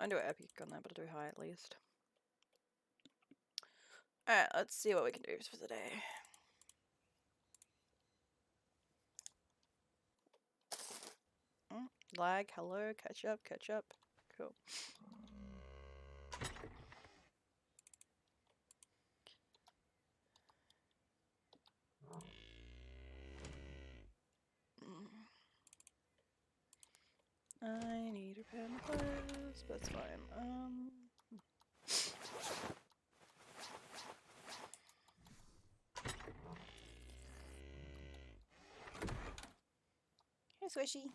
I do epic on that, but I do high at least. Alright, let's see what we can do for the day. Lag, hello, catch up. Cool. I need to repair my clothes, but that's fine. Hey, Squishy.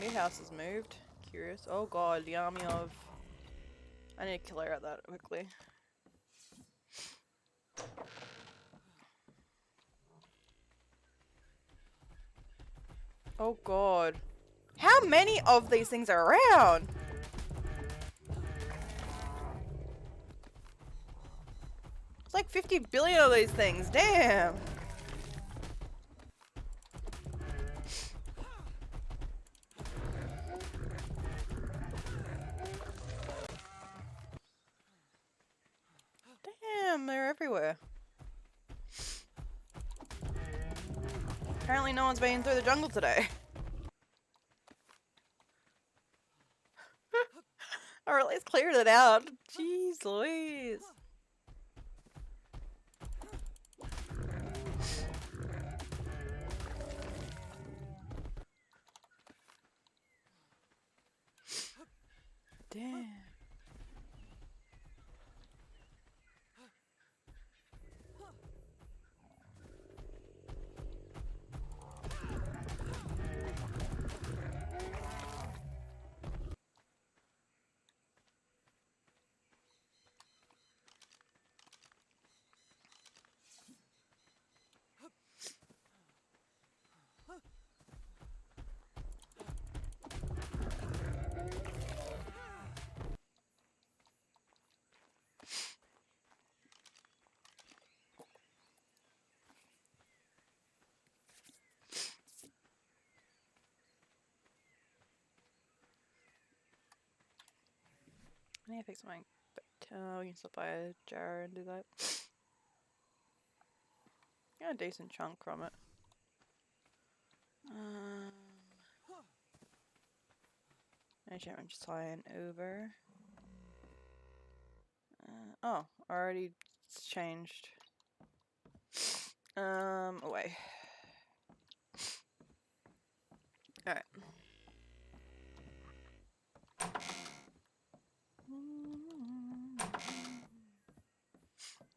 New house has moved. Curious. Oh god, the army of... I need to clear out that quickly. Oh god. How many of these things are around? It's like 50 billion of these things. Damn. Damn, they're everywhere. Apparently no one's been through the jungle today. Or at least cleared it out. Jeez Louise. Damn. I need to fix something. But we can still buy a jar and do that. Got a decent chunk from it. Actually, I'm just flying over. Oh, already it's changed. Away. Alright.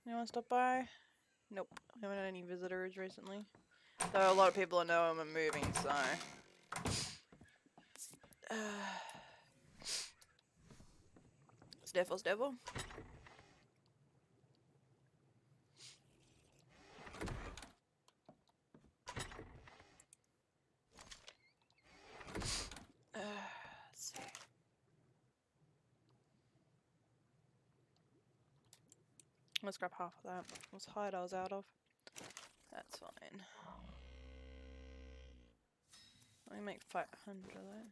Anyone stop by? Nope. I haven't had any visitors recently. Though a lot of people know I'm moving, so... Devil. Let's see. Let's grab half of that. What's hide I was out of? That's fine. Let me make 500 of that.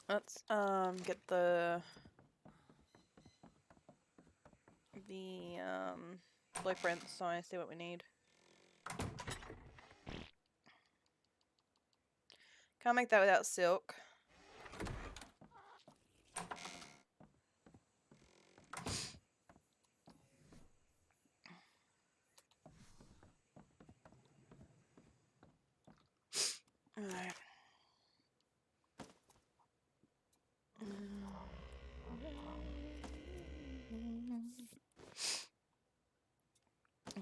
Let's get the blueprints so I see what we need. Can't make that without silk. Alright.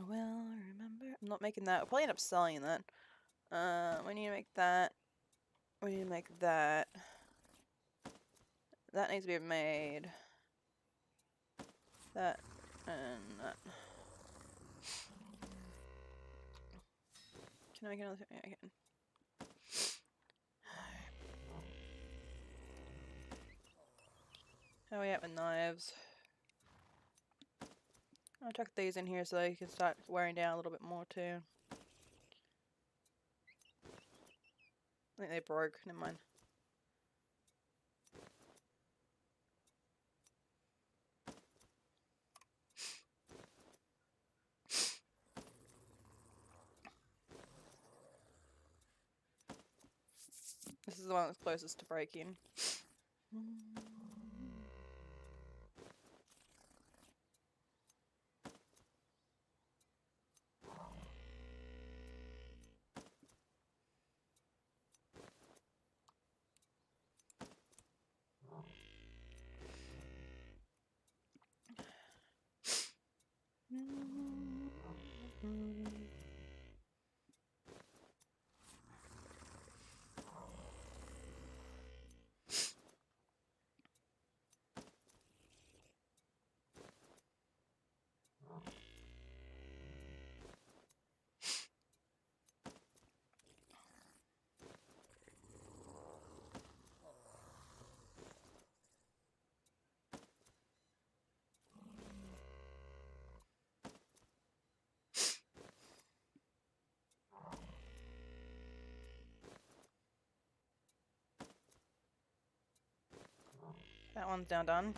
Well, remember. I'm not making that. I'll probably end up selling that. We need to make that. We need to make that. That needs to be made. That and that. Can I make another? Yeah, I can. How are we at with knives? I'll chuck these in here so they can start wearing down a little bit more too. I think they broke. Never mind. This is the one that's closest to breaking. That one's now done.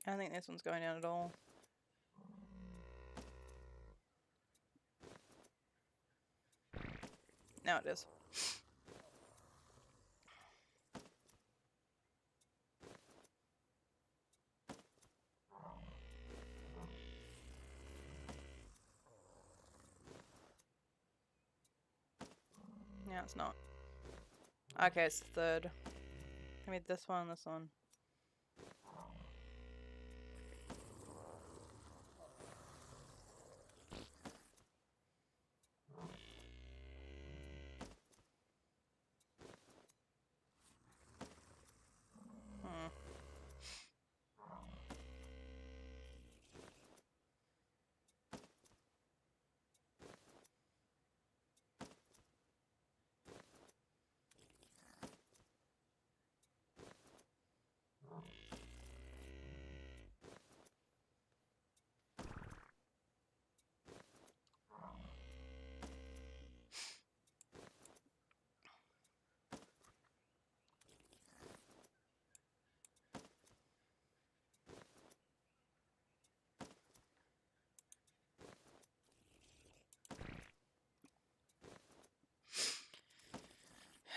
I don't think this one's going down at all. Now it is. Yeah, it's not. Okay, it's the third. I made this one, this one.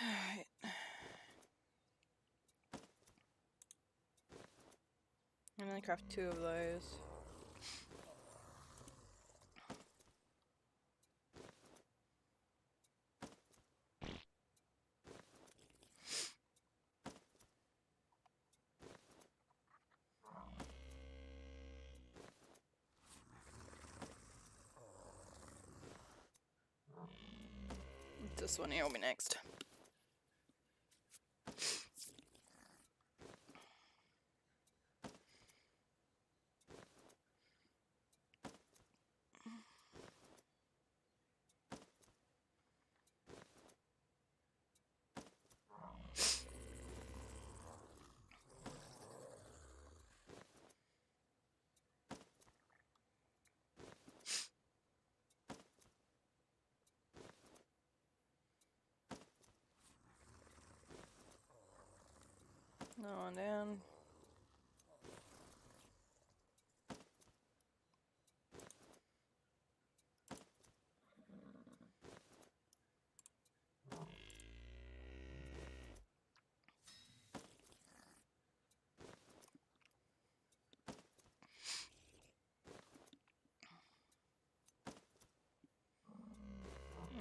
Alright. I'm gonna craft 2 of those. This one here will be next. No one down.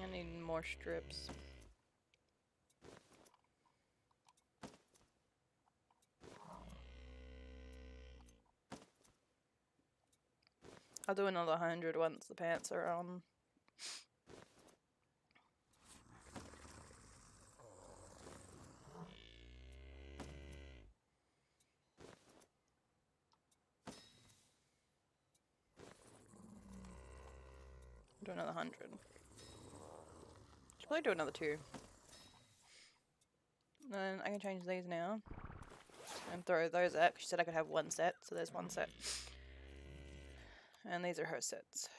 I need more strips. I'll do another 100 once the pants are on. Do another 100. Should probably do another 2. And then I can change these now. And throw those out. She said I could have 1 set, so there's 1 set. And these are her sets.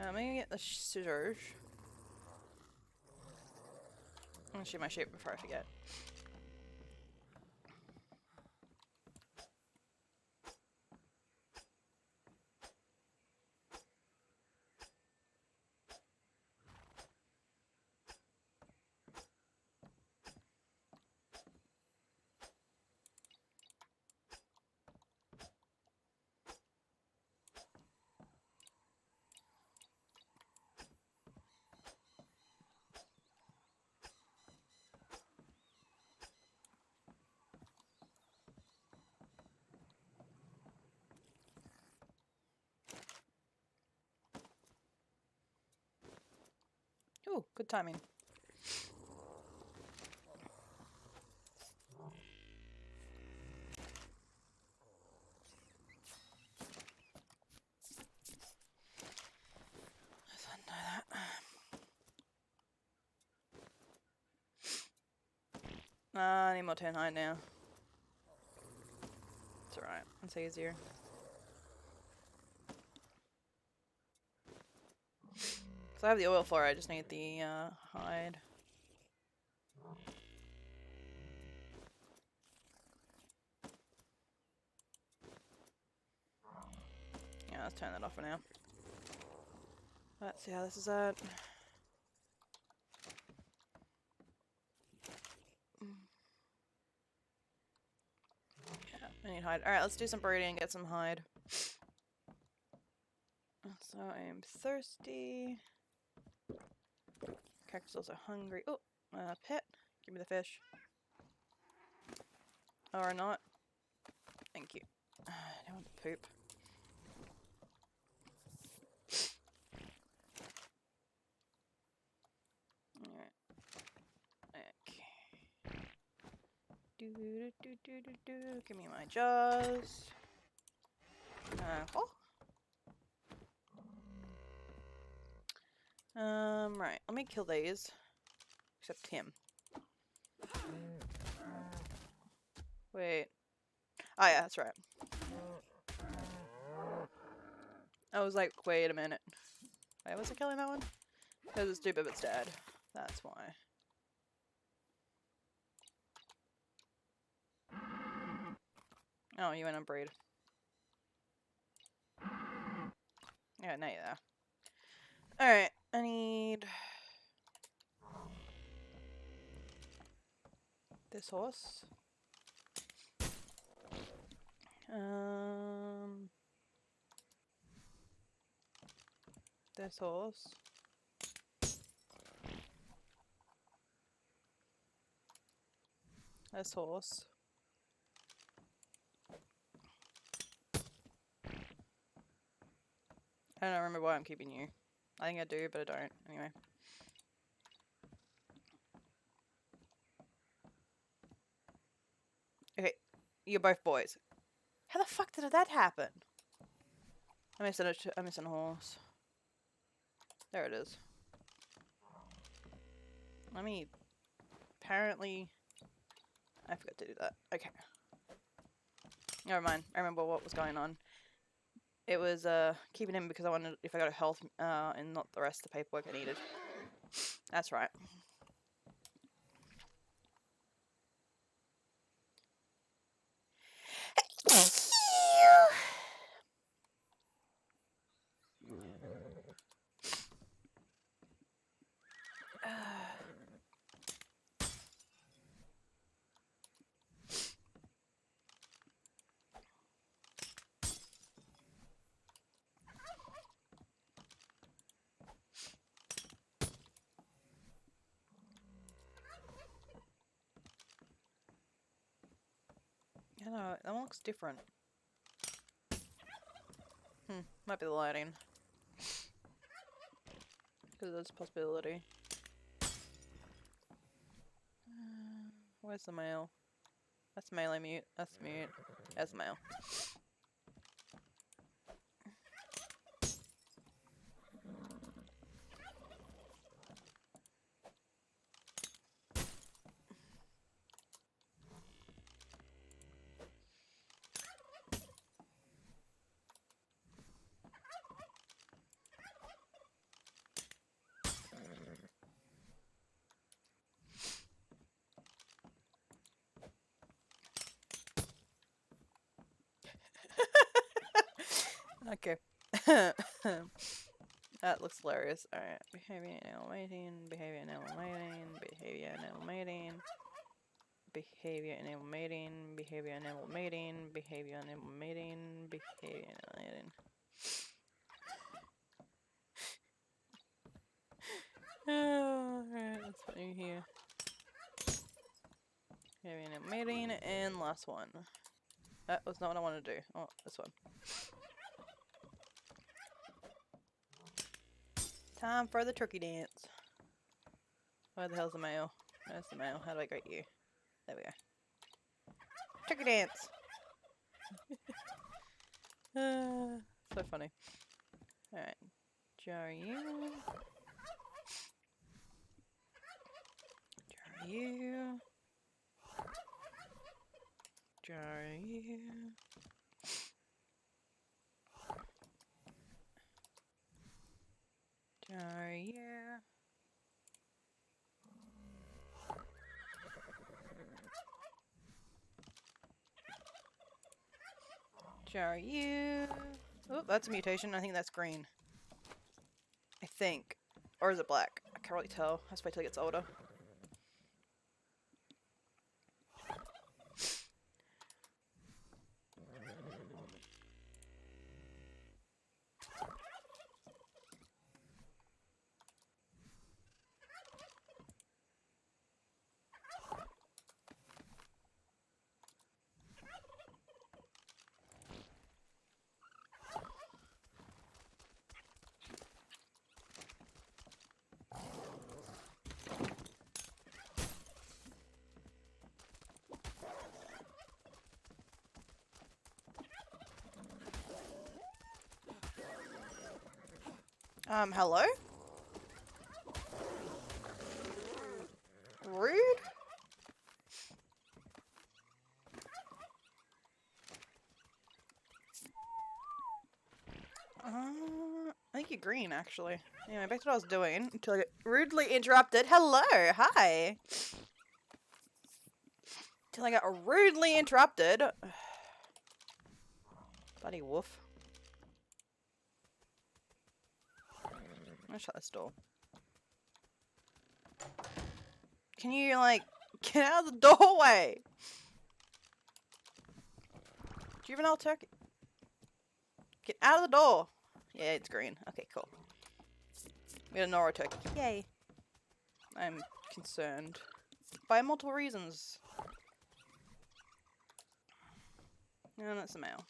I'm gonna get the scissors. I'm gonna shoot my sheep before I forget. Ooh, good timing. Let's undo that. I need more 10 hide now. It's alright, it's easier. So I have the oil for it, I just need the hide. Yeah, let's turn that off for now. Let's see how this is at. Yeah, I need hide. Alright, let's do some breeding and get some hide. So I am thirsty. Character's also hungry. Oh, pet. Give me the fish. Or not. Thank you. I don't want to poop. Alright. Okay. Give me my jaws. Oh. Right. Let me kill these. Except him. Wait. Oh yeah, that's right. I was like, wait a minute. Why was I killing that one? Because it's stupid but it's dead. That's why. Oh, you went on breed. Yeah, now you're there. Alright, I need this horse. This horse. This horse. I don't remember why I'm keeping you. I think I do, but I don't. Anyway. Okay, you're both boys. How the fuck did that happen? I'm missing a horse. There it is. Let me... Apparently... I forgot to do that. Okay. Never mind. I remember what was going on. It was keeping him because I wanted, if I got a health, and not the rest of the paperwork I needed. That's right. looks different. Might be the lighting. Because there's a possibility. Where's the male? That's male, mute. That's mute. That's male. Okay. That looks hilarious. Alright. Behavior animal mating. Behavior animal mating. Behavior animal mating. Behavior animal mating. Behavior animal mating. Behavior animal mating. Behavior animal mating. Alright, let's put you here. Behavior animal mating. And last one. That was not what I wanted to do. Oh, this one. Time for the turkey dance. Where the hell's the male? There's the male. How do I greet you? There we go. Turkey dance! So funny. Alright. Jar you. Jar you. Jar you. Jar you. Jar you. Oh, that's a mutation. I think that's green. I think. Or is it black? I can't really tell. Let's wait till it gets older. Hello? Rude? I think you're green, actually. Anyway, back to what I was doing until I get rudely interrupted. Hello! Hi! Till I got rudely interrupted. Bloody woof. I'm gonna shut this door. Can you, like, get out of the doorway? Juvenile turkey. Get out of the door. Yeah, it's green. Okay, cool. We got a Nora turkey. Yay. I'm concerned. By multiple reasons. And that's a male.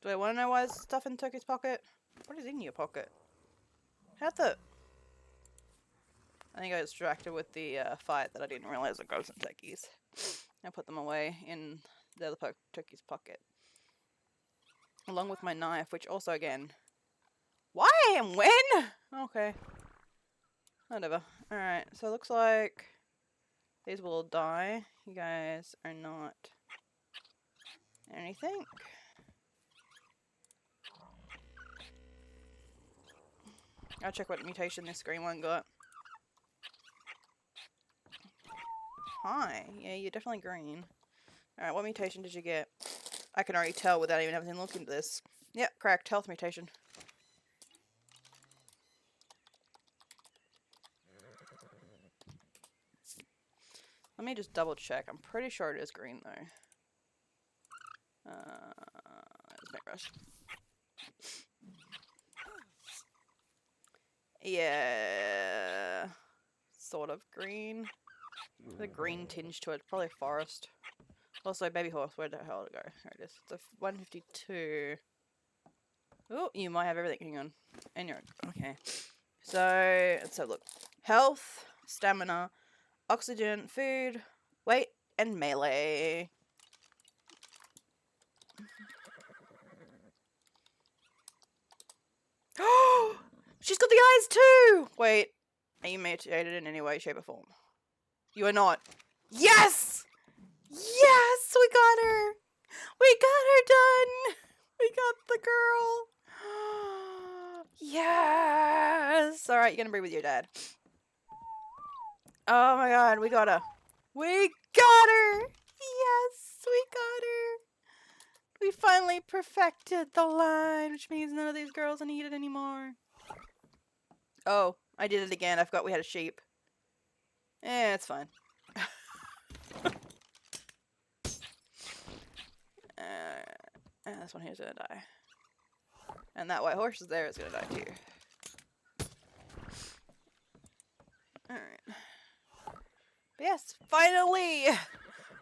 Do I want to know why there's stuff in Turkey's pocket? What is in your pocket? How'd the... I think I was distracted with the fight that I didn't realize it goes in turkeys. I put them away in the other turkey's pocket. Along with my knife, which also, again... Why and when? Okay. Whatever. Alright, so it looks like these will die. You guys are not anything. I'll check what mutation this green one got. Hi. Yeah, you're definitely green. Alright, what mutation did you get? I can already tell without even having to look into this. Yep, correct. Health mutation. Let me just double check. I'm pretty sure it is green though. Let's make rush. Yeah, sort of green. With a green tinge to it. Probably forest. Also, baby horse, where the hell did it go? There it is. It's a 152. Oh, you might have everything. Hang on. And you're okay. So let's have a look. Health, stamina, oxygen, food, weight, and melee. Oh, she's got the eyes too. Wait, are you mutated in any way, shape, or form? You are not. Yes! Yes! We got her! We got her done! We got the girl! Yes! Alright, you're gonna breed with your dad. Oh my god, we got her. We got her! Yes, we got her! We finally perfected the line, which means none of these girls are needed anymore. Oh, I did it again. I forgot we had a sheep. It's fine. This one here's gonna die. And that white horse is there is gonna die too. Alright. But yes, finally!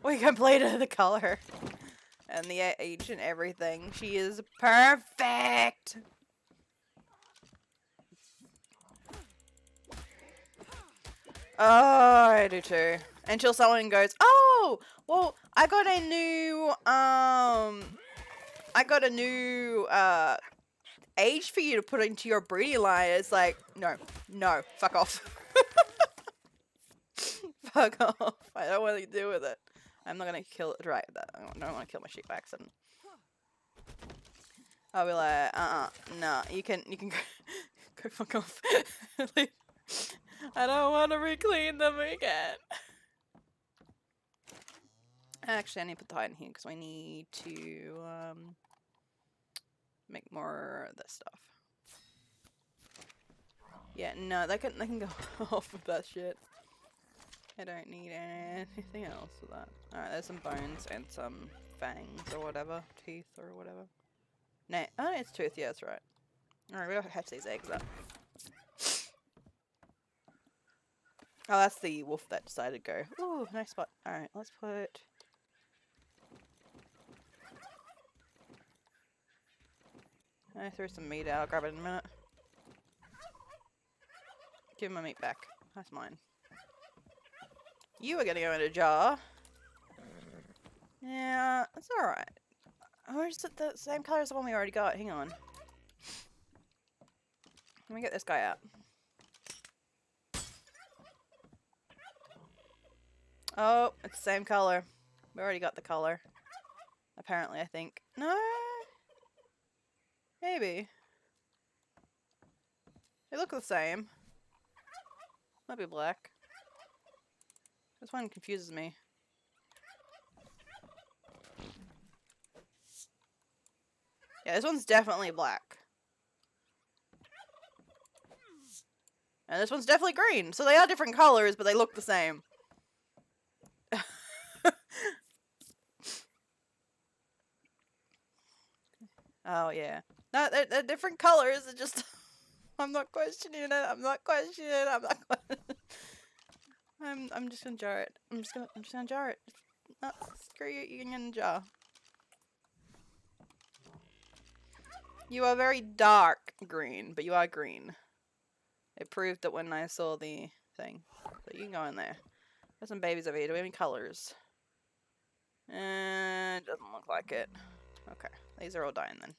We completed the color. And the age and everything. She is perfect! Oh, I do too. Until someone goes, oh, well, I got a new, age for you to put into your breeding line. It's like, no, fuck off. Fuck off. I don't want to deal with it. I'm not gonna kill it right. I don't want to kill my sheep by accident. I'll be like, nah, you can go fuck off. I don't want to re-clean them again. Actually, I need to put the hide in here because I need to make more of this stuff. Yeah, no, they can go off with that shit. I don't need anything else with that. Alright, there's some bones and some fangs or whatever. Teeth or whatever. No, oh, it's tooth, yeah, that's right. Alright, we gotta hatch these eggs up. Oh, that's the wolf that decided to go. Ooh, nice spot. Alright, let's put... I threw some meat out. I'll grab it in a minute. Give my meat back. That's mine. You are gonna go in a jar. Yeah, that's alright. Or is it the same color as the one we already got? Hang on. Let me get this guy out. Oh, it's the same color. We already got the color. Apparently, I think. No? Maybe. They look the same. Might be black. This one confuses me. Yeah, this one's definitely black. And this one's definitely green. So they are different colors, but they look the same. Oh, yeah. No, they're different colors. It just... I'm not questioning it. I'm not questioning it. I'm just gonna jar it. I'm just gonna jar it. No, screw you. You can jar. You are very dark green, but you are green. It proved that when I saw the thing. So you can go in there. There's some babies over here. Do we have any colors? It doesn't look like it. Okay, these are all dying then.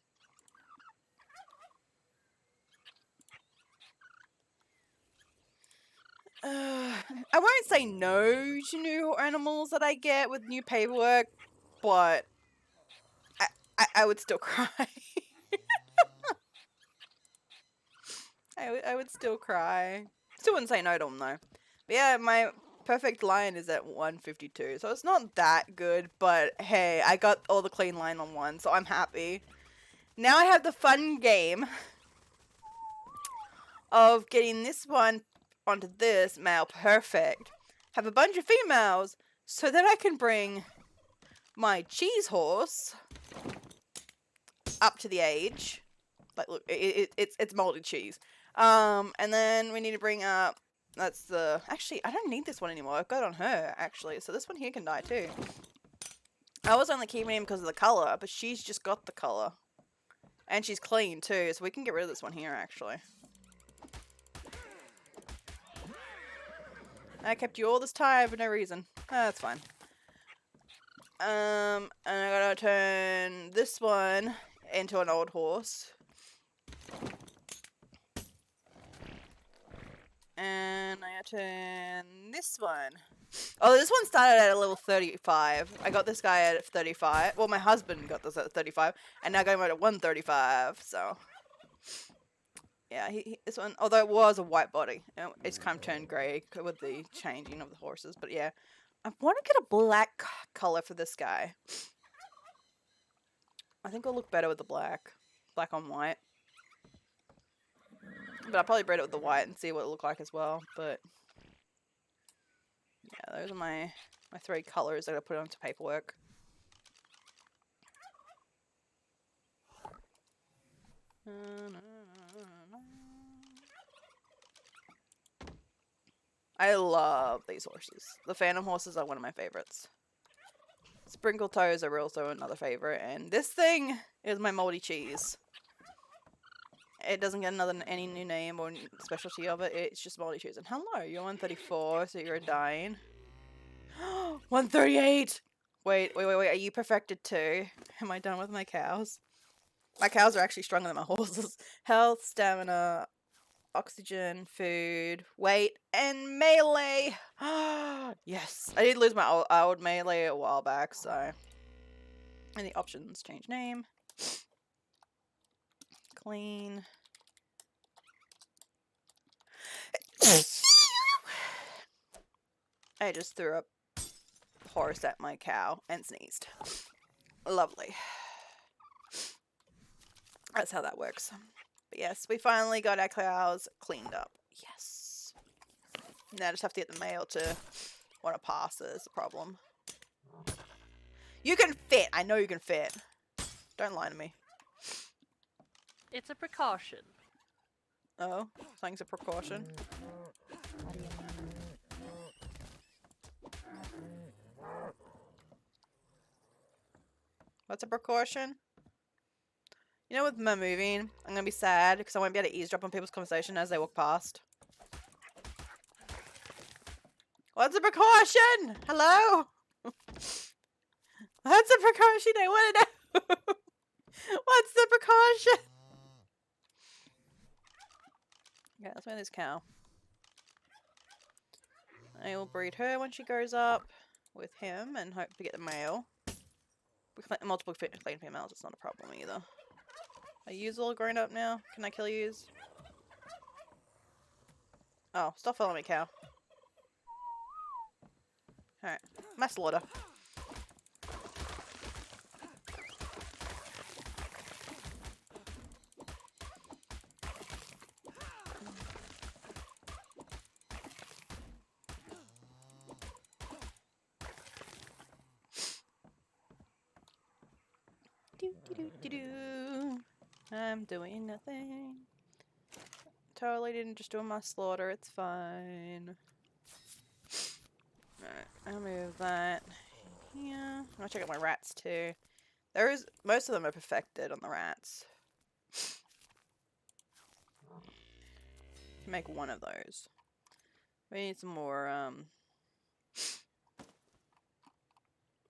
I won't say no to new animals that I get with new paperwork, but I would still cry. I would still cry. Still wouldn't say no to them though. But yeah, my perfect line is at 152, so it's not that good, but hey, I got all the clean line on one, so I'm happy. Now I have the fun game of getting this one onto this male perfect. Have a bunch of females, so that I can bring my cheese horse up to the age. Like, look, it's molded cheese. And then we need to bring up, that's the, actually, I don't need this one anymore. I've got it on her, actually. So this one here can die too. I was only keeping him because of the colour, but she's just got the colour. And she's clean too, so we can get rid of this one here actually. I kept you all this time for no reason. That's fine. And I gotta turn this one into an old horse. And I gotta turn this one. Oh, this one started at a level 35. I got this guy at 35. Well, my husband got this at 35. And now going at 135, so... Yeah, this one, although it was a white body, it's kind of turned grey with the changing of the horses. But yeah, I want to get a black colour for this guy. I think it'll look better with the black on white. But I'll probably breed it with the white and see what it'll look like as well. But yeah, those are my 3 colours that I put onto paperwork. I love these horses. The Phantom horses are one of my favorites. Sprinkle Toes are also another favorite, and this thing is my moldy cheese. It doesn't get any new name or specialty of it. It's just moldy cheese. And hello, you're 134, so you're dying. 138. Wait. Are you perfected too? Am I done with my cows? My cows are actually stronger than my horses. Health, stamina, oxygen, food, weight, and melee. Yes, I did lose my old melee a while back, so. And the options: change name, clean. I just threw up horse at my cow and sneezed. Lovely. That's how that works. But yes, we finally got our cows cleaned up. Yes. Now I just have to get the male to want to pass it is the problem. You can fit. I know you can fit. Don't lie to me. It's a precaution. Oh, something's a precaution. What's a precaution? You know, with my moving, I'm gonna be sad because I won't be able to eavesdrop on people's conversation as they walk past. What's a precaution? Hello? What's a precaution? I want to know. What's the precaution? Yeah, let's make this cow. I will breed her when she grows up with him and hope to get the male. We can multiple clean females, it's not a problem either. Are yous all grown up now? Can I kill yous? Oh, stop following me, cow. Alright, mass slaughter. I'm doing nothing. Totally didn't just do my slaughter, it's fine. Alright, I'll move that here. I'll check out my rats too. Most of them are perfected on the rats. Make one of those. We need some more,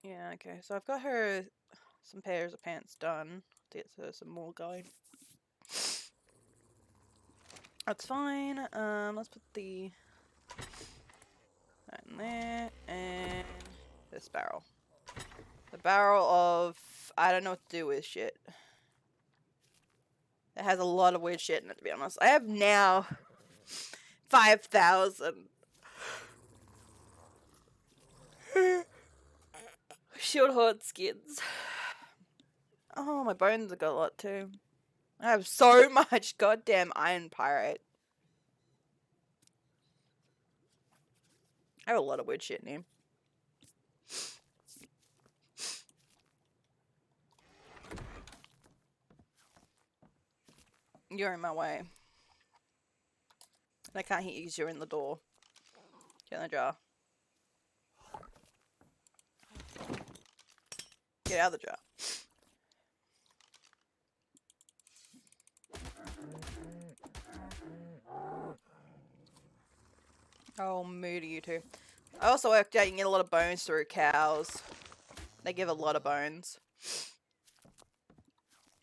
yeah, okay, so I've got her some pairs of pants done to get her some more going. That's fine. Let's put that in there and this barrel. The barrel of I don't know what to do with shit. It has a lot of weird shit in it, to be honest. I have now 5,000 shield horde skins. Oh, my bones have got a lot too. I have so much goddamn iron pyrite. I have a lot of weird shit in here. You're in my way. And I can't hit you because you're in the door. Get in the jar. Get out of the jar. Oh, moody you two. I also worked out you can get a lot of bones through cows. They give a lot of bones.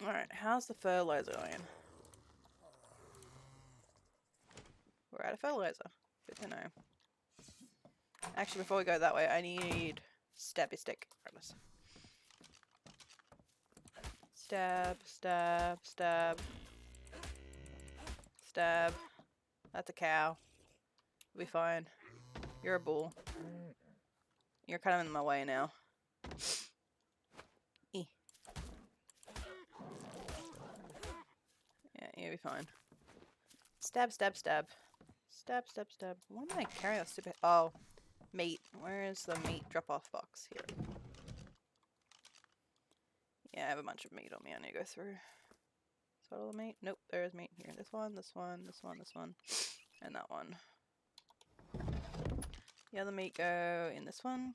Alright, how's the fertilizer going? We're out of fertilizer. Good to know. Actually, before we go that way, I need stabby stick. Stab, stab, stab. Stab. That's a cow. We'll be fine. You're a bull. You're kind of in my way now. Yeah, you'll be fine. Stab, stab, stab. Stab, stab, stab. Why am I carrying that stupid... Oh. Meat. Where is the meat drop-off box? Here. Yeah, I have a bunch of meat on me I need to go through. Is that all the meat? Nope, there is meat here. This one, this one, this one, this one. And that one. The other meat go in this one.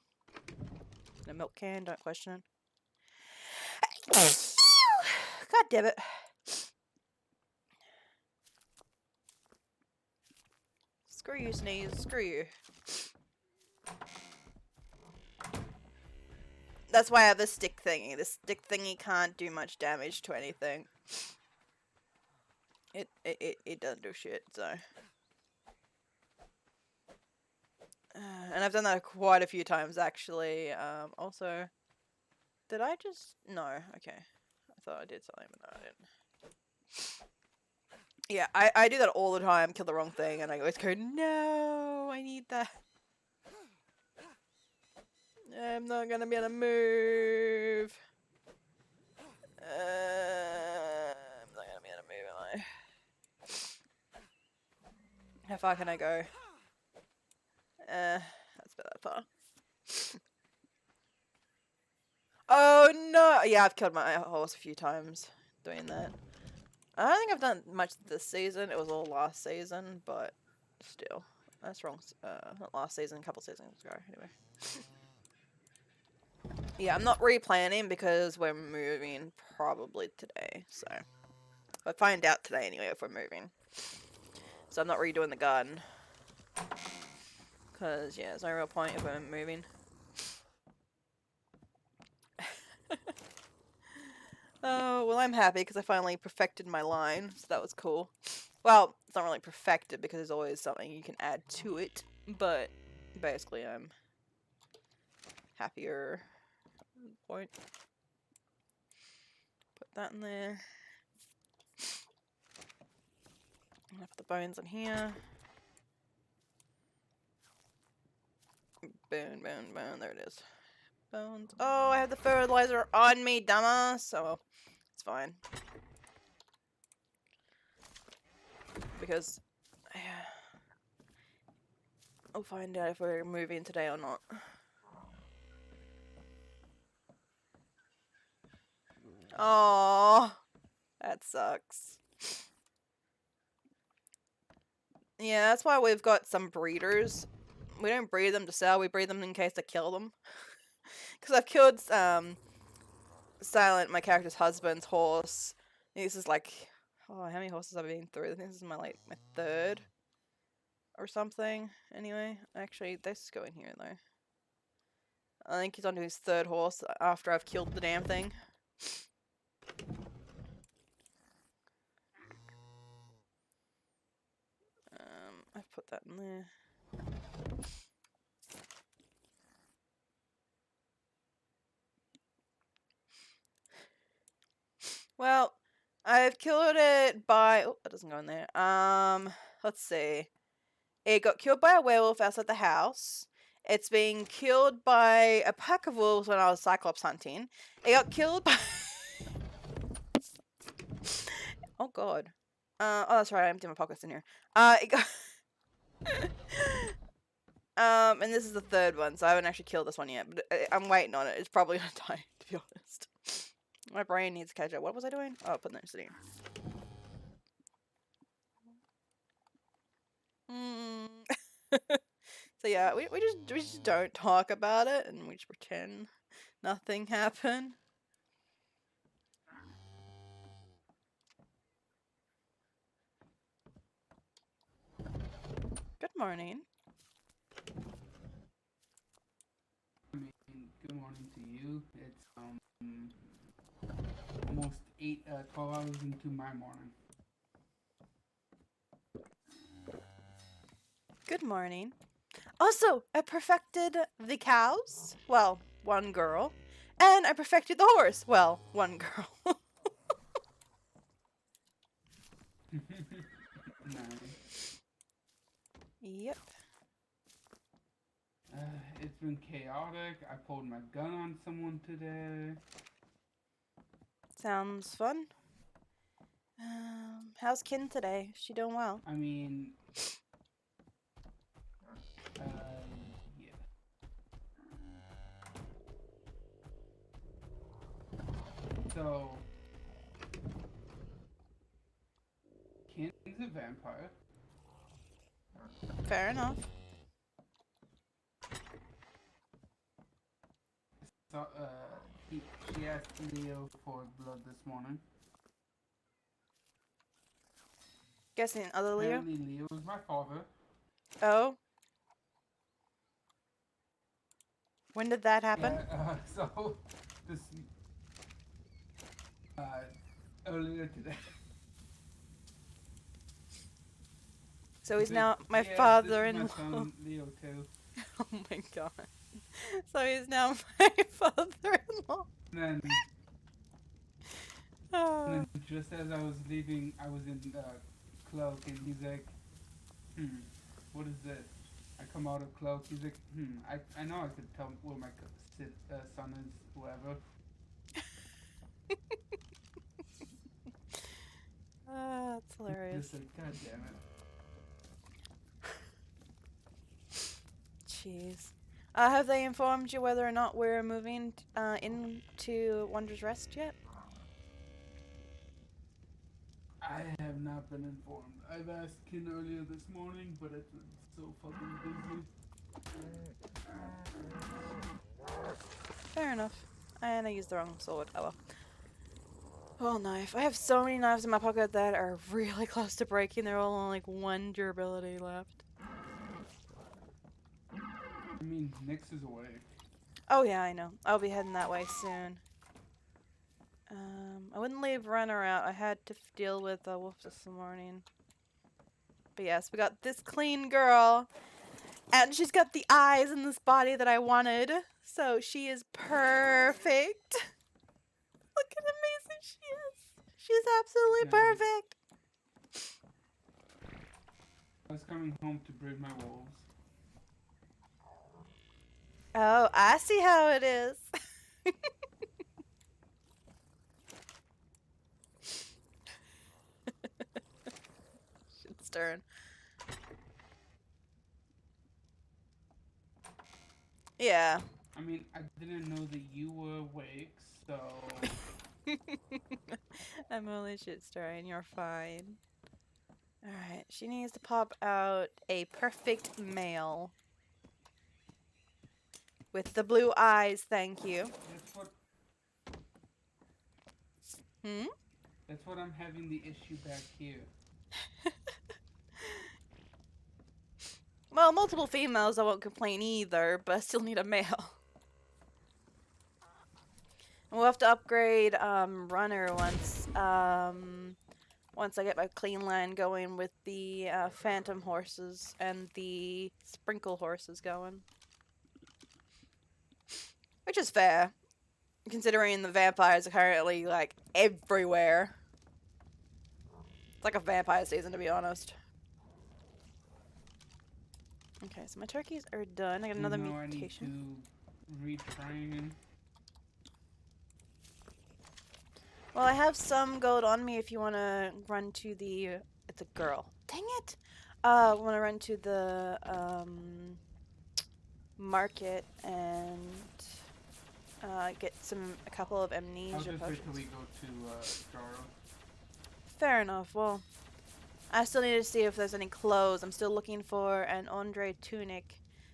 In a milk can, don't question it. God damn it. Screw you, Sneeze. Screw you. That's why I have this stick thingy. This stick thingy can't do much damage to anything. It doesn't do shit, so. And I've done that quite a few times, actually. Also, did I just... No, okay. I thought I did something, but no, I didn't. Yeah, I do that all the time, kill the wrong thing, and I always go, no, I need that. I'm not gonna be able to move. I'm not gonna be able to move, am I? How far can I go? That's about that far. Oh no! Yeah, I've killed my horse a few times doing that. I don't think I've done much this season. It was all last season, but still. That's wrong. Not last season, a couple seasons ago, anyway. Yeah, I'm not replanning because we're moving probably today, so. I'll find out today anyway if we're moving. So I'm not redoing the garden. Because, yeah, there's no real point if we're moving. Oh, well, I'm happy because I finally perfected my line, so that was cool. Well, it's not really perfected because there's always something you can add to it, but basically I'm happier. Point. Put that in there. I'll put the bones in here. Bone, bone, bone. There it is. Bones. Oh, I have the fertilizer on me, dumbass. So it's fine. Because I'll find out if we're moving today or not. Oh, that sucks. Yeah, that's why we've got some breeders. We don't breed them to sell, we breed them in case to kill them. Because I've killed Silent, my character's husband's horse. This is like, oh, how many horses have I been through? I think this is my third or something. Anyway, actually, let's go in here though. I think he's onto his third horse after I've killed the damn thing. I've put that in there. Well, I've killed it by... Oh, that doesn't go in there. Let's see. It got killed by a werewolf outside the house. It's being killed by a pack of wolves when I was cyclops hunting. It got killed by... Oh, God. Oh, that's right. I emptied my pockets in here. It got... and this is the third one, so I haven't actually killed this one yet. But I'm waiting on it. It's probably gonna die, to be honest. My brain needs to catch up. What was I doing? Oh, putting those in. So yeah, we just don't talk about it, and we just pretend nothing happened. morning. I mean, good morning to you. It's almost 12 hours into my morning. Good morning. Also, I perfected the cows. Well, one girl. And I perfected the horse. Well, one girl. Nice. Yep. It's been chaotic. I pulled my gun on someone today. Sounds fun. How's Kin today? Is she doing well? I mean, yeah. So, Ken's a vampire. Fair enough. So, she asked Leo for blood this morning. Guessing other Leo? Apparently, Leo is my father. Oh? When did that happen? Yeah, so, this, earlier today. So he's now my Yeah, father-in-law. this is my son, Leo, too. Oh my god. So he's now my father-in-law. And then, Oh. and then just as I was leaving, I was in cloak, and he's like, what is this? I come out of cloak, he's like, I know I could tell where my son is, whoever. That's hilarious. Just like, god damn it. Jeez. Have they informed you whether or not we're moving into Wondrous Rest yet? I have not been informed. I've asked Kin earlier this morning, but it's been so fucking busy. Fair enough. And I used the wrong sword. Oh well. Well, knife. I have so many knives in my pocket that are really close to breaking. They're all on like 1 durability left. I mean, Nyx is away. Oh yeah, I know. I'll be heading that way soon. I wouldn't leave Runner out. I had to deal with a wolf this morning. But yes, we got this clean girl. And she's got the eyes in this body that I wanted. So she is perfect. Look how amazing she is. She's absolutely perfect. I was coming home to breed my wolves. Oh, I see how it is. Shit's turn. Yeah. I mean, I didn't know that you were awake, so... I'm only shit stirring. You're fine. Alright, she needs to pop out a perfect male. With the blue eyes, thank you. That's what... That's what I'm having the issue back here. Well, multiple females, I won't complain either, but I still need a male. And we'll have to upgrade Runner once I get my clean line going with the phantom horses and the sprinkle horses going. Which is fair, considering the vampires are currently like everywhere. It's like a vampire season, to be honest. Okay, so my turkeys are done. I got another mutation. I need to retrain. Well, I have some gold on me if you want to run to the... It's a girl. Dang it! Want to run to the market and get a couple of amnesia I'll just potions. wait till we go to Jaro. Fair enough. Well, I still need to see if there's any clothes. I'm still looking for an Andre tunic,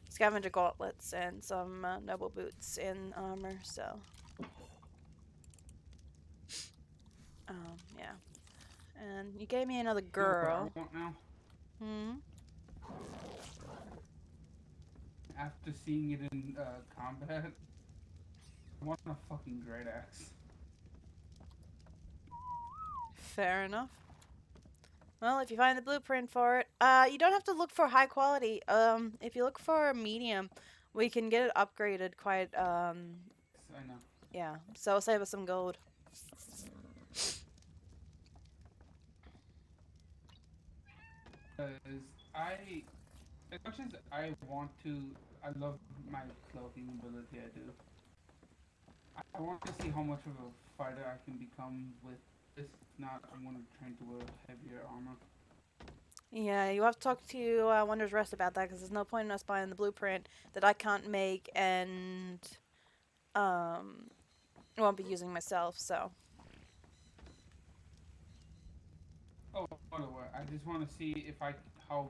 scavenger gauntlets, and some noble boots in armor, so... yeah. And you gave me another girl. You know what I want now? after seeing it in combat, I want a fucking great axe. Fair enough. Well, if you find the blueprint for it, you don't have to look for high quality. If you look for medium, we can get it upgraded quite, I know. yeah. So it'll save us some gold. Because as much as I want to, I love my cloaking ability, I do. I want to see how much of a fighter I can become with this. If not, I'm going to train to wear heavier armor. Yeah, you have to talk to Wonders Rest about that, because there's no point in us buying the blueprint that I can't make and won't be using myself, so. Oh, by the way, I just want to see if how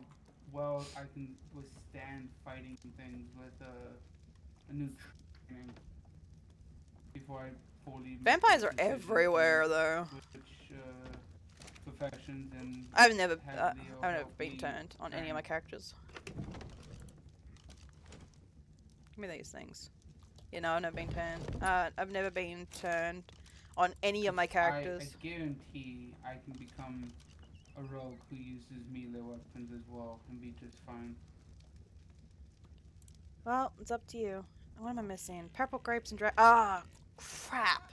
well I can withstand fighting things with a new training before I fully. Vampires are everywhere, though. Which professions and I've never been heavily turned on any of trained. my characters. Give me these things. You know, I've never been turned. I've never been turned on any of my characters. I guarantee I can become a rogue who uses melee weapons as well and be just fine. Well, it's up to you. What am I missing? Purple grapes and ah, crap!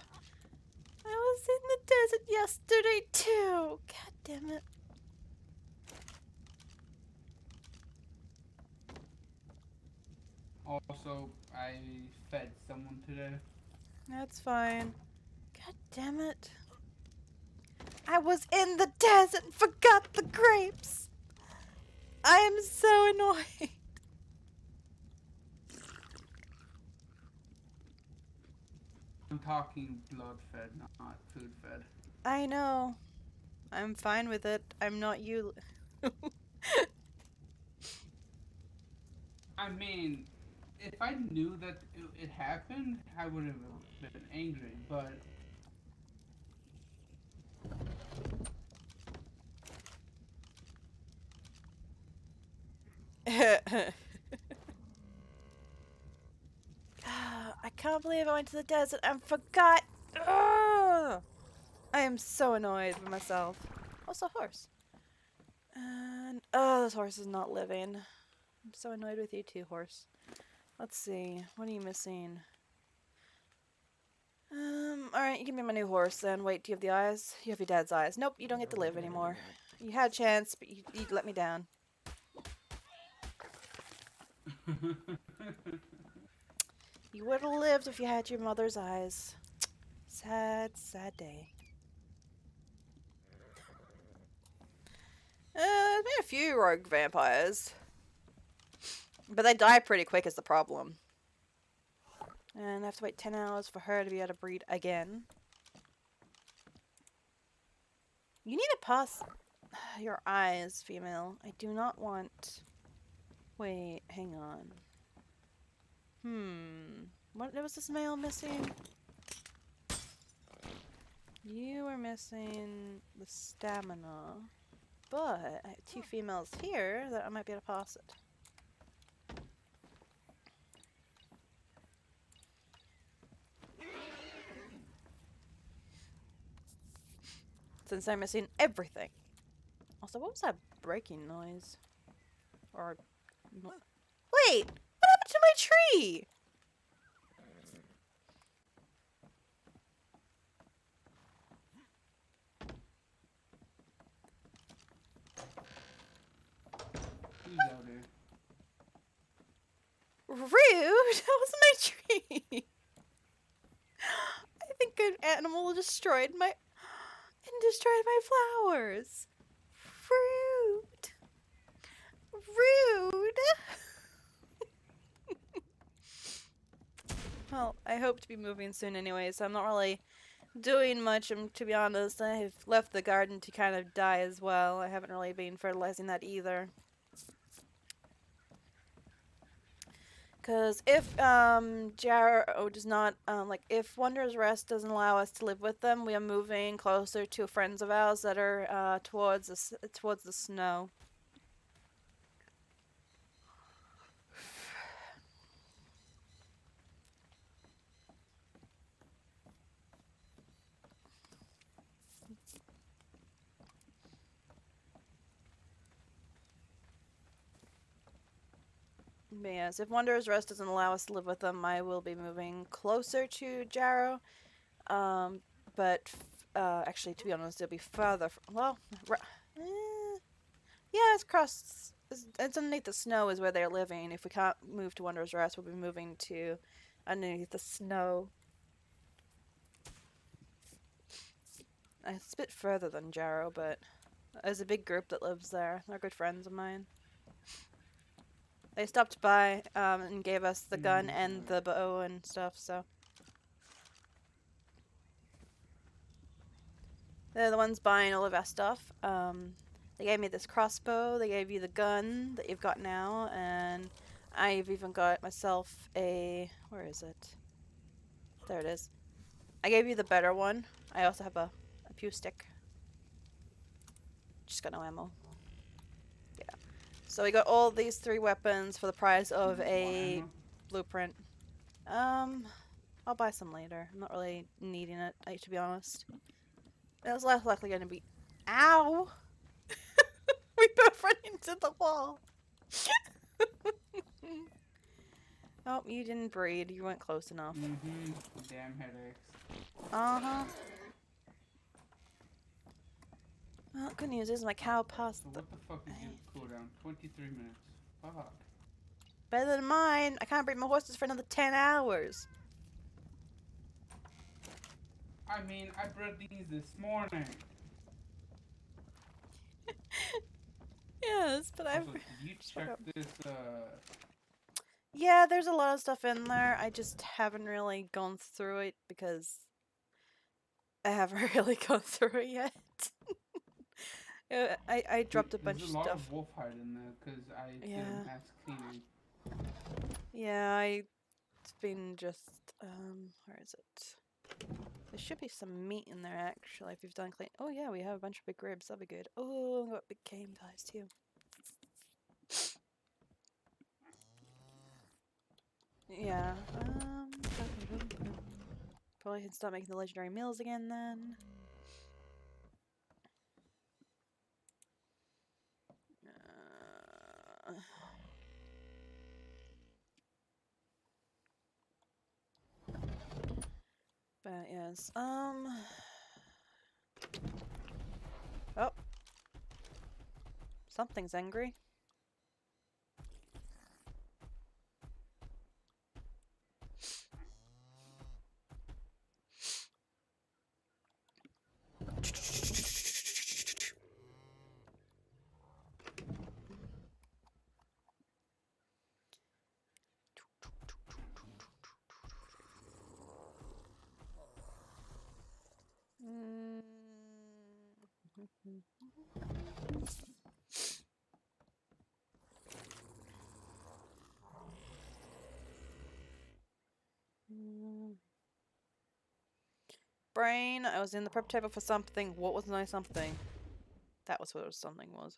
I was in the desert yesterday too. God damn it! Also, I fed someone today. That's fine. God damn it! I was in the desert and forgot the grapes. I am so annoyed. I'm talking blood fed, not food fed. I know. I'm fine with it. I'm not you. I mean, if I knew that it happened, I would have been angry, but I can't believe I went to the desert and forgot. Ugh! I am so annoyed with myself. Also, a horse. And oh, this horse is not living. I'm so annoyed with you too, horse. Let's see. What are you missing? Alright, you give me my new horse then. Wait, do you have the eyes? You have your dad's eyes. Nope, you don't get to live anymore. You had a chance, but you let me down. You would have lived if you had your mother's eyes. Sad, sad day. There's been a few rogue vampires. But they die pretty quick is the problem. And I have to wait 10 hours for her to be able to breed again. You need to pass your eyes, female. I do not want... Wait, hang on. What was this male missing? You were missing the stamina. But I have two females here that I might be able to pass it. Since I'm missing everything. Also, what was that breaking noise? Or... No. Wait! What happened to my tree? who's out there? Rude! That was my tree! I think an animal destroyed my flowers. Rude. Rude. Well, I hope to be moving soon anyway, so I'm not really doing much, to be honest. I've left the garden to kind of die as well. I haven't really been fertilizing that either. Because if Jaro does not, if Wanderer's Rest doesn't allow us to live with them, we are moving closer to friends of ours that are towards the snow. But yes, if Wanderer's Rest doesn't allow us to live with them, I will be moving closer to Jarrow. But actually, to be honest, it'll be further. Well, yeah, it's across. It's underneath the snow is where they're living. If we can't move to Wanderer's Rest, we'll be moving to underneath the snow. It's a bit further than Jarrow, but there's a big group that lives there. They're good friends of mine. They stopped by and gave us the gun and the bow and stuff, so. They're the ones buying all of our stuff. They gave me this crossbow, they gave you the gun that you've got now, and I've even got myself a... where is it? There it is. I gave you the better one. I also have a pew stick. Just got no ammo. Yeah. So we got all these 3 weapons for the price of a blueprint. I'll buy some later. I'm not really needing it, to be honest. It was less likely going to be... Ow! We both ran into the wall. Oh, you didn't breed. You weren't close enough. Damn headaches. Uh-huh. Well, good news is my cow passed So what the fuck is your cooldown? 23 minutes. Fuck. Better than mine. I can't breed my horses for another 10 hours. I mean, I bred these this morning. Yes, but I've... Also, did you check this, Yeah, there's a lot of stuff in there. I just haven't really gone through it because I haven't really gone through it yet. I dropped a bunch of There's a lot stuff. of wolf hide in there because I did a mass cleaning. Yeah, it's been just, where is it? There should be some meat in there, actually, if you've done clean. Oh, yeah, we have a bunch of big ribs. That'll be good. Oh, we got big game ties, too. Yeah, probably can start making the legendary meals again, then. But yes, oh. Something's angry. Brain, I was in the prep table for something. What was my something? That was what it was, something was.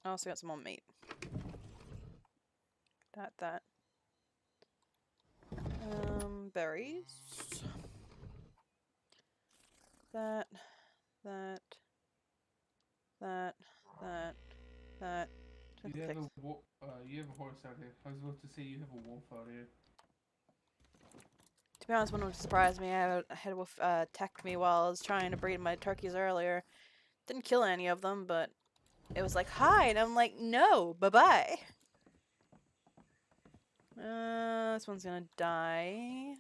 I also got some more meat. That. Berries. That. You have a horse out here. I was about to say you have a wolf out here. To be honest, one would surprise me. I had a wolf attack me while I was trying to breed my turkeys earlier. Didn't kill any of them, but it was like, hi, and I'm like, no, bye-bye. This one's gonna die.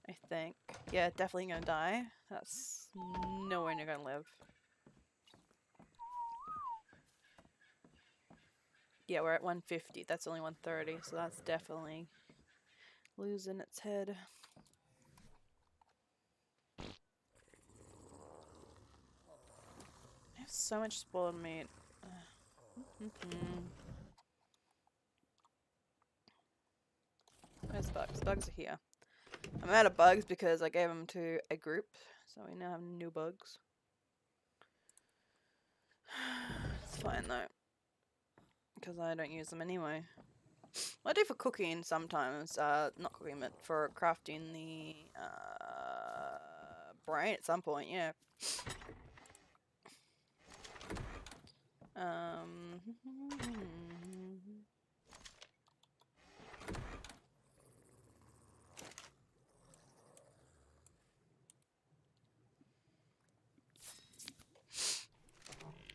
I think. Yeah, definitely gonna die. That's nowhere near gonna live. Yeah, we're at 150. That's only 130, so that's definitely losing its head. I have so much spoiled meat. Where's bugs? Bugs are here. I'm out of bugs because I gave them to a group, so we now have new bugs. It's fine though, because I don't use them anyway. I do for cooking sometimes, not cooking, but for crafting the brain at some point, yeah.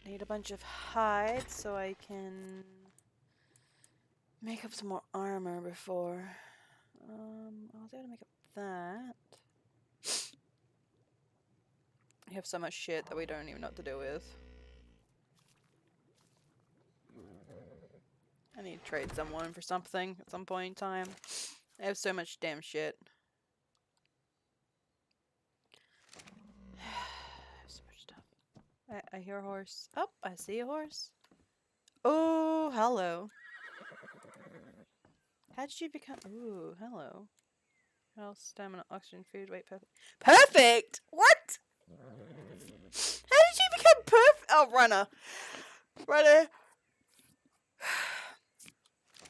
Need a bunch of hides so I can make up some more armor before. I was able to make up that. We have so much shit that we don't even know what to do with. I need to trade someone for something at some point in time. I have so much damn shit. I have so much stuff. I hear a horse. Oh, I see a horse. Oh, hello. How did you become? Ooh, hello. Health, stamina, oxygen, food, weight, perfect. Perfect? What? How did you become perfect? Oh, runner. Runner.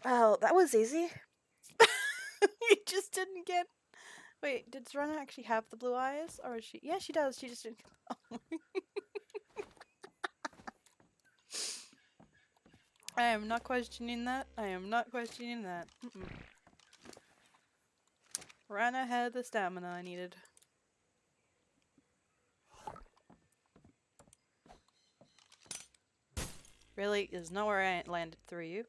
Well, that was easy. You just didn't get. Wait, did Runner actually have the blue eyes? Or is she? Yeah, she does. She just didn't. I am not questioning that. I am not questioning that. Rana had the stamina I needed. Really? There's nowhere I ain't landed through you.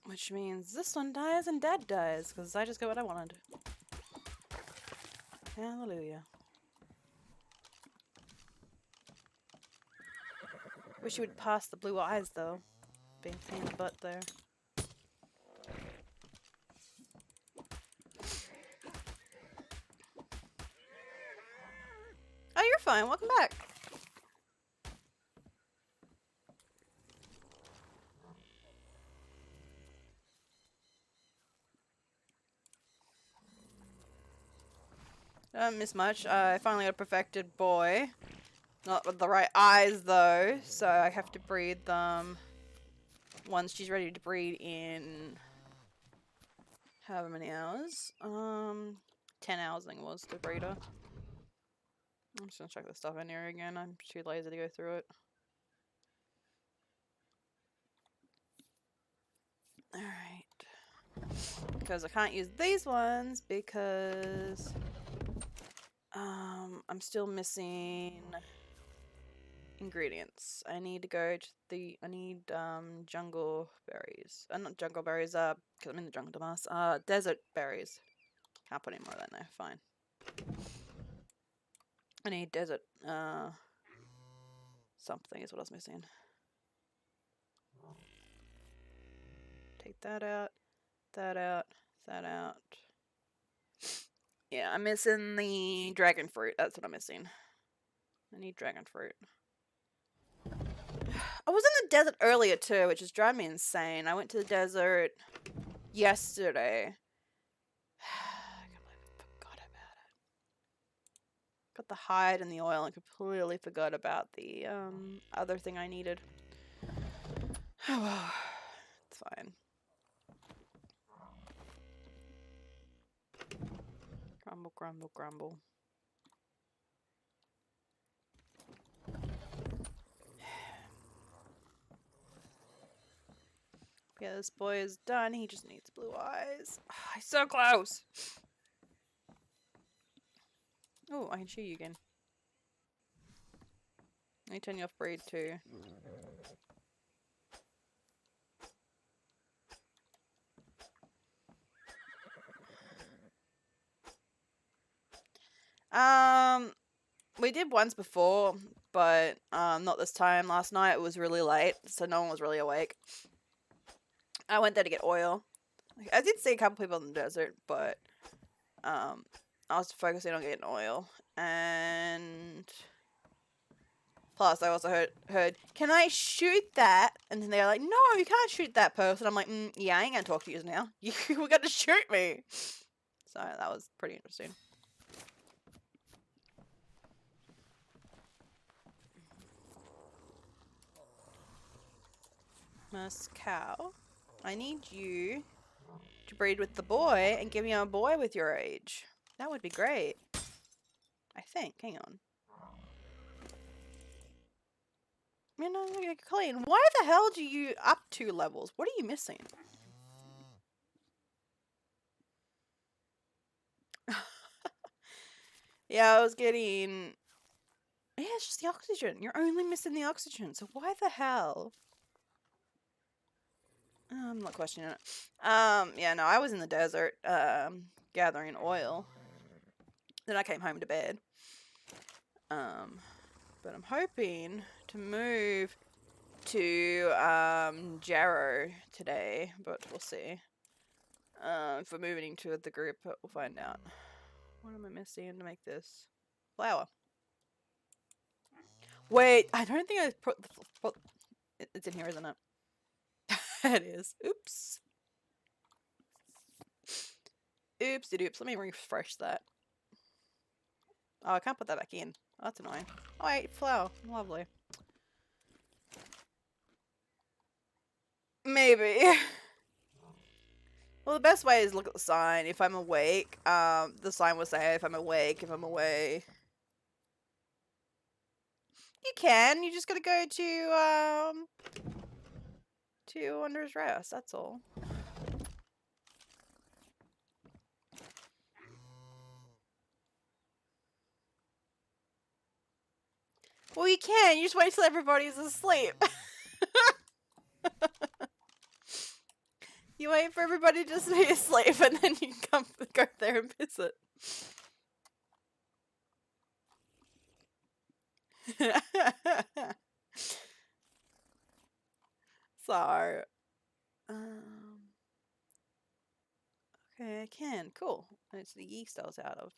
Which means this one dies and Dad dies, because I just got what I wanted. Hallelujah. Wish you would pass the blue eyes, though. Being a pain in the butt there. Oh, you're fine. Welcome back. I don't miss much. I finally got a perfected boy. Not with the right eyes, though. So I have to breed them once she's ready to breed in however many hours. 10 hours I think it was to breed her. I'm just gonna check the stuff in here again. I'm too lazy to go through it. Alright. Because I can't use these ones because I'm still missing ingredients. I need to go to the jungle berries. Not jungle berries, because I'm in the jungle Damas. Desert berries. Can't put any more than there, fine. I need desert something is what I was missing. Take that out, that out, that out. Yeah, I'm missing the dragon fruit. That's what I'm missing. I need dragon fruit. I was in the desert earlier too, which is driving me insane. I went to the desert yesterday. I can't believe I forgot about it. Got the hide and the oil and completely forgot about the other thing I needed. It's fine. Grumble, grumble, grumble. Yeah, this boy is done. He just needs blue eyes. He's so close. Oh, I can shoot you again. Let me turn you off breed too. We did once before, but not this time. Last night it was really late, so no one was really awake. I went there to get oil. I did see a couple people in the desert, but I was focusing on getting oil. And plus, I also heard, can I shoot that? And then they're like, no, you can't shoot that person. I'm like, yeah, I ain't gonna talk to you now. You were gonna shoot me. So that was pretty interesting. Miss Cow, I need you to breed with the boy and give me a boy with your age. That would be great. I think. Hang on. You know, Colleen, why the hell do you up 2 levels? What are you missing? Yeah, I was getting... Yeah, it's just the oxygen. You're only missing the oxygen, so why the hell? I'm not questioning it. Yeah, no, I was in the desert, gathering oil. Then I came home to bed. But I'm hoping to move to, Jarrow today, but we'll see. If we're moving to the group, we'll find out. What am I missing to make this? Flour. Wait, I don't think I put the... It's in here, isn't it? It is. Oops. Oopsie-doops. Let me refresh that. Oh, I can't put that back in. Oh, that's annoying. Oh, wait, flour. Lovely. Maybe. Well, the best way is look at the sign. If I'm awake, the sign will say if I'm awake, if I'm away. You can. You just gotta go to Wanderer's Rest. That's all. Well, you can. You just wait till everybody's asleep. You wait for everybody to be asleep, and then you go there and visit. So, okay, I can. Cool. It's the yeast I was out of.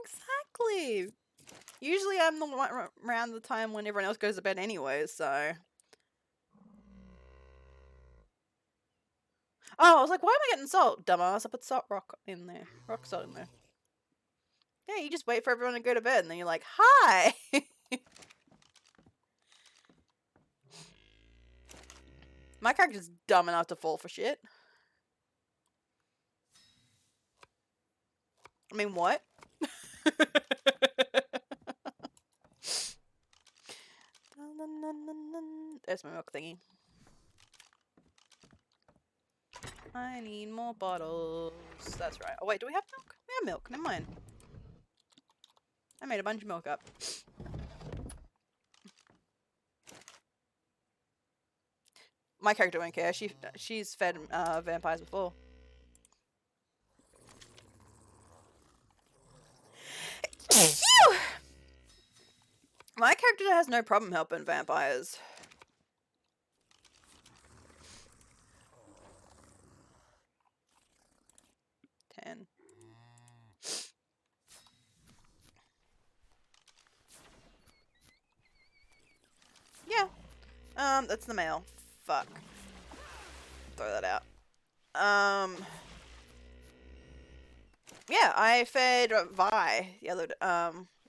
Exactly. Usually I'm the one around the time when everyone else goes to bed anyway, so. Oh, I was like, why am I getting salt? Dumbass, I put rock in there. Rock salt in there. Yeah, you just wait for everyone to go to bed, and then you're like, hi! My character's dumb enough to fall for shit. I mean, what? There's my milk thingy. I need more bottles. That's right. Oh, wait, do we have milk? We have milk. Never mind. I made a bunch of milk up. My character won't care. She's fed vampires before. My character has no problem helping vampires. Yeah. That's the mail. Fuck. Throw that out. Yeah, I fed Vi the other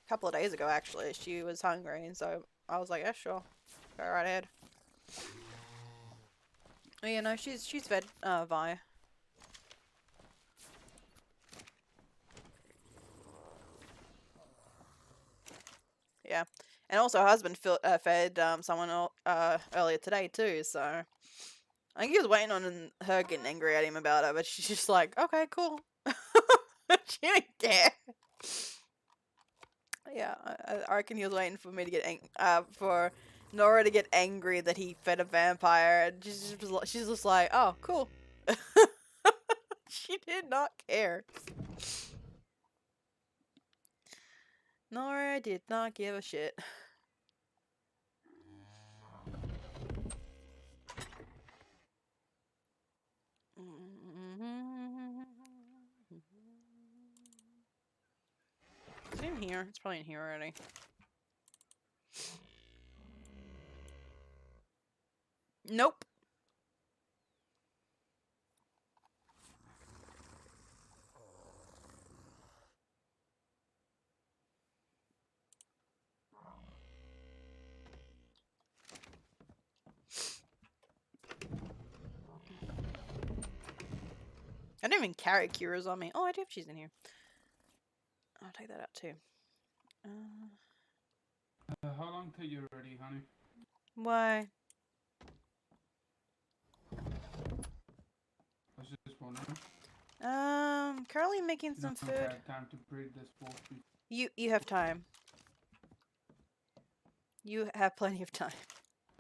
couple of days ago actually. She was hungry, and so I was like, yeah, sure. Go right ahead. Oh, yeah, no, she's fed Vi. Yeah. And also her husband fed someone earlier today too, so I think he was waiting on her getting angry at him about it, but she's just like, okay, cool. She didn't care. Yeah, I reckon he was waiting for me to get for Nora to get angry that he fed a vampire, and she's just like, oh, cool. She did not care. Nora did not give a shit. Is it in here? It's probably in here already. Nope. I didn't even carry cures on me. Oh, I do have cheese in here. I'll take that out too. How long till you're ready, honey? Why? I was just wondering. Currently making You some don't food. have time to breed this wolf. You have time. You have plenty of time.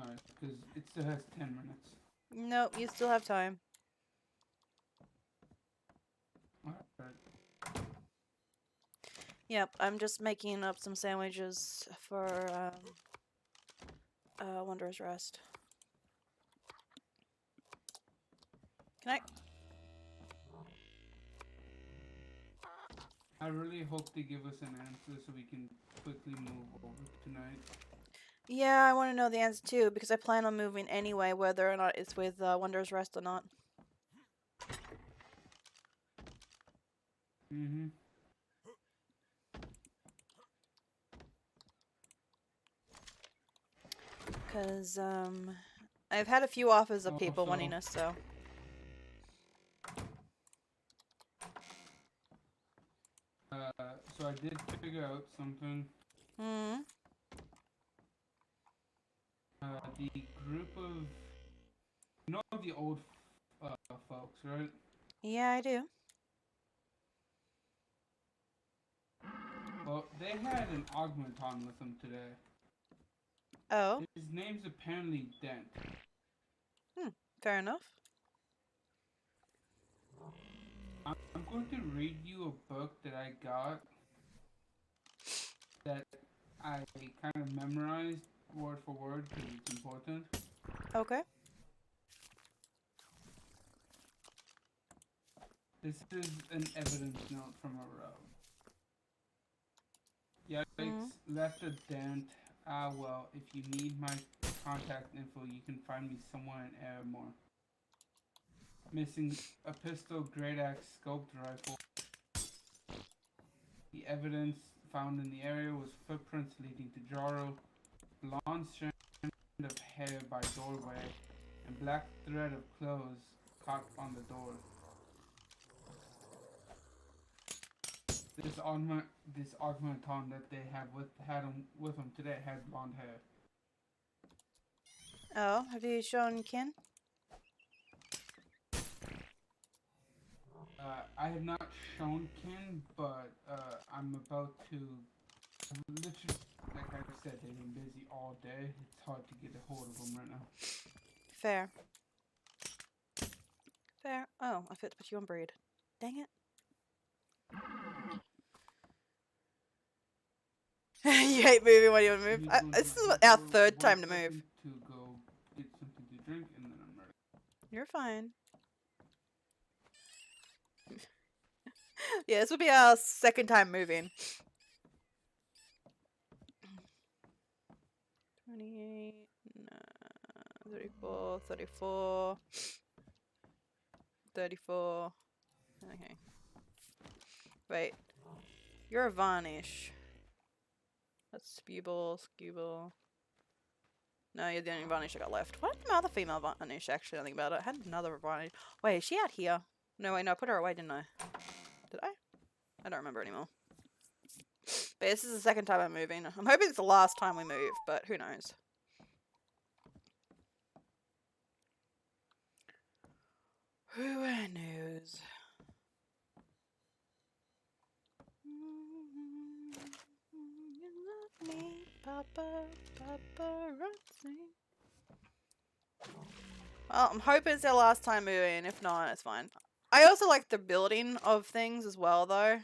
Alright, because it still has 10 minutes. Nope, you still have time. Alright. Yep, I'm just making up some sandwiches for Wanderer's Rest. Can I really hope they give us an answer so we can quickly move over tonight. Yeah, I want to know the answer too, because I plan on moving anyway, whether or not it's with Wanderer's Rest or not. Mm-hmm. Because, I've had a few offers of people Also- wanting us, so. So I did figure out something. Hmm. The group of... You know the old folks, right? Yeah, I do. Well, they had an augmenton with them today. Oh, His name's apparently Dent. fair enough. I'm going to read you a book that I got that I kind of memorized word for word because it's important. Okay. This is an evidence note from a road. Yikes, left a dent. Ah well, if you need my contact info, you can find me somewhere in Aramore. Missing a pistol, great axe, scoped rifle. The evidence found in the area was footprints leading to Jaro, blonde strand of hair by doorway, and black thread of clothes caught on the door. This augmenton that they had with them today had blonde hair. Oh, have you shown Kin? I have not shown Ken, but I'm about to. Literally, like I said, they've been busy all day. It's hard to get a hold of them right now. Fair. Fair. Oh, I forgot to put you on breed. Dang it. You hate moving when you want to move. This is our third time to move. To go get something to drink, and then I'm ready. You're fine. Yeah, this will be our second time moving. 28, 34, 34, 34. Okay. Wait. You're a varnish. That's Spubel, Skubel. No, you're the only varnish I got left. What happened to my other female varnish, actually, I think about it. I had another varnish. Wait, is she out here? No, wait, no, I put her away, didn't I? Did I? I don't remember anymore. But this is the second time I'm moving. I'm hoping it's the last time we move, but who knows. Who knows? You love me, Papa, paparazzi. Well, I'm hoping it's our last time moving. If not, it's fine. I also like the building of things as well, though.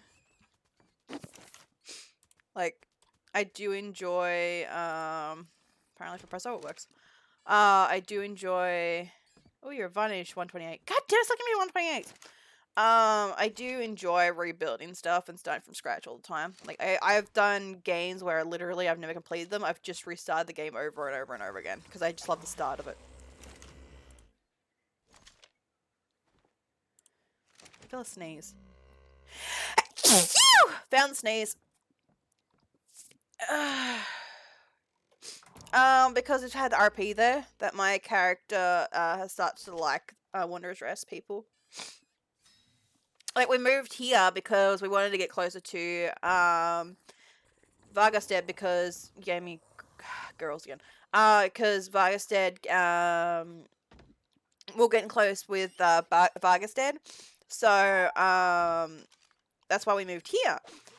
Like, I do enjoy, apparently for Presto it works. I do enjoy, oh, you're Vanish 128. God damn, it's looking at me 128. I do enjoy rebuilding stuff and starting from scratch all the time. Like, I've done games where literally I've never completed them. I've just restarted the game over and over and over again, because I just love the start of it. I feel a sneeze. Found the sneeze. Because we've had the RP there, that my character has started to like Wanderer's Rest people. like we moved here because we wanted to get closer to Vargastad because gave me girls again. Because Vargastad we're getting close with Vargastad, so that's why we moved here.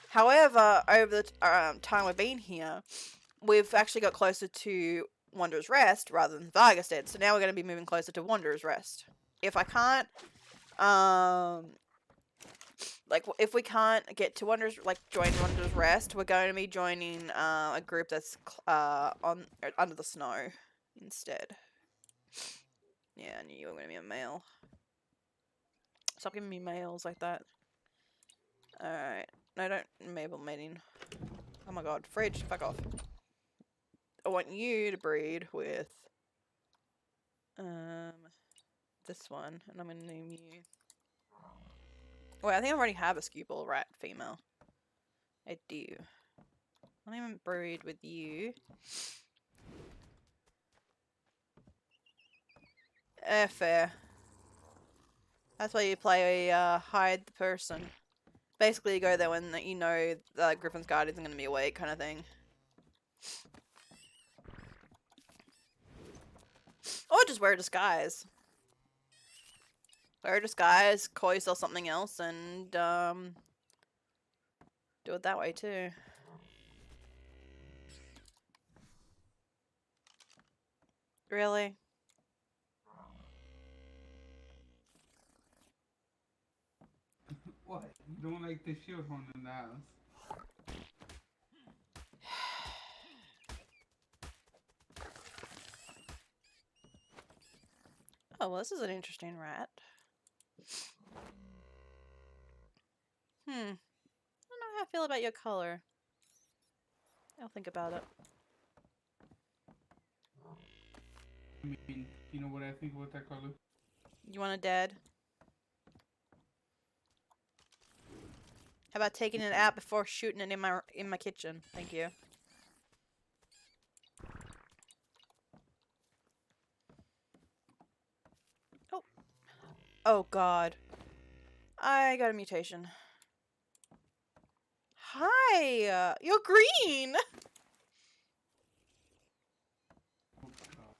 However, over the time we've been here, we've actually got closer to Wanderer's Rest rather than Vargastad. So now we're going to be moving closer to Wanderer's Rest. If I can't, like if we can't get to join Wanderer's Rest, we're going to be joining a group that's under the snow instead. Yeah, I knew you were going to be a male. Stop giving me males like that. Alright. No, don't enable mating. Oh my god. Fridge, fuck off. I want you to breed with this one, and I'm gonna name you. Wait, I think I already have a skewball rat female. I do. I'll even breed with you. Fair. That's why you play hide the person. Basically, you go there when you know the Griffin's Guard isn't gonna be awake, kind of thing. Or just wear a disguise. Wear a disguise, call yourself something else, and do it that way too. Really? What? You don't like the shield horn in the house? Oh, well, this is an interesting rat. I don't know how I feel about your color. I'll think about it. I mean, you know what I think about that color? You want a dad? How about taking it out before shooting it in my kitchen? Thank you. Oh. Oh god. I got a mutation. Hi! You're green! Oh god.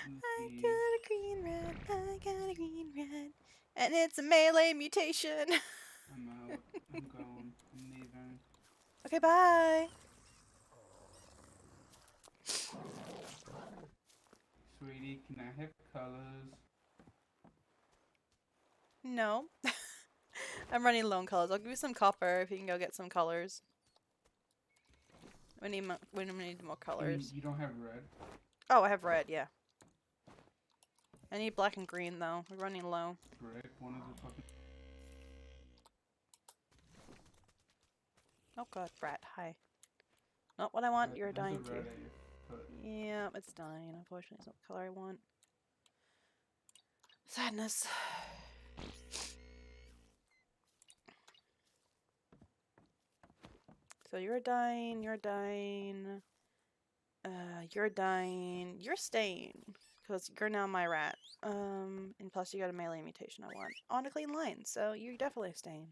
I got a green rat, I got a green rat. And it's a melee mutation. I'm out. I'm gone. I'm leaving. Okay, bye. Sweetie, can I have colors? No. I'm running low on colors. I'll give you some copper if you can go get some colors. We need more colors. You don't have red? Oh, I have red, yeah. I need black and green though. We're running low. Red? One of the fucking... Oh god, rat, hi. Not what I want, you're There's a dying too. red at your foot. Yeah, it's dying. Unfortunately, it's not the color I want. Sadness. So you're dying, you're dying. You're dying. You're staying. Because you're now my rat. And plus you got a melee mutation I want. On a clean line, so you're definitely staying.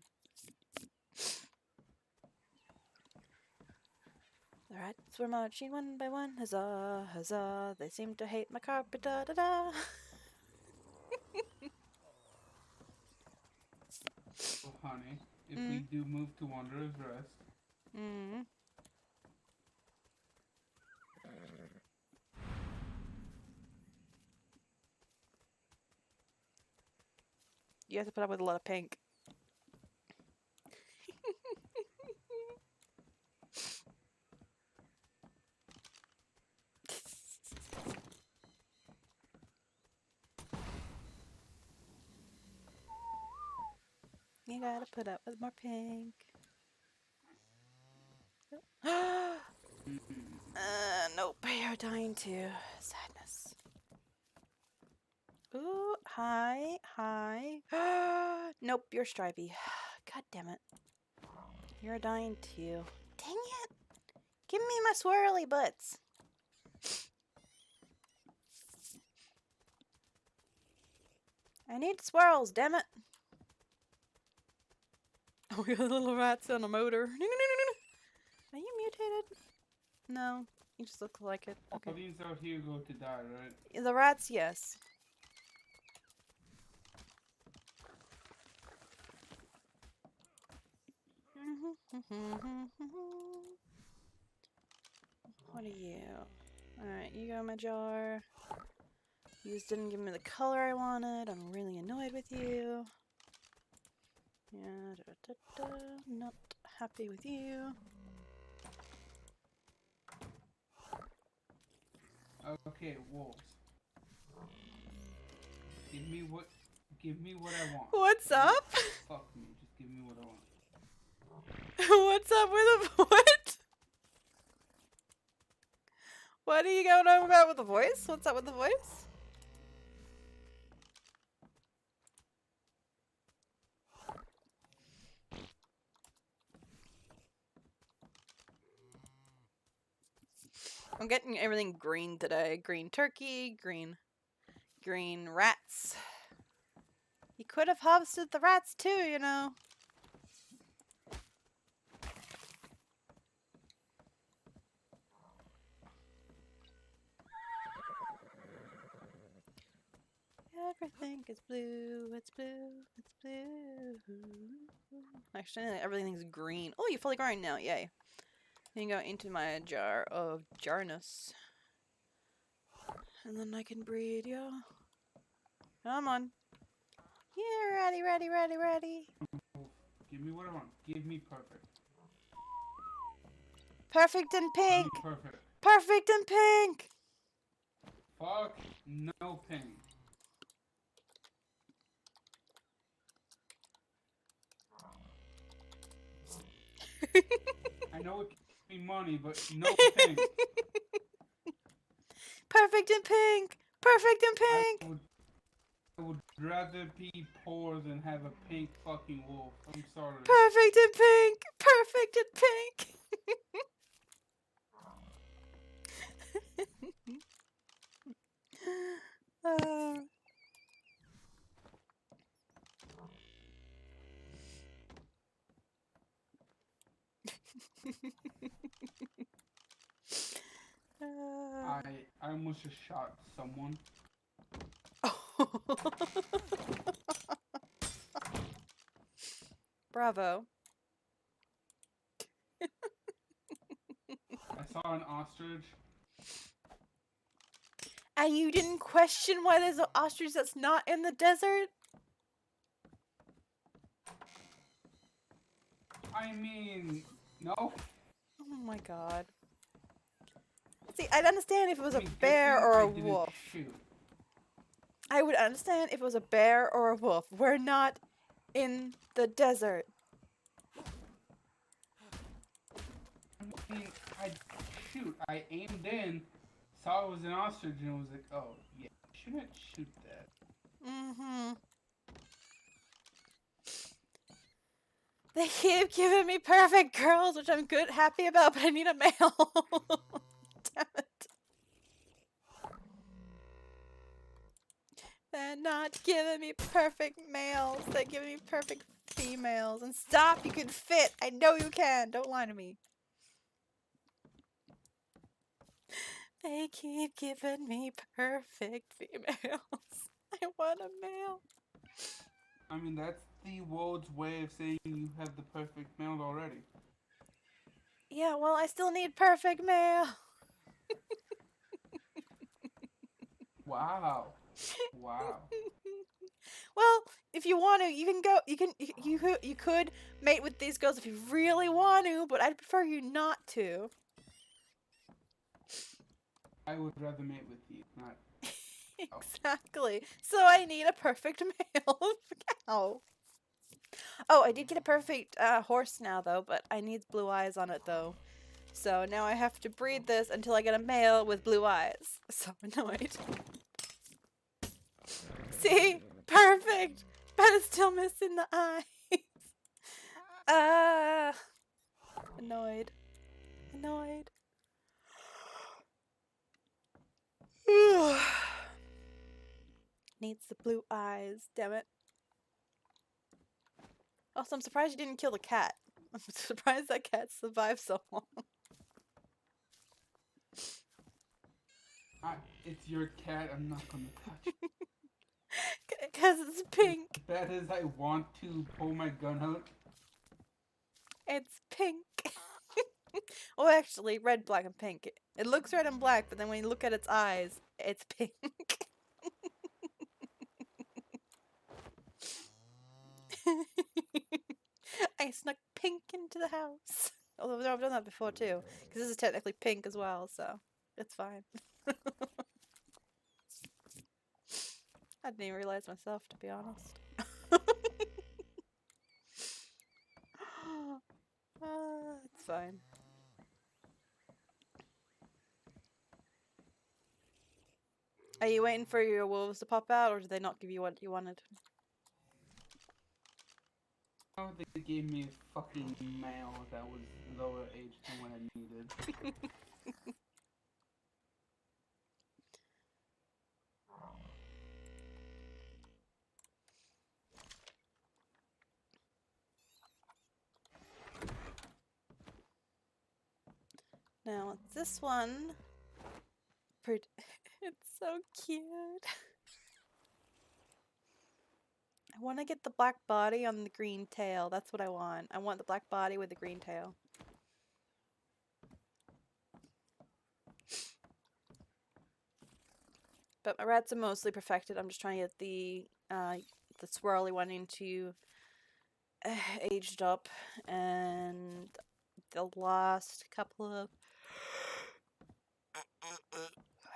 The rats were marching one by one. Huzzah, huzzah. They seem to hate my carpet, da da da. Oh, honey, if we do move to Wanderer's Rest... You have to put up with a lot of pink. You gotta put up with more pink. Nope, you're dying too. Sadness. Ooh, hi, hi. Nope, you're stripy. God damn it. You're dying too. Dang it! Give me my swirly butts. I need swirls, damn it. Oh, we got little rats on a motor. Are you mutated? No, you just look like it. Okay. These out here go to die, right? The rats, yes. What are you? Alright, you go in my jar. You just didn't give me the color I wanted. I'm really annoyed with you. Yeah, not happy with you. Okay, wolves. Give me what I want. What's up? Fuck me, just give me what I want. What's up with a what? What are you going on about with the voice? What's up with the voice? I'm getting everything green today. Green turkey, green rats. You could have harvested the rats too, you know. Everything is blue, it's blue, it's blue. Actually, everything's green. Oh, you're fully grown now, yay. You can go into my jar of jarness. And then I can breed you. Come on. Yeah, ready. Give me what I want. Give me perfect. Perfect and pink! Give me perfect. Perfect and pink! Fuck no pink. I know it can be money, but no pink. Perfect and pink! Perfect and pink! I would rather be poor than have a pink fucking wolf. I'm sorry. Perfect and pink! Perfect and pink! I almost just shot someone. Bravo. I saw an ostrich. And you didn't question why there's an ostrich that's not in the desert? I mean, no. Oh my god. See, I'd understand if it was I a mean, good bear thing or I a didn't wolf. shoot. I would understand if it was a bear or a wolf. We're not in the desert. I mean, I aimed in, saw it was an ostrich, and was like, oh, yeah, shouldn't shoot that. Mm-hmm. They keep giving me perfect girls, which I'm happy about, but I need a male. Damn it. They're not giving me perfect males. They're giving me perfect females. And stop, you can fit. I know you can. Don't lie to me. They keep giving me perfect females. I want a male. I mean, that's the world's way of saying you have the perfect male already. Yeah, well, I still need perfect male. Wow. Wow. Well, if you want to, you can go. You could mate with these girls if you really want to, but I'd prefer you not to. I would rather mate with you, not. Exactly. So I need a perfect male cow. Oh, I did get a perfect horse now though, but I need blue eyes on it though. So now I have to breed this until I get a male with blue eyes. So annoyed. See? Perfect! But it's still missing the eyes. Annoyed. Annoyed. Needs the blue eyes, damn it. Also, I'm surprised you didn't kill the cat. I'm surprised that cat survived so long. It's your cat. I'm not gonna touch. Because it's pink. As bad as I want to pull my gun out. It's pink. Oh, actually, red, black, and pink. It looks red and black, but then when you look at its eyes, it's pink. I snuck pink into the house. Although I've done that before too, because this is technically pink as well, so it's fine. I didn't even realize myself, to be honest. It's fine. Are you waiting for your wolves to pop out, or did they not give you what you wanted? Oh, they gave me a fucking male that was lower age than what I needed. Now, this one... It's so cute. I want to get the black body on the green tail. That's what I want. I want the black body with the green tail. But my rats are mostly perfected. I'm just trying to get the swirly one into aged up, and the last couple of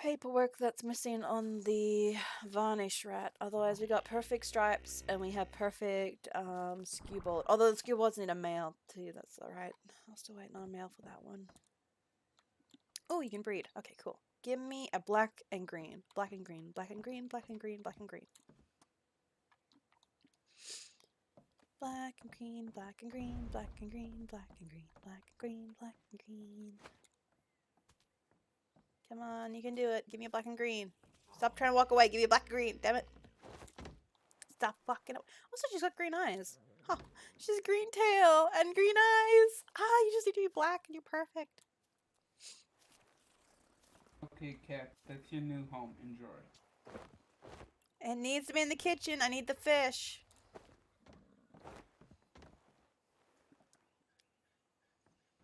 paperwork that's missing on the varnish rat. Otherwise, we got perfect stripes and we have perfect skew bullet. Although the skew bullets need a male too. That's all right. I'll still waiting on a male for that one. Oh, you can breed. Okay, cool. Give me a black and green. Black and green. Black and green. Black and green. Black and green. Black and green. Black and green. Black and green. Black and green. Black and green. Black and green. Come on, you can do it. Give me a black and green. Stop trying to walk away. Give me a black and green. Damn it. Stop walking away. Also, she's got green eyes. Huh. She's green tail and green eyes. Ah, you just need to be black and you're perfect. Okay, cat, that's your new home. Enjoy. It needs to be in the kitchen. I need the fish.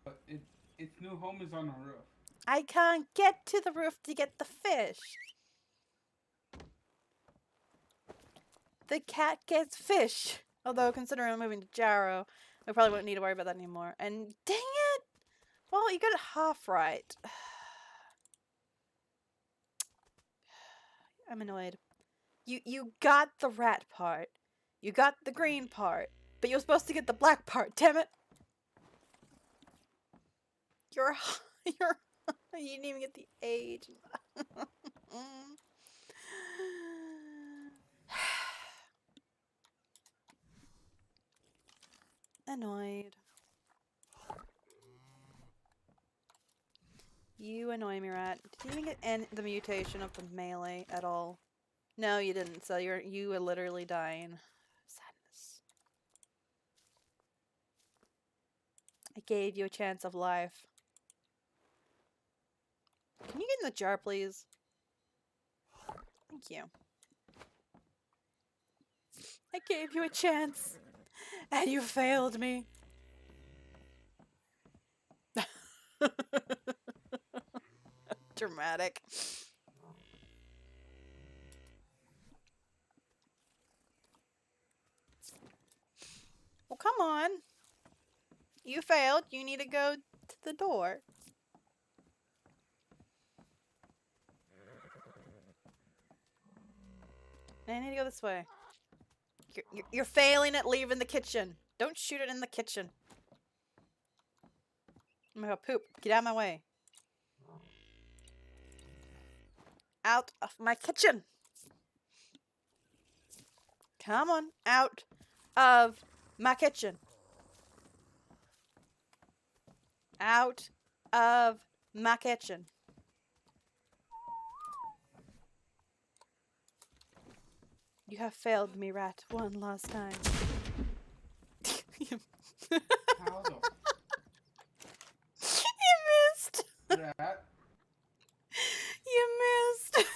But its new home is on a roof. I can't get to the roof to get the fish. The cat gets fish. Although, considering I'm moving to Jarrow, we probably won't need to worry about that anymore. And dang it! Well, you got it half right. I'm annoyed. You got the rat part. You got the green part. But you were supposed to get the black part, damn it! You didn't even get the age. Annoyed. You annoy me, rat. Did you even get the mutation of the melee at all? No, you didn't. So you are literally dying. Sadness. I gave you a chance of life. Can you get in the jar, please? Thank you. I gave you a chance, and you failed me. Dramatic. Well, come on. You failed. You need to go to the door. I need to go this way. You're failing at leaving the kitchen. Don't shoot it in the kitchen. I'm gonna go poop. Get out of my way. Out of my kitchen. Come on. Out of my kitchen. Out of my kitchen. You have failed me, rat, one last time. How the You missed. that? You missed.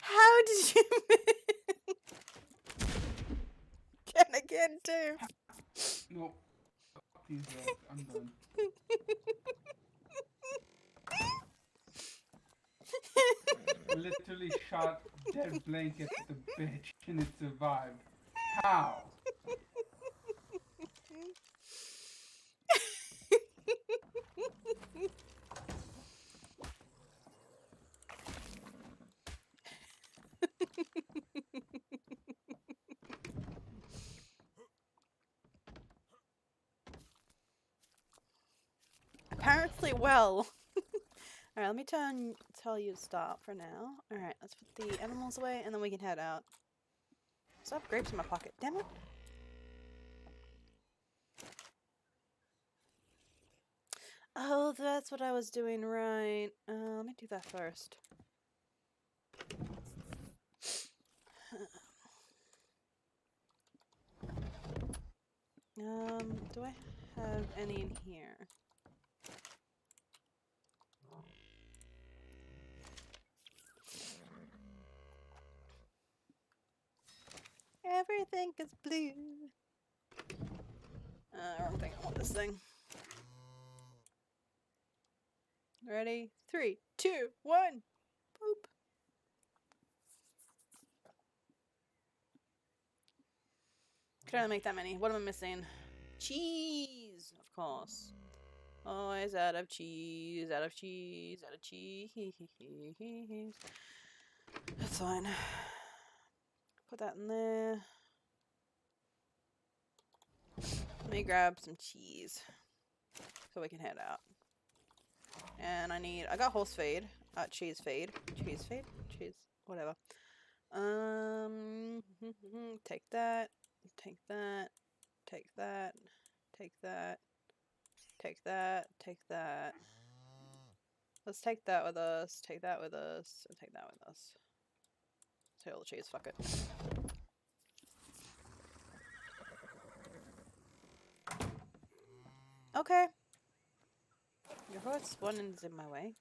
How did you miss? Can again too. Nope. Fuck these eggs. I'm done. Literally shot dead blank at the bitch and it survived. How? Apparently well. Alright, let me tell you to stop for now. Alright, let's put the animals away and then we can head out. So I have grapes in my pocket. Damn it. Oh, that's what I was doing right. Let me do that first. Do I have any in here? Everything is blue. I don't think I want this thing. Ready? 3, 2, 1. Boop. Could I make that many? What am I missing? Cheese, of course. Always out of cheese, out of cheese, out of cheese. That's fine. Put that in there. Let me grab some cheese so we can head out. And I got horse feed, cheese feed, whatever. Take that, take that, take that, take that, take that, take that. Let's take that with us, take that with us, and take that with us. Take all the cheese, fuck it. Okay. Your horse one is in my way.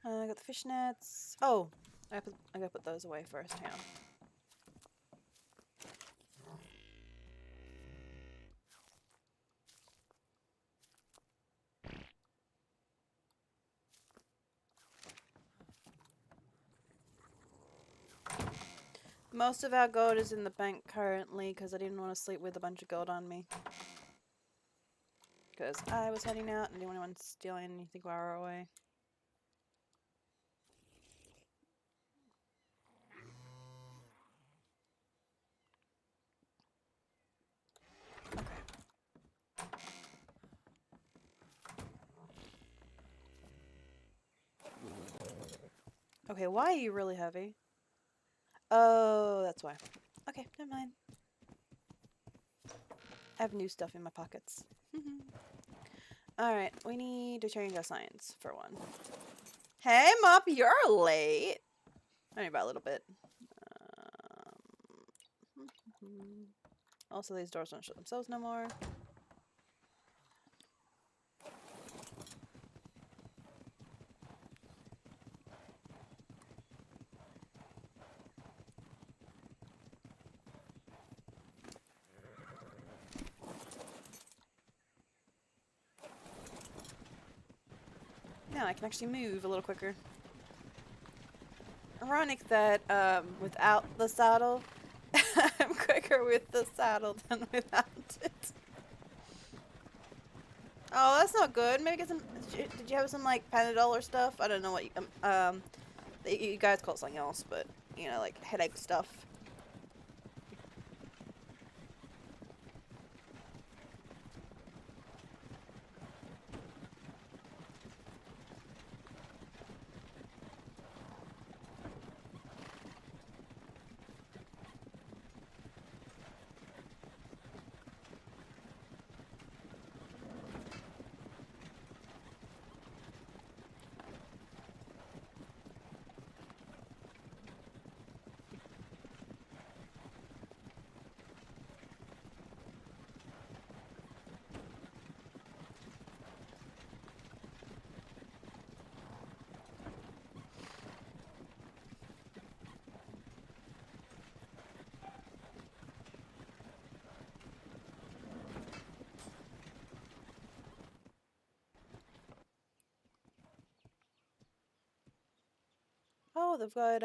I got the fishnets. Oh, I gotta put those away first. Hang on. Most of our gold is in the bank currently because I didn't want to sleep with a bunch of gold on me. Because I was heading out and didn't want anyone stealing anything while we were away. Okay, why are you really heavy? Oh, that's why. Okay, never mind. I have new stuff in my pockets. Alright, we need to change our signs for one. Hey, Mop, you're late. Only by a little bit. Also, these doors don't shut themselves no more. Now I can actually move a little quicker. Ironic that without the saddle, I'm quicker with the saddle than without it. Oh, that's not good. Maybe get some. Did you have some like Panadol or stuff? I don't know what you guys call it something else, but you know, like headache stuff. Oh, they've got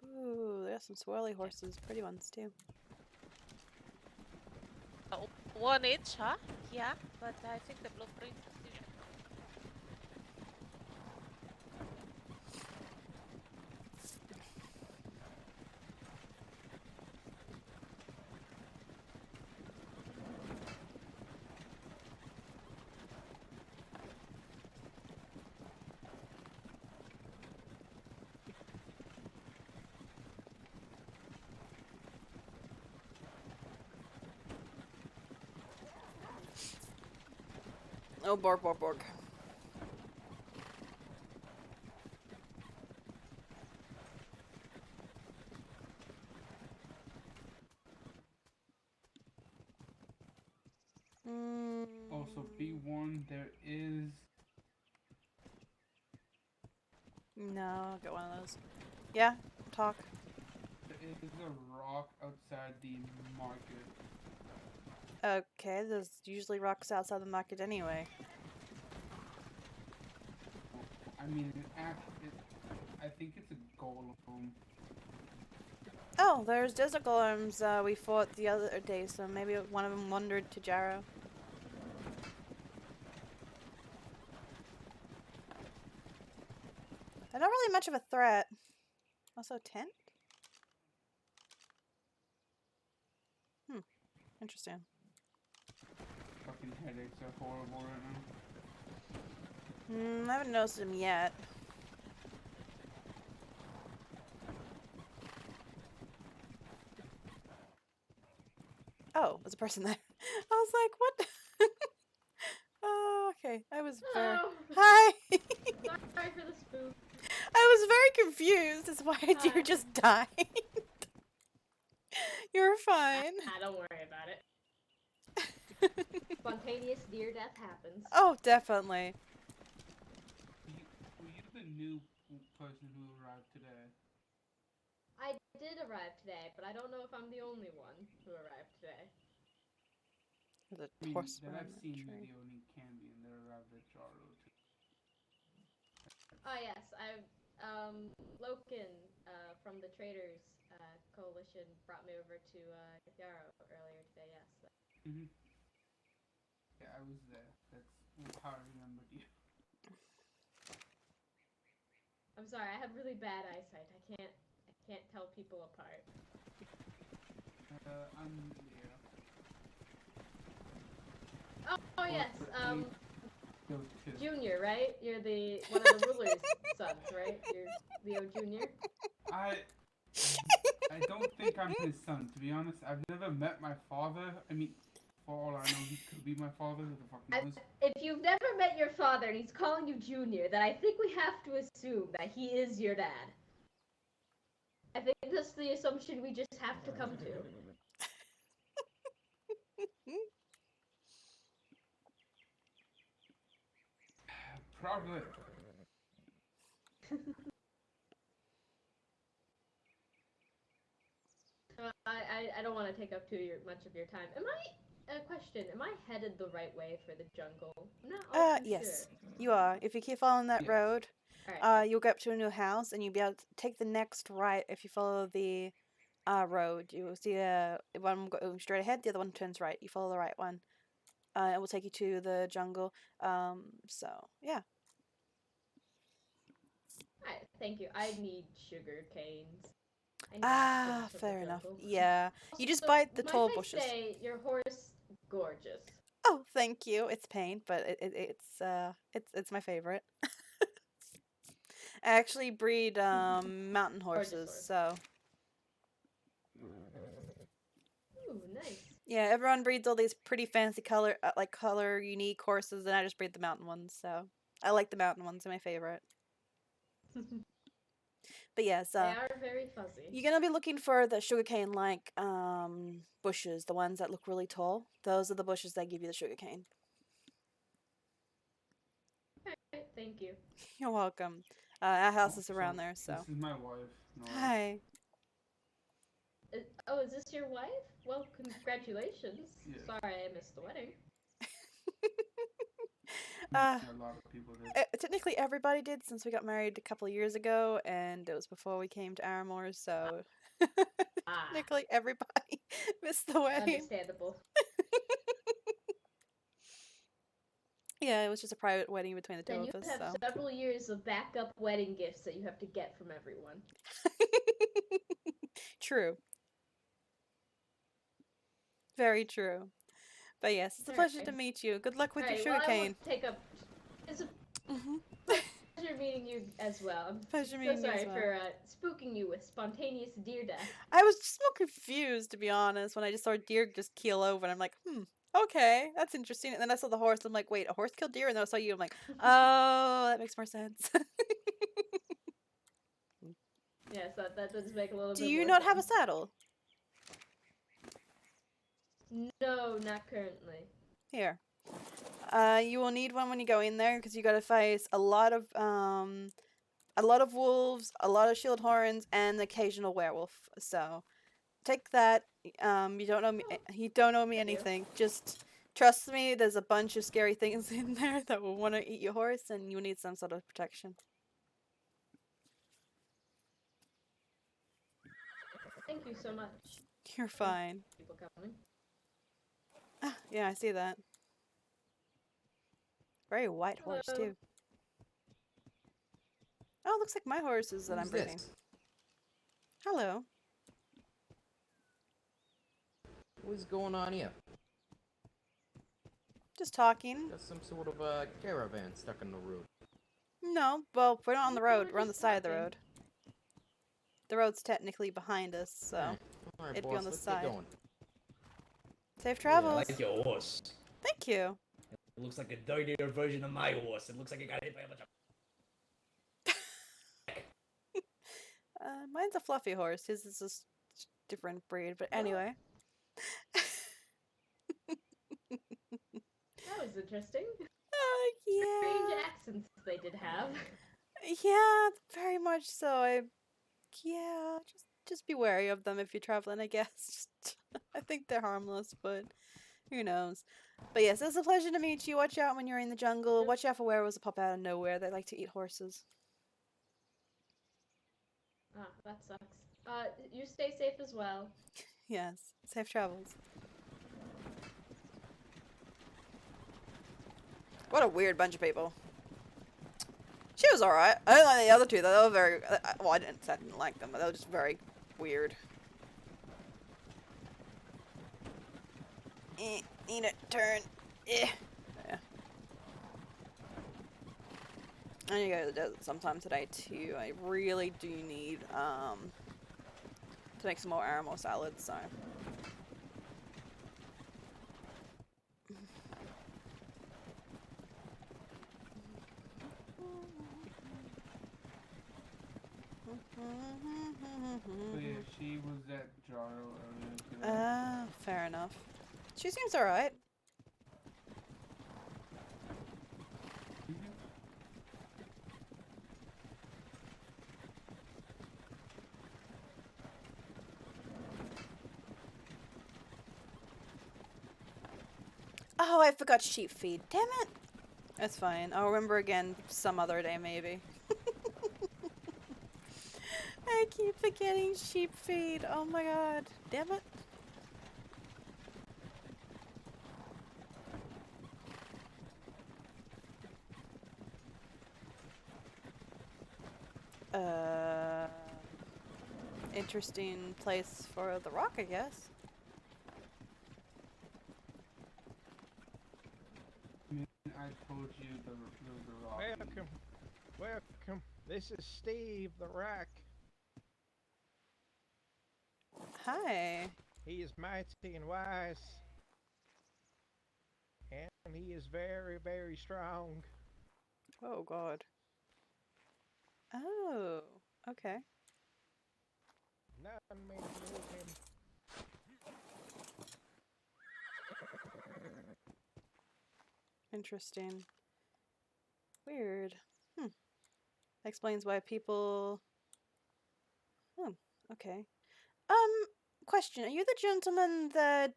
ooh, they got some swirly horses, pretty ones too. One each, huh? Yeah, but I think the blueprint is different. Oh, Borg, Borg, Borg. Also, be warned, there is No, I'll get one of those. Yeah, talk. a rock outside the market. Okay, there's usually rocks outside the market anyway. I mean, I think it's a golem. Oh, there's desert golems we fought the other day, so maybe one of them wandered to Jarrow. They're not really much of a threat. Also, tent? Interesting. Fucking headaches are horrible right now. I haven't noticed them yet. Oh, there's a person there. I was like, what? Oh, okay. I was very... Hello. Hi! Sorry for the spook. I was very confused as why Hi. you just died. You're fine. Don't worry about it. Spontaneous deer death happens. Oh, definitely. Were you the new person who arrived today? I did arrive today, but I don't know if I'm the only one who arrived today. There's I a mean, horse that I've behind seen that tree. the only Candy and that arrived at Jarro too. Oh yes, Loken from the Traders Coalition brought me over to Yarrow earlier today. Yes. Mhm. Yeah, I was there. That's how I remembered you. I'm sorry, I have really bad eyesight. I can't tell people apart. I'm Leo. Oh yes, Those two. Junior, right? You're the one of the ruler's sons, right? You're Leo Junior. I don't think I'm his son, to be honest. I've never met my father. I mean, for all I know, he could be my father. Who the fuck knows? If you've never met your father and he's calling you Junior, then I think we have to assume that he is your dad. I think that's the assumption we just have to come to. Probably. I don't want to take up much of your time. Am I headed the right way for the jungle? I'm not all too Yes, sure. you are. If you keep following that Yes. road, Alright. you'll get up to a new house, and you'll be able to take the next right if you follow the road. You will see one going straight ahead, the other one turns right. You follow the right one. It will take you to the jungle. So yeah. Alright, thank you. I need sugar canes. I need Ah, apples from the fair enough. jungle. Yeah, you just Also, bite the might tall I bushes. say, your horse, gorgeous. Oh, thank you. It's pain, but it's my favorite. I actually breed mountain horses, horse. so Ooh, nice. yeah, everyone breeds all these pretty fancy color unique horses, and I just breed the mountain ones. So I like the mountain ones; they're my favorite. But yes, They are very fuzzy. you're gonna be looking for the sugarcane like bushes, the ones that look really tall. Those are the bushes that give you the sugarcane. Alright, thank you. You're welcome. Our house is around there, so. This is my wife, Nora. Hi. Is this your wife? Well, congratulations. Yeah. Sorry I missed the wedding. Uh, A lot of people did. technically everybody did since we got married a couple of years ago, and it was before we came to Aramore, so Ah, technically everybody missed the wedding. understandable. Yeah, it was just a private wedding between the two Then you of us, have so. several years of backup wedding gifts that you have to get from everyone. True. Very true. But yes, it's a pleasure to Alright. meet you. Good luck with your Alright, well, I sugarcane. won't take up. It's a Mm-hmm. pleasure meeting you as well. I'm Pleasure so meeting you as sorry well. for spooking you with spontaneous deer death. I was just more confused, to be honest, when I just saw a deer just keel over, and I'm like, okay, that's interesting. And then I saw the horse, I'm like, wait, a horse killed deer? And then I saw you, I'm like, oh, that makes more sense. Yes, that does make a little Do bit you more not have a sense. saddle? No, not currently. Here. You will need one when you go in there, because you gotta face a lot of wolves, a lot of shield horns, and the occasional werewolf. So take that. You don't know me. You don't owe me Thank you. anything. Just trust me. There's a bunch of scary things in there that will want to eat your horse, and you need some sort of protection. Thank you so much. You're fine. People coming. Ah, yeah, I see that. Very white horse Hello. too. Oh, looks like my horses that I'm Who's breeding. this? Hello. What's going on here? Just talking. Got some sort of a caravan stuck in the road. No, well, we're not on the No, road. we're We're on the just side of the talking. road. The road's technically behind us, so Alright, Alright, it'd be boss, on the let's side. get going. Safe I travels. like your horse. Thank you. It looks like a dirtier version of my horse. It looks like it got hit by a bunch of. Mine's a fluffy horse. His is a different breed, but anyway. That was interesting. Strange Yeah. accents they did have. Yeah, very much so. Yeah, just be wary of them if you're traveling, I guess. I think they're harmless, but who knows. But yes, it's a pleasure to meet you. Watch out when you're in the jungle. Watch out for werewolves that pop out of nowhere. They like to eat horses. Ah, that sucks. You stay safe as well. Yes, safe travels. What a weird bunch of people. She was alright. I didn't like the other two, though. They were very... well, I didn't like them, but they were just very weird. Need a turn. Yeah. I need to go to the desert sometime today, too. I really do need, to make some more Aramore salads, so... So yeah, she was at Jaro earlier today. Ah, fair enough. She seems alright. Oh, I forgot sheep feed. Damn it! That's fine. I'll remember again some other day, maybe. I keep forgetting sheep feed. Oh my god. Damn it. Interesting place for the rock, I guess. I told you the rock. Welcome. Welcome. This is Steve the Rock. Hi. He is mighty and wise. And he is very, very strong. Oh god. Oh, okay. None may move him. Interesting. Weird. That explains why people... okay. Question. Are you the gentleman that,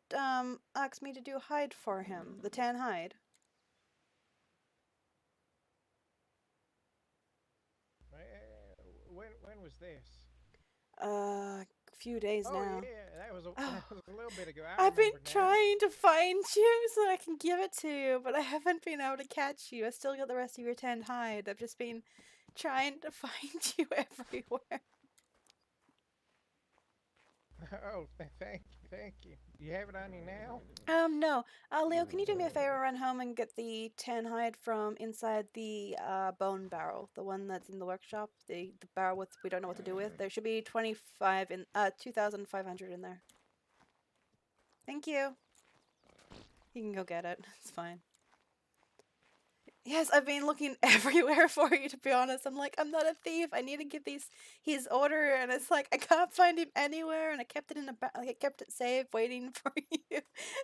asked me to do hide for him? The tan hide? was this? A few days Oh now. yeah, that was Oh. that was a little bit ago. I've been remember now. trying to find you so I can give it to you, but I haven't been able to catch you. I still got the rest of your tanned hide. I've just been trying to find you everywhere. Oh, thank you. You have it on you now? No. Leo, can you do me a favor, run home and get the tan hide from inside the bone barrel, the one that's in the workshop, the barrel with we don't know what to do with. There should be 2,500 in there. Thank you. You can go get it. It's fine. Yes, I've been looking everywhere for you, to be honest. I'm like, I'm not a thief. I need to give his order, and it's like I can't find him anywhere, and I kept it in I kept it safe, waiting for you,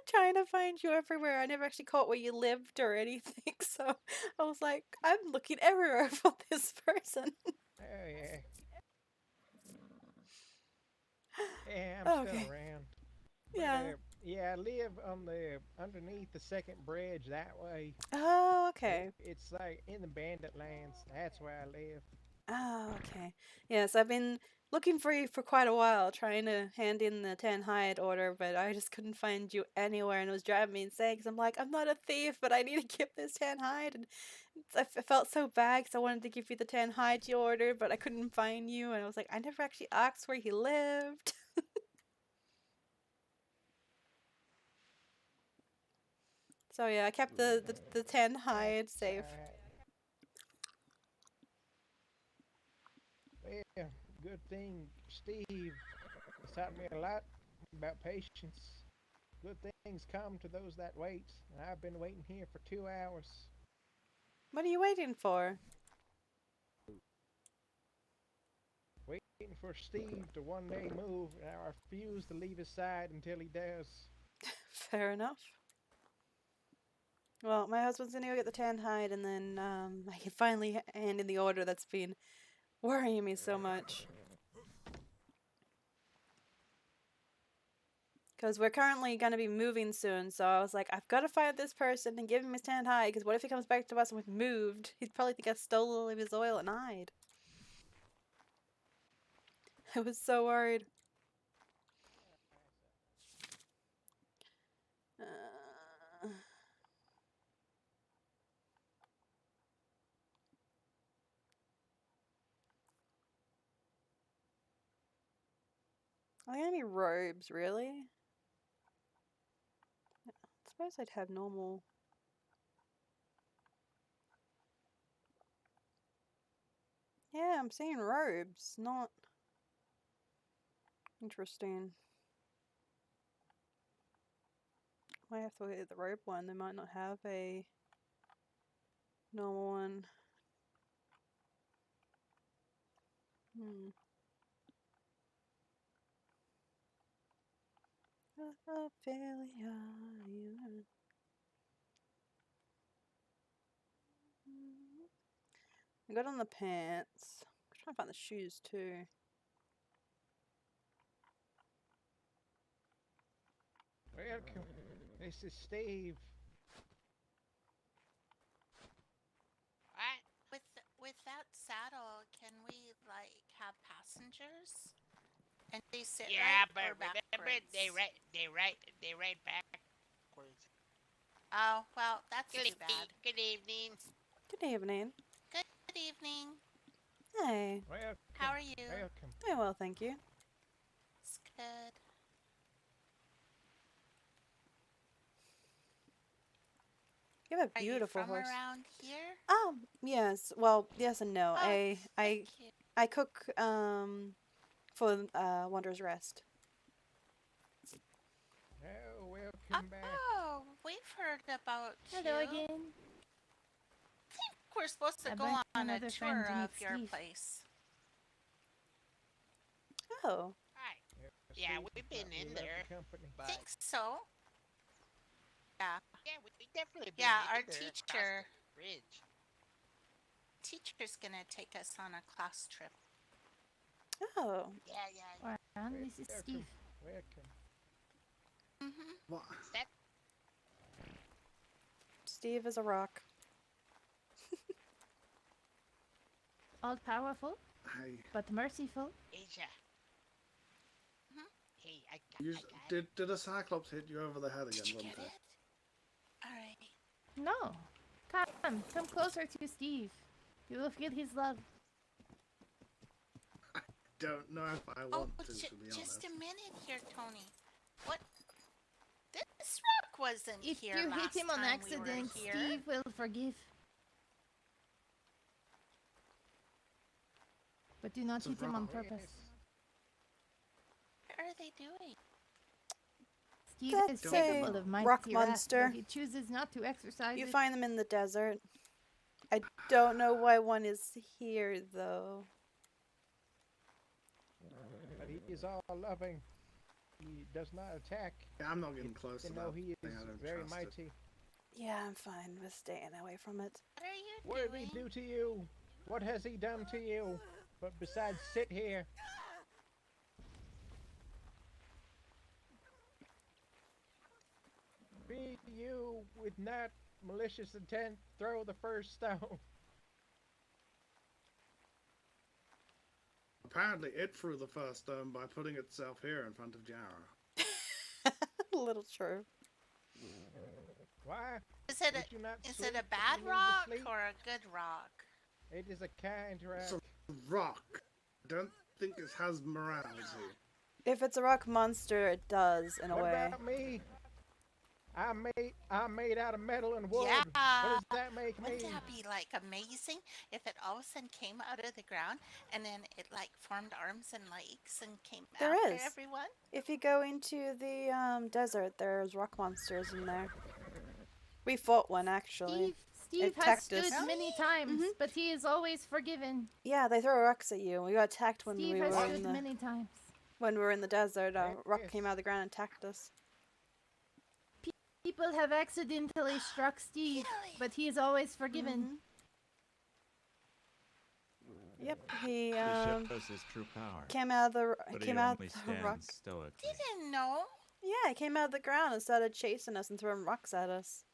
trying to find you everywhere. I never actually caught where you lived or anything, so I was like, I'm looking everywhere for this person. Oh yeah. Yeah, I'm Okay. still around. But, Yeah. yeah, I live on the underneath the second bridge that way. Oh, okay. It's like in the bandit lands. That's where I live. Oh, okay. Yes, I've been looking for you for quite a while, trying to hand in the tan hide order, but I just couldn't find you anywhere, and it was driving me insane because I'm like, I'm not a thief, but I need to get this tan hide, and I felt so bad because I wanted to give you the tan hide you ordered, but I couldn't find you, and I was like, I never actually asked where he lived. So yeah, I kept the tan hide safe. Well, good thing Steve has taught me a lot about patience. Good things come to those that wait, and I've been waiting here for 2 hours. What are you waiting for? Waiting for Steve to one day move, and I refuse to leave his side until he does. Fair enough. Well, my husband's gonna go get the tan hide, and then I can finally hand in the order that's been worrying me so much. Because we're currently gonna be moving soon, so I was like, I've got to find this person and give him his tan hide. Because what if he comes back to us and we've moved? He'd probably think I stole all of his oil and hide. I was so worried. Are there any robes, really? I suppose I'd have normal. Yeah, I'm seeing robes, not interesting. Might have to get the robe one. They might not have a normal one. Ophelia, I got on the pants. I'm trying to find the shoes too. Welcome. This is Steve. What? With that saddle, can we like have passengers? And they sit Yeah, right or but remember backwards? they ride backwards. Oh, well, that's Good too bad. Good evening. Good evening. Good evening. Hey. Welcome. How are you? Welcome. Doing well, thank you. It's good. You have a Are you beautiful from horse. around here? Yes. Well, yes and no. Oh, I thank you. I cook for Wanderer's Rest. Oh, welcome back. Oh, we've heard about Hello you. again. I think we're supposed to I go brought on a another friend tour to of meet your Steve. place. Oh. Hi. Steve, Yeah, we've been we in love there, the company. but Think so. Yeah. yeah, we definitely been Yeah, in our there across teacher. the bridge. Teacher's gonna take us on a class trip. Oh. Yeah. This is Steve. Welcome. Mm-hmm. Is that Steve is a rock. All powerful. Hey, but merciful. Asia. Hey, I you, got it. did a cyclops hit you over the head Did again you one get day? it? Alright. No. Come closer to Steve. You will feel his love. Don't know if I Oh, want to be just honest. a minute here, Tony. What? This rock wasn't If here you last hit him on time we were accident, here. Steve will forgive. But do not It's a hit him on rock. purpose. What are they doing? Steve is That's capable a of mighty rock wrath, monster. though he chooses not to exercise You it. find them in the desert. I don't know why one is here, though. But he is all loving. He does not attack. Yeah, I'm not getting close to You that know he thing. is I don't very trust it. mighty. Yeah, I'm fine with staying away from it. What are you What did doing? he do to you? What has he done to you? But besides sit here. Be you with not malicious intent, throw the first stone. Apparently, it threw the first stone by putting itself here in front of Jara. A little true. Why? Is it Would you not is sleep it a if bad you need to rock sleep? or a good rock? It is a kind It's rock. a rock. I don't think it has morality. If it's a rock monster, it does, in a What way. about me? I'm made out of metal and wood. Yeah. What does that make me? Wouldn't that be like amazing if it all of a sudden came out of the ground and then it like formed arms and legs and came There after is. everyone? If you go into the desert, there's rock monsters in there. We fought one, actually. Steve has attacked stood us. many times, Mhm. but he is always forgiven. Yeah, they throw rocks at you. We got attacked when Steve we has were stood in the many times. desert. A rock Yes. came out of the ground and attacked us. People have accidentally struck Steve, Really? but he is always forgiven. Yep, he He shows his true power, came out of the but he came out only of the rock. stands stoically. Didn't know. Yeah, he came out of the ground and started chasing us and throwing rocks at us.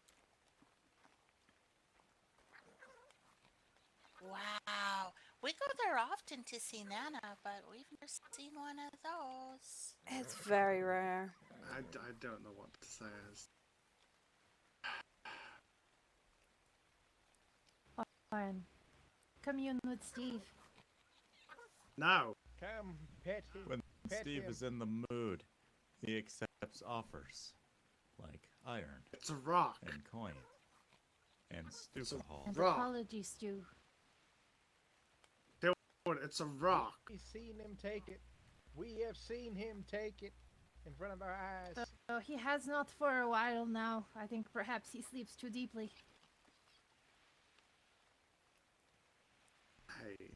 Wow. We go there often to see Nana, but we've never seen one of those. It's very rare. I don't know what to say. Fine. Commune with Steve. No. Come, pet him. When Pet Steve him. is in the mood, he accepts offers like iron It's a rock. and coin and stupahol. And Rock. apology stew. It's a rock. We've seen him take it. We have seen him take it in front of our eyes. So he has not for a while now. I think perhaps he sleeps too deeply. Hey.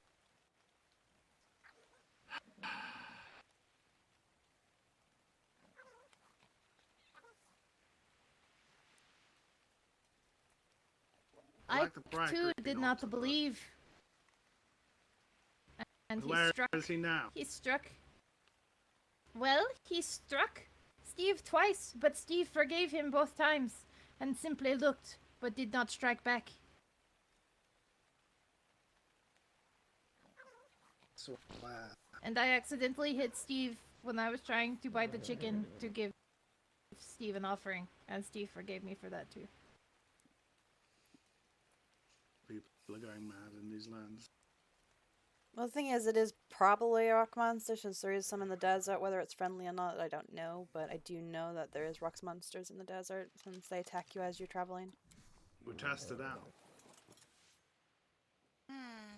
I like the bride too creeping did not onto the- believe. And he Where struck. is he now? He struck. Well, he struck Steve twice, but Steve forgave him both times and simply looked, but did not strike back. Swear. And I accidentally hit Steve when I was trying to buy the chicken to give Steve an offering, and Steve forgave me for that too. People are going mad in these lands. Well, the thing is, it is probably a rock monster since there is some in the desert. Whether it's friendly or not, I don't know. But I do know that there is rock monsters in the desert since they attack you as you're traveling. We'll test it out.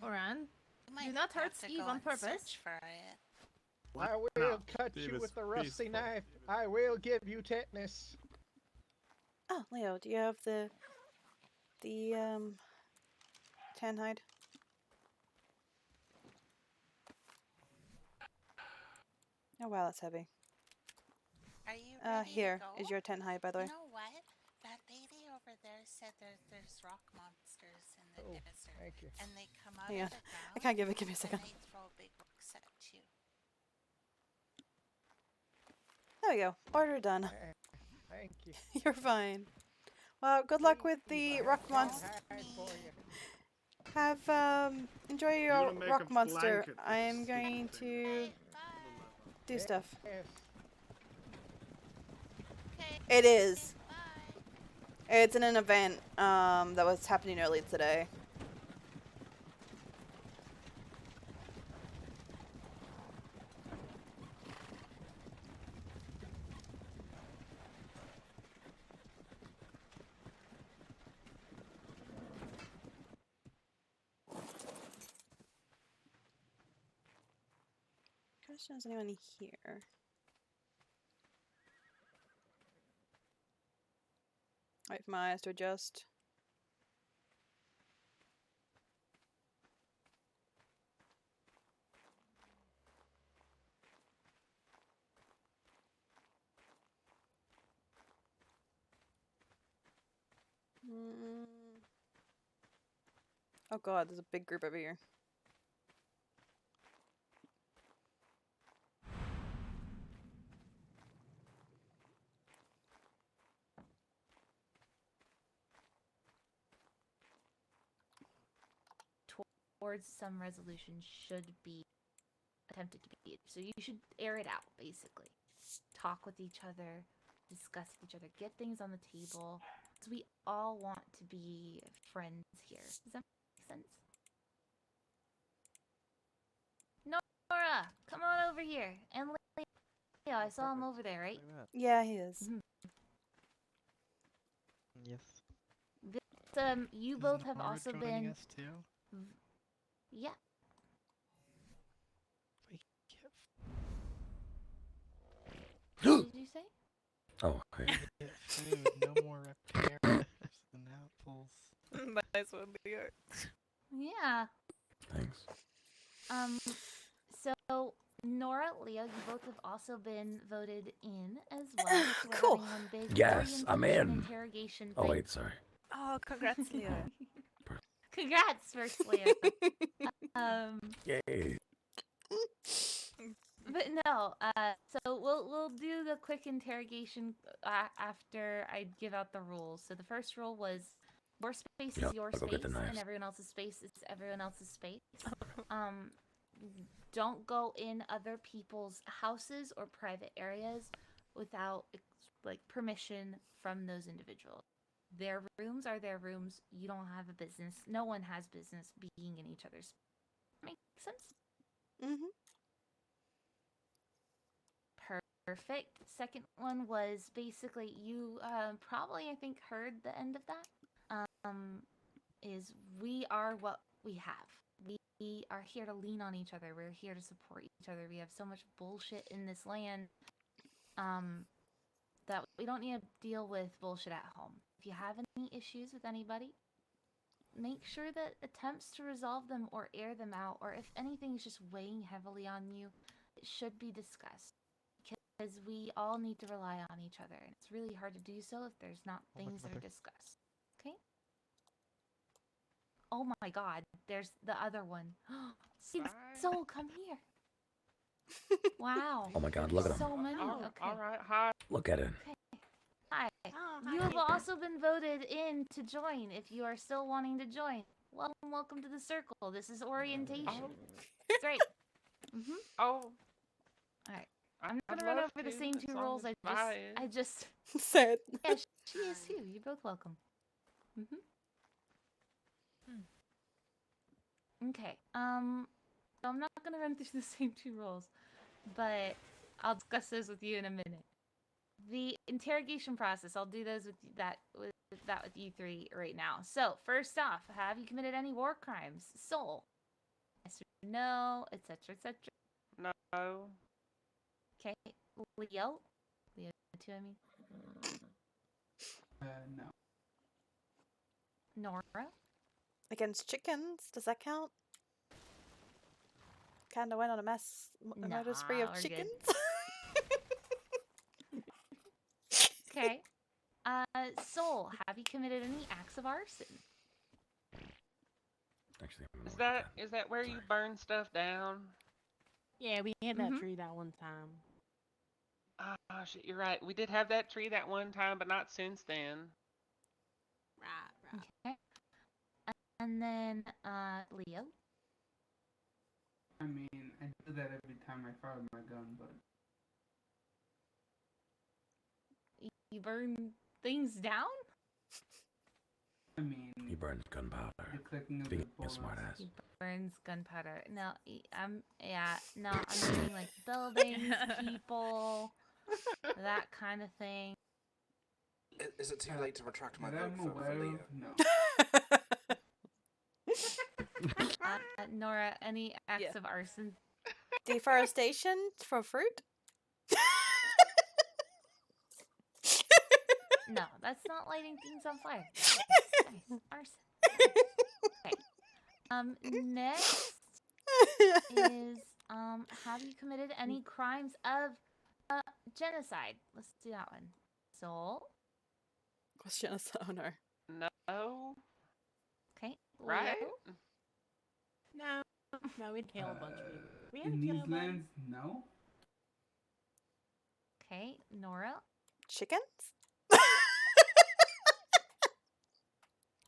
Oran, We might do not have hurt to Steve go on and purpose. search for it. I will No. cut Steve you is with the rusty peaceful. knife. I will give you tetanus. Oh, Leo, do you have the tan hide? Oh wow, that's heavy. Are you ready Here to go? is your tan hide, by the way. You know what? That lady over there said there's rock monsters in the Oh, desert. thank you. And they come out Hang on. of the ground. I can't give it. Give me a second. And they throw big rocks at you. There we go. Order done. Thank you. You're fine. Well, good luck with the rock I'll monster. hide for you. Have enjoy You your wanna make rock a monster. blanket I am with going sticky to Bye. Bye. do stuff. Yes. Okay. It is. Bye. It's in an event that was happening earlier today. Question: is anyone here? Wait for my eyes to adjust. Oh god, there's a big group over here. Towards some resolution should be attempted to be. So you should air it out, basically. Talk with each other, discuss with each other, get things on the table. So we all want to be friends here. Does that make sense? Nora, come on over here. And Leo, I saw him over there, right? Yeah, he is. Yes. This, you both have also been. Us too? Yeah. What did you say? Oh, hey. Get food, no more repairs and apples. Nice one, Leo. Yeah. Thanks. So Nora, Leo, you both have also been voted in as well. So we're Cool. having one big Yes, I'm orientation in. Interrogation Oh thing. wait, sorry. Oh, congrats, Leo. Congrats, first Leo. Yay. But no, so we'll do the quick interrogation after I give out the rules. So the first rule was your space is your I'll go space, get the knives. and everyone else's space is everyone else's space. Don't go in other people's houses or private areas without like permission from those individuals. Their rooms are their rooms. You don't have a business. No one has business being in each other's. Make sense? Mhm. Perfect. Second one was basically you probably I think heard the end of that. Is we are what we have. We are here to lean on each other. We're here to support each other. We have so much bullshit in this land that we don't need to deal with bullshit at home. If you have any issues with anybody, make sure that attempts to resolve them or air them out, or if anything is just weighing heavily on you, it should be discussed. Because we all need to rely on each other, and it's really hard to do so if there's not things that are discussed. Okay? Oh my god, there's the other one. See, Soul, come here. Wow. Oh my god, look at him. So many. Okay. Alright, hi. Look at it. Hi. Oh, You hi. have also been voted in to join if you are still wanting to join. Welcome to the circle. This is orientation. Oh. That's right. Oh. Alright. I'm not gonna run over the same two rules. I just Said. Yeah, she is too. You're both welcome. Okay. So I'm not gonna run through the same two rules, but I'll discuss those with you in a minute. The interrogation process, I'll do those with you three right now. So first off, have you committed any war crimes? Soul. Yes or no, etc., etc. No. Okay. Leo. Leo too, I mean. No. Nora. Against chickens, does that count? Kinda went on a murder spree of Nah, we're good. chickens. Okay. Soul, have you committed any acts of arson? Actually, Is that where you burn stuff down? Yeah, we had that tree that one time. Oh shit, you're right. We did have that tree that one time, but not since then. Right. Okay. And then, Leo. I mean, I do that every time I fire my gun, but You burn things down? I mean, He burns gunpowder. the clicking of Being the a bullets. smart ass. He burns gunpowder. No, I'm meaning like buildings, people, that kind of thing. Is it too late to retract my That vote I'm for aware Leo? of, no. Nora, any acts of arson? Deforestation for fruit? No, that's not lighting things on fire. Nice. Arson. Okay. Next is have you committed any crimes of genocide? Let's do that one. Soul. What's genocide? Oh no. No. Okay. Right? Leo. No, we'd kill a bunch of people. We In haven't these killed anybody. lands, no. Okay. Nora. Chickens?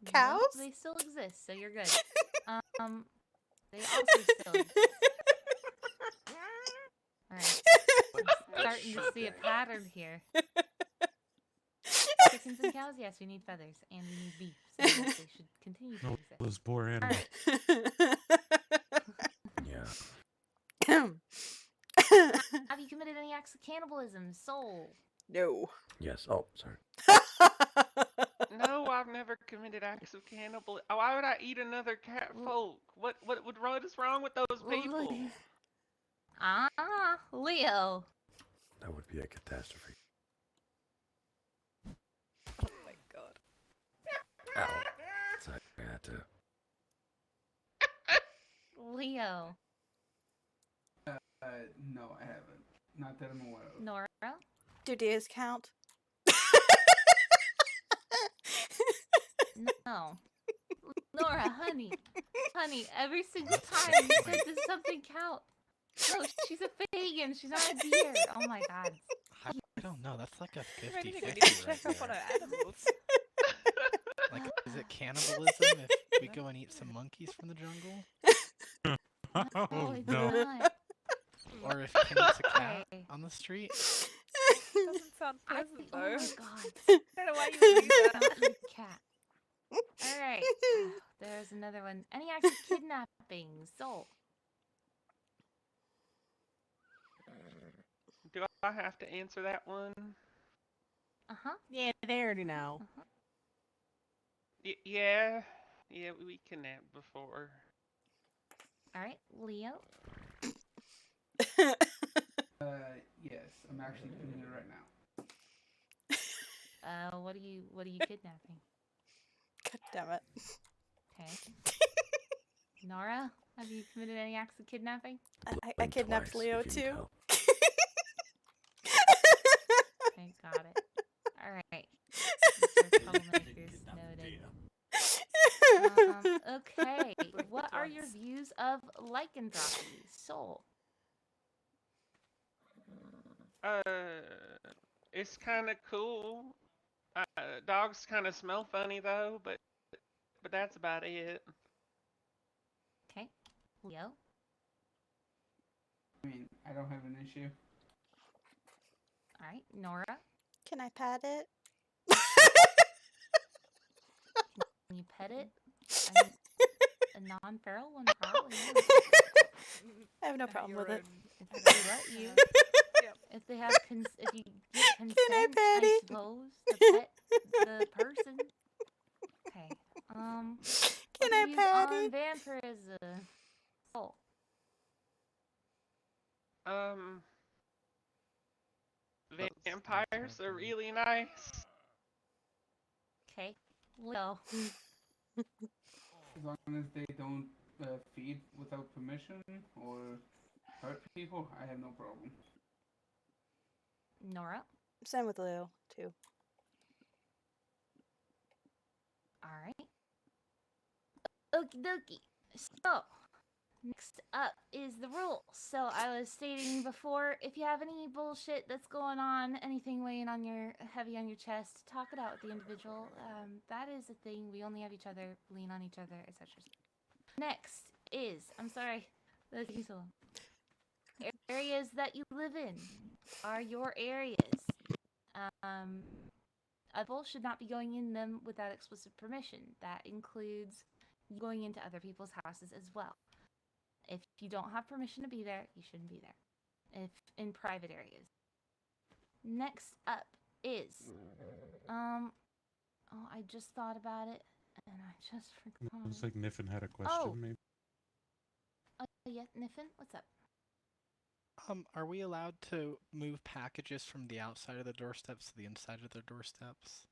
Nope, Cows? they still exist, so you're good. They also still exist. Alright. Starting to see a pattern here. Chickens and cows, yes, we need feathers, and we need beef, so yes, they should continue to Oh, exist. those poor animals. Yeah. Have you committed any acts of cannibalism? Soul. No. Yes. Oh, sorry. No, I've never committed acts of cannibalism. Why would I eat another cat folk? What is wrong with those people? Leo. That would be a catastrophe. Oh my god. Ow. So I had to. Leo. No, I haven't. Not that I'm aware of. Nora. Do deers count? No. Nora, honey, every single time you said does something count? No, she's a pagan. She's not a deer. Oh my god. I don't know. That's like a Ready to go 50-50 check right up on there. our animals. Like, is it cannibalism if we go and eat some monkeys from the jungle? Oh, it's no. not. Or if Ken eats a cat Okay. on the street? Doesn't sound pleasant Oh though. my god. I don't know why you would do that. Not eat cat. Alright. There's another one. Any acts of kidnapping? Soul. Do I have to answer that one? Uh-huh. Yeah, they already know. Yeah, we kidnapped before. Alright, Leo. Yes, I'm actually doing it right now. What are you kidnapping? God damn it. Okay. Nora, have you committed any acts of kidnapping? I kidnapped Leo too. Okay, got it. Alright. Troublemakers noted. Okay. What are your views of lycanthropy? Soul. It's kind of cool. Dogs kind of smell funny though, but that's about it. Okay. Leo. I mean, I don't have an issue. Alright, Nora. Can I pat it? Can you pet it? I mean, a non-feral one, probably. Yeah. I have no problem with it. If they let you. If they have, if you get consent, I pet it? suppose, to pet the person. Okay. Can I pat it? Vampirism. Oh. Vampires are really nice. Okay. Leo. As long as they don't feed without permission or hurt people, I have no problem. Nora. Same with Leo too. Alright. Okie dokie. So, Next up is the rules. So I was stating before, if you have any bullshit that's going on, anything weighing on your heavy on your chest, talk it out with the individual. That is a thing. We only have each other, lean on each other, etc. Next is, I'm sorry, that's taking so long. Areas that you live in are your areas. People should not be going in them without explicit permission. That includes going into other people's houses as well. If you don't have permission to be there, you shouldn't be there. If in private areas. Next up is, oh, I just thought about it and I just forgot. Looks like Niffin had a question, maybe. Yeah, Niffin, what's up? Are we allowed to move packages from the outside of the doorsteps to the inside of the doorsteps?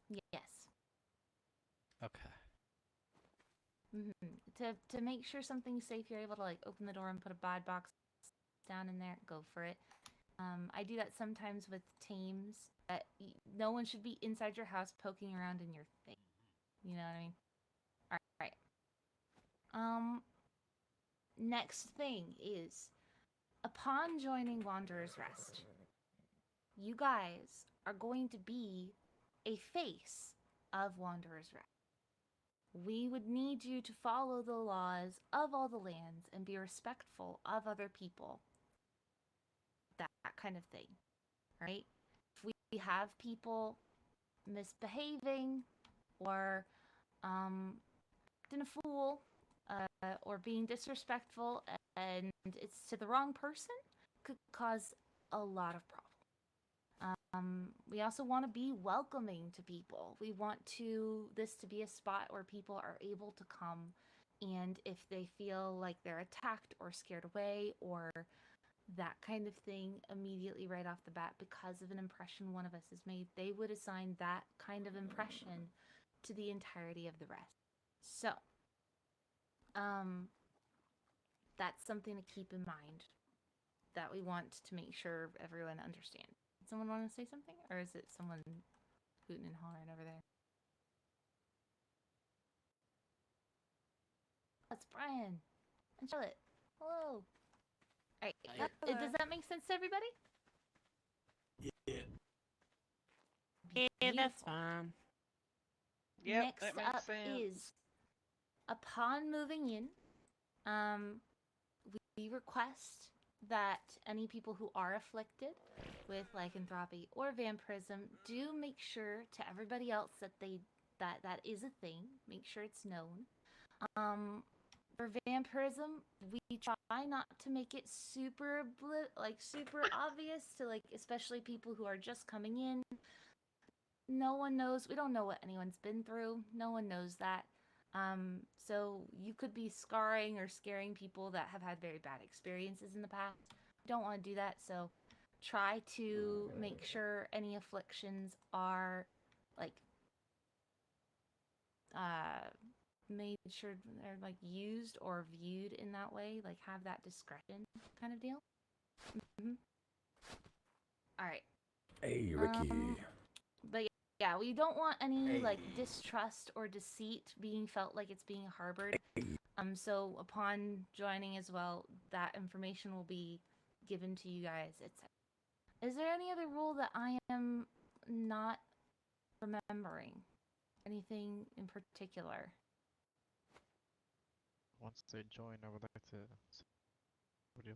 Yes. Okay. To make sure something's safe, you're able to like open the door and put a bad box down in there. Go for it. I do that sometimes with tames. That no one should be inside your house poking around in your thing. You know what I mean? All right. Next thing is, upon joining Wanderer's Rest, you guys are going to be a face of Wanderer's Rest. We would need you to follow the laws of all the lands and be respectful of other people. That kind of thing, right? If we have people misbehaving or acting a fool or being disrespectful and it's to the wrong person, could cause a lot of problems. We also want to be welcoming to people. We want this to be a spot where people are able to come, and if they feel like they're attacked or scared away or that kind of thing immediately right off the bat because of an impression one of us has made, they would assign that kind of impression to the entirety of the rest. So, that's something to keep in mind that we want to make sure everyone understands. Someone want to say something? Or is it someone hooting and hollering over there? That's Brian and Charlotte. Hello. Alright, does that make sense to everybody? Yeah, that's fine. Yep, Next that makes up sense. is, upon moving in, we request that any people who are afflicted with lycanthropy or vampirism do make sure to everybody else that that is a thing. Make sure it's known. For vampirism, we try not to make it super obvious to especially people who are just coming in. No one knows. We don't know what anyone's been through. No one knows that. So you could be scarring or scaring people that have had very bad experiences in the past. Don't want to do that, so try to make sure any afflictions are made sure they're used or viewed in that way, have that discretion kind of deal. All right. Hey, Ricky. But yeah, we don't want any distrust or deceit being felt like it's being harbored. So upon joining as well, that information will be given to you guys, etc. Is there any other rule that I am not remembering? Anything in particular? Once they join, I would like to. What do you?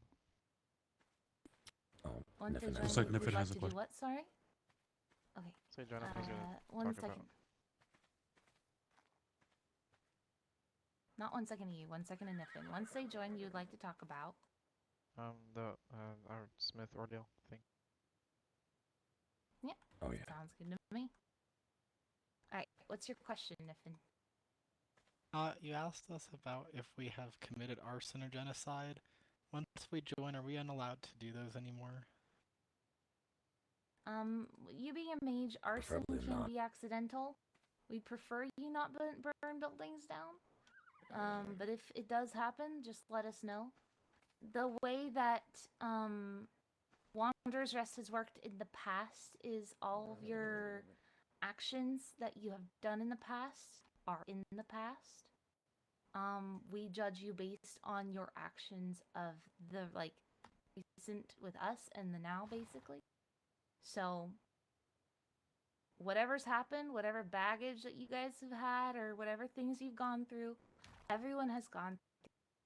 Oh, Once they join, Looks like we'd Niffin like has a to do question. what? Sorry. Okay. So join up. One second. Not 1 second to you. 1 second to Niffin. Once they join, you would like to talk about our Smith ordeal thing. Yeah. Oh yeah. Sounds good to me. All right. What's your question, Niffin? You asked us about if we have committed arson or genocide. Once we join, are we unallowed to do those anymore? You being a mage, arson Preferably can not. be accidental. We prefer you not burn buildings down. But if it does happen, just let us know. The way that Wanderer's Rest has worked in the past is all of your actions that you have done in the past are in the past. we judge you based on your actions of the recent with us and the now, basically. So whatever's happened, whatever baggage that you guys have had, or whatever things you've gone through, everyone has gone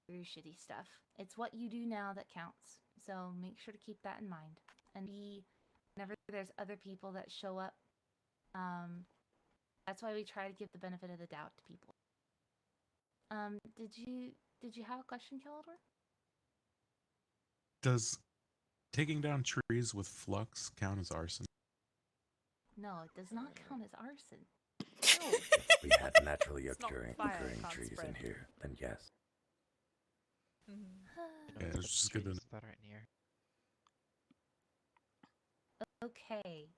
through shitty stuff. It's what you do now that counts. So make sure to keep that in mind. And whenever there's other people that show up, that's why we try to give the benefit of the doubt to people. Did you have a question, Kelador? Does taking down trees with flux count as arson? No, it does not count as arson. If we had naturally occurring trees in here, then yes. Yeah, it's just good to know. That right near. Okay.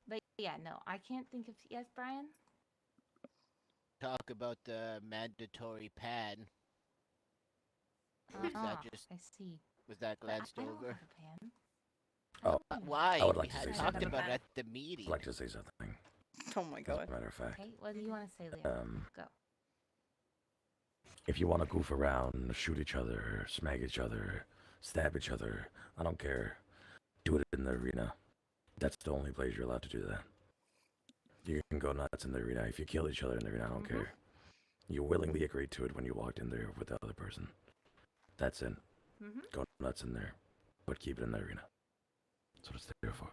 But yeah, no, I can't think of... Yes, Brian? Talk about the mandatory pan. Was that just... I see. Was that glanced I don't over? have a pan. Oh, Why? I would like We to say had talked something. about it at the meeting. I'd like to say something. Oh my god. As a matter of fact. Okay, what do you want to say, Leon? Go. If you want to goof around, shoot each other, smack each other, stab each other, I don't care. Do it in the arena. That's the only place you're allowed to do that. You can go nuts in the arena. If you kill each other in the arena, I don't care. You willingly agreed to it when you walked in there with the other person. That's it. Go nuts in there, but keep it in the arena. That's what it's there for.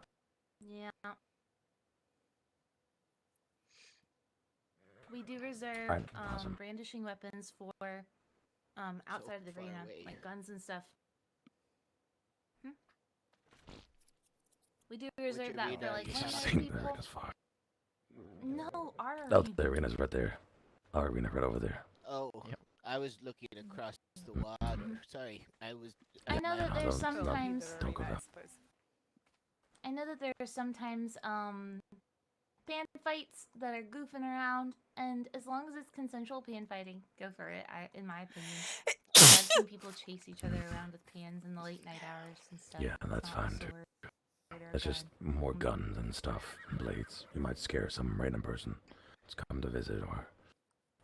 Yeah. We do reserve Alright, awesome. brandishing weapons for outside of the arena, like guns and stuff. We do reserve that for like people. No, our Oh, arena. the arena's right there. Our arena right over there. Oh, I was looking across the water. Sorry, I was. I know that there's sometimes. Don't go down. I know that there's sometimes pan fights that are goofing around, and as long as it's consensual pan fighting, go for it. In my opinion, I've seen people chase each other around with pans in the late night hours and stuff. Yeah, that's fine too. It's just more guns and stuff, and blades. You might scare some random person that's come to visit or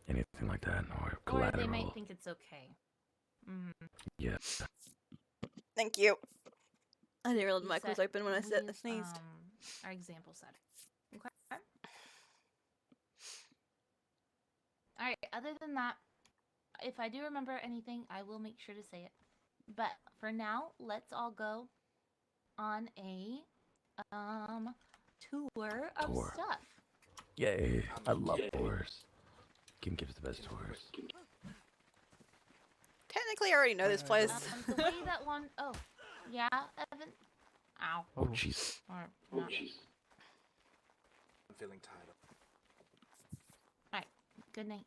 anything like that, or collateral. Or they might think it's okay. Yeah. Thank you. I didn't realize the We mic was set- open when I we, sneezed. Our example set. Okay. Alright, other than that, if I do remember anything, I will make sure to say it. But for now, let's all go on a tour of stuff. Yay! I love tours. Kim gives the best tours. Technically, I already know this place. The way that one... Oh, yeah, Evan? Ow. Oh jeez. Or Oh, not. jeez. I'm feeling tired. Alright, good night.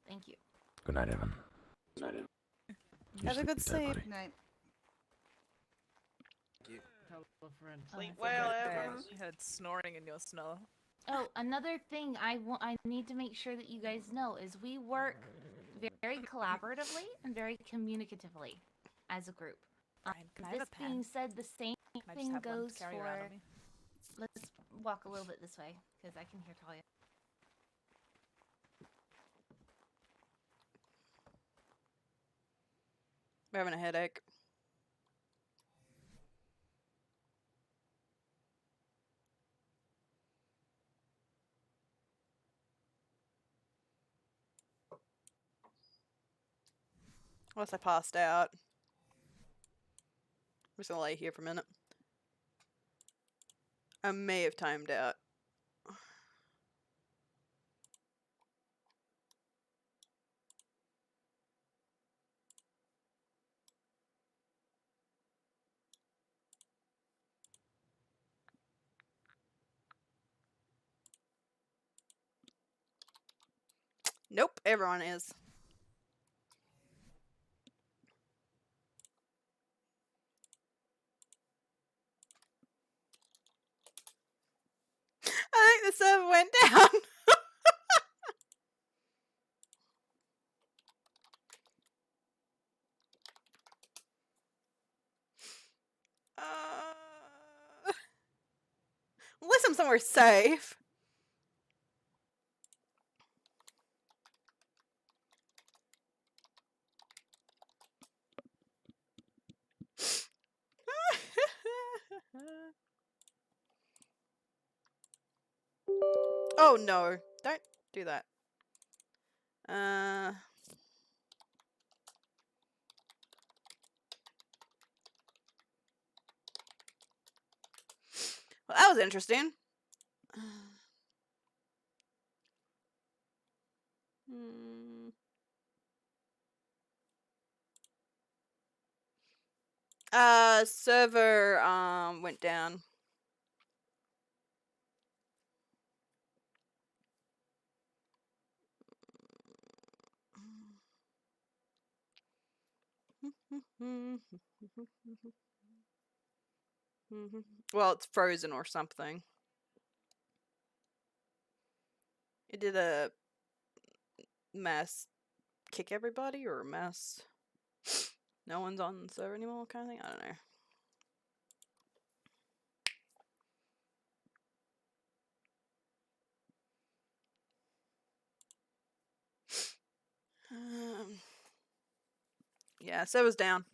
Thank you. Good night, Evan. Good night, Evan. You Have a good sleep tight, sleep. buddy. Night. Hello, friend. Sleep well, Evan. You had snoring in your snore. Oh, another thing I need to make sure that you guys know is we work very collaboratively and very communicatively as a group. Can I have This a pen? being said, the same Can I just thing have one to goes carry around for... with me? Let's walk a little bit this way, because I can hear Talia. We're having a headache. Unless I passed out. I'm just gonna lay here for a minute. I may have timed out. Nope, everyone is. I think the server went down. Unless I'm somewhere safe. Oh no! Don't do that. Well, that was interesting. Server went down. Well, it's frozen or something. It did a mass kick everybody or a mass no one's on the server anymore kind of thing. I don't know. Yeah, server's down.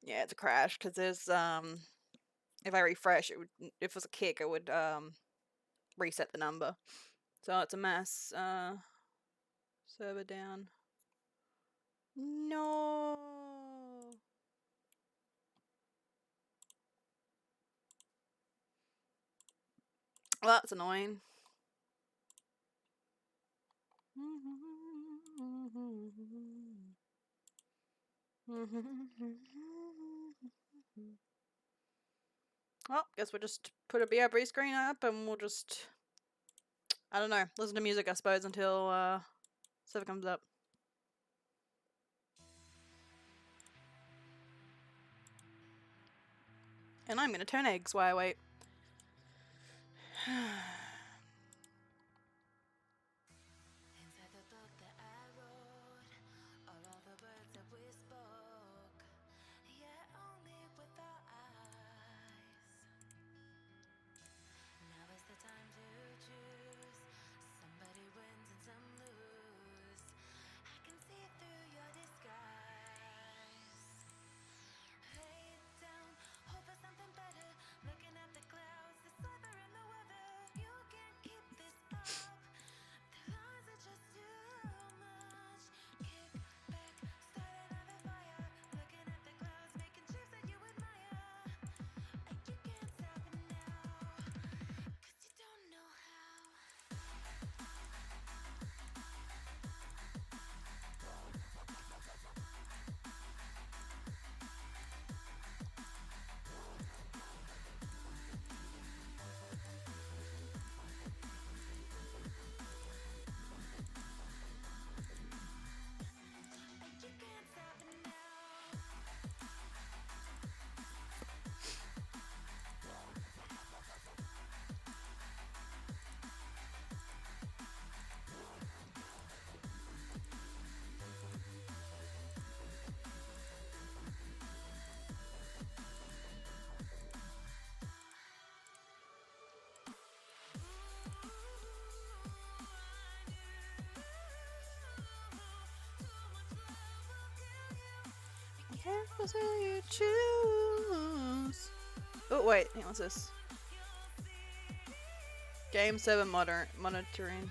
Yeah, it's a crash because there's if I refresh, it would, if it was a kick, it would reset the number. So it's a mess. Server down. No. Well, that's annoying. Well, guess we'll just put a BRB screen up and we'll just, I don't know, listen to music, I suppose, until server comes up. And I'm gonna turn eggs while I wait. Careful who you choose. Oh wait, hang on, what's this? Game 7 monitoring.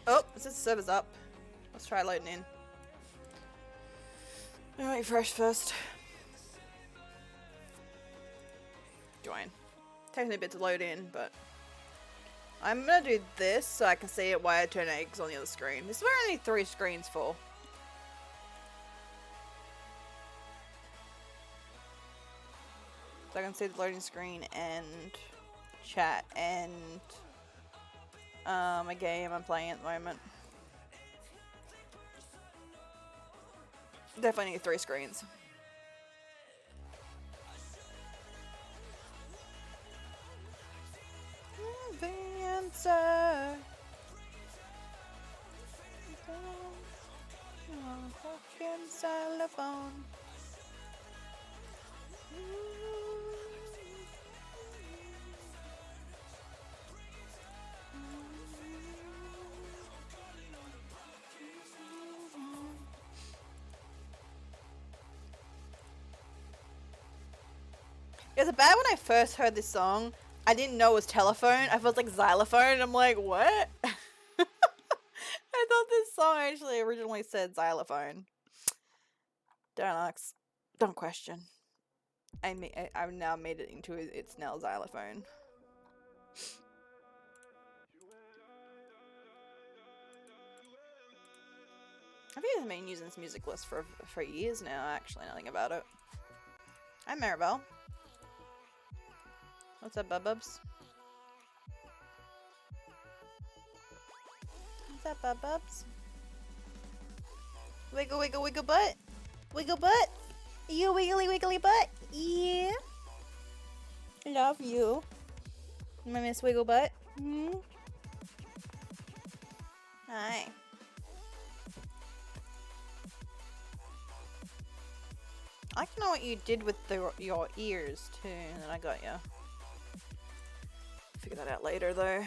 Oh, it says server's up. Let's try loading in. Alright, fresh first. Join. Takes me a bit to load in, but I'm gonna do this so I can see it while I turn eggs on the other screen. This is where I need 3 screens for. So I can see the loading screen and chat and a game I'm playing at the moment. Definitely need 3 screens. The answer. Fucking xylophone. It was bad when I first heard this song. I didn't know it was telephone. I thought it was like xylophone. And I'm like, what? I thought this song actually originally said xylophone. Don't ask. Don't question. I've now made it into its now xylophone. I've been using this music list for years now, actually, nothing about it. Hi, Maribel. What's up, Bubs? What's up, Bubs? Wiggle, wiggle, wiggle butt. Wiggle butt. You wiggly, wiggly butt. Yeah. Love you. My Miss Wiggle butt. Hmm. Hi. I like to know what you did with your ears too, and then I got you. Figure that out later though.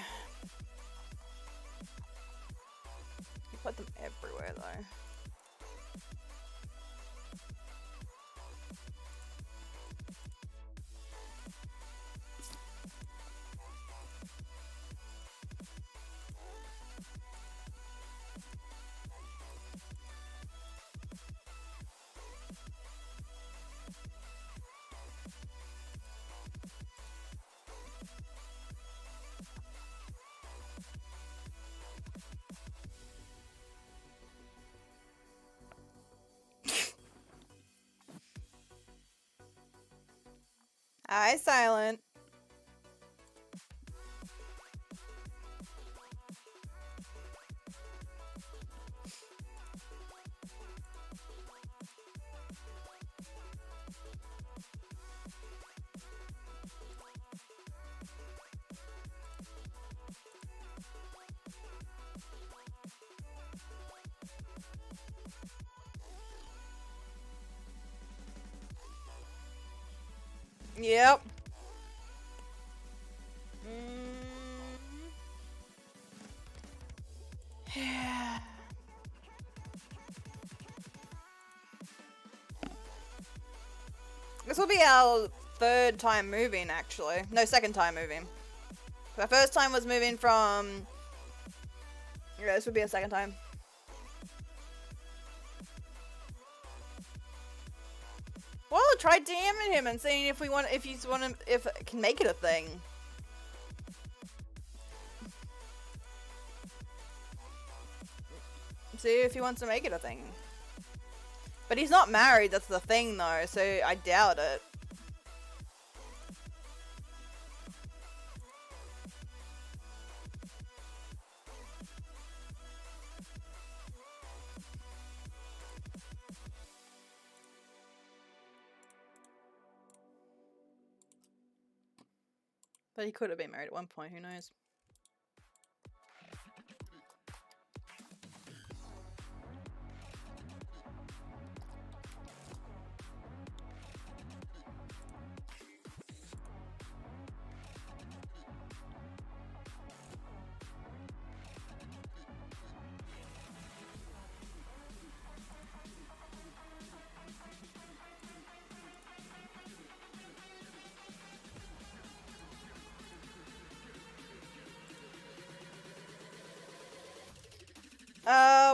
You put them everywhere though. Hi, Silent. Yep. Yeah. This will be our third time moving, actually. No, second time moving. The first time was moving from... Yeah, this would be a second time. Well, try DMing him and seeing if if it can make it a thing. See if he wants to make it a thing. But he's not married, that's the thing though, so I doubt it. But he could have been married at one point, who knows?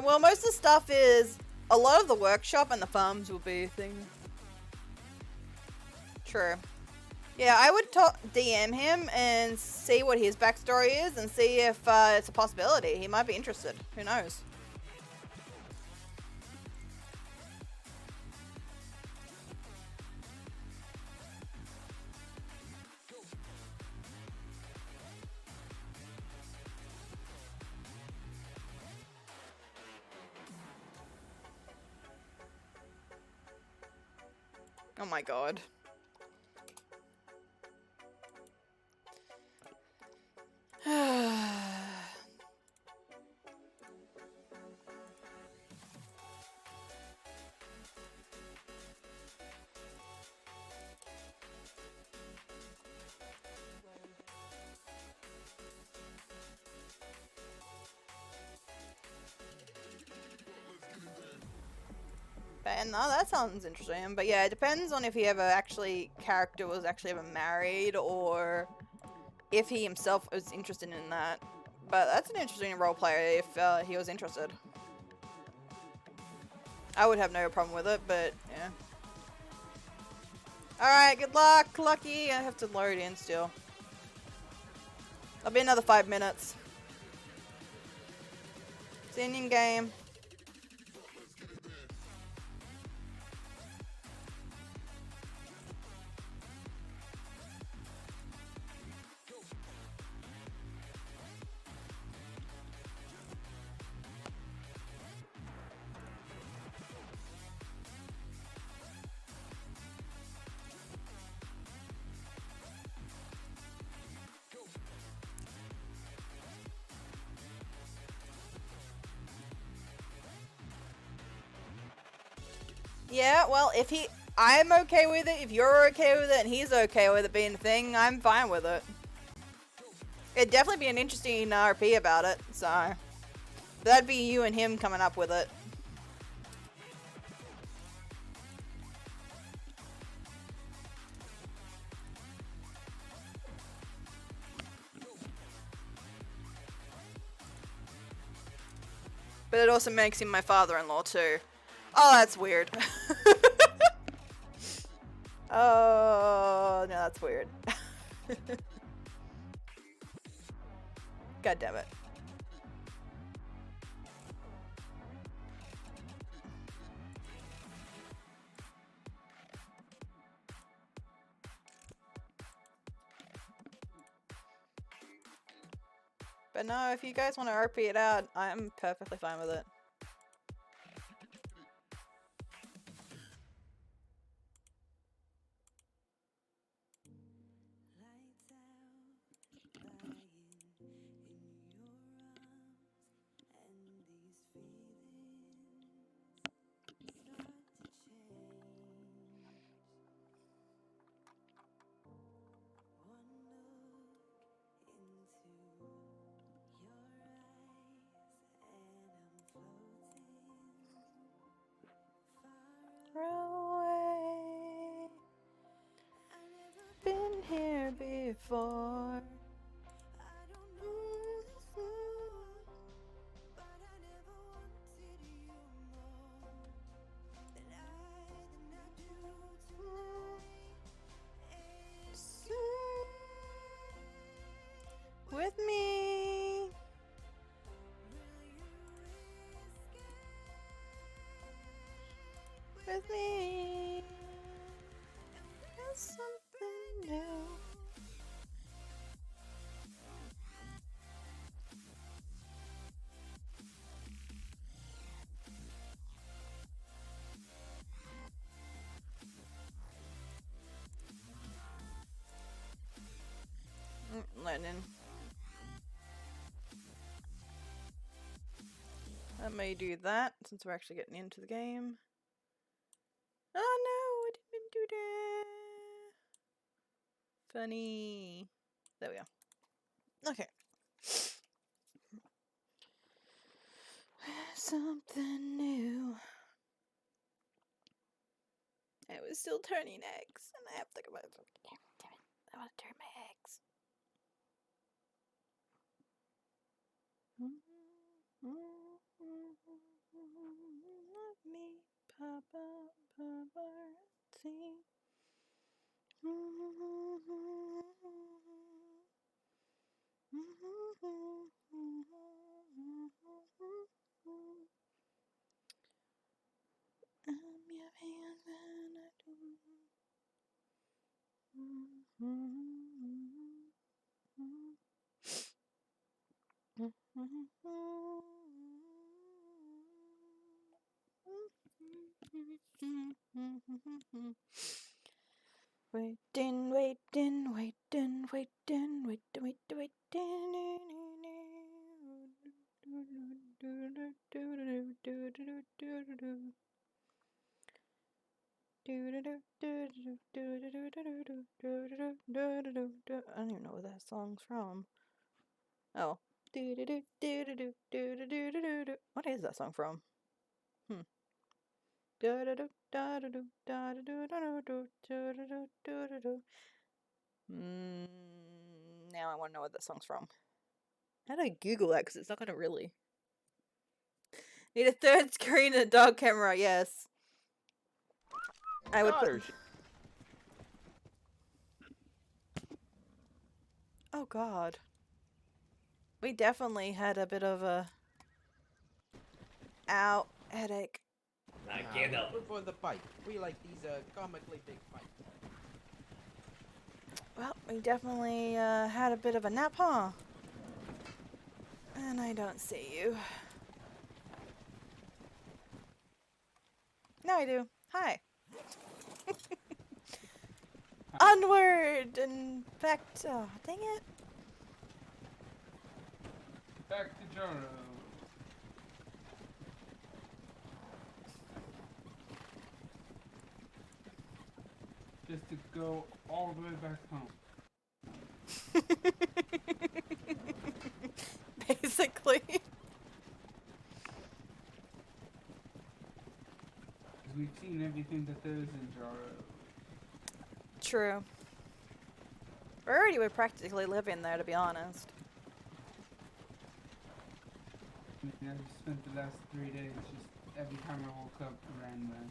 Well, most of the stuff is... A lot of the workshop and the farms will be a thing. True. Yeah, I would DM him and see what his backstory is and see if it's a possibility. He might be interested. Who knows? Oh my god. And no, that sounds interesting. But yeah, it depends on if he ever character was actually ever married or if he himself was interested in that. But that's an interesting role player if he was interested. I would have no problem with it, but yeah. Alright, good luck, Lucky. I have to load in still. I'll be another 5 minutes. See you in game. Yeah, well, if I'm okay with it, if you're okay with it, and he's okay with it being a thing, I'm fine with it. It'd definitely be an interesting RP about it, so. That'd be you and him coming up with it. But it also makes him my father-in-law too. Oh, that's weird. Oh, no, that's weird. God damn it. But no, if you guys want to RP it out, I'm perfectly fine with it. Away. Been here before. With me. With me. There's something new. Lightning. I may do that since we're actually getting into the game. Oh no, I didn't do that. Funny. There we go. Okay. Something new. I was still turning eggs, and I have to go back. Damn it. I want to turn my eggs. Let me Papa, see. I'm your hands when I do. Waiting, waiting, waiting, waiting, waiting, waiting. I don't even know where that song's from. Oh. What is that song from? Now I want to know what that song's from. How do I Google that? Because it's not going to really. Need a third screen and a dog camera, yes. I would put... Oh God. We definitely had a bit of a headache. I can't help it. For the fight. We like these comically big fights. Well, we definitely had a bit of a nap, huh? And I don't see you. Now I do. Hi. Onward and back to... Oh, dang it. Back to Jaro. Just to go all the way back home. Basically. Because we've seen everything that there is in Jaro. True. We already were practically living there, to be honest. I mean, I've spent the last 3 days just every time I woke up around there.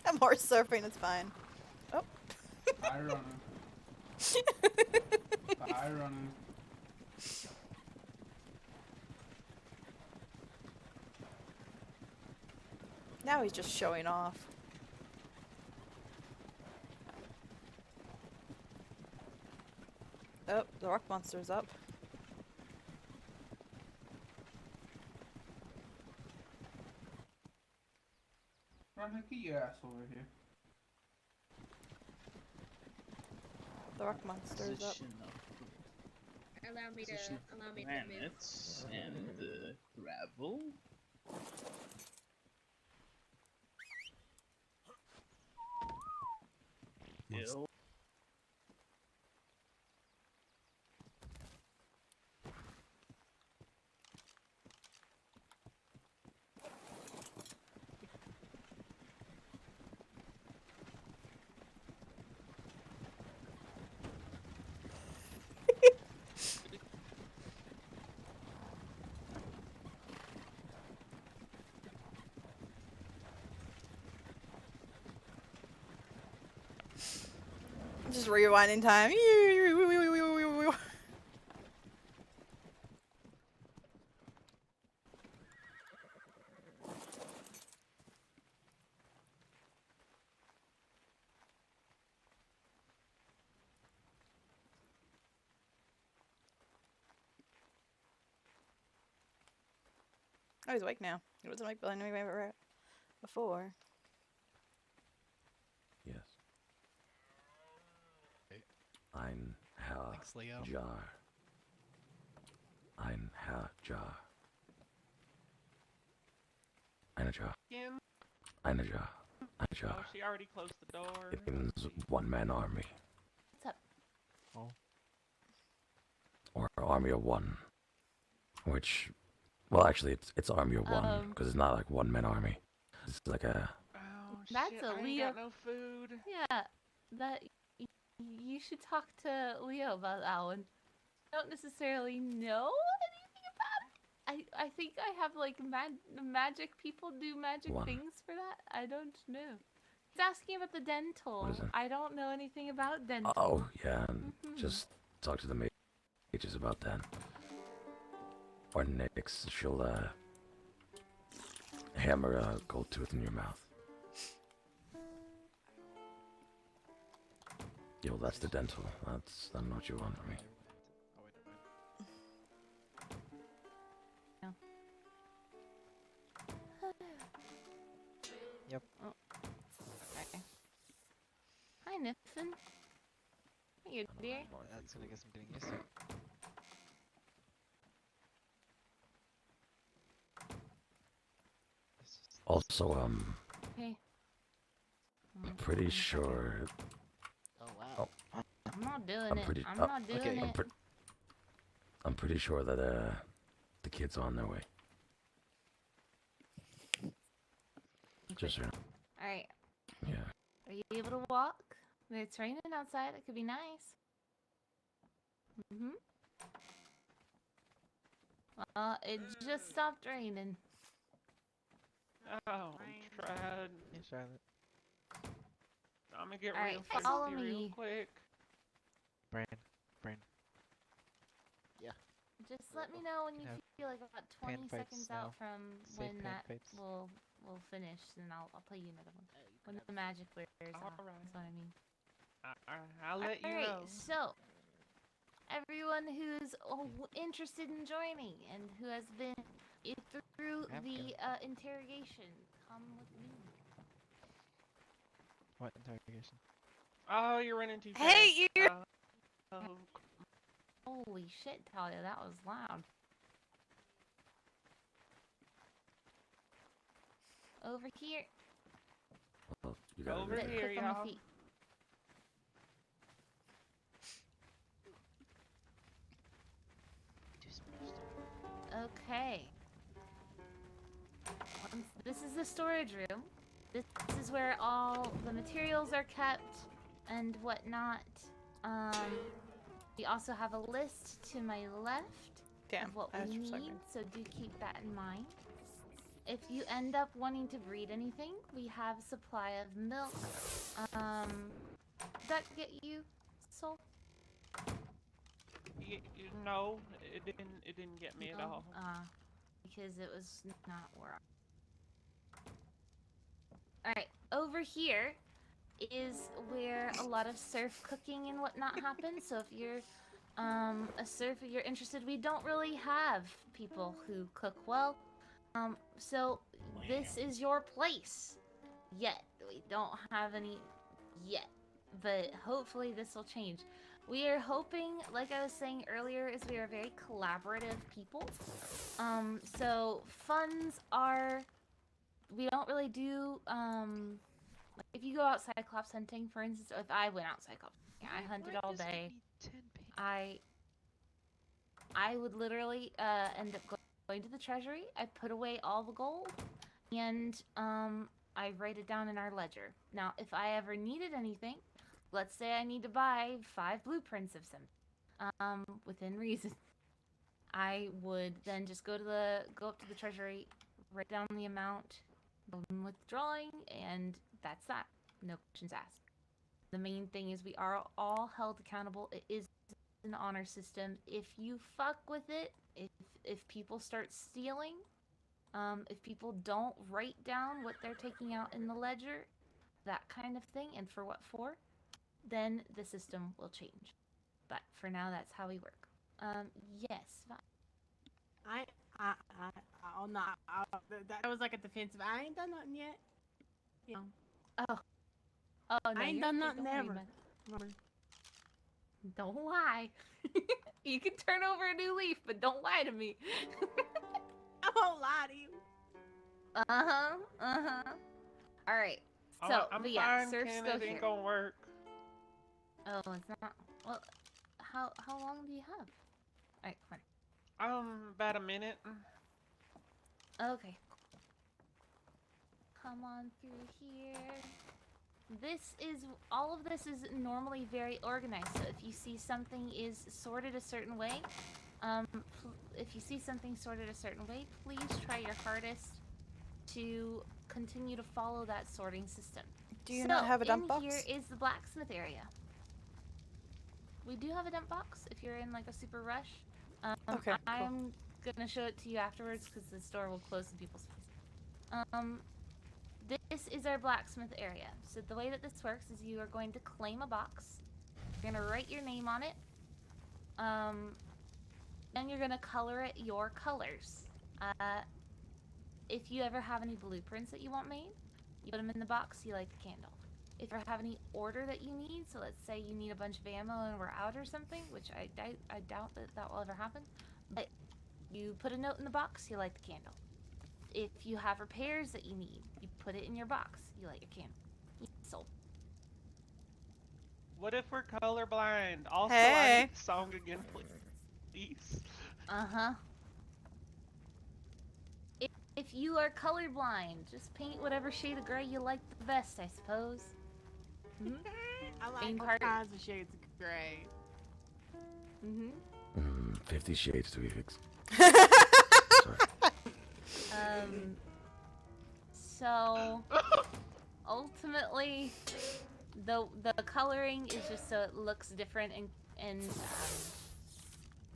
I'm horse surfing, it's fine. Oh. Bye, Runner. Bye, Runner. Now he's just showing off. Oh, the rock monster's up. Runner, get your ass over here. The rock monster's up. Allow me to move. Planets and the gravel. Hill. Just rewinding time. Oh, he's awake now. He wasn't awake before. Yes. Ein Herr Thanks, Leo. Jar. Ein Herr Jar. Eine Jar. Again? Eine Jar. Eine Oh, Jar. she already closed the door. It means one-man army. What's up? Oh. Or army of one. Which, well, actually, it's army of one because it's not like one-man army. It's like a. Oh, That's shit, a I ain't Leo. got no food. Yeah, that you should talk to Leo about that one. I don't necessarily know anything about it. I think I have like magic people do magic One. things for that. I don't know. He's asking about the dental. What is it? I don't know anything about dental. Oh, yeah, and Mhm. just talk to the mages about that. Or Nyx, she'll, hammer a gold tooth in your mouth. Yo, that's the dental. I don't know what you want from me. Yep. Oh. Okay. Hi, Nixon. Hey, you dear. That's gonna get some getting used to. Also, Hey. I'm pretty sure. Oh wow. Oh, I'm not doing I'm it. pretty. I'm oh, not doing okay, it. I'm pretty sure that the kids are on their way. Just so you know. Alright. Are you able to walk? It's raining outside. It could be nice. Well, it just stopped raining. Oh, tried. Hey, Charlotte. I'm gonna get Alright, real follow thirsty real me. quick. Brandon. Just let me know when you have feel like about 20 pan seconds pipes now. out from Safe when pan that pipes. will finish, and I'll play you another one. When the magic wears off, Alright. that's what I mean. I'll let you Alright, know. so everyone who's interested in joining and who has been through the interrogation, come with me. What interrogation? Oh, you're running too fast. Hey, you! Oh. Holy shit, Talia, that was loud. Over here. Well, you got Over it. here, Quick on my y'all. feet. Okay. This is the storage room. This is where all the materials are kept and whatnot. We also have a list to my left of what we need, so do keep that in mind. If you end up wanting to breed anything, we have a supply of milk. Did that get you, Soul? No, it didn't get me at all. Because it was not where Alright, over here is where a lot of surf cooking and whatnot happens. So if you're a surf, if you're interested, we don't really have people who cook well. So this is your place. Yet. We don't have any yet. But hopefully this will change. We are hoping, like I was saying earlier, is we are very collaborative people. So funds are, we don't really do, like if you go out Cyclops hunting, for instance, if I went out Cyclops hunting, I hunted all day. I would literally end up going to the treasury. I put away all the gold, and I write it down in our ledger. Now, if I ever needed anything, let's say I need to buy 5 blueprints of something, within reason, I would then just go up to the treasury, write down the amount, withdrawing, and that's that. No questions asked. The main thing is we are all held accountable. It is an honor system. If you fuck with it, if people start stealing, if people don't write down what they're taking out in the ledger, that kind of thing, and for what for, then the system will change. But for now, that's how we work. Yes, fine. Oh no, that was like a defensive. I ain't done nothing yet. You know. Oh no, I ain't you're done okay, nothing don't worry ever. about it. Don't lie. You can turn over a new leaf, but don't lie to me. I won't lie to you. Alright. So, I'm but yeah, fine, Surf's Ken, go it here. ain't gonna work. Oh, it's not. Well, how long do you have? Alright, come on. About a minute. Okay. Come on through here. All of this is normally very organized. So if you see something is sorted a certain way, please try your hardest to continue to follow that sorting system. Do you not have a dump box? Here is the blacksmith area. We do have a dump box if you're in like a super rush. Okay, cool. I'm gonna show it to you afterwards because the store will close in people's faces. This is our blacksmith area. So the way that this works is you are going to claim a box. You're gonna write your name on it. Then you're gonna color it your colors. If you ever have any blueprints that you want made, you put them in the box, you light the candle. If you have any order that you need, so let's say you need a bunch of ammo and we're out or something, which I doubt that will ever happen, but you put a note in the box, you light the candle. If you have repairs that you need, you put it in your box, you light your candle. Sold. What if we're colorblind? Also, Hey. I need the song again, please. If you are colorblind, just paint whatever shade of gray you like the best, I suppose. I like Main all part. kinds of shades of gray. 50 Shades to be fixed. So ultimately, the coloring is just so it looks different, and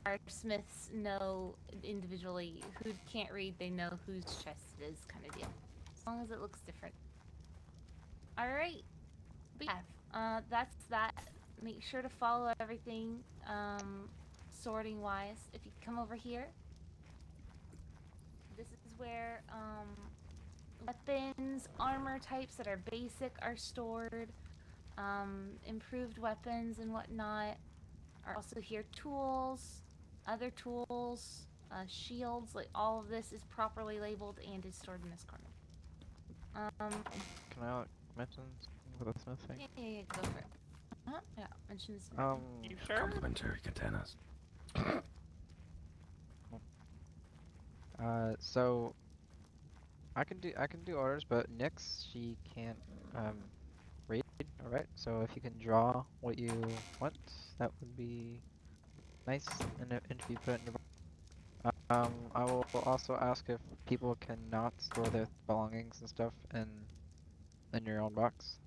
our smiths know individually who can't read. They know whose chest it is, kind of deal. As long as it looks different. All right. But yeah, that's that. Make sure to follow everything, sorting wise. If you come over here, this is where weapons, armor types that are basic are stored. Improved weapons and whatnot are also here. Tools, other tools, shields, like all of this is properly labeled and is stored in this corner. Can I mention something with the smith thing? Yeah, go for it. Yeah, mention this. You sure? Complimentary katanas. So I can do orders, but Nyx, she can't read. All right. So if you can draw what you want, that would be nice, and if you put it in your I will also ask if people cannot store their belongings and stuff in your own box.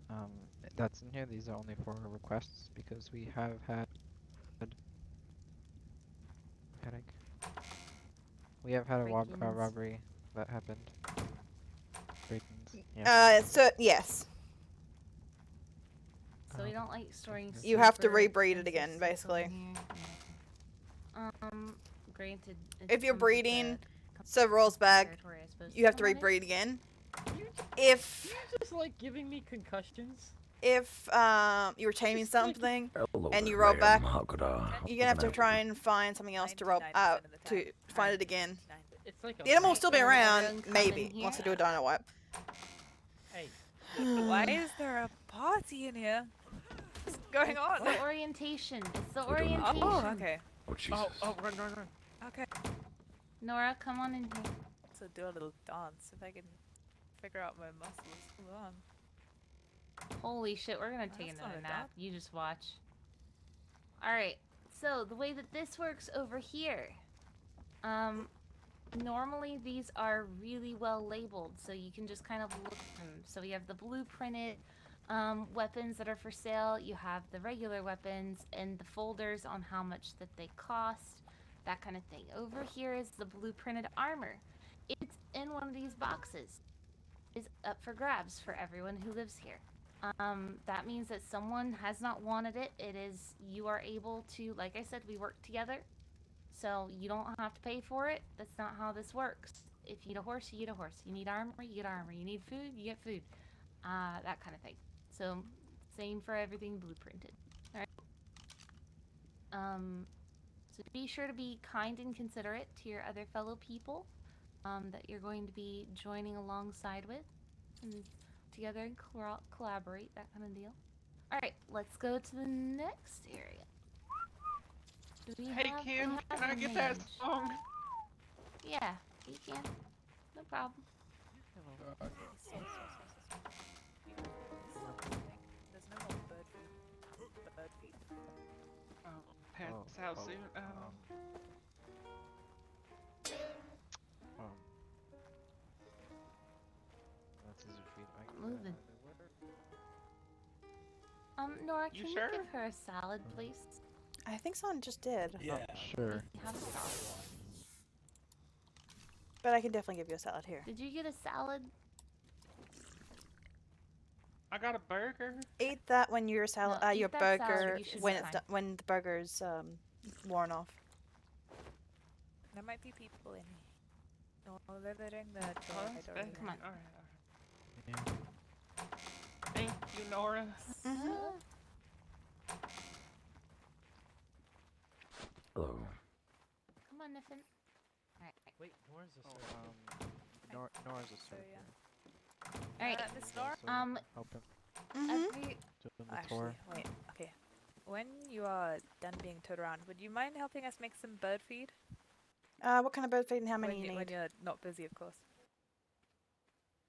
That's in here. These are only for requests because we have had a robbery that happened. Break-ins. Yeah. So yes. So we don't like storing. You have to super rebreed it expensive again, stuff basically. over here. Yeah. Granted. it If you're comes with breeding, the so rolls back, territory, I suppose. you have to Come on in. rebreed again. You If just like giving me concussions. if you were chaining something and you there, roll ma'am. back, How could, you're gonna have to try and find something else to roll out to find it again. It's like The animal will still be around, Everyone come maybe, in once they here. do a dino wipe. Hey. Why is there a party in here? What's going on? It's the orientation. It's the We don't orientation. Oh, okay. Oh, Jesus. Run. Okay. Nora, come on in here. So do a little dance if I can figure out my muscles. Hold on. Holy shit, we're gonna take That's not another a nap. dog. You just watch. Alright, so the way that this works over here, normally these are really well labeled, so you can just kind of look at them. So we have the blueprinted weapons that are for sale, you have the regular weapons, and the folders on how much that they cost, that kind of thing. Over here is the blueprinted armor. It's in one of these boxes. It's up for grabs for everyone who lives here. That means that someone has not wanted it. You are able to, like I said, we work together. So you don't have to pay for it. That's not how this works. If you need a horse, you get a horse. You need armor, you get armor. You need food, you get food. That kind of thing. So same for everything blueprinted. Alright. So be sure to be kind and considerate to your other fellow people that you're going to be joining alongside with. And together and collaborate, that kind of deal. Alright, let's go to the next area. Hey Kim, can I get that song? Yeah, you can. No problem. There's no more bird feed. Oh, pass out soon. That's his feet. Moving. Nora, can you sure? give her a salad, please? I think someone just did. Yeah. Sure. You have a salad. But I can definitely give you a salad here. Did you get a salad? I got a burger. Eat that when your salad, No, your eat that salad, burger, you should be when it's fine. when the burger's worn off. There might be people in here. No, they're letting the tour That's guide better. over Come on. Alright. Thank you, Nora. Hello. Come on, Niffin. Alright. Wait, Nora's a Serf. Nora's a Serf. Alright. Miss Nora? Help him. Every... Do the Actually, tour. wait, okay. When you are done being towed around, would you mind helping us make some bird feed? What kind of bird feed and how many when you When need? you're not busy, of course.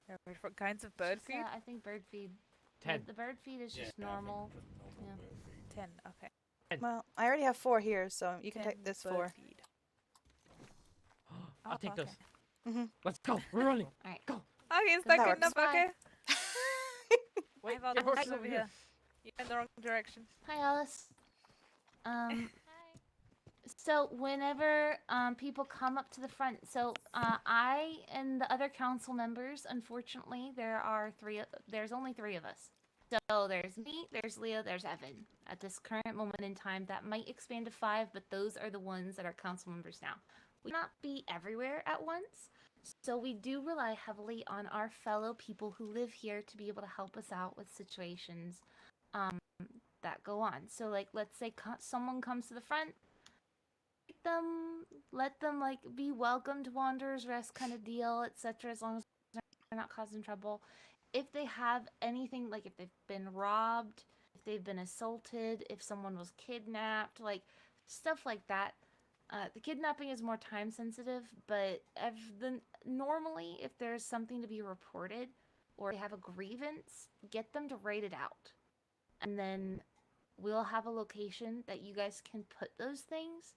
There are different kinds of bird feed? I think bird feed. Yeah, 10. the bird feed is just normal. Yeah. 10. Okay. Well, I already have 4 here, so you can 10 take this bird 4. feed. I'll take okay. those. Mm-hmm. Let's go. We're running. Alright. Go. Okay, it's That not good works. enough. Okay. I Wait, have all get the horses horses over here. You're in the wrong direction. Hi, Alice. So whenever people come up to the front, so I and the other council members, unfortunately, there's only 3 of us. So there's me, there's Leah, there's Evan. At this current moment in time, that might expand to 5, but those are the ones that are council members now. We cannot be everywhere at once, so we do rely heavily on our fellow people who live here to be able to help us out with situations that go on. So, like, let's say someone comes to the front, let them like be welcome to Wanderer's Rest kind of deal, etc. As long as they're not causing trouble. If they have anything, like if they've been robbed, if they've been assaulted, if someone was kidnapped, like stuff like that. The kidnapping is more time sensitive, but normally if there's something to be reported or they have a grievance, get them to write it out. And then we'll have a location that you guys can put those things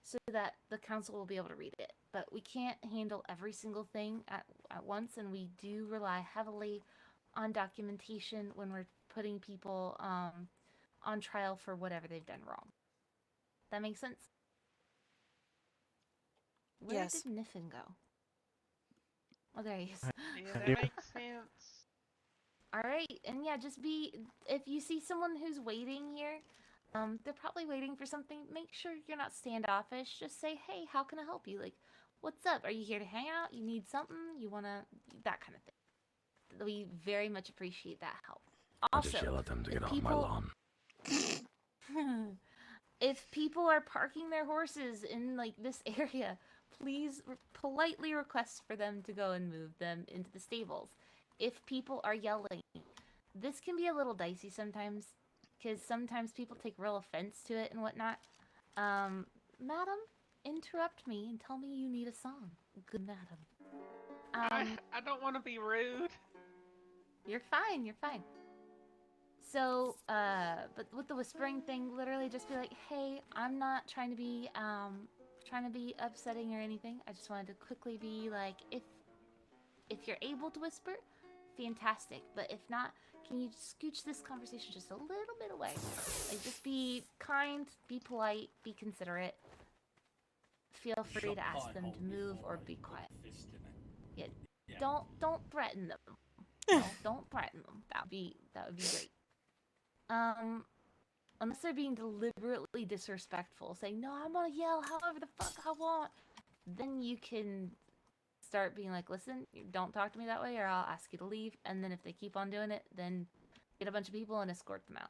so that the council will be able to read it. But we can't handle every single thing at once, and we do rely heavily on documentation when we're putting people on trial for whatever they've done wrong. That makes sense? Where Yes. did Niffin go? Oh, there he is. Yeah, that makes sense. Alright, and yeah, just if you see someone who's waiting here, they're probably waiting for something, make sure you're not standoffish. Just say, hey, how can I help you? Like, what's up? Are you here to hang out? You need something? You wanna... that kind of thing. We very much appreciate that help. Also, I just yell at them to get off my people- lawn. If people are parking their horses in, like, this area, please politely request for them to go and move them into the stables. If people are yelling, this can be a little dicey sometimes, because sometimes people take real offense to it and whatnot. Madam, interrupt me and tell me you need a song. Good madam. I don't want to be rude. You're fine, you're fine. So, but with the whispering thing, literally just be like, hey, I'm not trying to be upsetting or anything. I just wanted to quickly be like, if you're able to whisper, fantastic. But if not, can you scooch this conversation just a little bit away? Like, just be kind, be polite, be considerate. Feel free to ask them to move or be quiet. Yeah, don't threaten them. Don't threaten them. That would be great. Unless they're being deliberately disrespectful, saying, no, I'm gonna yell however the fuck I want, then you can start being like, listen, don't talk to me that way or I'll ask you to leave. And then if they keep on doing it, then get a bunch of people and escort them out.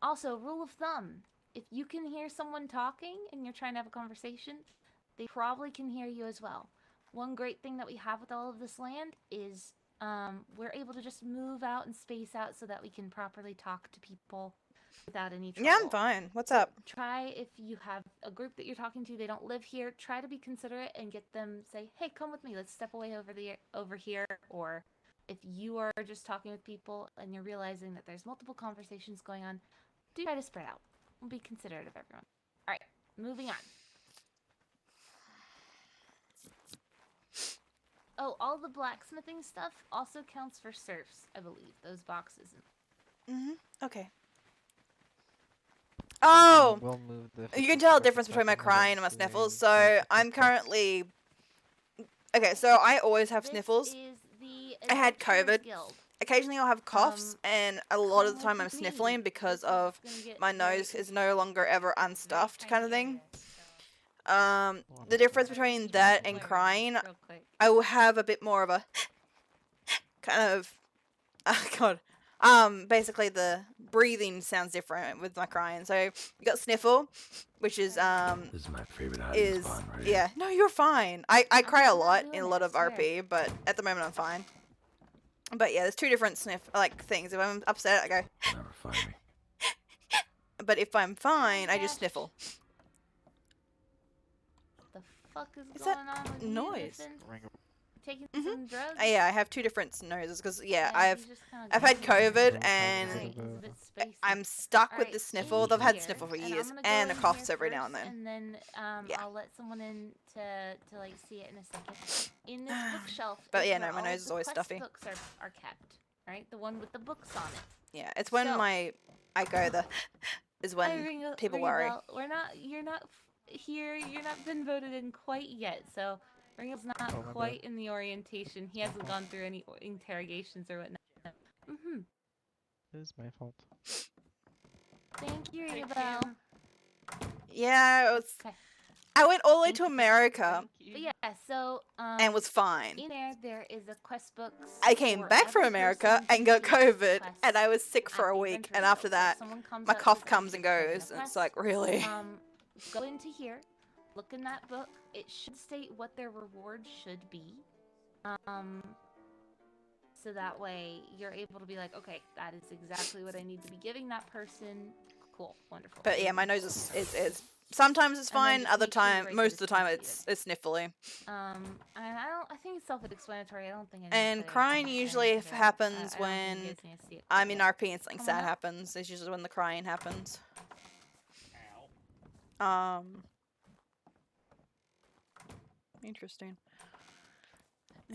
Also, rule of thumb, if you can hear someone talking and you're trying to have a conversation, they probably can hear you as well. One great thing that we have with all of this land is we're able to just move out and space out so that we can properly talk to people without any trouble. Yeah, I'm fine. What's up? Try, if you have a group that you're talking to, they don't live here, try to be considerate and get them, say, hey, come with me, let's step away over here. Or if you are just talking with people and you're realizing that there's multiple conversations going on, do try to spread out. Be considerate of everyone. Alright, moving on. Oh, all the blacksmithing stuff also counts for serfs, I believe. Those boxes. Okay. Oh! We'll move the You can tell the difference between my crying and my sniffles. So, I'm currently... Okay, so I always have sniffles. I had COVID. Occasionally I'll have coughs, and a lot of the time I'm sniffling because of my nose is no longer ever unstuffed kind of thing. The difference between that and crying, I will have a bit more of a kind of, basically the breathing sounds different with my crying. So you got sniffle, which is This is my favorite hiding spot right here. yeah, no, you're fine. I cry a lot in a lot of RP, but at the moment I'm fine. But yeah, there's two different things. If I'm upset, I go. Never find me. But if I'm fine, I just sniffle. The fuck is Is going that on with noise? You, taking some drugs? Yeah, I have 2 different noses because Yeah, I've he's just kinda I've had drunk. COVID Alright, and he's a bit spacey. I'm stuck with Alright, the sniffles. I've had sniffle for and years I'm gonna and go a in coughs here every now and first, then. and then Yeah. I'll let someone in to like see it in a second. In this bookshelf But is yeah, where no, my all nose of is the always quest stuffy. books are kept. Right, the one with the books on it. Yeah, it's when So- I go the is when people worry. Ringabell, you're not here. You're not been voted in quite yet. So Ringabell's not Oh, my bad. quite in the orientation. He hasn't gone through any interrogations or whatnot. It is my fault. Thank you, Ringabell. Yeah, it was, Okay. I went all the way to America But yeah, so and was fine. in there is a quest book. I came back from America and got COVID, and I was sick for a week. And after that, my cough comes and goes, and it's like, really? Go into here, look in that book. It should state what their reward should be. So that way you're able to be like, okay, that is exactly what I need to be giving that person. Cool, wonderful. But yeah, my nose is sometimes it's And then fine, just other make sure you time, write most that of the time it's it's sniffly. And I think it's self-explanatory. I don't think. I need And to crying explain usually it. happens I don't think when you guys need to see it I'm in yet. RP and something Come sad on up. happens. It's usually when the crying happens. Interesting.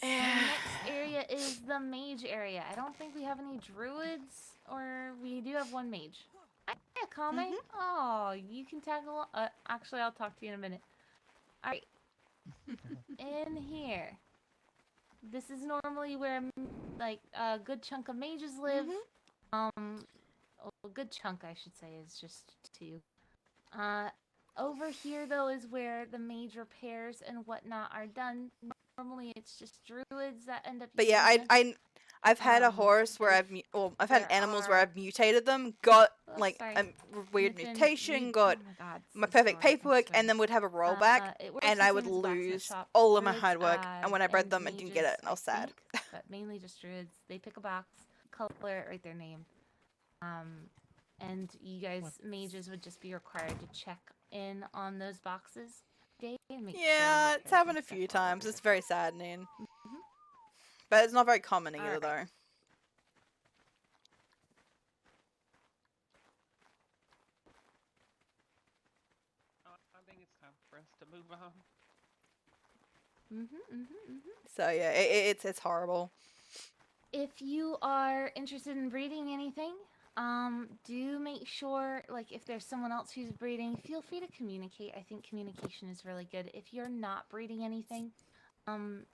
The next area is the mage area. I don't think we have any druids, or we do have one mage. Hi, Kame. Oh, you can tag along. Actually, I'll talk to you in a minute. All right. In here. This is normally where, like, a good chunk of mages live. A good chunk, I should say, is just 2. Over here, though, is where the mage repairs and whatnot are done. Normally, it's just druids that end up. But yeah, using this. I've had a horse where I've had animals where I've mutated them, got like a weird mutation, got my perfect paperwork, and then would have a rollback, It works and the I same would as a blacksmith lose shop. all of my Druids, hard work. And when I bred them, I and didn't get it, mages, and I was sad. think, but mainly just druids. They pick a box, color it, write their name. And you guys, mages, would just be required to check in on those boxes day and make sure Yeah, you it's repair happened a some few stuff. times. It's very saddening. But it's not very common either, though. I think it's time for us to move on. So yeah, it's horrible. If you are interested in breeding anything, do make sure, like, if there's someone else who's breeding, feel free to communicate. I think communication is really good. If you're not breeding anything, and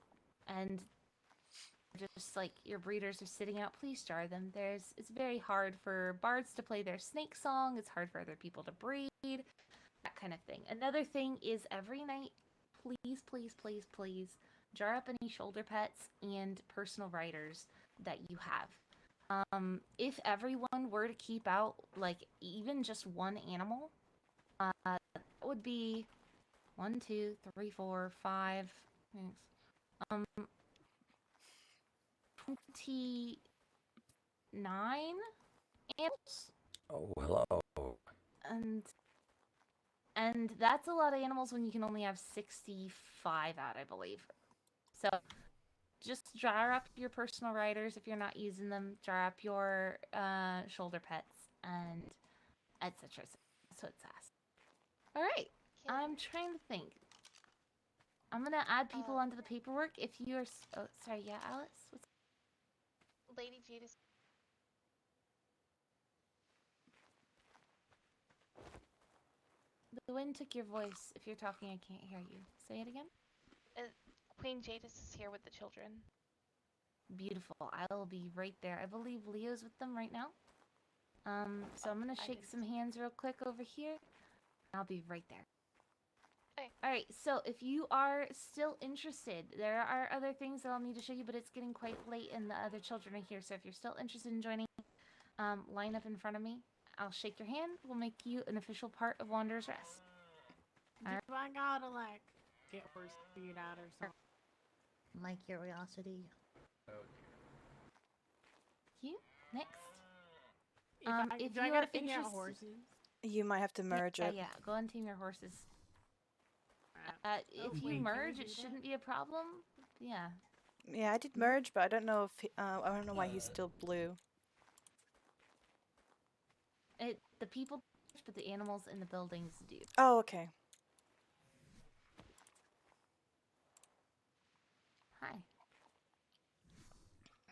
just like your breeders are sitting out, please jar them. It's very hard for bards to play their snake song. It's hard for other people to breed, that kind of thing. Another thing is every night, please, please, please, please, jar up any shoulder pets and personal riders that you have. If everyone were to keep out, like, even just one animal, that would be 1, 2, 3, 4, 5, 29 animals. Oh, hello. And that's a lot of animals when you can only have 65 out, I believe. So just jar up your personal riders if you're not using them. Jar up your shoulder pets and etc. So it's asked. All right. I'm trying to think. I'm gonna add people onto the paperwork. If you're, oh, sorry, yeah, Alice. What's Lady Jadis. The wind took your voice. If you're talking, I can't hear you. Say it again. Queen Jadis is here with the children. Beautiful. I'll be right there. I believe Leo's with them right now. So I'm gonna shake some hands real quick over here. I'll be right there. Okay. Alright, so if you are still interested, there are other things that I'll need to show you, but it's getting quite late and the other children are here. So if you're still interested in joining, line up in front of me. I'll shake your hand. We'll make you an official part of Wanderer's Rest. Do I gotta, like, get horse feed out or something? My curiosity. You next. If I gotta figure out horses? You might have to merge it. Yeah, go and tame your horses. If you wait, can we merge, do it that? shouldn't be a problem. Yeah. Yeah, I did merge, but I don't know if I don't know why he's still blue. The people, but the animals in the buildings do. Oh, okay. Hi.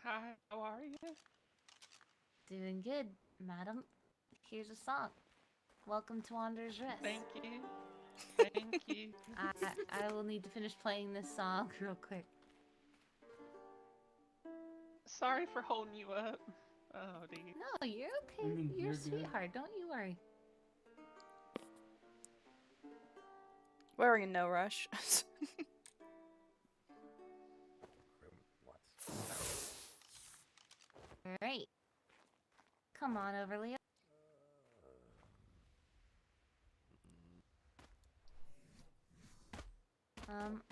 Hi, how are you? Doing good, madam. Here's a song. Welcome to Wanderer's Rest. Thank you. Thank you. I will need to finish playing this song real quick. Sorry for holding you up. Oh, dear. No, you're okay. I mean, you're you're a good. sweetheart. Don't you worry. We're in no rush. Alright. Come on over, Leo.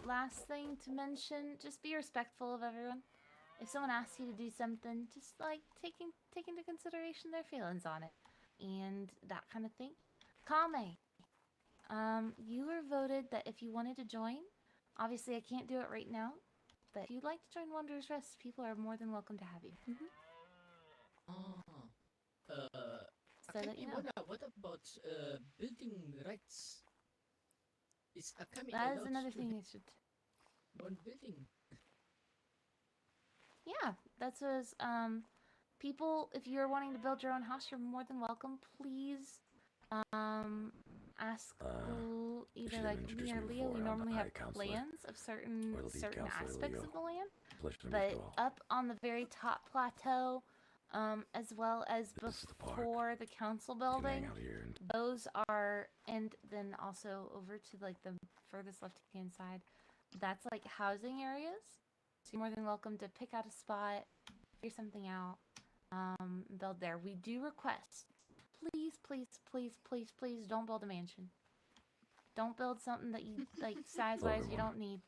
Last thing to mention, just be respectful of everyone. If someone asks you to do something, just like take into consideration their feelings on it. And that kind of thing. Kame. You were voted that if you wanted to join, obviously I can't do it right now, but if you'd like to join Wanderer's Rest, people are more than welcome to have you. So that you know. What about building rights? Is Akami That is allowed another to thing have you should... one building? Yeah, that's as, people, if you're wanting to build your own house, you're more than welcome. Please, ask either like me or Leo. We normally have plans of certain aspects of the land, but up on the very top plateau, as well as before the council building, those are, and then also over to like the furthest left-hand side, that's like housing areas. So you're more than welcome to pick out a spot, figure something out, build there. We do request, please, please, please, please, please don't build a mansion. Don't build something that you, like, size-wise you don't need.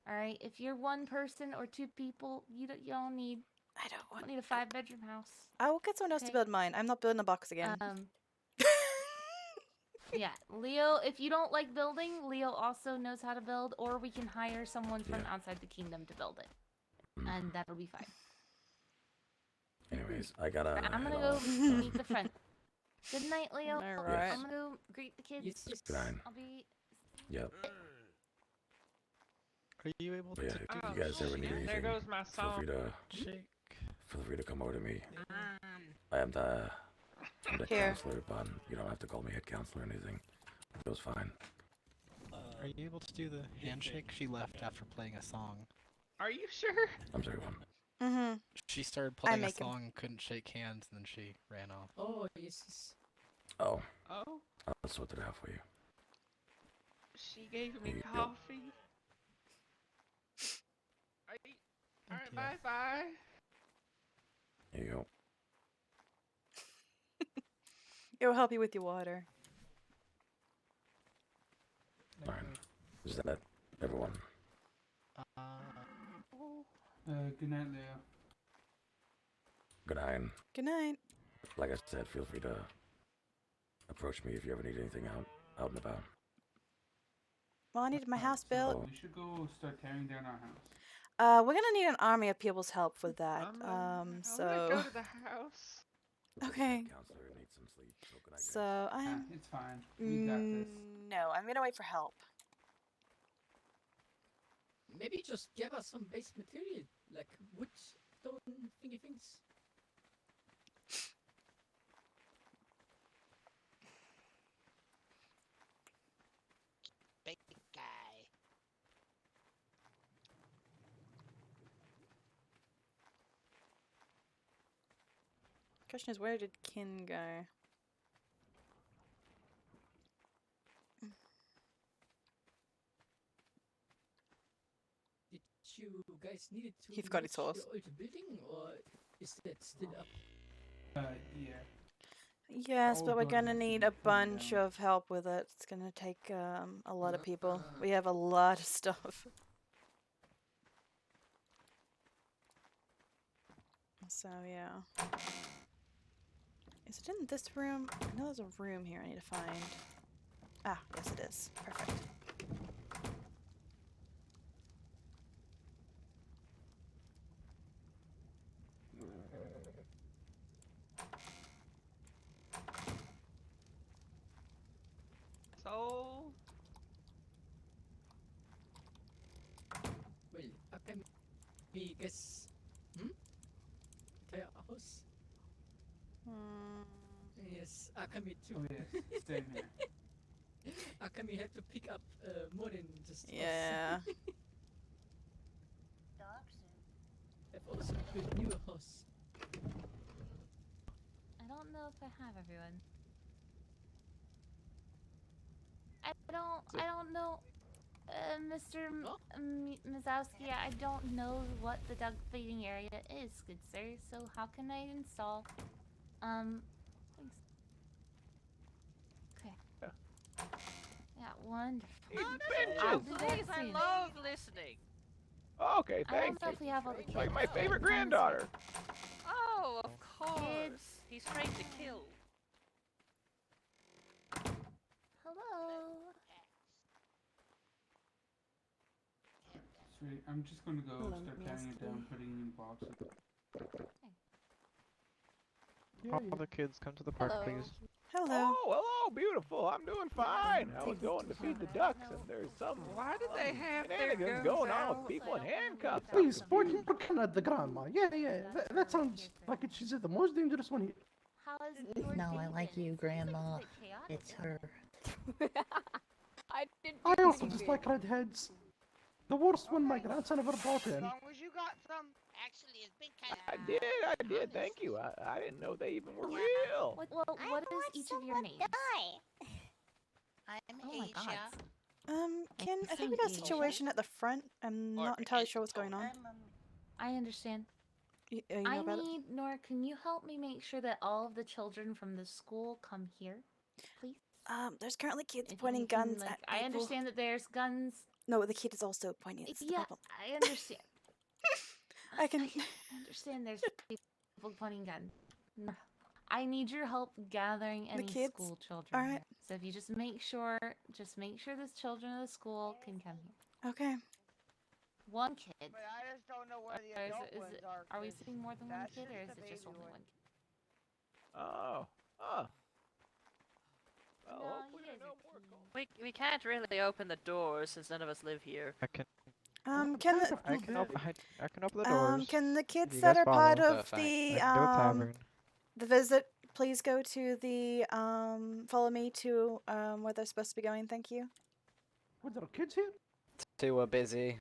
Alright, if you're one person or two people, you don't need... I don't need a 5-bedroom house. I will get someone else to build mine. I'm not building a box again. Yeah, Leo, if you don't like building, Leo also knows how to build, or we can hire someone from outside the kingdom to build it. And that'll be fine. Anyways, I gotta. I'm gonna head go off. meet the friend. Good night, Leo. Alright. I'm gonna go greet the kids. Good night. I'll be... Yep. Are you able But yeah, to if you guys ever need anything, There goes my feel song. free to feel free to come over to me. I am the Here. counselor, but you don't have to call me head counselor or anything. It goes fine. Are you able to do the handshake? She left after playing a song. Are you sure? I'm sorry, one. Mm-hmm. She started playing a song, couldn't shake hands, and then she ran off. Oh, yes. Oh. Oh? I'll sort it out for you. She gave me Here you go. coffee. Alright, bye-bye. Here you go. It'll help you with your water. Alright. Is that everyone? Good night, Leo. Good night. Good night. Like I said, feel free to approach me if you ever need anything out and about. Well, I needed my house built. We should go start tearing down our house. We're gonna need an army of people's help with that. I'm gonna So. go to the house. Okay. Counselor needs some sleep, so good night, guys. So I'm. It's fine. We got this. No, I'm gonna wait for help. Maybe just give us some base material, like wood, stone, thingy things. Big guy. Question is, where did Kin go? Did you guys need it to He forgot his match horse. the old building, or is that still up? Yeah. Yes, Old but we're building gonna is need gonna a come bunch down. of help with it. It's gonna take a lot of people. We have a lot of stuff. So yeah. Is it in this room? I know there's a room here I need to find. Ah, yes it is. Perfect. biggest entire house. Yes, Akami too. Oh yes, same here. Akami have to pick up more than just Yeah. us. Have also built new house. I don't know if I have everyone. I don't know, Mr. Mazowski, I don't know what the dog feeding area is, good sir. So how can I install? Thanks. Okay. Yeah, wonderful. I'll do that Please, I soon. love listening. Okay, I don't thank know you. if we have all the kids. Like my but favorite what time is it? granddaughter. Oh, of course. Kids. He's trained to kill. Hello. Sweet. I'm just gonna go Hello, start may I tearing it down, stay? putting it in boxes. All the kids come to the park, Hello. please. Hello. Oh, hello, beautiful. I'm doing fine. I was going to feed the ducks, and there's some Why do they have their shenanigans guns going on out? with people in handcuffs. I'm Please, confused. looking at the grandma. Yeah. That sounds like she's the most dangerous one here. How is your No, I day like been? you, It seems Grandma. like it's a bit chaotic It's there. her. I didn't. I do also anything. dislike redheads. The worst one my grandson ever brought in. As long as you got some. Actually, it's been kind I did. Thank you. I didn't know they even were real. What is each of your names? I'm Oh my Asia. God. I think we got a situation at the front. I'm not entirely sure what's going on. I understand. You know I about it? need Nora. Can you help me make sure that all of the children from the school come here, please? There's currently kids If pointing you can, guns like, at I people. understand that there's guns. No, the kid is also pointing. It's the Yeah, problem. I understand. I can. I understand there's people pointing guns. Nora, I need your help gathering any kids? school children. All right. Here. So if you just make sure the children of the school can come here. Okay. One kid. But I just don't know where the Or is adult it- ones are. Are we 'cause seeing more than one that's kid, or is the it just baby only one. one kid? Oh. Well, No, hopefully you I guys know are more. cute. We can't really open the doors since none of us live here. I can Can the I can open the doors. can the if kids you that guys are part follow. of the I can do a tavern. the visit please go to the follow me to where they're supposed to be going? Thank you. What, there are kids here? Too busy.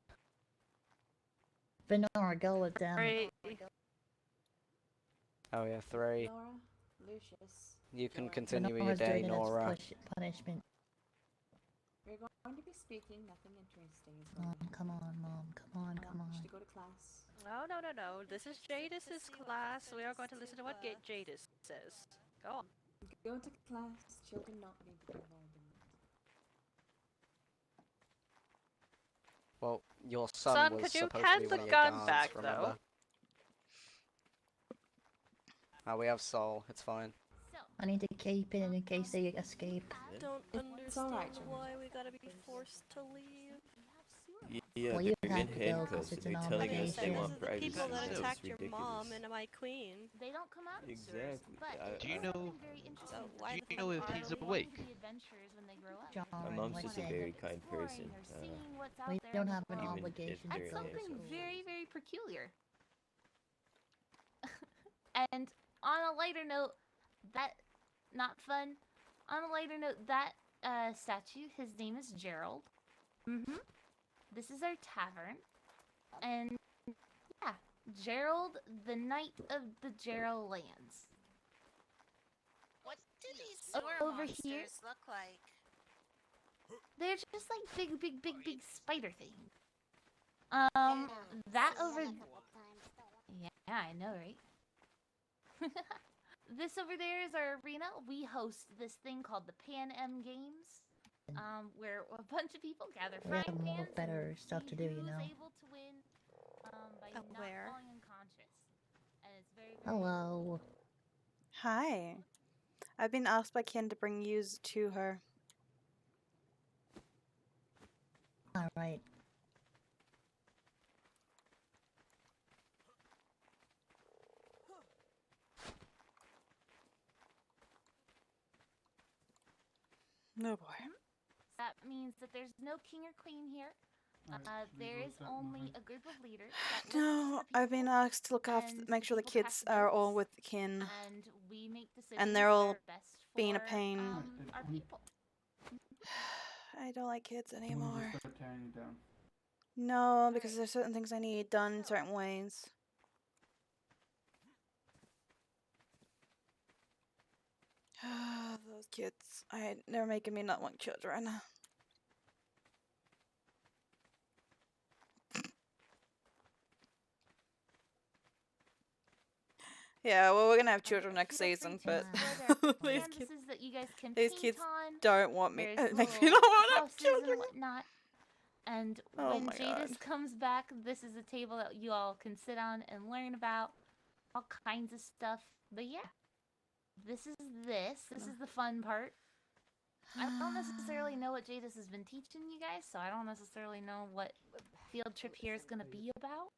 Venora, go with them. Oh yeah, 3. Nora, Lucius. You can continue with your Venora's day, doing its Nora. punishment. We're going to be speaking. Nothing interesting is going Mom, come on, Mom. Come on, come on. To go to class. No. This is Jadis's class. We are going to listen to what Jadis says. Go on. Go to class. Children not need to be involved in it. Well, your son, Son, was could you supposed to hand be the one of your gun guards, back, remember? though? Oh, we have Soul. It's fine. I need to keep it in case they escape. Don't It's all right, understand why we gotta be forced to leave. Well, you have to go 'cause it's an obligation. These are the people that attacked your mom and my queen. They don't come out in sewers, Exactly. but Do it you is know- something very interesting So to why them. the know if They he's want to awake? do adventures when they grow up. John, My mom's what just a day? very kind Exploring person. or seeing what's out We there don't in the have an world. obligation That's to go. something very, very peculiar. And on a lighter note, that not fun. On a lighter note, that statue, his name is Gerald. This is our tavern, and yeah, Gerald, the Knight of the Gerald lands. What do these O- sewer over monsters here? look like? They're just like big spider things. That over. Yeah, I know, right? This over there is our arena. We host this thing called the Pan Am Games, where a bunch of people gather We frying have more pans better and stuff see to do, you who's know. able to win by not where? falling unconscious. And it's very, very Hello. Hi. I've been asked by Ken to bring yous to her. Alright. No boy. That means that there's no king or queen here. There is only a group of leaders that look No, after I've been people, asked to look after, and make sure the people kids cast are all votes, with kin, and we make decisions and they're that all are best being a for pain. our people. I don't like kids I'm gonna anymore. just start tearing you down. No, because there's certain things I need done in certain ways. Those kids, they're making me not want children. Yeah, well, we're gonna have children next season, but these kids, Canvases that you guys can these paint kids on. don't want me. There's Make me little not want to have houses children. and whatnot. And Oh when my Jadis God. comes back, this is a table that you all can sit on and learn about all kinds of stuff. But yeah, this is the fun part. I don't necessarily know what Jadis has been teaching you guys, so I don't necessarily know what field trip here is gonna be about.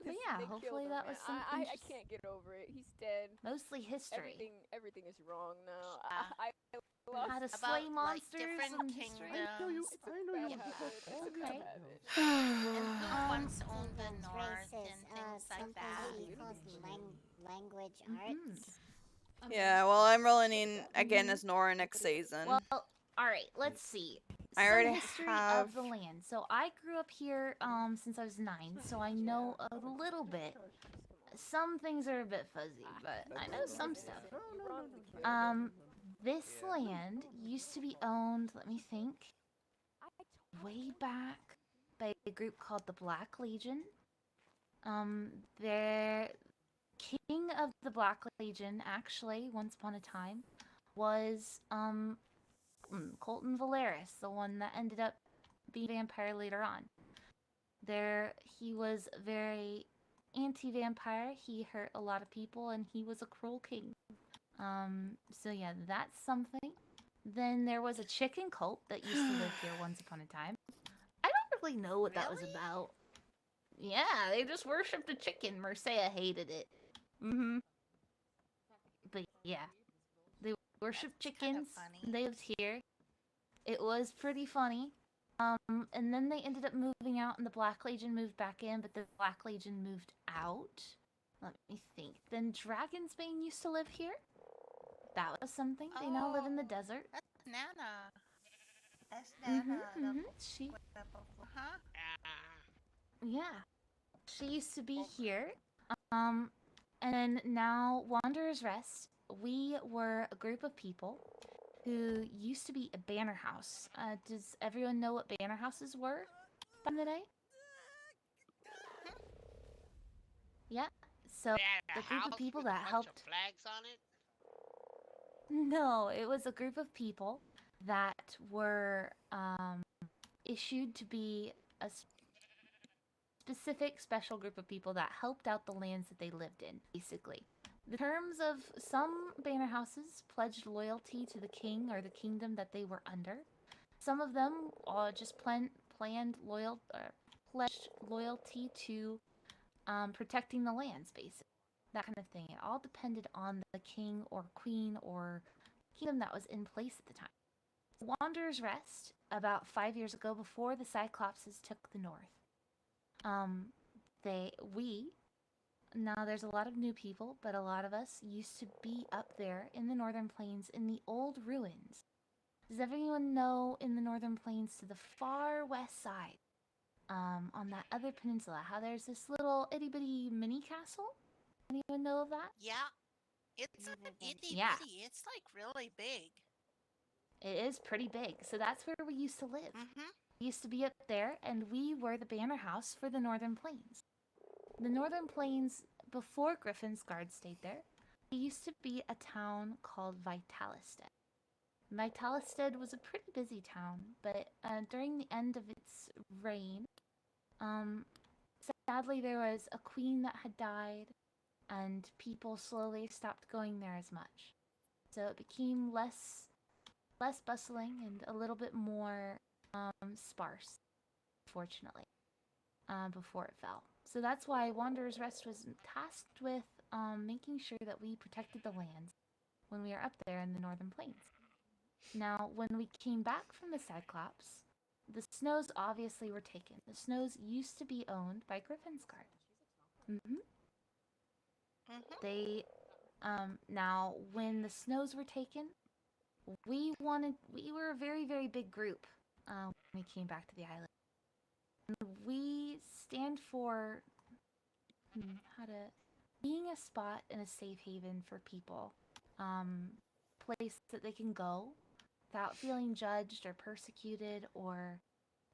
But yeah, They hopefully killed him, that man. was something. I can't get over it. He's dead. Mostly history. Everything is wrong now. I How to About, slay like, monsters different and history. kingdoms. Okay. And who once owned the North and things like that. Language Mm-hmm. arts. Yeah, well, I'm rolling in again as Nora next season. Well, all right. Let's see. I Some already history have. of the land. So I grew up here since I was 9, so I know a little bit. Some things are a bit fuzzy, but I know some stuff. This land used to be owned, let me think, way back by a group called the Black Legion. Their king of the Black Legion, actually, once upon a time, was Colton Valeris, the one that ended up being a vampire later on. He was very anti-vampire. He hurt a lot of people, and he was a cruel king. So yeah, that's something. Then there was a chicken cult that used to live here once upon a time. I don't really know what that was about. Yeah, they just worshipped a chicken. Mercea hated it. But yeah, they worshipped chickens. They lived here. It was pretty funny. And then they ended up moving out, and the Black Legion moved back in, but the Black Legion moved out. Let me think. Then Dragonsbane used to live here. That was something. They now live in the desert. That's Nana. That's Nana. She. Yeah. She used to be here. And then now Wanderer's Rest. We were a group of people who used to be a banner house. Does everyone know what banner houses were back in the day? Yeah. So the group of people that helped. Flags on it. No, it was a group of people that were issued to be a specific special group of people that helped out the lands that they lived in, basically. The terms of some banner houses pledged loyalty to the king or the kingdom that they were under. Some of them just pledged loyalty to protecting the lands, basically. That kind of thing. It all depended on the king or queen or kingdom that was in place at the time. Wanderer's Rest, about 5 years ago, before the Cyclopses took the north. Now there's a lot of new people, but a lot of us used to be up there in the Northern Plains in the old ruins. Does everyone know in the Northern Plains to the far west side, on that other peninsula, how there's this little itty-bitty mini castle? Anyone know of that? Yeah. It's an itty Yeah. bitty. It's like really big. It is pretty big. So that's where we used to live. We used to be up there, and we were the banner house for the Northern Plains. The Northern Plains, before Griffin's Guard stayed there, it used to be a town called Vitalisted. Vitalisted was a pretty busy town, but during the end of its reign, sadly there was a queen that had died, and people slowly stopped going there as much. So it became less bustling and a little bit more sparse, fortunately, before it fell. So that's why Wanderer's Rest was tasked with making sure that we protected the lands when we were up there in the Northern Plains. Now, when we came back from the Cyclops, the Snows obviously were taken. The Snows used to be owned by Griffensguard. They, now when the Snows were taken, we were a very, very big group when we came back to the island. And we stand for being a spot and a safe haven for people. Place that they can go without feeling judged or persecuted, or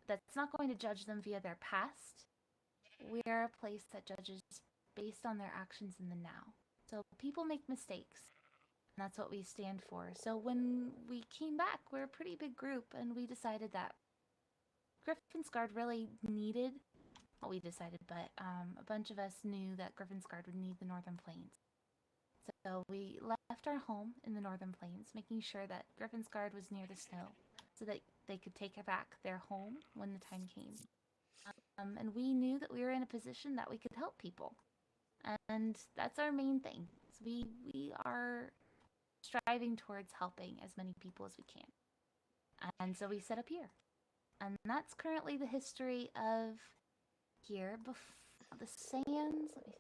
that's not going to judge them via their past. We're a place that judges based on their actions in the now. So people make mistakes, and that's what we stand for. So when we came back, we're a pretty big group, and we decided that Griffensguard really needed, not we decided, but a bunch of us knew that Griffensguard would need the Northern Plains. So we left our home in the Northern Plains, making sure that Griffensguard was near the snow, so that they could take back their home when the time came. And we knew that we were in a position that we could help people. And that's our main thing. So we are striving towards helping as many people as we can. And so we set up here. And that's currently the history of here. The Sands, let me think.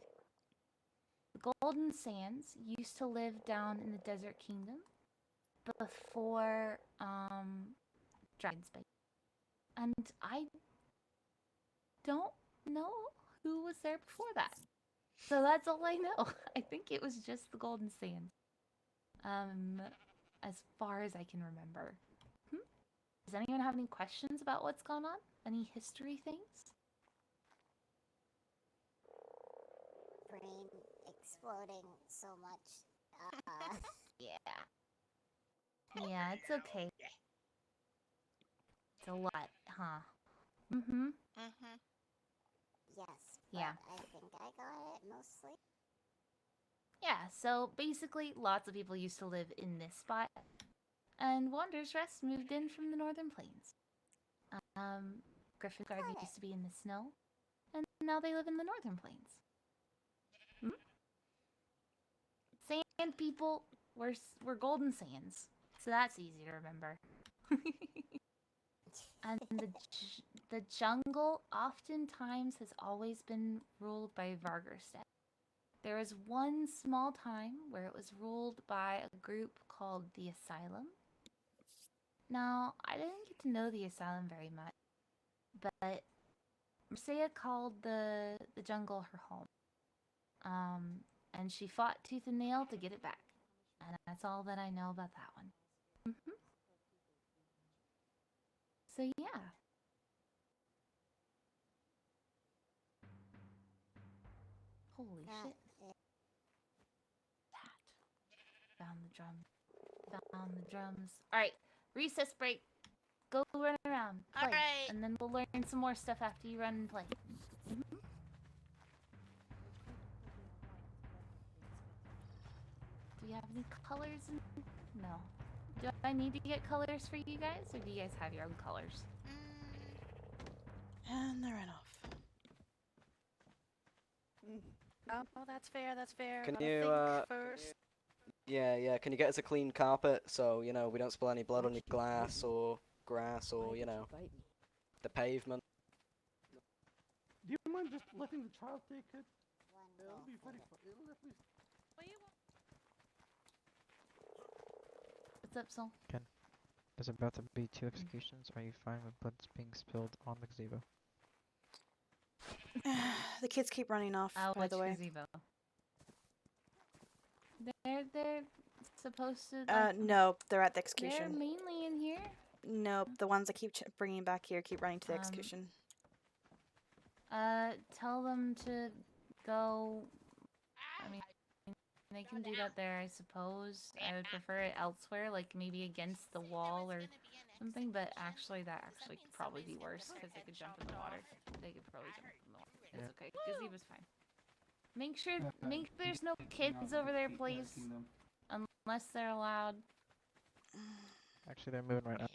The Golden Sands used to live down in the Desert Kingdom before Dragon's Bay. And I don't know who was there before that. So that's all I know. I think it was just the Golden Sands. As far as I can remember. Does anyone have any questions about what's gone on? Any history things? Brain exploding so much. Yeah. Yeah, it's okay. It's a lot, huh? Yes. Yeah. I think I got it mostly. Yeah, so basically lots of people used to live in this spot. And Wander's Rest moved in from the Northern Plains. Griffensguard used to be in the snow, and now they live in the Northern Plains. Sand people were Golden Sands, so that's easy to remember. And the jungle oftentimes has always been ruled by Vargerstead. There was one small time where it was ruled by a group called the Asylum. Now, I didn't get to know the Asylum very much, but Marcia called the jungle her home. And she fought tooth and nail to get it back. And that's all that I know about that one. So yeah. Holy shit. Found the drum. Found the drums. Alright, recess break. Go run around. Play. Alright. And then we'll learn some more stuff after you run and play. Do you have any colors? No. Do I need to get colors for you guys, or do you guys have your own colors? And they ran off. Oh, that's fair, that's fair. Can Gotta you, think first. Yeah, can you get us a clean carpet so, you know, we don't spill any blood on your glass or grass or, you know, the pavement? Do you mind just letting the child take it? It'll be very fun. It'll at least... What's up, Soul? Ken, there's about to be 2 executions. Are you fine with blood being spilled on the gazebo? The kids keep running off, by the way. Gazebo? They're supposed to. No, they're at the execution. They're mainly in here. Nope, the ones that keep bringing back here keep running to the execution. Tell them to go. I mean, they can do that there, I suppose. I would prefer it elsewhere, like maybe against the wall or something. But actually, that could probably be worse because they could jump in the water. They could probably jump in the water. It's okay. Gazebo's fine. Make sure there's no kids over there, please. Unless they're allowed. Actually, they're moving right now.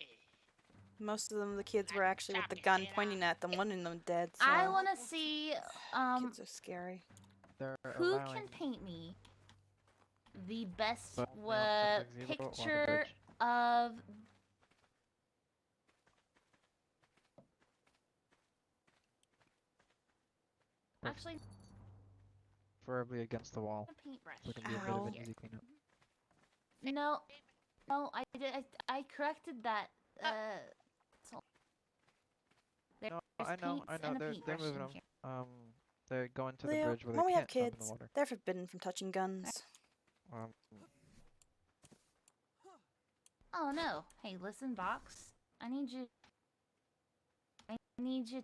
Most of them, the kids were actually with the gun pointing at them. One of them dead. So. I want to see. Kids are scary. Who can paint me the best picture of Actually, Preferably against the wall. a paintbrush. So it can be a bit of an easy cleanup. No, no, I did. I corrected that. So No, there's I know, paints I know. and a They're paintbrush moving in them. here. They're going to the Leo, bridge where when they we have can't jump in the kids, water. they're forbidden from touching guns. Um, Oh no! Hey, listen, Box. I need you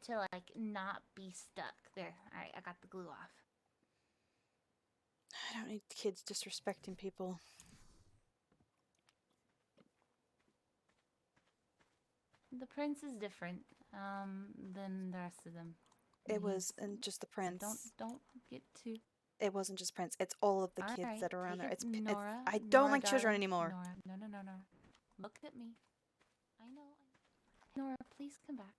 to like not be stuck. There. All right, I got the glue off. I don't need kids disrespecting people. The prince is different than the rest of them. It wasn't just the prince. Don't get too. It wasn't just Prince. It's all of the kids Alright, that are around take there. it, It's Nora. I don't Nora, like children darling. anymore. Nora, no. Look at me. I know. Nora, please come back.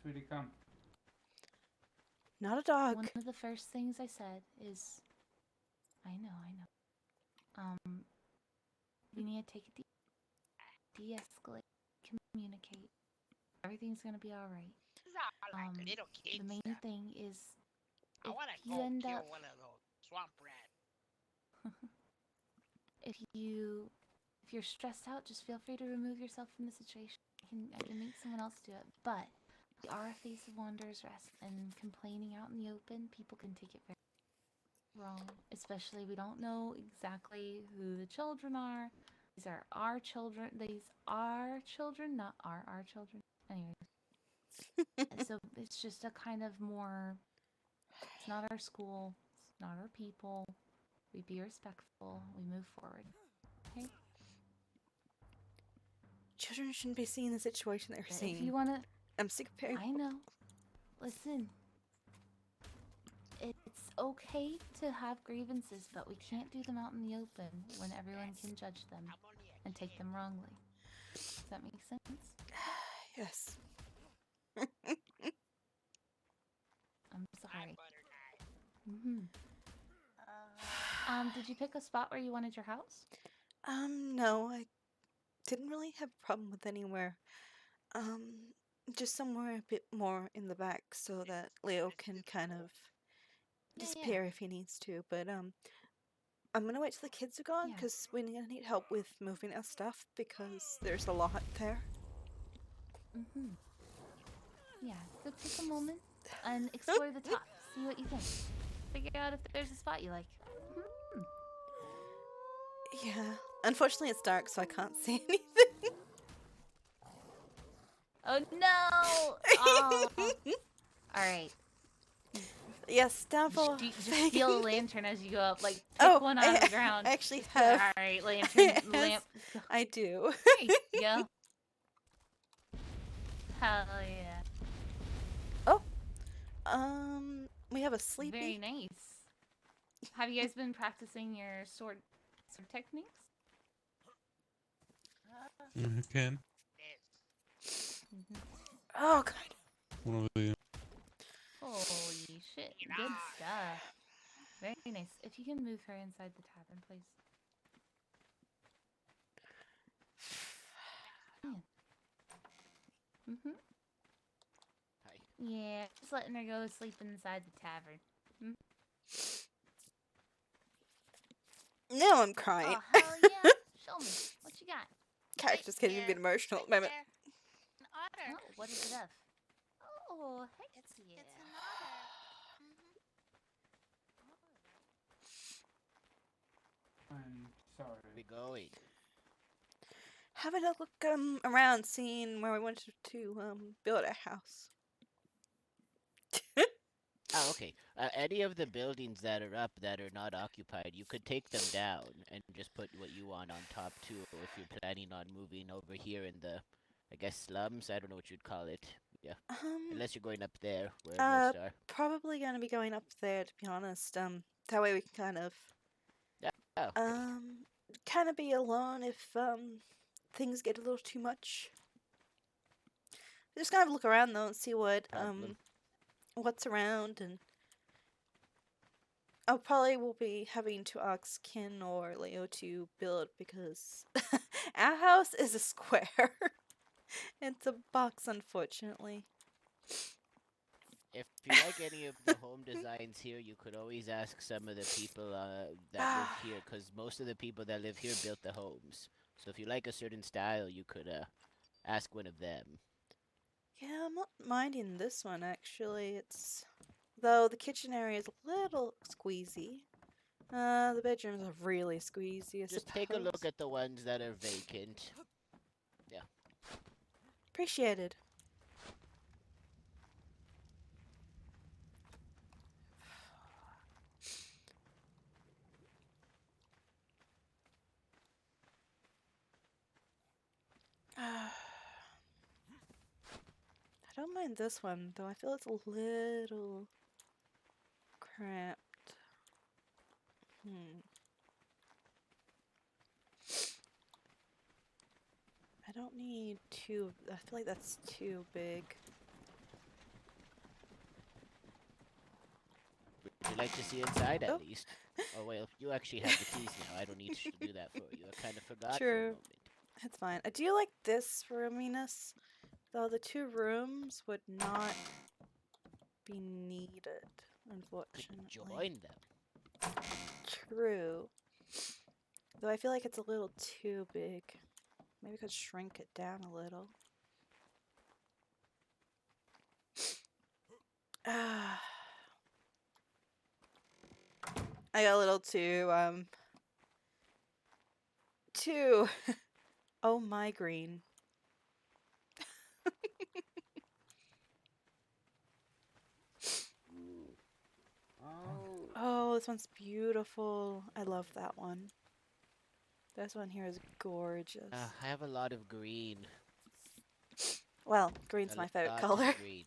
Sweetie, come. Not a dog. One of the first things I said is, I know. We need to take it de-escalate, communicate. Everything's gonna be all right. The main thing is, I if want to you go end kill up, one of those swamp rats. if you're stressed out, just feel free to remove yourself from the situation. I can make someone else do it. But we are a face of Wanderer's Rest, and complaining out in the open, people can take it very wrong. Especially, we don't know exactly who the children are. These are our children. These are children, not our children. Anyways. So it's just a kind of more, it's not our school, it's not our people. We be respectful, we move forward. Okay? Children shouldn't be seeing the situation they're seeing. If you wanna, I'm sick of hearing. I know. Listen, it's okay to have grievances, but we can't do them out in the open when everyone can judge them and take them wrongly. Does that make sense? Yes. I'm sorry. Did you pick a spot where you wanted your house? No, I didn't really have a problem with anywhere. Just somewhere a bit more in the back so that Leo can kind of disappear if he needs to. But I'm gonna wait till the kids are gone because we're gonna need help with moving our stuff because there's a lot there. Yeah, so take a moment and explore the top. See what you think. Figure out if there's a spot you like. Yeah. Unfortunately, it's dark, so I can't see anything. Oh no! Oh. All right. Yes, down for. Just steal a lantern as you go up. Like pick one out of the ground. I actually have. All right, lantern, lamp. I do. There you go. Hell yeah. Oh. We have a sleepy. Very nice. Have you guys been practicing your sword techniques? Ken. Oh god. One of the. Holy shit! Good stuff. Very nice. If you can move her inside the tavern, please. Hi. Yeah, just letting her go sleep inside the tavern. Now I'm crying. Oh hell yeah! Show me what you got. Character's getting a bit emotional at the moment. An otter. Oh, what is it of? Oh, heck yeah. It's an otter. I'm sorry. We going. Having a look around, seeing where we wanted to build a house. Oh, okay. Any of the buildings that are up that are not occupied, you could take them down and just put what you want on top too. If you're planning on moving over here in the, I guess slums. I don't know what you'd call it. Yeah. Unless you're going up there where most are. Probably gonna be going up there to be honest. That way we can kind of. Yeah. Oh, okay. Kind of be alone if things get a little too much. Just kind of look around though and see what what's around, and I probably will be having to ask Ken or Leo to build because our house is a square. It's a box, unfortunately. If you like any of the home designs here, you could always ask some of the people that live here, because most of the people that live here built the homes. So if you like a certain style, you could ask one of them. Yeah, I'm not minding this one actually. Though the kitchen area is a little squeezy. The bedrooms are really squeezy, I Just take a look suppose. at the ones that are vacant. Yeah. Appreciated. I don't mind this one, though I feel it's a little cramped. I don't need two. I feel like that's too big. Would you like to see inside at least? Oh, well, you actually have the keys now. I don't need to do that for you. I kind of forgot for a True. moment. It's fine. I do like this roominess, though the two rooms would not be needed, unfortunately. Join them. True. Though I feel like it's a little too big. Maybe I could shrink it down a little. I got a little too oh my green. Oh, this one's beautiful. I love that one. This one here is gorgeous. I have a lot of green. Well, green's A my favorite lot color. of green.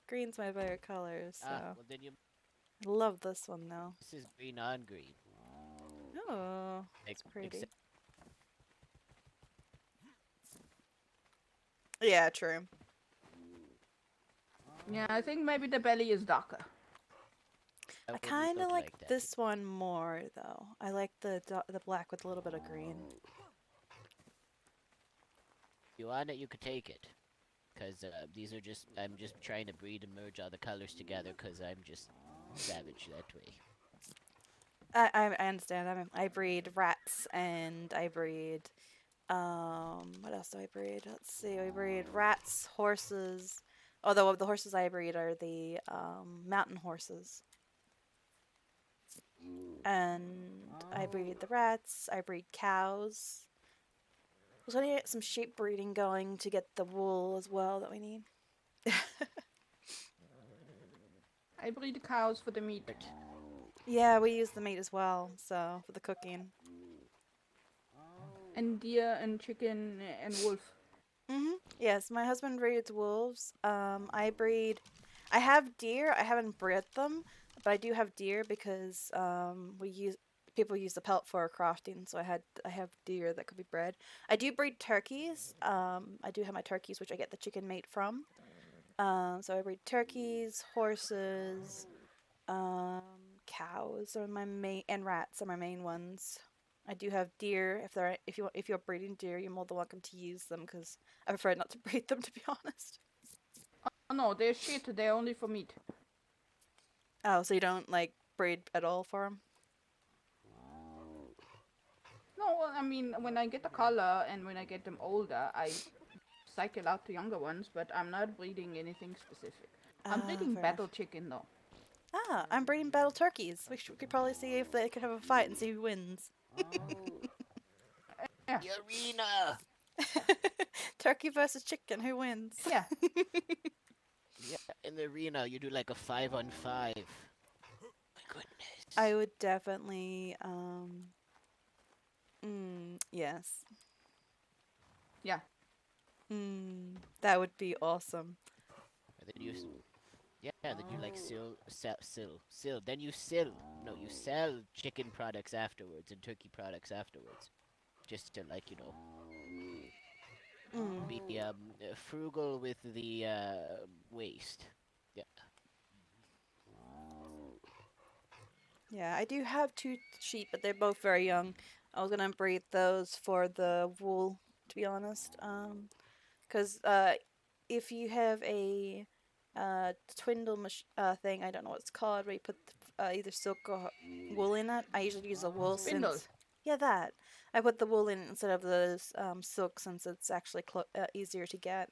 Green's my favorite color, so. Well then you. I love this one though. This is green on green. Oh, it's pretty. Yeah, true. Yeah, I think maybe the belly is darker. I kind of like this one more though. I like the black with a little bit of green. If you want it, you could take it. Because these are just, I'm just trying to breed and merge all the colors together because I'm just savage that way. I understand. I breed rats and I breed, what else do I breed? Let's see, I breed rats, horses. Although the horses I breed are the mountain horses. And I breed the rats, I breed cows. I was going to get some sheep breeding going to get the wool as well that we need. I breed the cows for the meat. Yeah, we use the meat as well, so for the cooking. And deer and chicken and wolf. Yes, my husband breeds wolves. I have deer. I haven't bred them, but I do have deer because people use the pelt for crafting. So I have deer that could be bred. I do breed turkeys. I do have my turkeys, which I get the chicken meat from. So I breed turkeys, horses, cows are my main, and rats are my main ones. I do have deer. If you're breeding deer, you're more than welcome to use them because I prefer not to breed them, to be honest. Oh no, they're shit. They're only for meat. Oh, so you don't like breed at all for them? No, well, I mean, when I get the color and when I get them older, I cycle out the younger ones, but I'm not breeding anything specific. I'm breeding battle chicken though. I'm breeding battle turkeys. We could probably see if they could have a fight and see who wins. Yeah. Arena! Turkey versus chicken, who wins? Yeah. Yeah, in the arena, you do like a 5-on-5. My goodness. I would definitely, yes. Yeah. That would be awesome. And then then you like then you sell chicken products afterwards and turkey products afterwards. Just to like, be frugal with the waste. Yeah. Yeah, I do have 2 sheep, but they're both very young. I was gonna breed those for the wool, to be honest. Because if you have a twindle thing. I don't know what it's called. Where you put either silk or wool in it. I usually use the wool Spindle. since yeah that I put the wool in instead of the silk since it's actually easier to get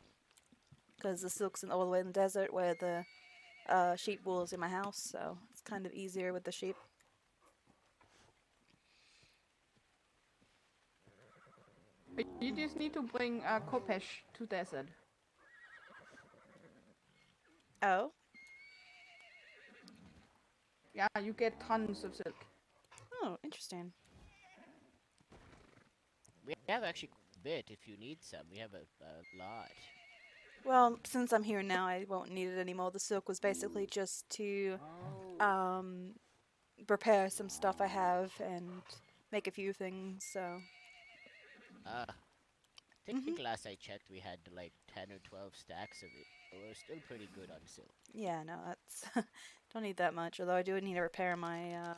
because the silk's all the way in the desert where the sheep wool is in my house, so it's kind of easier with the sheep. You just need to bring Kopesh to desert. Oh. Yeah, you get tons of silk. Oh, interesting. We have actually a bit if you need some. We have a lot. Well, since I'm here now, I won't need it anymore. The silk was basically just to prepare some stuff I have and make a few things, so. I think last I checked we had like 10 or 12 stacks of it. So we're still pretty good on silk. Yeah, no, that's don't need that much. Although I do need to repair my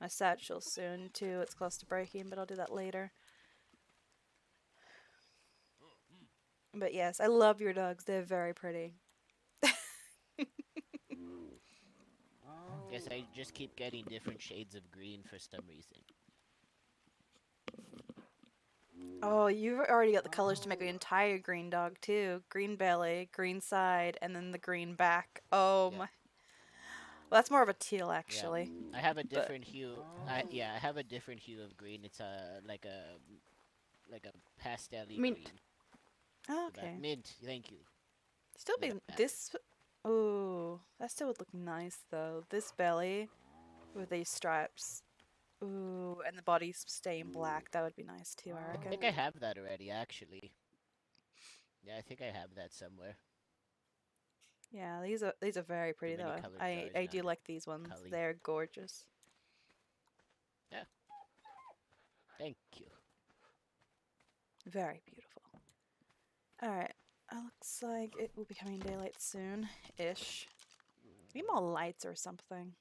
my satchel soon too. It's close to breaking, but I'll do that later. But yes, I love your dogs. They're very pretty. Guess I just keep getting different shades of green for some reason. Oh, you've already got the colors to make an entire green dog too. Green belly, green side, and then the green back. Oh my. Well, that's more of a teal actually. Yeah. I have a different hue. I have a different hue of green. It's like a pastel-y Mint. green. Oh, okay. Mint. Thank you. Still be this. Oh, that still would look nice though. This belly with these stripes. Ooh, and the body's staying black. That would be nice too, I reckon. I think I have that already, actually. Yeah, I think I have that somewhere. Yeah, these are very pretty though. I do like these ones. They're gorgeous. Yeah. Thank you. Very beautiful. Alright. Looks like it will be coming daylight soon-ish. Need more lights or something.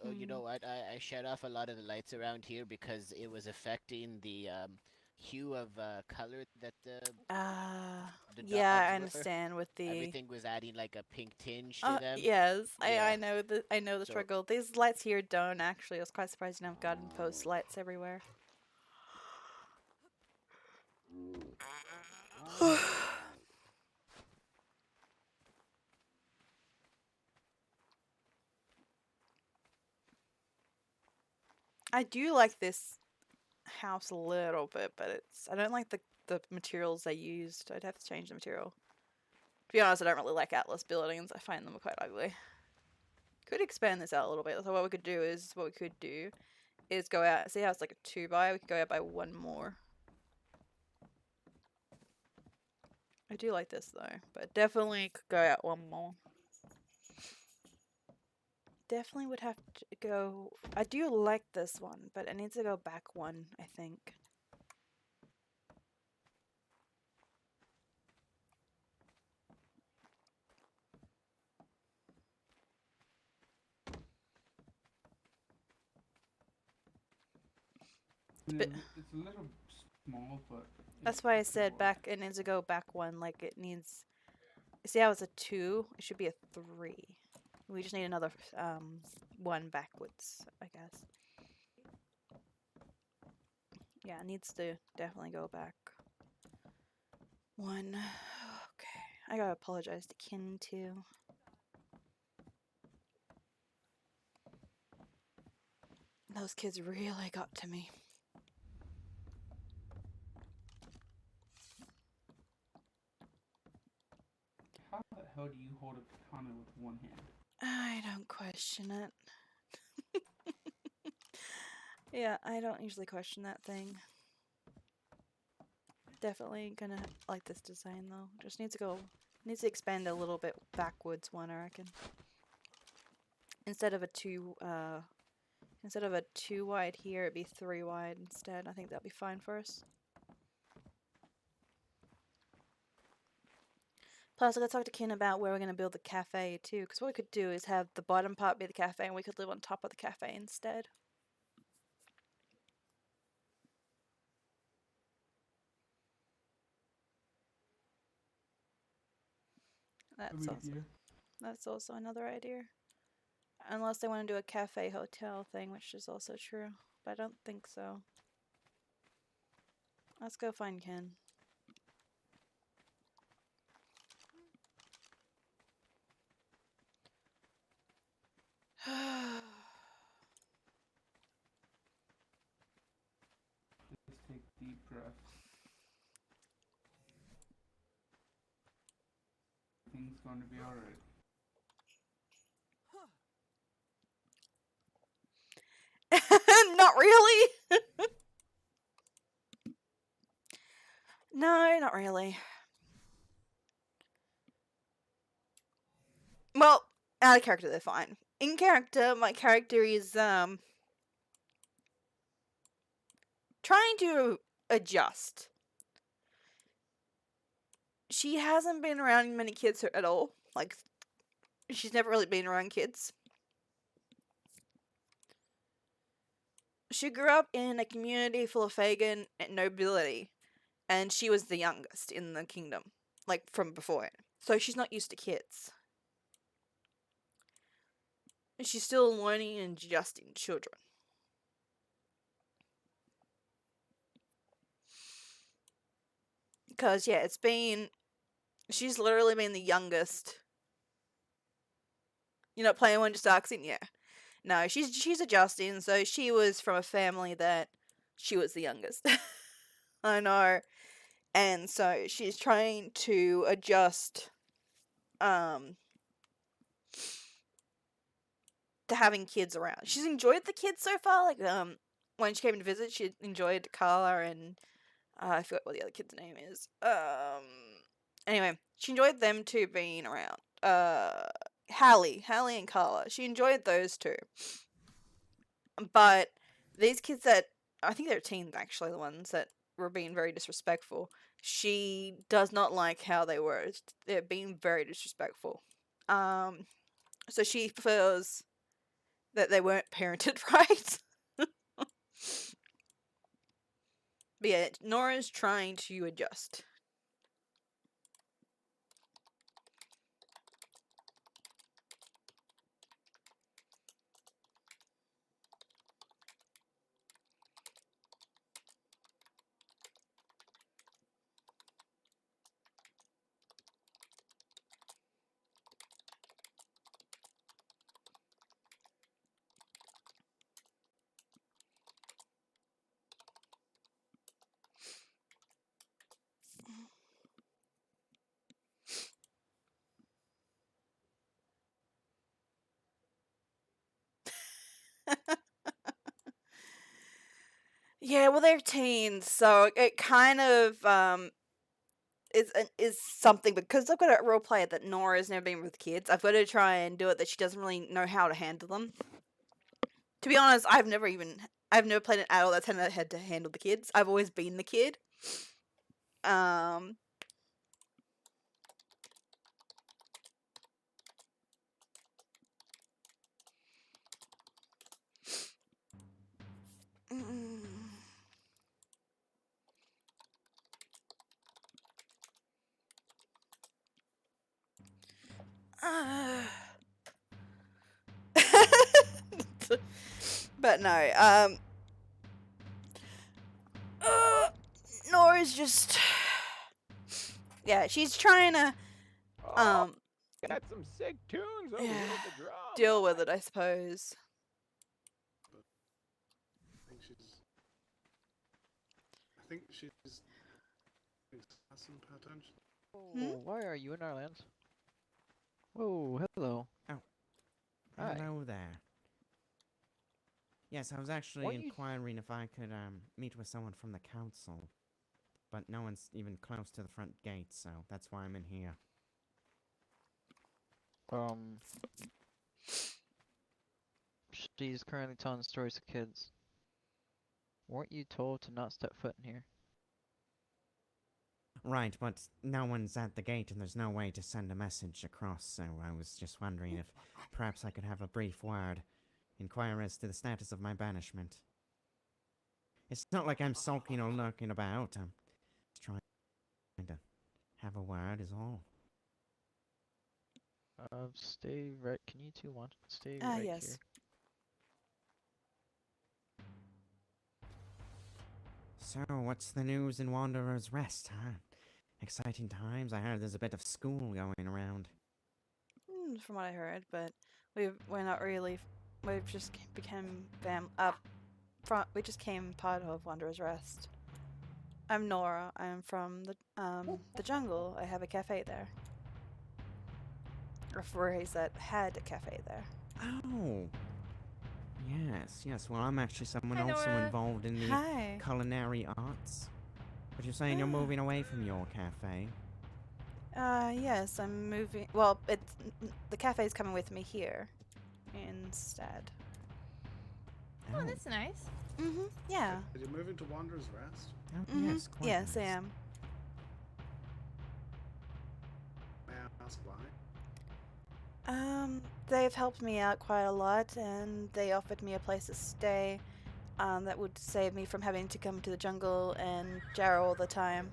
Oh, you know what? I shut off a lot of the lights around here because it was affecting the hue of color that the yeah, dogs I were. understand with the Everything was adding like a pink tinge to them. yes, Yeah. I know the struggle. These lights here don't actually. I was quite surprised you don't have garden post lights everywhere. I do like this house a little bit, but I don't like the materials they used. I'd have to change the material. To be honest, I don't really like Atlas buildings. I find them quite ugly. Could expand this out a little bit. So what we could do is go out. See how it's like a 2x? We could go out by one more. I do like this though, but definitely could go out one more. Definitely would have to go. I do like this one, but it needs to go back one, I think. It's a little small, but that's why I said back. It needs to go back one. Like it needs. See how it's a 2? It should be a 3. We just need another one backwards, I guess. Yeah, it needs to definitely go back one. Okay, I gotta apologize to Kin too. Those kids really got to me. How the hell do you hold a katana with one hand? I don't question it. Yeah, I don't usually question that thing. Definitely gonna like this design though. Just needs to expand a little bit backwards one, I reckon. Instead of a 2 wide here, it'd be 3 wide instead. I think that'd be fine for us. Plus, I gotta talk to Ken about where we're gonna build the cafe too, because what we could do is have the bottom part be the cafe, and we could live on top of the cafe instead. That's also another idea. Unless they want to do a cafe hotel thing, which is also true. But I don't think so. Let's go find Ken. Just take deep breaths. Everything's going to be alright. Not really. No, not really. Well, out of character, they're fine. In character, my character is trying to adjust. She hasn't been around many kids at all. Like, she's never really been around kids. She grew up in a community full of Fagin nobility, and she was the youngest in the kingdom, like from before. So she's not used to kids. And she's still learning and adjusting to children. Because, yeah, she's literally been the youngest. You're not playing one just asking? Yeah. No, she's adjusting, so she was from a family that she was the youngest. I know. And so she's trying to adjust to having kids around. She's enjoyed the kids so far. Like when she came to visit, she enjoyed Carla and I forgot what the other kid's name is. Anyway, she enjoyed them two being around. Hallie and Carla. She enjoyed those two. But these kids that I think they're teens actually, the ones that were being very disrespectful. She does not like how they were. They're being very disrespectful. So she feels that they weren't parented right. But yeah, Nora's trying to adjust. Yeah, well, they're teens, so it kind of is something because I've got to roleplay it that Nora's never been with kids. I've got to try and do it that she doesn't really know how to handle them. To be honest, I've never played an adult that's had to handle the kids. I've always been the kid. But no, Nora's just, yeah, she's trying to, Got some sick tunes over here at the drum. deal with it, I suppose. I think she's some potential. Oh, why are you in our lands? Whoa, hello. Oh. Hi. Hello there. Yes, I was actually inquiring if I could meet with someone from the council. But no one's even close to the front gate, so that's why I'm in here. She's currently telling stories to kids. Weren't you told to not step foot in here? Right, but no one's at the gate and there's no way to send a message across, so I was just wondering if perhaps I could have a brief word, inquire as to the status of my banishment. It's not like I'm sulking or lurking about, I'm just trying to have a word is all. Stay right. Can you two want stay right Yes. here? So, what's the news in Wanderer's Rest, huh? Exciting times. I heard there's a bit of school going around. From what I heard, but we're not really. We've just become we just came part of Wanderer's Rest. I'm Nora. I'm from the jungle. I have a cafe there. Or phrase that had a cafe there. Oh. Yes. Well, I'm actually someone Hi, also Nora. involved in the Hi. culinary arts. But you're saying you're moving away from your cafe? Yes, I'm moving. Well, the cafe's coming with me here instead. Oh, that's nice. Yeah. Are you moving to Wanderer's Rest? Oh, yes, quite Yes, I nice. am. May I ask why? They've helped me out quite a lot, and they offered me a place to stay. That would save me from having to come to the jungle and Jarrow all the time.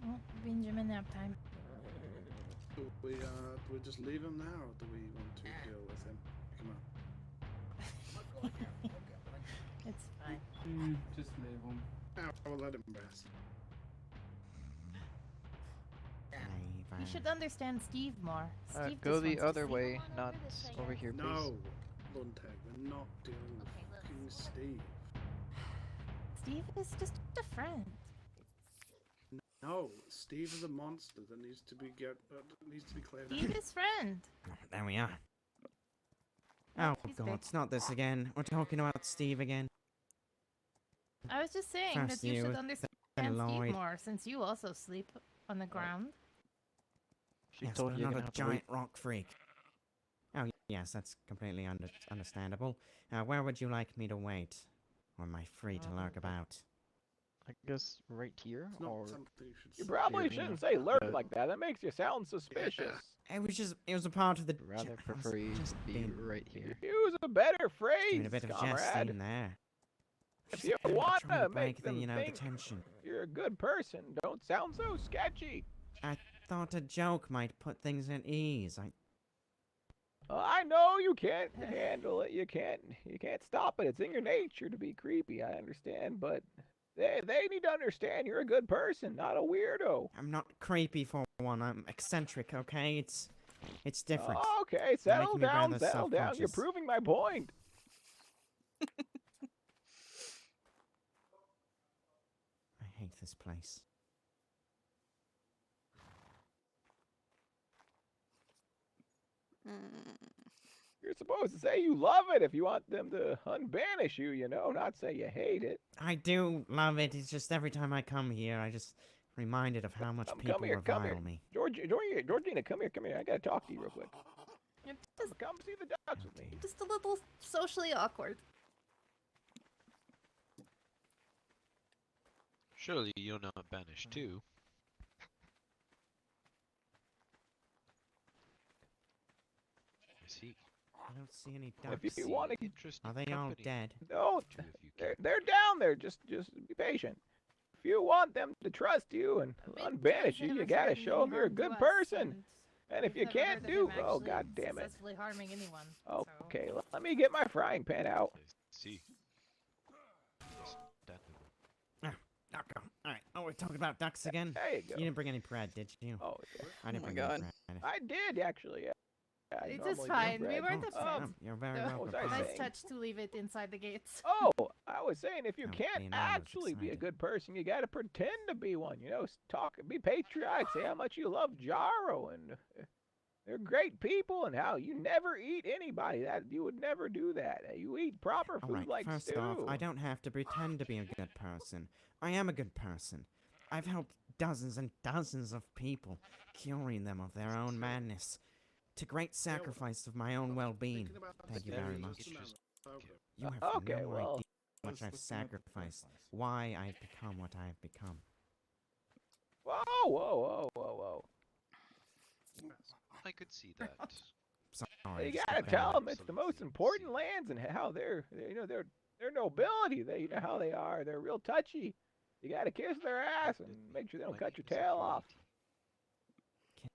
Oh, Benjamin nap time. Do we just leave him now, or do we want to deal with him? Come on. It's fine. Just leave him. I will let him rest. You should understand Steve more. Steve Go just the wants to other sleep. way, not over here, please. No, Luntag, we're not dealing with fucking Steve. Steve is just a friend. No, Steve is a monster that needs to be cleared Steve out. is friend. There we are. Oh, he's God, big. it's not this again. We're talking about Steve again. I was just saying First that you you, should then understand Steve Lloyd. more, since you also sleep on the ground. She Yes, told but you I'm you're not a gonna have to giant rock freak. Oh, yes, that's completely understandable. Where would you like me to wait? Or am I free to lurk about? I guess right here, It's not or something you should You say. probably Here, shouldn't yeah. say lurk But like that. That makes you sound suspicious. It was a part of the. rather I was Oh, prefer you just be being- right here. Use a better phrase, doing a bit of comrade. jesting there. If Just you trying want to to break make the, them the think tension. you're a good person, don't sound so sketchy. I thought a joke might put things at ease. I know you can't handle it. You can't stop it. It's in your nature to be creepy. I understand, but they need to understand you're a good person, not a weirdo. I'm not creepy for one. I'm eccentric. Okay, it's different. Okay, You're settle making me down, rather settle down. You're self-conscious. proving my point. I hate this place. You're supposed to say you love it if you want them to unbanish you, not say you hate it. I do love it. It's just every time I come here, I just reminded of how much people Come here, revile me. Georgina, come here. I gotta talk to you real quick. Just, Come see the ducks with me. just a little socially awkward. Surely you're not banished too. I see. I don't see any If ducks. you want to, Are they all dead? no, they're down there. Just be patient. If you want them to trust you and unbanish you, you gotta show them you're a good person. And if you can't do, oh god damn it. Successfully harming anyone. Okay, let me get my frying pan out. See. Alright. Oh, we're talking about ducks again? There you go. You didn't bring any bread, did you? Oh, I didn't my bring any God. bread. I did actually. Yeah, I It's normally just do fine. We bread. weren't Oh, upset. you're very No. welcome. What was I Nice saying? touch to leave it inside the gates. Oh, I was saying if you Oh, can't Leonardo was actually be a excited. good person, you gotta pretend to be one. Be patriotic. Say how much you love Jaro and they're great people and how you never eat anybody. That you would never do that. You eat proper food Alright, like first stew. off, I don't have to pretend to be a good person. I am a good person. I've helped dozens and dozens of people, curing them of their own madness, to great sacrifice of my own well-being. Thank you very much. You have Okay, no well, idea how much I've sacrificed, why I've become what I have become. Whoa. I could see that. Sorry, You just gotta got tell bad. them it's the most important lands and how their nobility. They how they are. They're real touchy. You gotta kiss their ass and make sure they don't cut your tail off.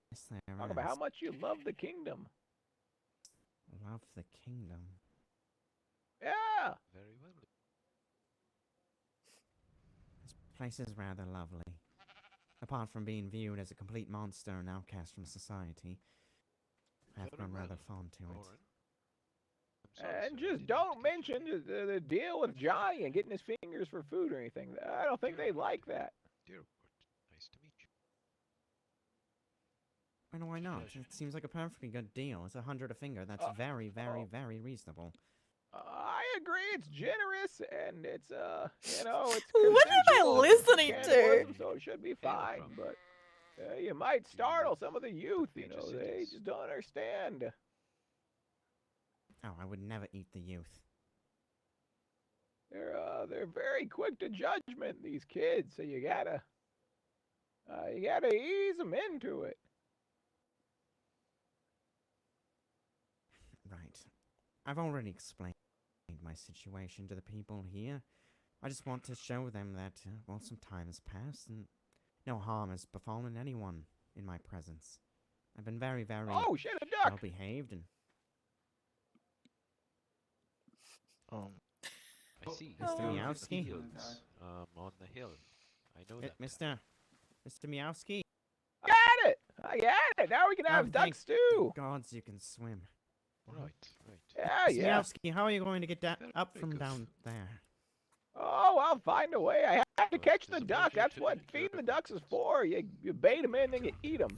Kiss their Talk about how ass. much you love the kingdom. Love the kingdom. Yeah. Very well. This place is rather lovely. Apart from being viewed as a complete monster and outcast from society, I've grown rather fond to it. And just don't mention the deal with Johnny and getting his fingers for food or anything. I don't think they like that. Dear nice to meet you. Why not? It seems like a perfectly good deal. It's 100 a finger. That's very, very, very reasonable. I agree. It's generous and it's it's What am I consensual listening to? cannibalism, so it should be fine. But you might startle some of the youth. They just don't understand. Oh, I would never eat the youth. They're very quick to judgment, these kids. So you gotta ease them into it. Right. I've already explained my situation to the people here. I just want to show them that, well, some time has passed and no harm has befallen anyone in my presence. I've been very, very Oh, shit, a duck! well behaved and... I see. Mr. There are Meowski? fields, on the hill. I know that. Mr. Meowski? I got it! Now we can have duck thank stew! gods you can swim. Right. Yeah, Mr. yeah. Meowski, how are you going to get that up from down there? Oh, I'll find a way. I have to catch the duck. That's what feeding the ducks is for. You bait them in, then you eat them.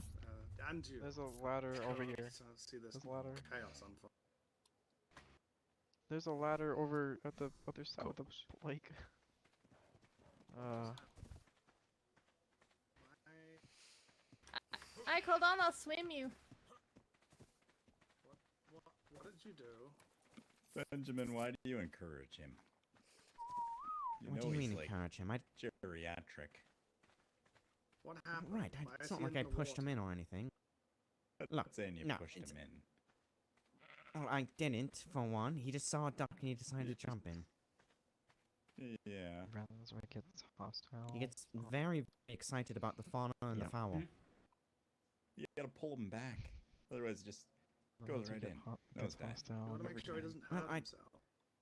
And you. There's a ladder over here. See this There's a ladder. chaos unfold. There's a ladder over at the other side of the lake. Alright, hold on, I'll swim you. What did you do? Benjamin, why do you encourage him? What do you he's mean like encourage him? geriatric. What happened? Right, Why it's is not he like I in the pushed him water? in or anything. That's Look, not saying you no, pushed him in. Well, I didn't, for one. He just saw a duck and he decided to jump in. Yeah. Runs where it gets hostile. He gets very excited about the fauna and the fowl. You gotta pull him back. Otherwise, it just goes right in. Nose dive. You want to make sure he doesn't Well, hurt I himself.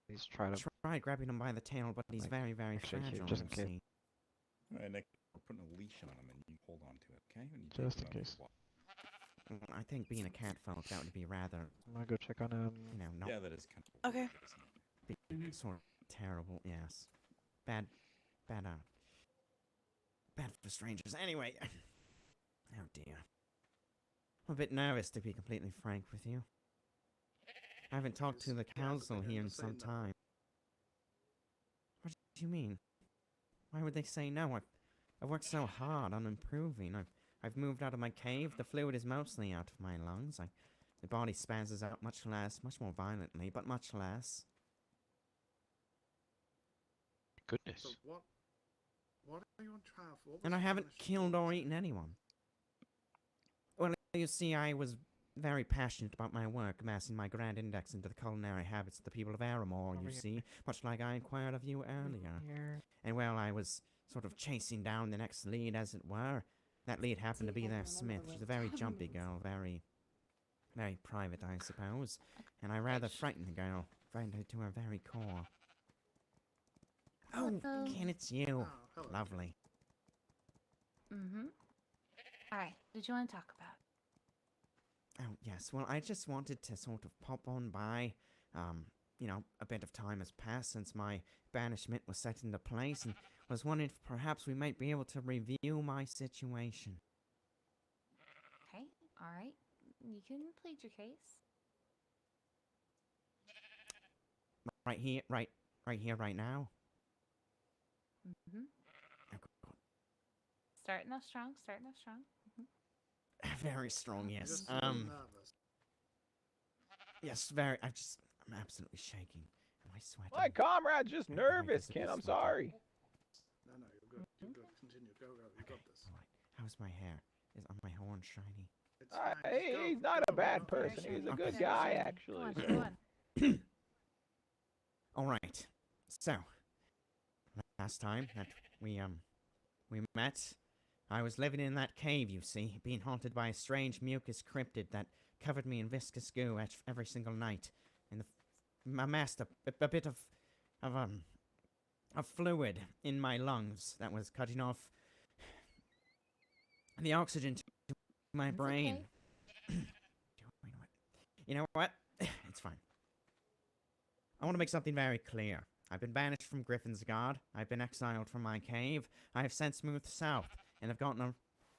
He's trying to. tried grabbing him by the tail, but he's very, very actually, here, fragile, just you in case. see. Alright, Nick, we're putting a leash on him and you hold on to it, okay? When you Just take in him out of case. the water. I think being a cat folk, that would be rather, I'm gonna go check on him. you know, not Yeah, that is kind of Okay. be sort of terrible, yes. Bad for strangers. Anyway, oh dear. I'm a bit nervous, to be completely frank with you. I haven't talked to the council here in some time. What do you mean? Why would they say no? I've worked so hard on improving. I've moved out of my cave. The fluid is mostly out of my lungs. The body spazzes out much more violently, but much less. Goodness. So what are you on trial for? What And was I the haven't punishment? killed or eaten anyone. Well, you see, I was very passionate about my work, amassing my grand index into the culinary habits of the people of Aramore, you see, much like I inquired of you earlier. And while I was sort of chasing down the next lead, as it were, that lead happened to be their Smith. She's a very jumpy girl, very private, I suppose. And I rather frightened the girl, frightened her to her very core. Oh, Ken, it's you. hello. Lovely. Mm-hmm. Alright, did you want to talk about? Oh, yes. Well, I just wanted to sort of pop on by. You know, a bit of time has passed since my banishment was set into place, and was wondering if perhaps we might be able to review my situation. Okay, alright. You can plead your case. Right here, right now. Mm-hmm. Starting off strong, Mm-hmm. Very strong, yes. Just a little nervous. Yes, very. I'm absolutely shaking. Am I sweating? My comrade's just nervous, Ken. I'm sorry. No, you're good. You're good. Continue. Go. You got this. How's my hair? Is my horn shiny? It's fine. Just He's go. not a Go. bad person. He's a Okay. good guy, actually. Go on. All right. So, last time that we we met. I was living in that cave, you see, being haunted by a strange mucus cryptid that covered me in viscous goo every single night. And amassed a bit of fluid in my lungs that was cutting off the oxygen to my brain. Okay. You know what? It's fine. I want to make something very clear. I've been banished from Griffin's Guard. I've been exiled from my cave. I have since moved south, and I've gotten a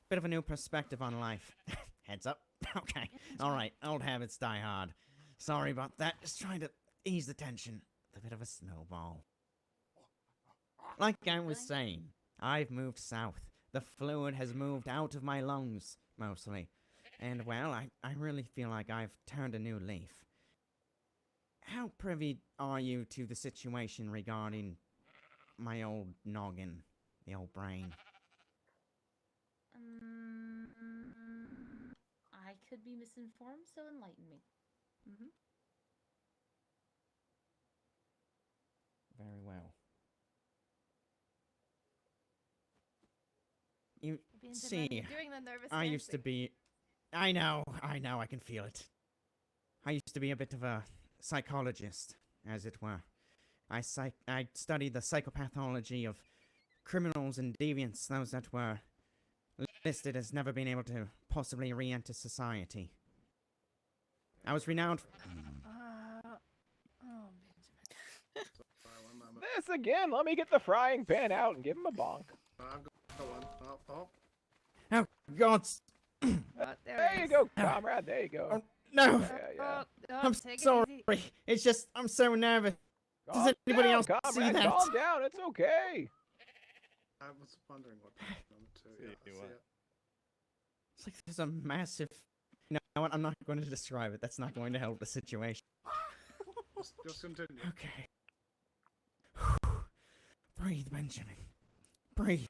bit of a new perspective on life. Heads up. Okay. Alright, old habits die hard. Sorry about that. Just trying to ease the tension. A bit of a snowball. Like I was saying, I've moved south. The fluid has moved out of my lungs, mostly. And, well, I really feel like I've turned a new leaf. How privy are you to the situation regarding my old noggin, the old brain? I could be misinformed, so enlighten me. Very well. You see, doing the nervous I used to be... I know, I can feel it. I used to be a bit of a psychologist, as it were. I studied the psychopathology of criminals and deviants, those that were listed as never being able to possibly re-enter society. I was renowned... This again! Let me get the frying pan out and give him a bonk. I've got one. Oh. Oh, God! There you go, comrade. There you go. Oh, no! Yeah. I'm sorry. It's just, I'm so nervous. Does anybody else see comrade, that? Calm down. It's okay. I was wondering what happened too. Yeah, I see it. It's like there's a massive... You know what? I'm not going to describe it. That's not going to help the situation. Just continue. Okay. Breathe, Benjamin. Breathe.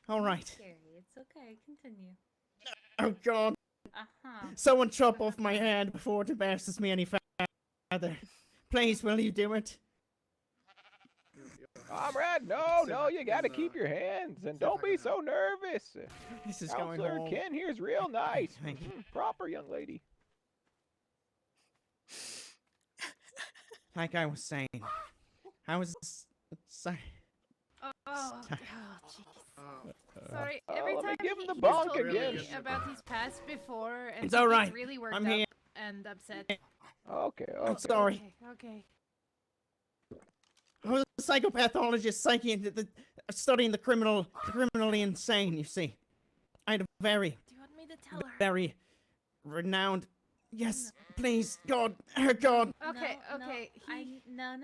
All right. Scary. It's okay. Continue. Oh, God. Someone chop off my hand before it embarrasses me any further. Please, will you do it? Comrade, no, you gotta keep your hands, and don't be so nervous. This is going Counselor all... Ken here's real nice. Thank you. Proper young lady. Like I was saying, I was... Sorry. Oh, Sorry. Sorry, every let me time give him the he's bonk told again. me about these past before, and It's he all gets right. really worked I'm up here. and upset. Okay. I'm sorry. Okay. I was a psychopathologist, studying the criminally insane, you see. I had a very... Do you want me to tell her? Very renowned... Yes, please, God, God. Okay. No.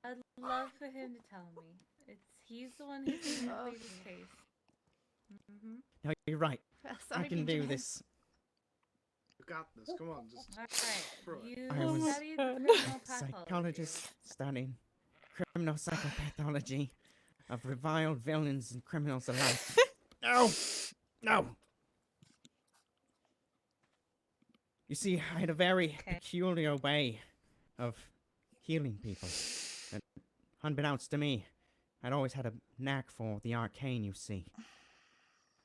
I'd love for him to tell me. He's the one who's going to plead his case. No, you're right. Sorry, I can do Benjamin. this. You got this. Come on, just. Alright, you I was studied criminal pathology. psychologist studying criminal psychopathology of reviled villains and criminals alike. No! You see, I had a very peculiar way of healing people. And unbeknownst to me, I'd always had a knack for the arcane, you see.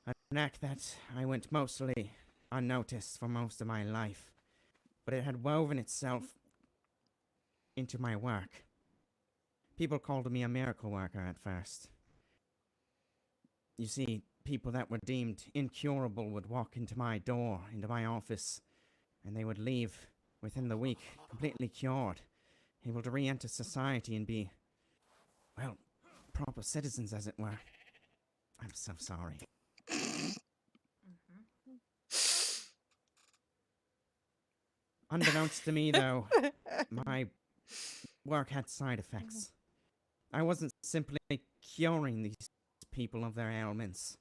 A knack that I went mostly unnoticed for most of my life. But it had woven itself into my work. People called me a miracle worker at first. You see, people that were deemed incurable would walk into my door, into my office, and they would leave within the week, completely cured, able to re-enter society and be, well, proper citizens, as it were. I'm so sorry. Unbeknownst to me, though, my work had side effects. I wasn't simply curing these people of their ailments.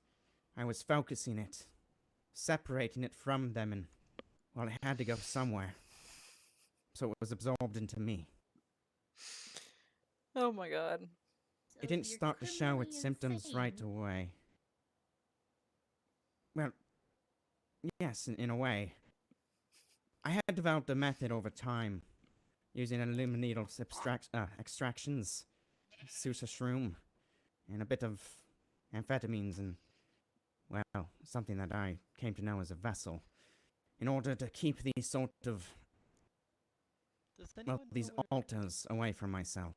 I was focusing it, separating it from them, and, well, it had to go somewhere. So it was absorbed into me. Oh my god. It didn't start to show its symptoms right away. Well, yes, in a way. I had developed a method over time, using needle extractions, Susa shroom, and a bit of amphetamines and, well, something that I came to know as a vessel, in order to keep these sort of, well, these altars away from myself.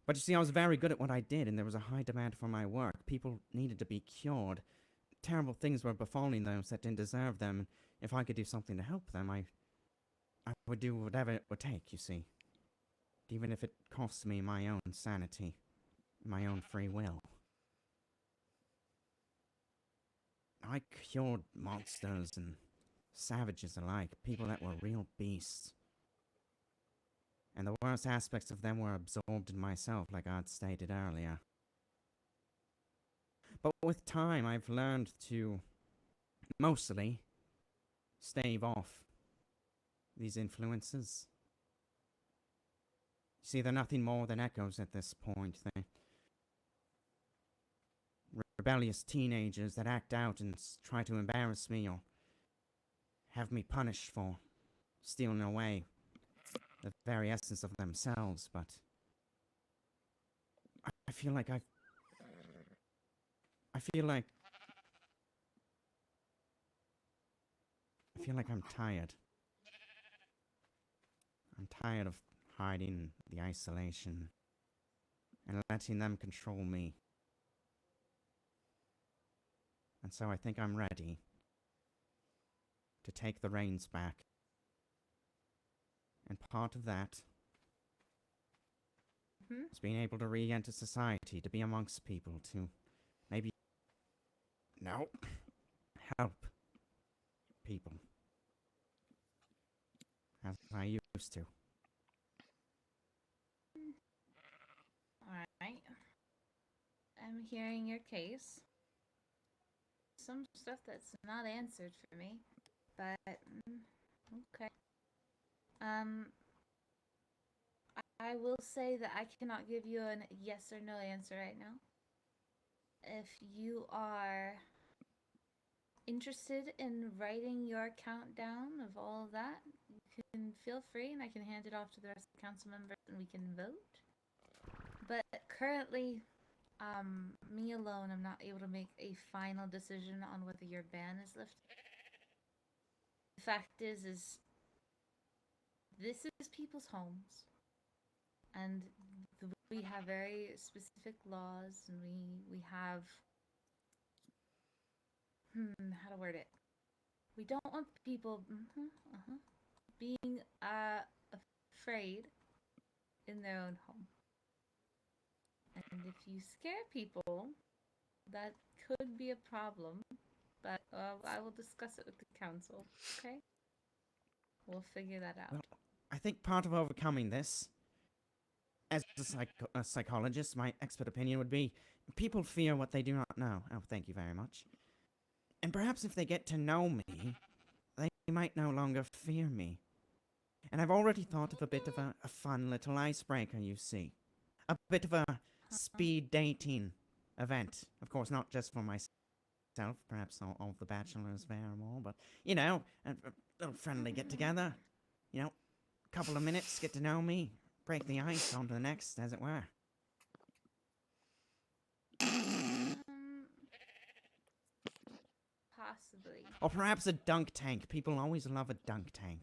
But you see, I was very good at what I did, and there was a high demand for my work. People needed to be cured. Terrible things were befalling those that didn't deserve them, and if I could do something to help them, I would do whatever it would take, you see. Even if it costs me my own sanity, my own free will. I cured monsters and savages alike, people that were real beasts. And the worst aspects of them were absorbed in myself, like I'd stated earlier. But with time, I've learned to mostly stave off these influences. You see, they're nothing more than echoes at this point. They're rebellious teenagers that act out and try to embarrass me or have me punished for stealing away the very essence of themselves, but I feel like I feel like I'm tired. I'm tired of hiding the isolation and letting them control me. And so I think I'm ready to take the reins back. And part of that is being able to re-enter society, to be amongst people, to maybe help people as I used to. Alright. I'm hearing your case. Some stuff that's not answered for me, but okay. I will say that I cannot give you a yes or no answer right now. If you are interested in writing your account down of all of that, you can feel free and I can hand it off to the rest of the council members and we can vote. But currently, me alone, I'm not able to make a final decision on whether your ban is lifted. The fact is this is people's homes. And we have very specific laws, and we have, how to word it? We don't want people being afraid in their own home. And if you scare people, that could be a problem. But I will discuss it with the council, okay? We'll figure that out. Well, I think part of overcoming this, as a psychologist, my expert opinion would be, people fear what they do not know. Oh, thank you very much. And perhaps if they get to know me, they might no longer fear me. And I've already thought of a bit of a fun little icebreaker, you see. A bit of a speed dating event. Of course, not just for myself, perhaps all of the bachelors of Aramore, but, you know, a little friendly get-together. You know, a couple of minutes, get to know me, break the ice on to the next, as it were. Possibly. Or perhaps a dunk tank. People always love a dunk tank.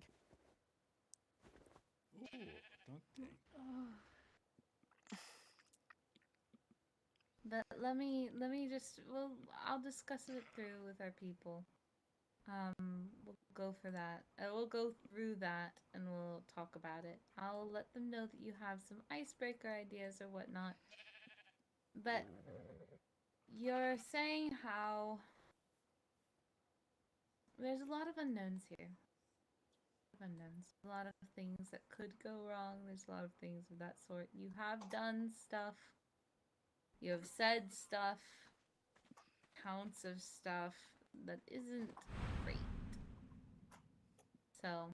Ooh, dunk tank. But let me just, I'll discuss it through with our people. We'll go for that. We'll go through that and we'll talk about it. I'll let them know that you have some icebreaker ideas or whatnot. But you're saying how there's a lot of unknowns here. A lot of things that could go wrong. There's a lot of things of that sort. You have done stuff. You have said stuff. Counts of stuff that isn't great. So,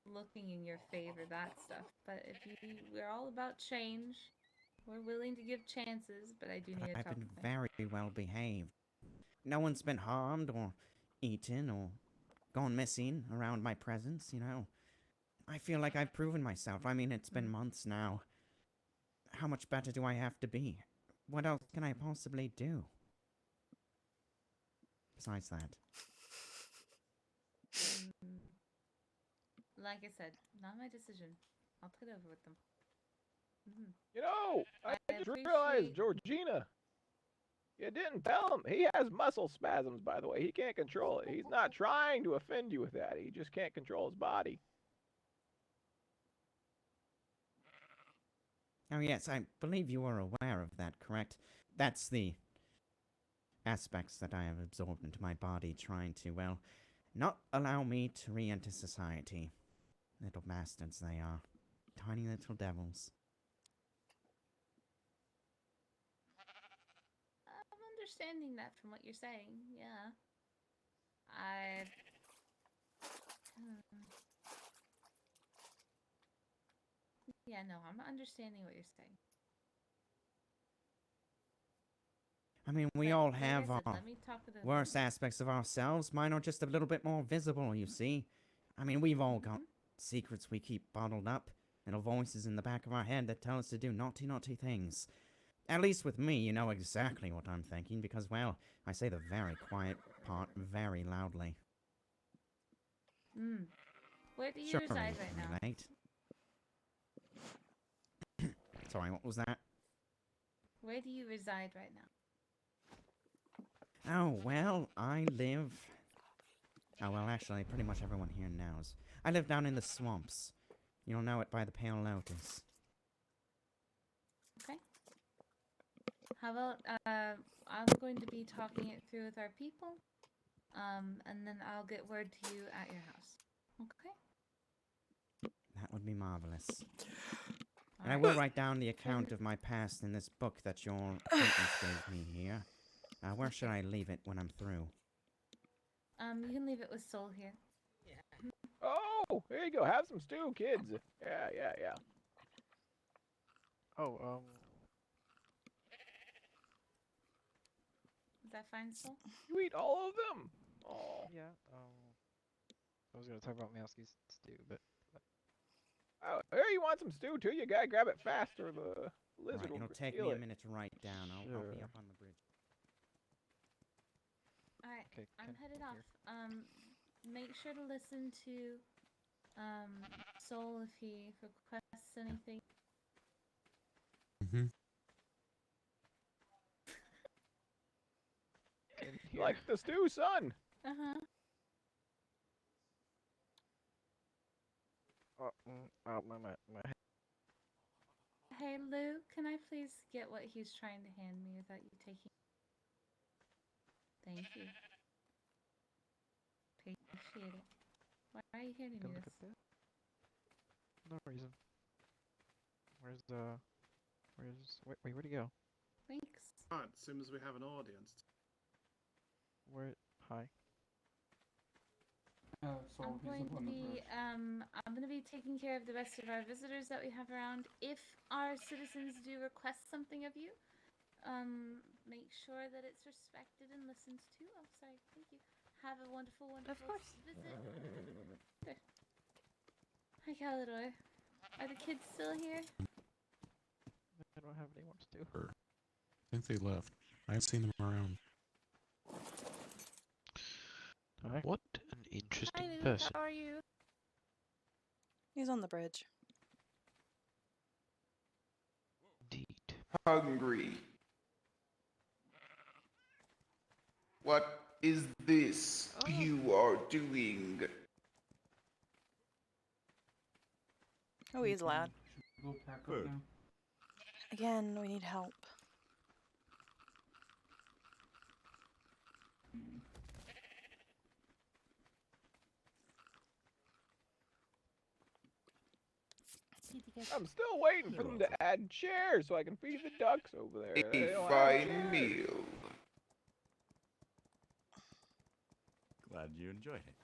looking in your favor, that stuff. But if we're all about change. We're willing to give chances, but I do need to talk I've been with them. very well behaved. No one's been harmed or eaten or gone missing around my presence, you know. I feel like I've proven myself. I mean, it's been months now. how much better do I have to be? What else can I possibly do? Besides that. Like I said, not my decision. I'll talk it over with them. You know, I just appreciate- realized, Georgina. You didn't tell him. He has muscle spasms, by the way. He can't control it. He's not trying to offend you with that. He just can't control his body. Oh yes, I believe you are aware of that, correct? That's the aspects that I have absorbed into my body, trying to, well, not allow me to re-enter society. Little bastards they are. Tiny little devils. I'm understanding that from what you're saying, yeah. Yeah, no, I'm understanding what you're saying. I mean, we all have like I said, our let me talk to the worst aspects of ourselves. Mine are just a little bit more visible, you see. I mean, we've all got secrets we keep bottled up. Little voices in the back of our head that tell us to do naughty, naughty things. At least with me, you know exactly what I'm thinking, because, well, I say the very quiet part very loudly. Where do you Sure, reside right now? relate. Sorry, what was that? Where do you reside right now? Oh, well, I live... Oh, well, actually, pretty much everyone here knows. I live down in the swamps. You'll know it by the Pale Lotus. Okay. How about, I'm going to be talking it through with our people, and then I'll get word to you at your house. Okay? That would be marvelous. And I will write down the account of my past in this book that your acquaintance gave me here. Where should I leave it when I'm through? You can leave it with Soul here. Oh, there you go. Have some stew, kids. Yeah. Oh, Is that fine, Soul? You eat all of them? Oh. Yeah, I was gonna talk about Meowski's stew, but... Oh, here you want some stew too? You gotta grab it fast or the lizard Right, will it'll take steal me it. a minute to write down. I'll be up on the bridge. Alright, Okay, I'm headed off. Make sure to listen to, Soul if he requests anything. Like the stew, son. Uh-huh. My Hey, Lou, can I please get what he's trying to hand me without you taking... Thank you. Appreciate it. Why are you handing me this? No reason. Wait, where'd he go? Thanks. Right, as soon as we have an audience. Hi. I'm going to be taking care of the rest of our visitors that we have around. If our citizens do request something of you, make sure that it's respected and listened to. Oh, sorry. Thank you. Have a wonderful, wonderful visit. There. Hi, Calidor. Are the kids still here? I don't have any more stew. I think they left. I haven't seen them around. What an interesting Hi, Luke. person. How are you? He's on the bridge. Indeed. Hungry. What is this you are doing? Oh, he's loud. Go pack up now. Again, we need help. I'm still waiting for them to add chairs so I can feed the ducks over there. They A don't have fine chairs. meal. Glad you enjoyed it.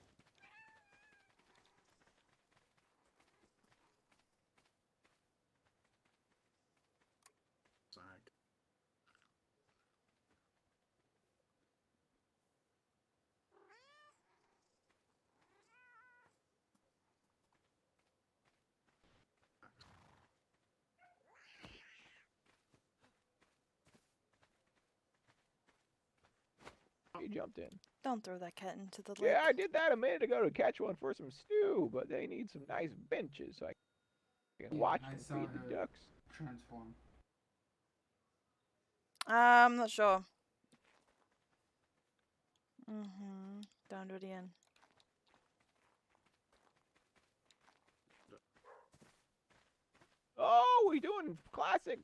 you jumped in. Don't throw that cat into the lake. Yeah, I did that a minute ago to catch one for some stew, but they need some nice benches so I can watch I them saw feed the her ducks. transform. I'm not sure. Don't do it again. Oh, we doing classic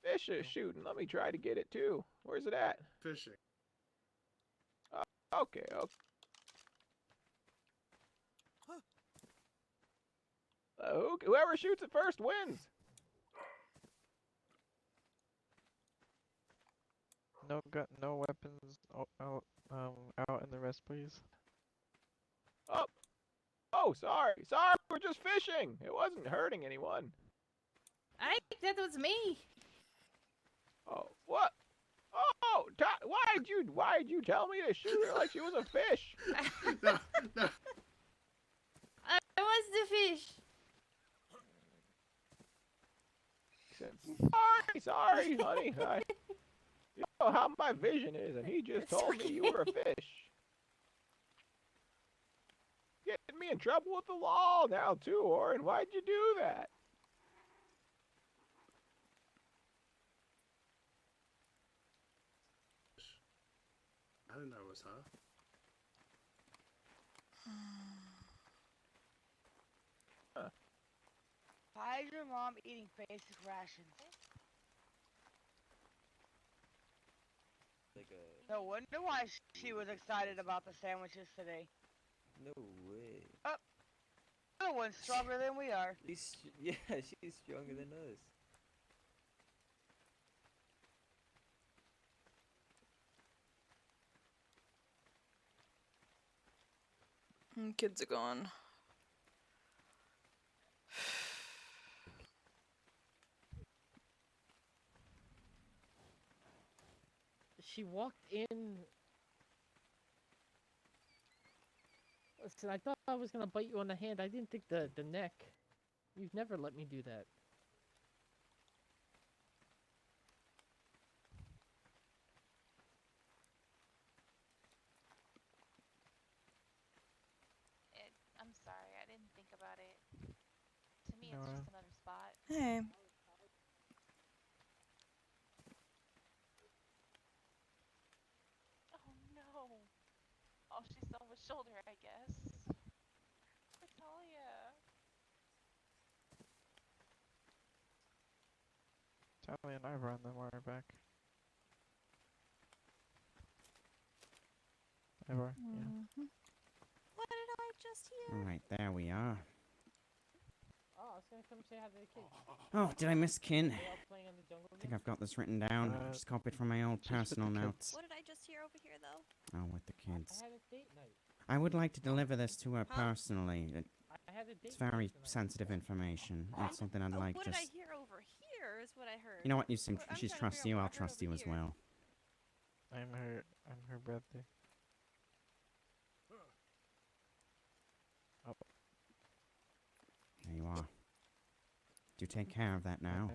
fish shooting. Let me try to get it too. Where's it at? Fishing. Okay. Whoever shoots it first wins. No weapons out in the rest, please. Oh, sorry, we're just fishing. It wasn't hurting anyone. That was me. Oh, what? Oh, why'd you tell me to shoot her like she was a fish? No. I was the fish. Sorry, honey. You know how my vision is, and he just told me you were a fish. Getting me in trouble with the law now too, Orin. Why'd you do that? I didn't know it was her. Why is your mom eating basic rations? No wonder why she was excited about the sandwiches today. No way. Oh, the one's stronger than we are. Yeah, she's stronger than us. Kids are gone. She walked in. Listen, I thought I was gonna bite you on the hand. I didn't think the neck. You've never let me do that. I'm sorry, I didn't think about it. To me, it's Nora. just another spot. Hey. Oh no. Oh, she's on his shoulder, I guess. Natalia. Tally and I run the wire back. Ever, yeah. What did I just hear? Right, there we are. Oh, I was gonna come say hi to the kids. Oh, did I miss kin? They all playing on the jungle I think gym? I've got this written down. Just copied from my old personal notes. What did I just hear over here, though? Oh, with the kids. I had a date night. I would like to deliver this to her personally. I had a date It's very night tonight. sensitive information. It's something I'd like What did I just... hear over here is what I heard. You know what? You seem... I'm She's trying to trusts figure you. out I'll what I heard trust you over as here. well. I'm her brother. Oh. There you are. Do take care of that now.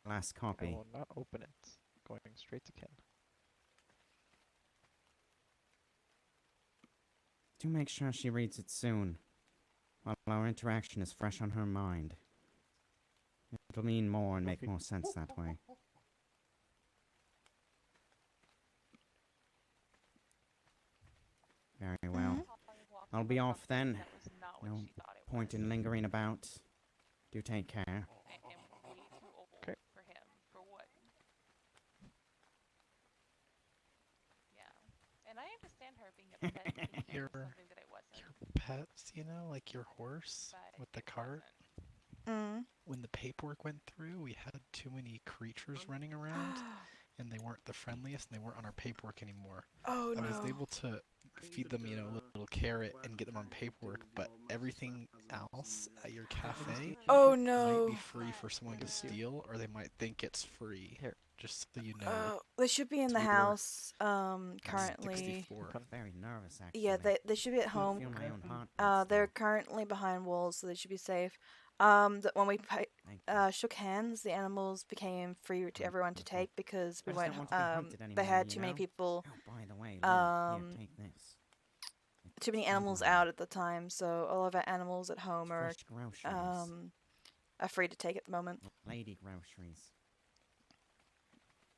Last I copy. will not open it. Going straight to Ken. Do make sure she reads it soon, while our interaction is fresh on her mind. It'll mean more and make more sense that way. Very well. I'll be off then. No point in lingering about. Do take care. I am way too old for him. For what? Yeah. And I understand her being upset thinking it was something that I wasn't. Pets, you know, like your horse with the cart. When the paperwork went through, we had too many creatures running around, and they weren't the friendliest, and they weren't on our paperwork anymore. Oh, I was no. able to feed them, you know, a little carrot and get them on paperwork, but everything else at your cafe Oh, no. might be free for someone to steal, or they might think it's free. Just so you know. They should be in the Two door. house currently. 64. I'm very nervous, actually. Yeah, they should be at home. Feel my own heart. They're currently behind walls, so they should be safe. When we shook hands, the animals became free to everyone to take because we I just weren't. don't want to be hunted They anymore, had you too many know? people. Oh, by the way, here, take this. Too many animals out at the time, so all of our animals at home are Fresh groceries. are free to take at the moment. Lady groceries.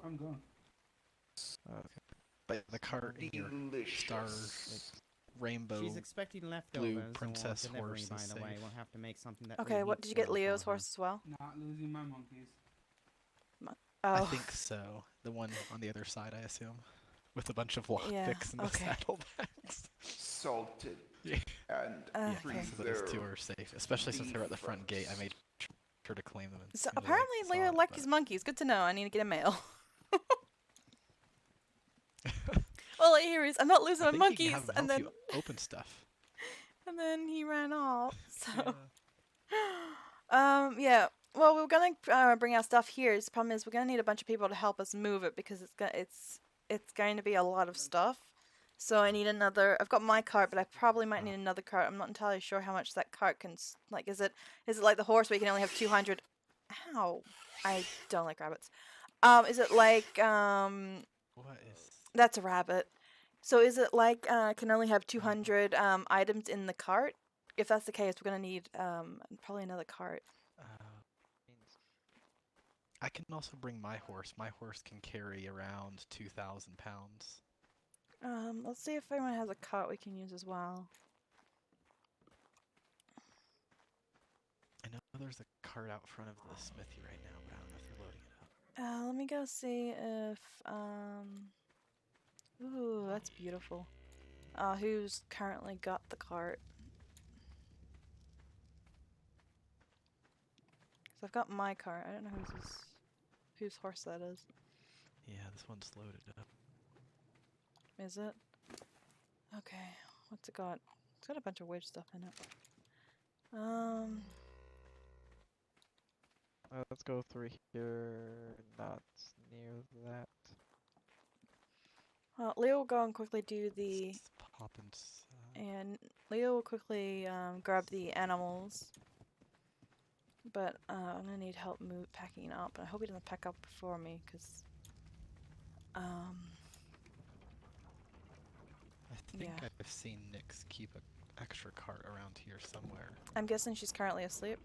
I'm gone. Okay. But the cart in your star, like, rainbow, She's expecting blue leftovers princess or delivery, horse by is the safe. way. We'll have to make something that Okay, what reheats did you get? well Leo's for her. horse as well. Not losing my monkeys. I Oh. think so. The one on the other side, I assume, with a bunch of Yeah, lockpicks in the okay. Salted Yeah. and Yeah, Okay. so those two are safe, especially since they're at the front gate. I made sure to claim them. As So soon as I apparently saw Leo it, liked but- his monkeys. Good to know. I need to get a mail. Well, here is. I'm not losing I my think he can monkeys, have and help then you open stuff. and then he ran off. So, Yeah. yeah. Well, we're gonna bring our stuff here. The problem is we're gonna need a bunch of people to help us move it because it's going to be a lot of stuff. So I need another. I've got my cart, but I probably might need another cart. I'm not entirely sure how much that cart can like. Is it like the horse where you can only have 200? Ow! I don't like rabbits. Is it like What is? That's a rabbit. So is it like can only have 200 items in the cart? If that's the case, we're gonna need probably another cart. I can also bring my horse. My horse can carry around 2,000 pounds. Let's see if anyone has a cart we can use as well. I know there's a cart out front of the smithy right now, but I don't know if they're loading it up. Let me go see if ooh, that's beautiful. Who's currently got the cart? So I've got my cart. I don't know whose horse that is. Yeah, this one's loaded up. Is it? Okay. What's it got? It's got a bunch of weird stuff in it. Let's go through here. Not near that. Well, Leo will go and quickly do the. Pop inside. And Leo will quickly grab the animals. But I'm gonna need help packing up. I hope he doesn't pack up before me, because. I think Yeah. I've seen Nyx keep an extra cart around here somewhere. I'm guessing she's currently asleep.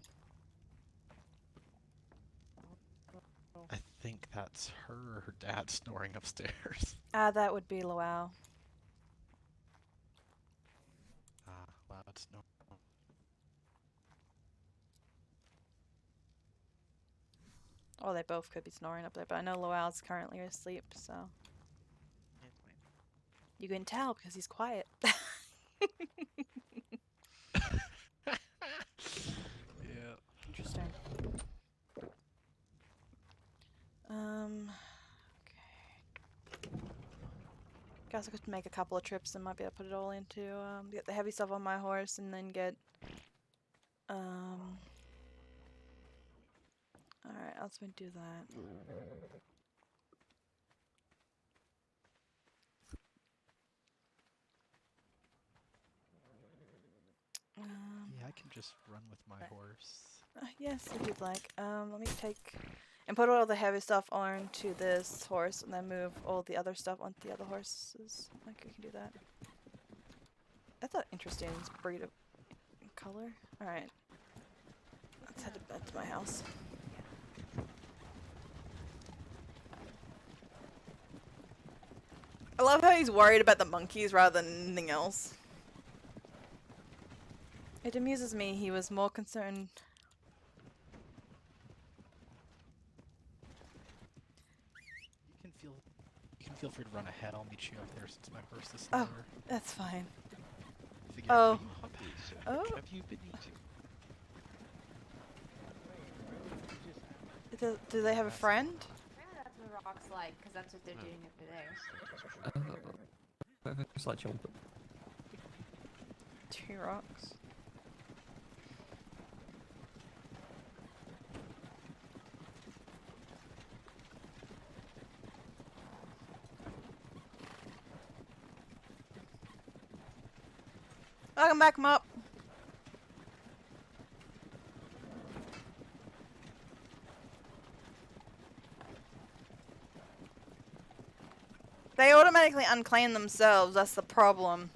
I think that's her or her dad snoring upstairs. That would be Luau. Loud snore. Oh, they both could be snoring up there, but I know Luau's currently asleep, so. You can tell because he's quiet. Yeah. Interesting. Okay. Guess I could make a couple of trips and might be able to put it all into get the heavy stuff on my horse and then get alright, let's do that. Yeah, I can just run with my horse. Yes, if you'd like. Let me take and put all the heavy stuff onto this horse and then move all the other stuff onto the other horses. Like we can do that. That's an interesting breed of color. Alright. Let's head back to my house. I love how he's worried about the monkeys rather than anything else. It amuses me he was more concerned. You can feel free to run ahead. I'll meet you up there since my horse is Oh, slower. that's fine. Figure out Oh. what you want. Oh. Have you been eating? Do they have a friend? Apparently that's what rocks like, because that's what they're doing over there. It's like children. 2 rocks. I can back him up. they unclaim themselves. That's the problem.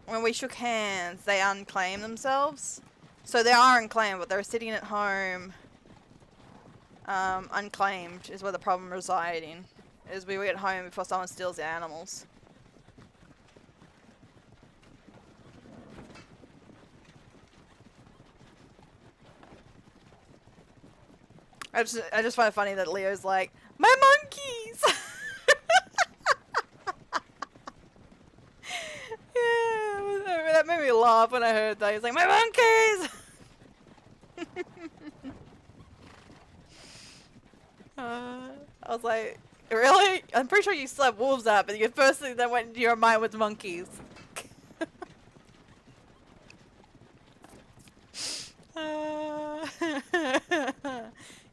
When we shook hands, they unclaimed themselves. So they are unclaimed, but they're sitting at home. Unclaimed is where the problem residing. Is we get home before someone steals the animals. I just find it funny that Leo's like, my monkeys! Yeah, that made me laugh when I heard that. He's like, my monkeys! I was like, really? I'm pretty sure you slept wolves out, but the first thing that went into your mind was monkeys.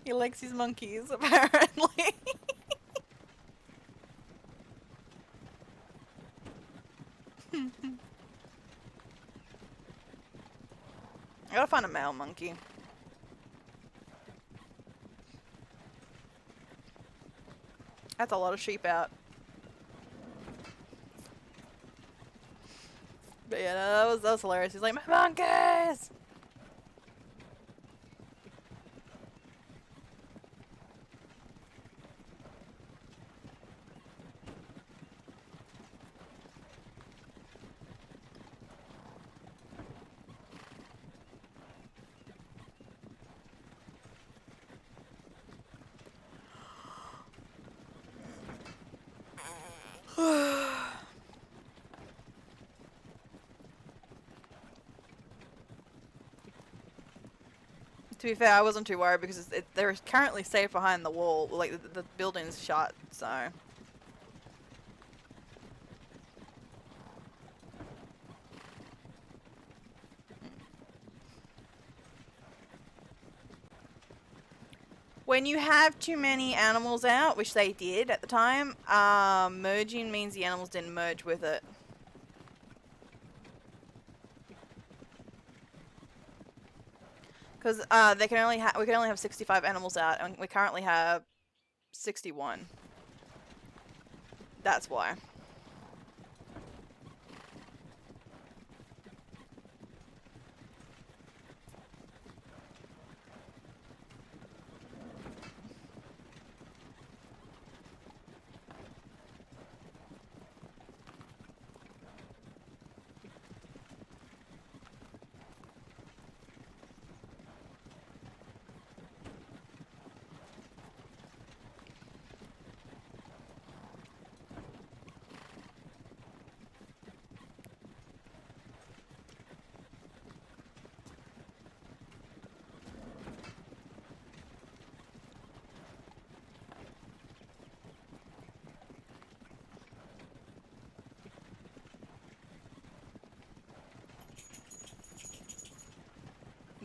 He likes his monkeys, apparently. I gotta find a male monkey. That's a lot of sheep out. But yeah, no, that was hilarious. He's like, my monkeys! To be fair, I wasn't too worried because they're currently safe behind the wall. Like, the building's shut, so... When you have too many animals out, which they did at the time, merging means the animals didn't merge with it. Because we can only have 65 animals out, and we currently have 61. That's why.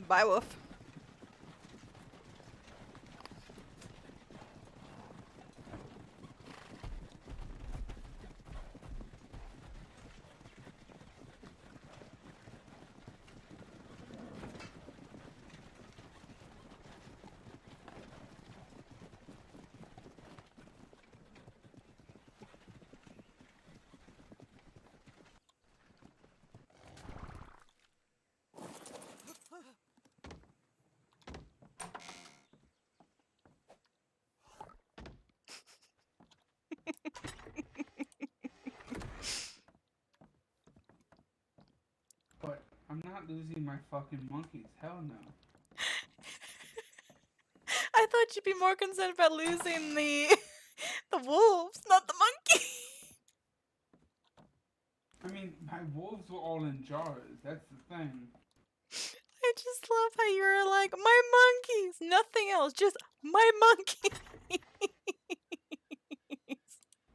Bye, Wolf. But I'm not losing my fucking monkeys. Hell no. I thought you'd be more concerned about losing the the wolves, not the monkey. I mean, my wolves were all in jars. That's the thing. I just love how you were like, my monkeys, nothing else, just my monkey.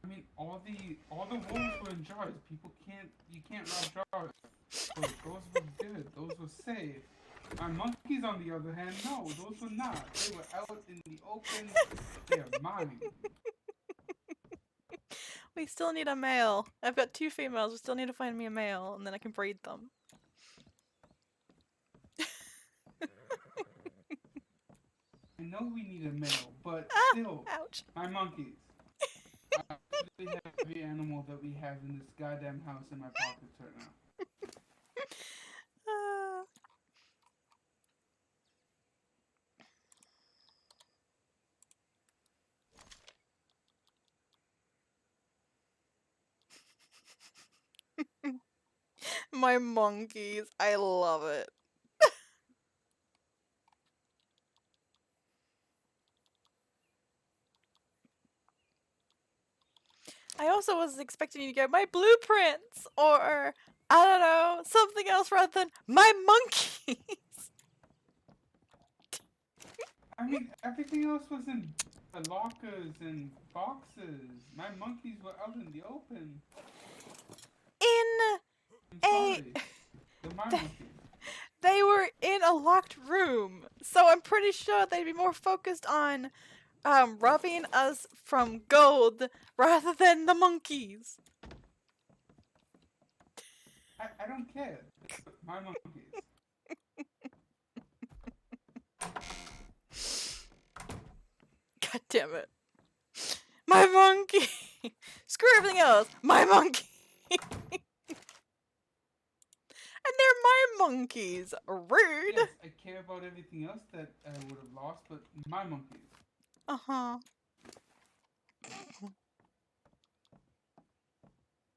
I mean, all the wolves were in jars. You can't rob jars. So those were good. Those were safe. My monkeys, on the other hand, no, those were not. They were out in the open. They are mine. We still need a male. I've got 2 females. We still need to find me a male, and then I can breed them. I know we need a male, but still, ouch. my monkeys. literally have every animal that we have in this goddamn house in my pockets right now. My monkeys. I love it. I also was expecting you to go, my blueprints, or, I don't know, something else rather than, my monkeys. I mean, everything else was in lockers and boxes. My monkeys were out in the open. In I'm sorry. They're my monkeys. They were in a locked room, so I'm pretty sure they'd be more focused on robbing us from gold rather than the monkeys. I don't care. My monkeys. God damn it. My monkey! Screw everything else! My monkey! And they're my monkeys! Rude! Yes, I care about everything else that I would have lost, but my monkeys. Uh-huh.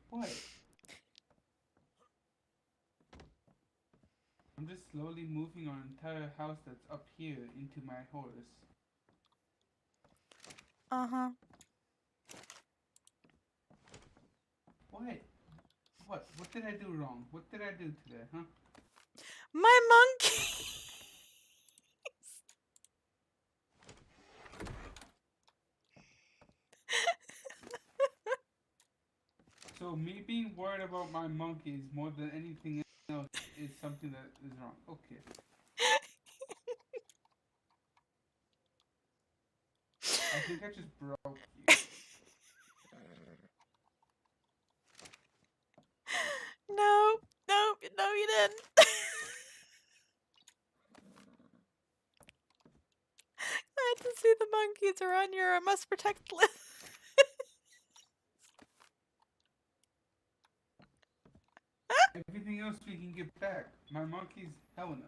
What? I'm just slowly moving our entire house that's up here into my horse. Uh-huh. What? What did I do wrong? What did I do today, huh? My monkey! So me being worried about my monkeys more than anything else is something that is wrong. Okay. I think I just broke you. No, you didn't. I had to see the monkeys are on your must protect list. Everything else we can get back. My monkeys, hell no.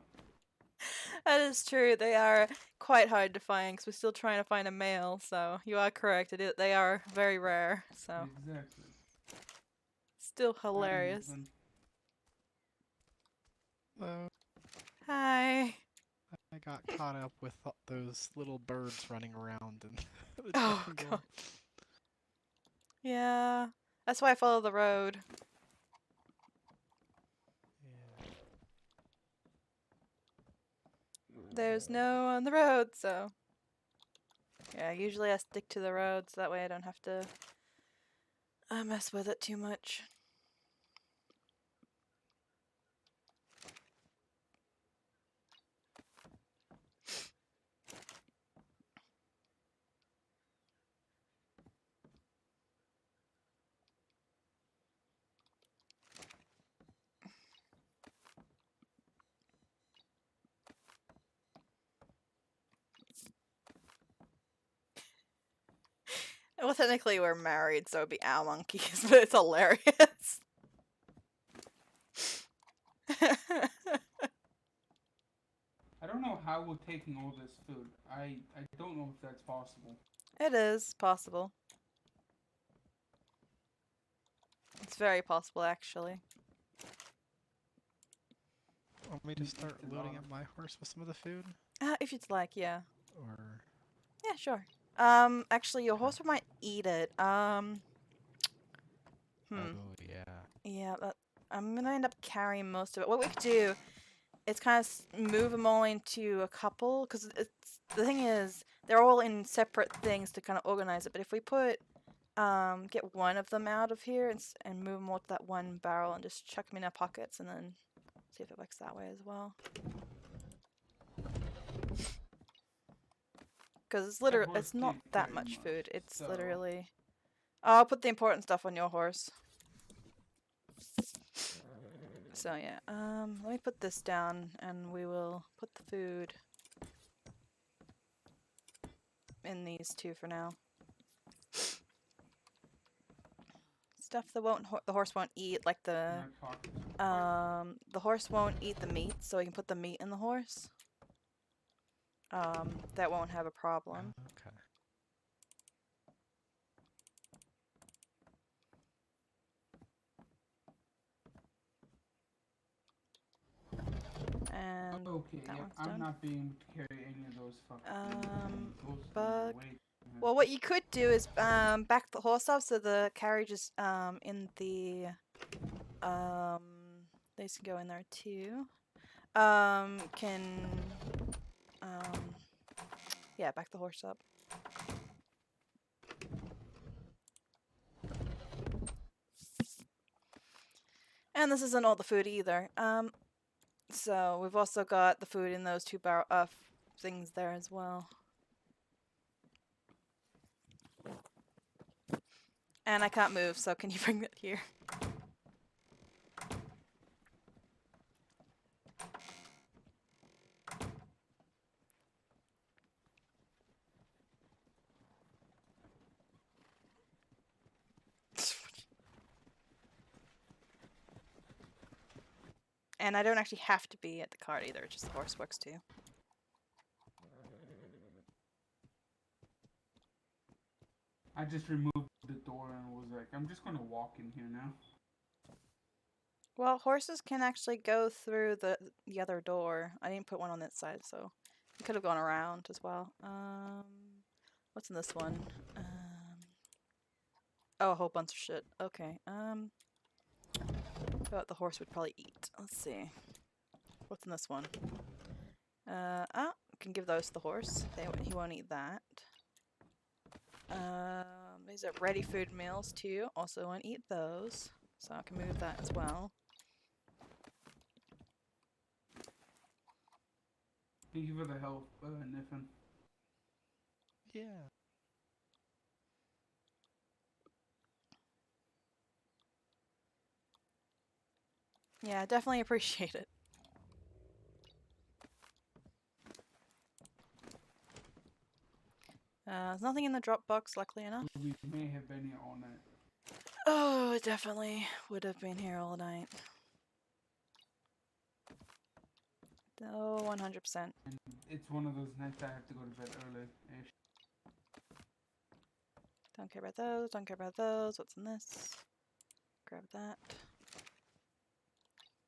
That is true. They are quite hard to find because we're still trying to find a male. So you are correct. They are very rare. So Exactly. still hilarious. Hello. Hi. I got caught up with those little birds running around in the Oh jungle. god. Yeah, that's why I follow the road. There's no on the road, so yeah. Usually I stick to the road, so that way I don't have to mess with it too much. Well, technically we're married, so it'd be our monkeys, but it's hilarious. I don't know how we're taking all this food. I don't know if that's possible. It is possible. It's very possible, actually. Want me to start loading up my horse with some of the food? If you'd like, yeah. Or Yeah, sure. Actually, your horse might eat it. Oh yeah. Yeah, I'm gonna end up carrying most of it. What we could do is kind of move them all into a couple, because the thing is, they're all in separate things to kind of organize it. But if we put, get one of them out of here and move them all to that one barrel and just chuck them in our pockets, and then see if it works that way as well. Because it's literally, it's not that much food. It's literally. I'll put the important stuff on your horse. So yeah, let me put this down, and we will put the food in these two for now. stuff that the horse won't eat, like the horse won't eat the meat, so we can put the meat in the horse. That won't have a problem. Okay. And okay, that yep, one's I'm done. not being able to carry any of those fucking Bug. Well, what you could do is back the horse up so the carriage is in the these can go in there too. Yeah, back the horse up. And this isn't all the food either. So we've also got the food in those two things there as well. And I can't move, so can you bring that here? And I don't actually have to be at the cart either, just the horse works too. I just removed the door and was like, I'm just gonna walk in here now. Well, horses can actually go through the other door. I didn't put one on that side, so it could have gone around as well. What's in this one? Oh, a whole bunch of shit. Okay. What the horse would probably eat. Let's see. What's in this one? Can give those to the horse. He won't eat that. These are ready food meals too. Also won't eat those, so I can move that as well. Thank you for the help, Niffin. Yeah. Yeah, definitely appreciate it. There's nothing in the drop box, luckily enough. We may have been here all night. Oh, it definitely would have been here all night. Oh, 100%. And it's one of those nights I have to go to bed early-ish. Don't care about those, don't care about those. What's in this? Grab that.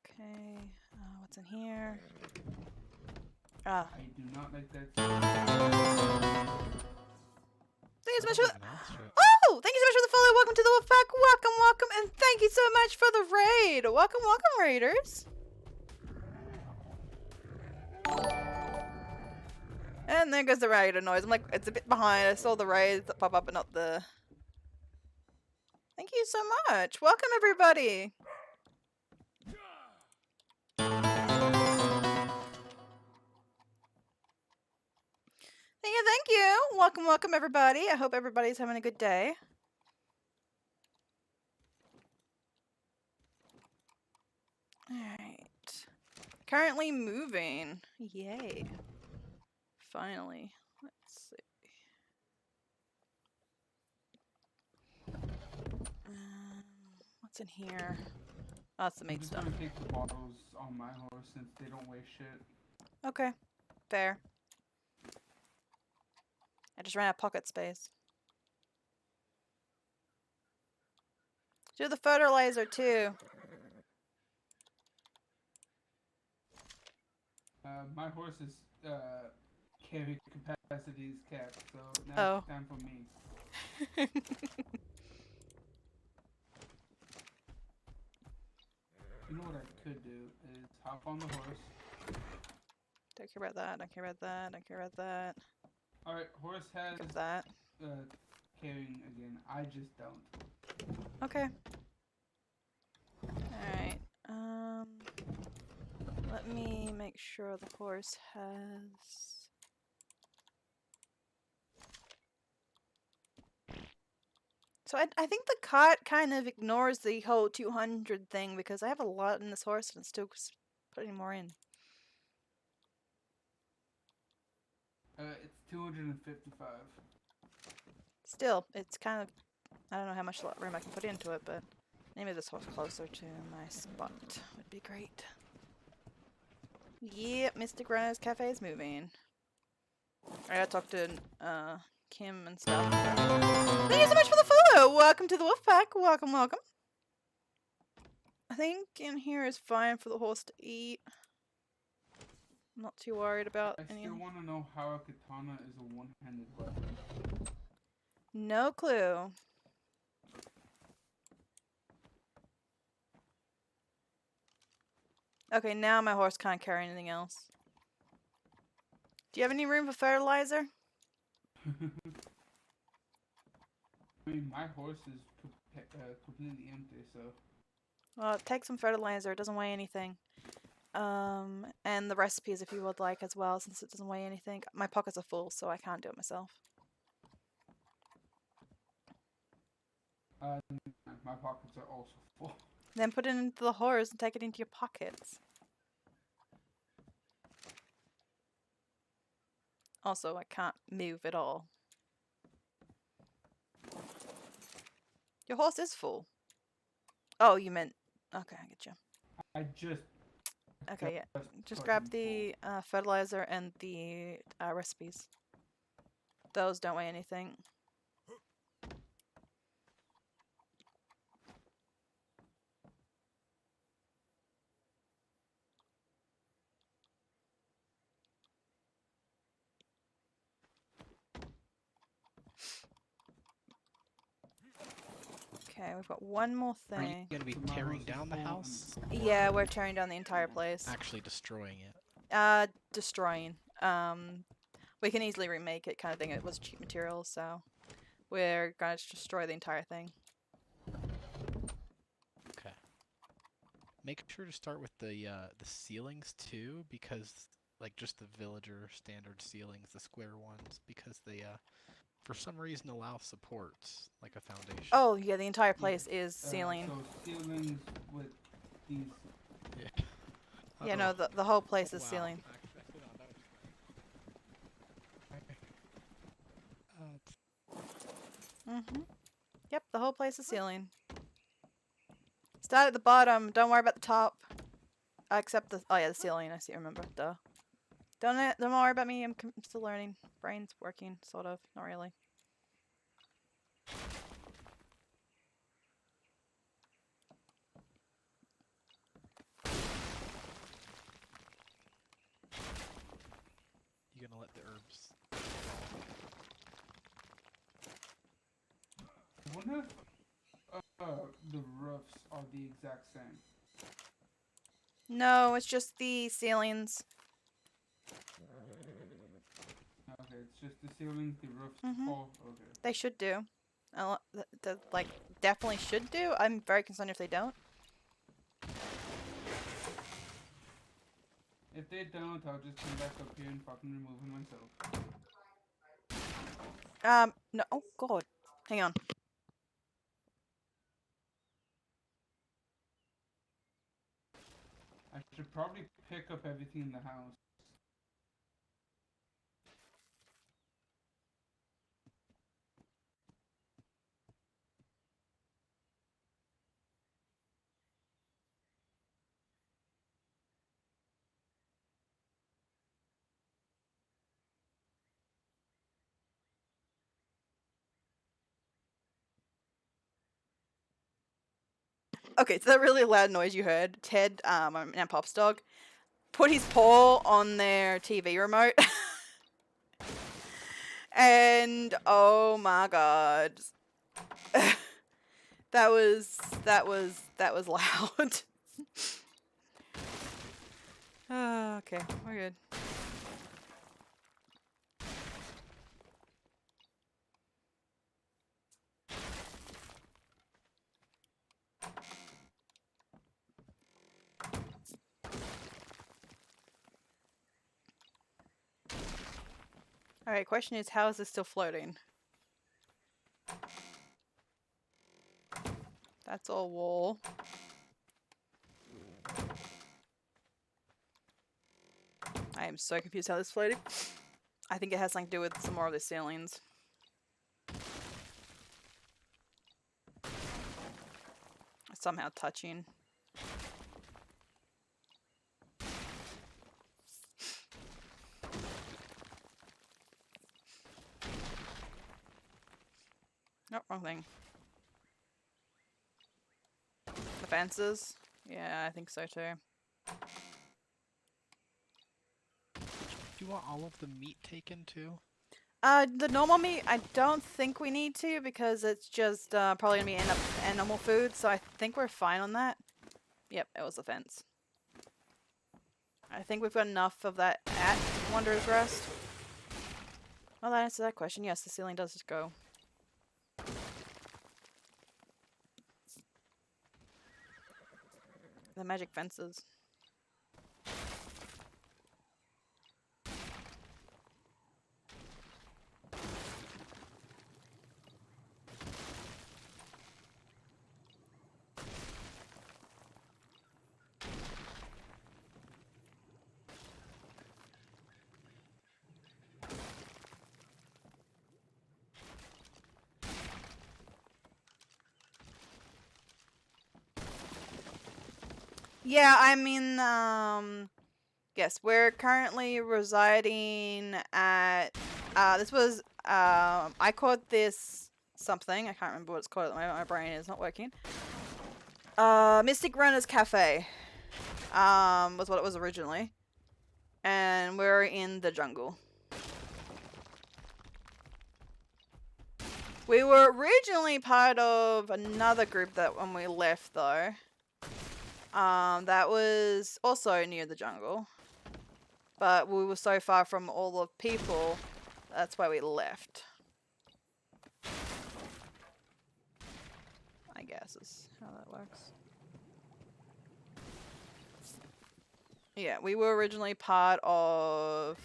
Okay, what's in here? I do not like that. Thank you so much for thank you so much for the follow. Welcome to the Wolf Pack. Welcome, and thank you so much for the raid. Welcome, raiders. And there goes the raider noise. I'm like, it's a bit behind. I saw the raids that pop up, but not the. Thank you so much. Welcome, everybody. Thank you. Welcome, everybody. I hope everybody's having a good day. Alright. Currently moving. Yay. Finally. Let's see. What's in here? Oh, that's the meat stuff. I'm just gonna take the bottles on my horse since they don't weigh shit. Okay. Fair. I just ran out of pocket space. Do the fertilizer too. My horse's carry capacity is capped, so now it's time for me. You know what I could do is hop on the horse. Don't care about that, don't care about that, don't care about that. Alright, horse has that. Carrying again. I just don't. Okay. Alright. Let me make sure the horse has. So I think the cart kind of ignores the whole 200 thing because I have a lot in this horse and it's still putting more in. It's 255. Still, it's kind of I don't know how much room I can put into it, but maybe this horse closer to my spot would be great. Yep, Mr. Grano's Cafe is moving. I gotta talk to Kim and stuff. Thank you so much for the follow! Welcome to the Wolfpack. Welcome, welcome. I think in here is fine for the horse to eat. I'm not too worried about I anything. still want to know how a katana is a one-handed weapon. No clue. Okay, now my horse can't carry anything else. Do you have any room for fertilizer? I mean, my horse is completely empty, so... Well, take some fertilizer. It doesn't weigh anything. And the recipes if you would like as well, since it doesn't weigh anything. My pockets are full, so I can't do it myself. My pockets are also full. Then put it into the horse and take it into your pockets. Also, I can't move at all. Your horse is full. Oh, you meant... Okay, I get you. I just... Okay, yeah. Just grab the fertilizer and the recipes. Those don't weigh anything. Okay, we've got one more Are you thing. going to be tearing down the house? Yeah, we're tearing down the entire place. Actually destroying it. Destroying. We can easily remake it kind of thing. It was cheap materials, so we're going to destroy the entire thing. Okay. Make sure to start with the ceilings too, because like just the villager standard ceilings, the square ones, because they for some reason allow supports like a foundation. Oh yeah, the entire place is ceiling. So ceilings with these... Yeah. Yeah, no, the whole place is ceiling. Yep, the whole place is ceiling. Start at the bottom. Don't worry about the top. Except the the ceiling. I see. Remember, duh. Don't worry about me. I'm still learning. Brain's working, sort of. Not really. You gonna let the herbs? I wonder if the roofs are the exact same. No, it's just the ceilings. Okay, it's just the ceilings, the roofs fall. Okay. They should do. Like, definitely should do. I'm very concerned if they don't. If they don't, I'll just come back up here and fucking remove them myself. No. Oh, God. Hang on. I should probably pick up everything in the house. Okay, so that really loud noise you heard. Ted, now Pop's dog, put his paw on their TV remote. And oh my god. that was loud. Okay, we're good. Alright, question is, how is this still floating? That's all wool. I am so confused how this is floating. I think it has something to do with some more of the ceilings. somehow touching. Nope, wrong thing. The fences? Yeah, I think so too. Do you want all of the meat taken too? The normal meat, I don't think we need to because it's just probably gonna be animal food, so I think we're fine on that. Yep, it was the fence. I think we've got enough of that at Wanderer's Rest. Well, that answers that question. Yes, the ceiling does just go. The magic fences. Yeah, I mean, yes, we're currently residing at, this was, I called this something, I can't remember what it's called at the moment, my brain is not working. Mystic Runner's Cafe, was what it was originally. And we're in the jungle. We were originally part of another group that when we left though. That was also near the jungle. But we were so far from all the people, that's why we left. I guess is how that works. Yeah, we were originally part of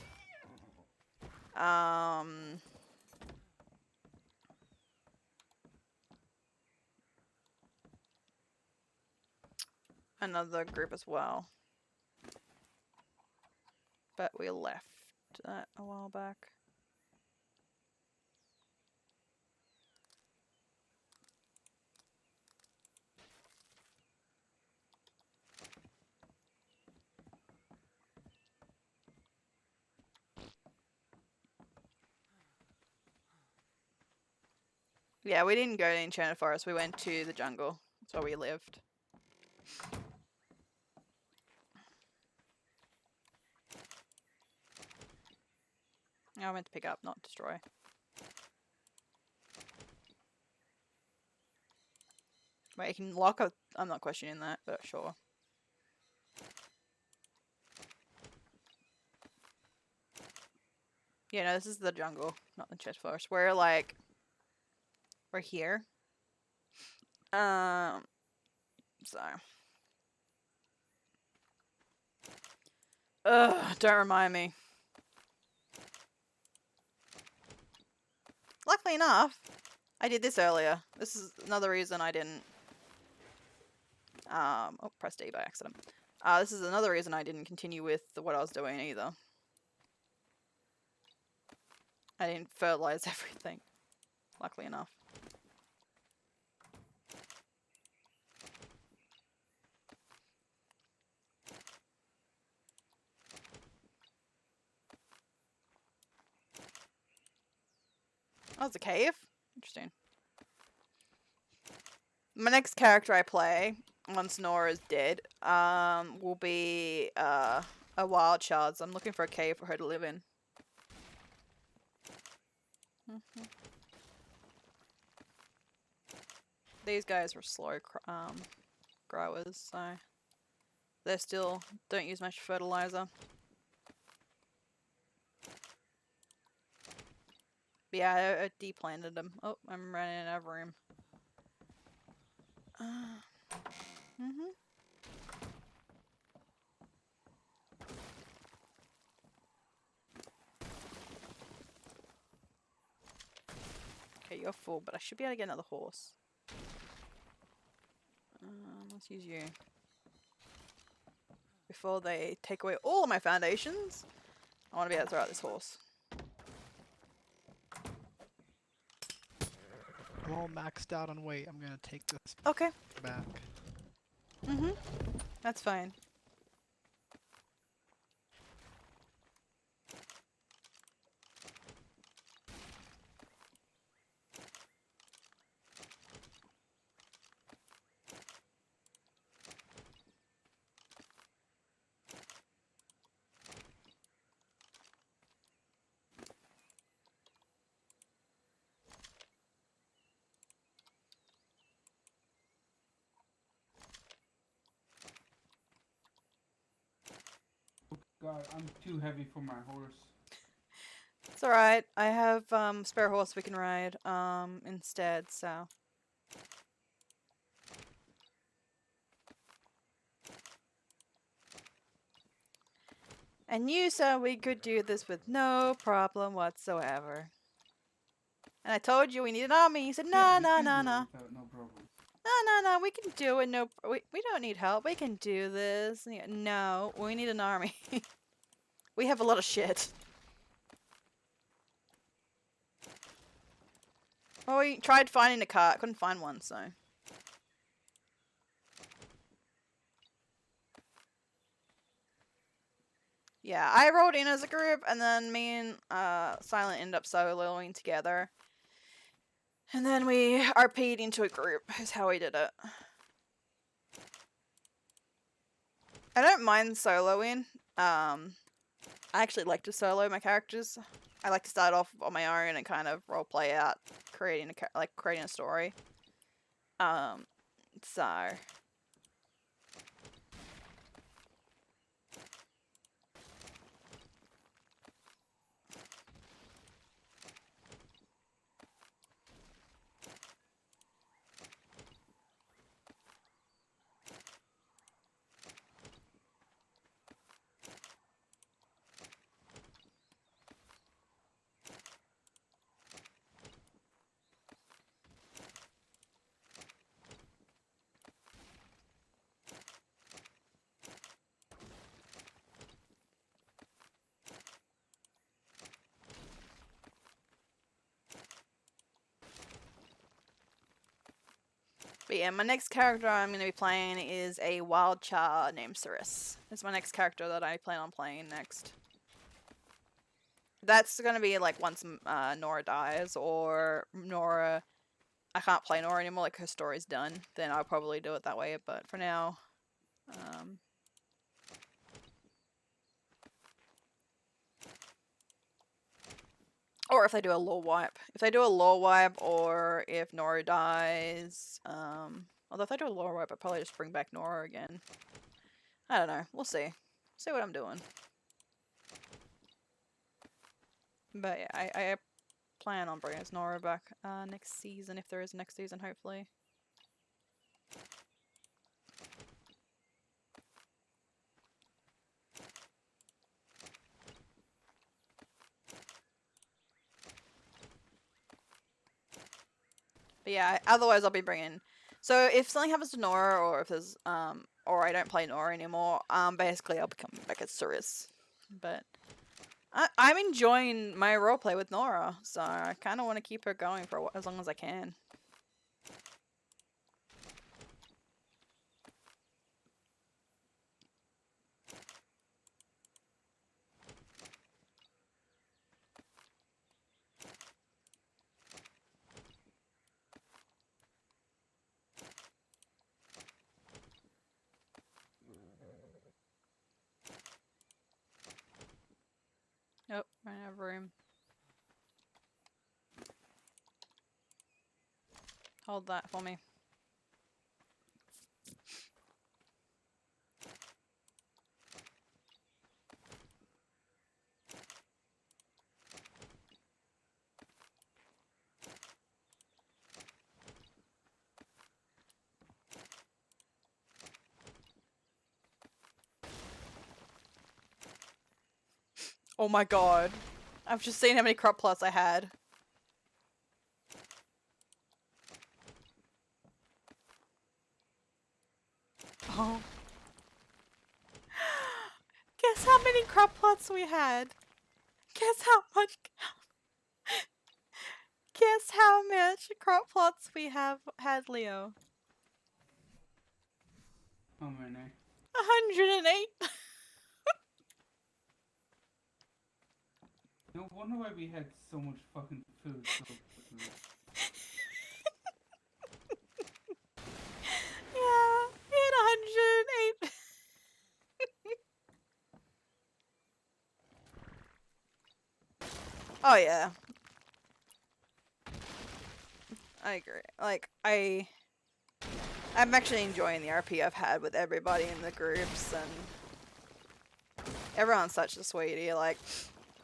another group as well. But we left that a while back. Yeah, we didn't go to Enchanted Forest, we went to the jungle. That's where we lived. I went to pick up, not destroy. Wait, you can lock up. I'm not questioning that, but sure. Yeah, no, this is the jungle, not the chest forest. We're like, we're here. So. Ugh, don't remind me. Luckily enough, I did this earlier. This is another reason I didn't. Oh, pressed E by accident. This is another reason I didn't continue with what I was doing either. I didn't fertilize everything. Luckily enough. Oh, it's a cave? Interesting. My next character I play, once Nora is dead, will be a wild child. So I'm looking for a cave for her to live in. These guys were slow growers, so they still don't use much fertilizer. But yeah, I deplanted them. Oh, I'm running out of room. Okay, you're full, but I should be able to get another horse. Let's use you. Before they take away all of my foundations, I want to be able to throw out this horse. I'm all maxed out on weight. I'm gonna take this back. Mm-hmm. That's fine. God, I'm too heavy for my horse. It's alright. I have spare horse we can ride instead, so. And you said we could do this with no problem whatsoever. And I told you we need an army. You said no, no, no, no. No problem. No, we can do it. No, we don't need help. We can do this. No, we need an army. We have a lot of shit. Well, we tried finding a cart. Couldn't find one, so. Yeah, I rolled in as a group, and then me and Silent ended up soloing together. And then we RP'd into a group, is how we did it. I don't mind soloing. I actually like to solo my characters. I like to start off on my own and kind of roleplay out, creating a story. So. But yeah, my next character I'm going to be playing is a wild child named Serf. It's my next character that I plan on playing next. That's going to be like once Nora dies, or Nora... I can't play Nora anymore, like her story's done. Then I'll probably do it that way, but for now... Or if they do a lore wipe. If they do a lore wipe, or if Nora dies... although if they do a lore wipe, I'll probably just bring back Nora again. I don't know. We'll see. See what I'm doing. But yeah, I plan on bringing Nora back next season, if there is a next season, hopefully. But yeah, otherwise I'll be bringing... So if something happens to Nora, or if there's, or I don't play Nora anymore, basically I'll be coming back as Serf. But I'm enjoying my roleplay with Nora, so I kind of want to keep her going for as long as I can. Nope, I have room. Hold that for me. Oh my god. I've just seen how many crop plots I had. Oh. Guess how many crop plots we had? Guess how much... Guess how much crop plots we have had, Leo? How many? 108. No wonder why we had so much fucking food so quickly. Yeah, we had 108. Oh yeah. I agree. Like I'm actually enjoying the RP I've had with everybody in the groups, and everyone's such a sweetie. Like,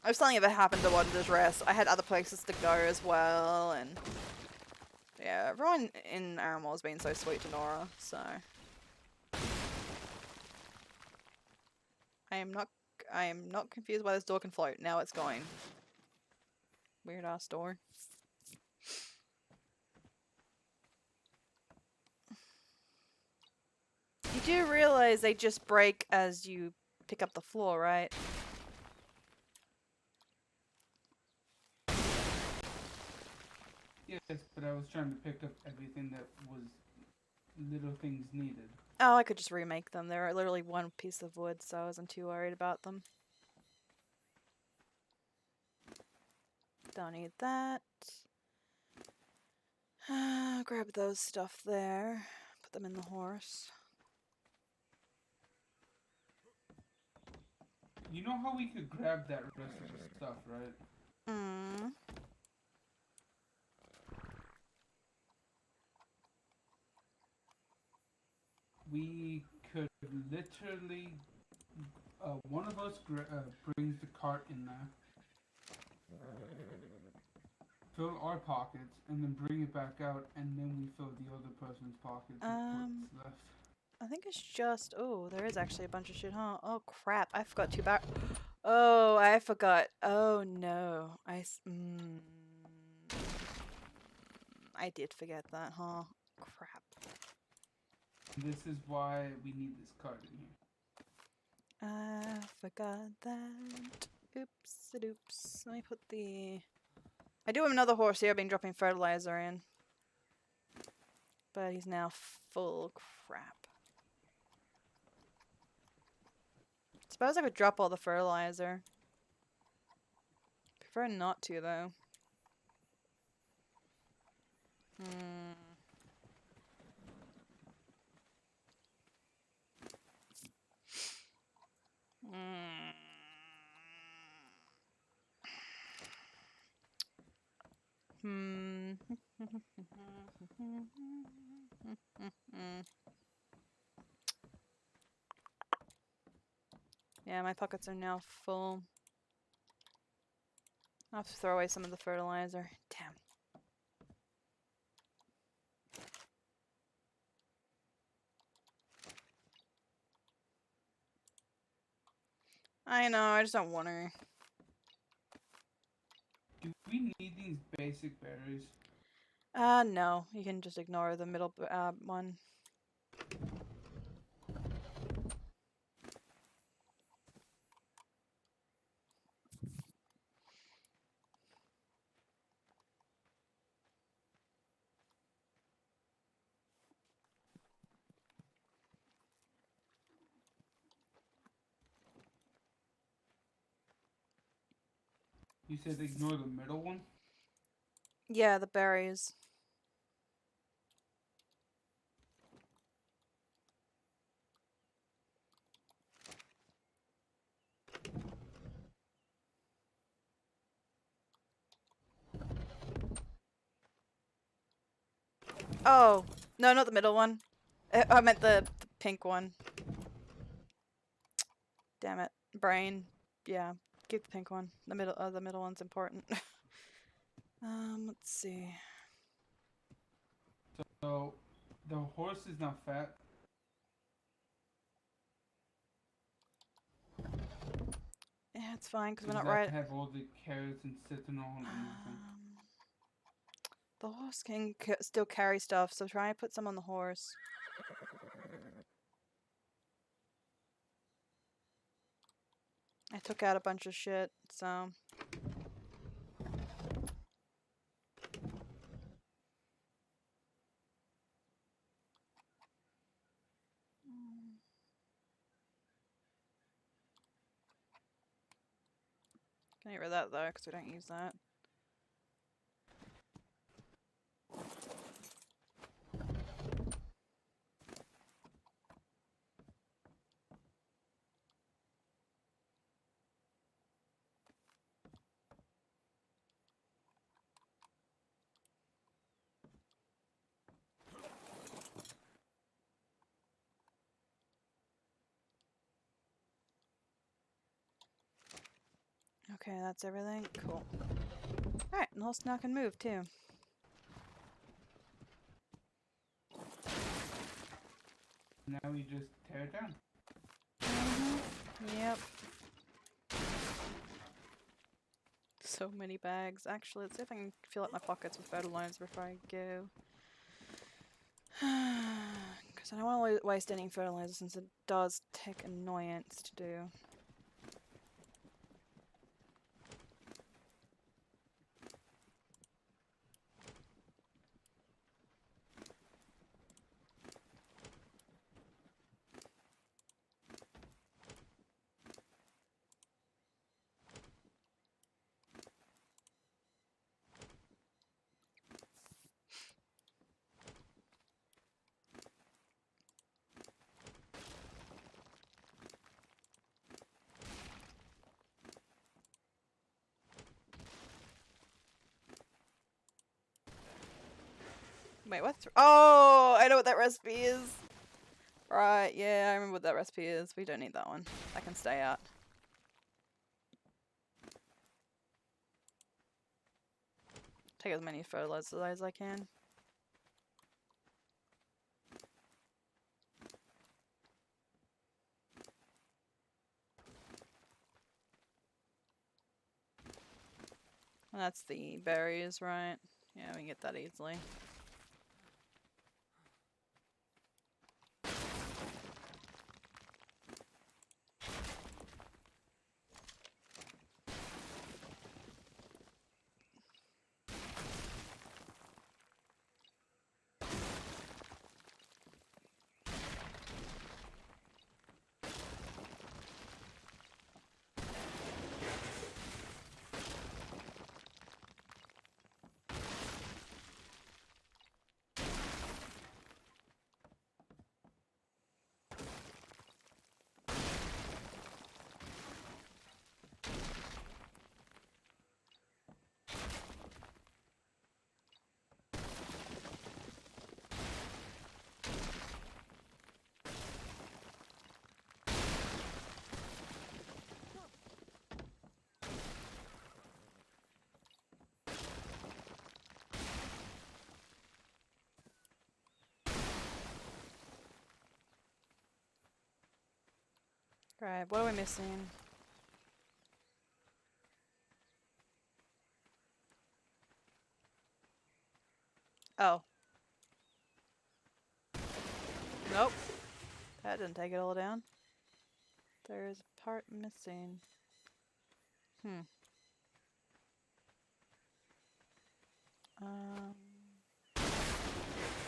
if something ever happened to Wander's Rest, I had other places to go as well, and yeah, everyone in Aramore has been so sweet to Nora, so I am not confused why this door can float. Now it's going. Weird ass door. You do realize they just break as you pick up the floor, right? Yes, but I was trying to pick up everything that was little things needed. Oh, I could just remake them. They're literally one piece of wood, so I wasn't too worried about them. Don't need that. Grab those stuff there. Put them in the horse. You know how we could grab that rest of the stuff, right? Mm. We could literally, one of us brings the cart in there, fill our pockets, and then bring it back out, and then we fill the other person's pockets with what's left. I think it's just... Oh, there is actually a bunch of shit, huh? Oh, crap. I forgot two bar... Oh, I forgot. Oh, no. I did forget that, huh? Crap. This is why we need this cart in here. I forgot that. Oops. Let me put the... I do have another horse here. I've been dropping fertilizer in. But he's now full. Crap. Suppose I could drop all the fertilizer. Prefer not to, though. Yeah, my pockets are now full. I'll have to throw away some of the fertilizer. Damn. I know, I just don't want to. Do we need these basic berries? No. You can just ignore the middle one. You said ignore the middle one? Yeah, the berries. Oh, no, not the middle one. I meant the pink one. Damn it. Brain. Yeah, keep the pink one. The middle one's important. Let's see. So, the horse is not fat? Yeah, it's fine, because we're Does not that right. have all the carrots and citronal and everything? The horse can still carry stuff, so try and put some on the horse. I took out a bunch of shit, so... Get rid of that though, because we don't use that. Okay, that's everything. Cool. Alright, and the horse now can move too. Now we just tear it down. Yep. So many bags. Actually, let's see if I can fill up my pockets with fertilizer before I go. Because I don't want to waste any fertilizer since it does take annoyance to do. Wait, what's... Oh, I know what that recipe is. Right, yeah, I remember what that recipe is. We don't need that one. I can stay out. Take as many fertilizers as I can. And that's the berries, right? Yeah, we can get that easily. Right, what are we missing? Oh. Nope. That didn't take it all down. There's a part missing.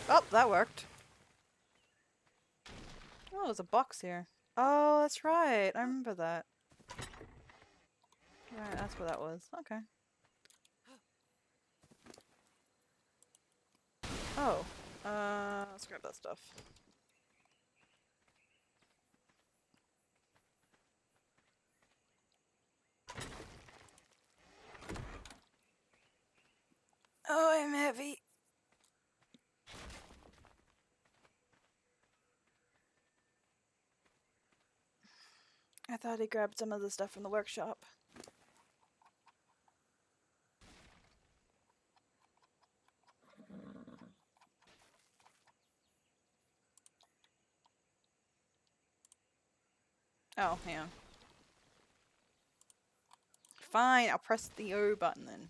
Oh, that worked. Oh, there's a box here. Oh, that's right. I remember that. Right, that's what that was. Okay. Oh. Let's grab that stuff. Oh, I'm heavy. I thought he grabbed some of the stuff from the workshop. Oh, yeah. Fine, I'll press the O button then.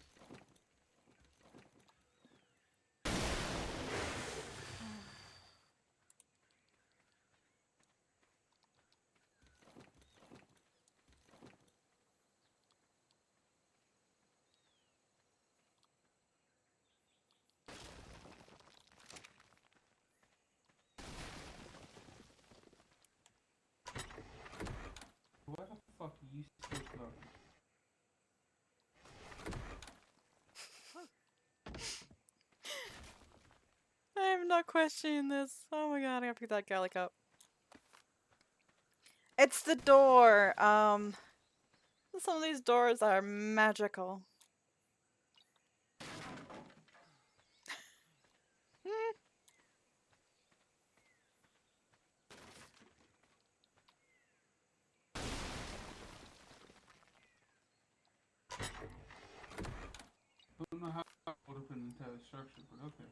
What the fuck are you still floating? questioning this. Oh my god, I gotta pick that garlic up. It's the door. Some of these doors are magical. I don't know how I would have put an entire structure, but okay.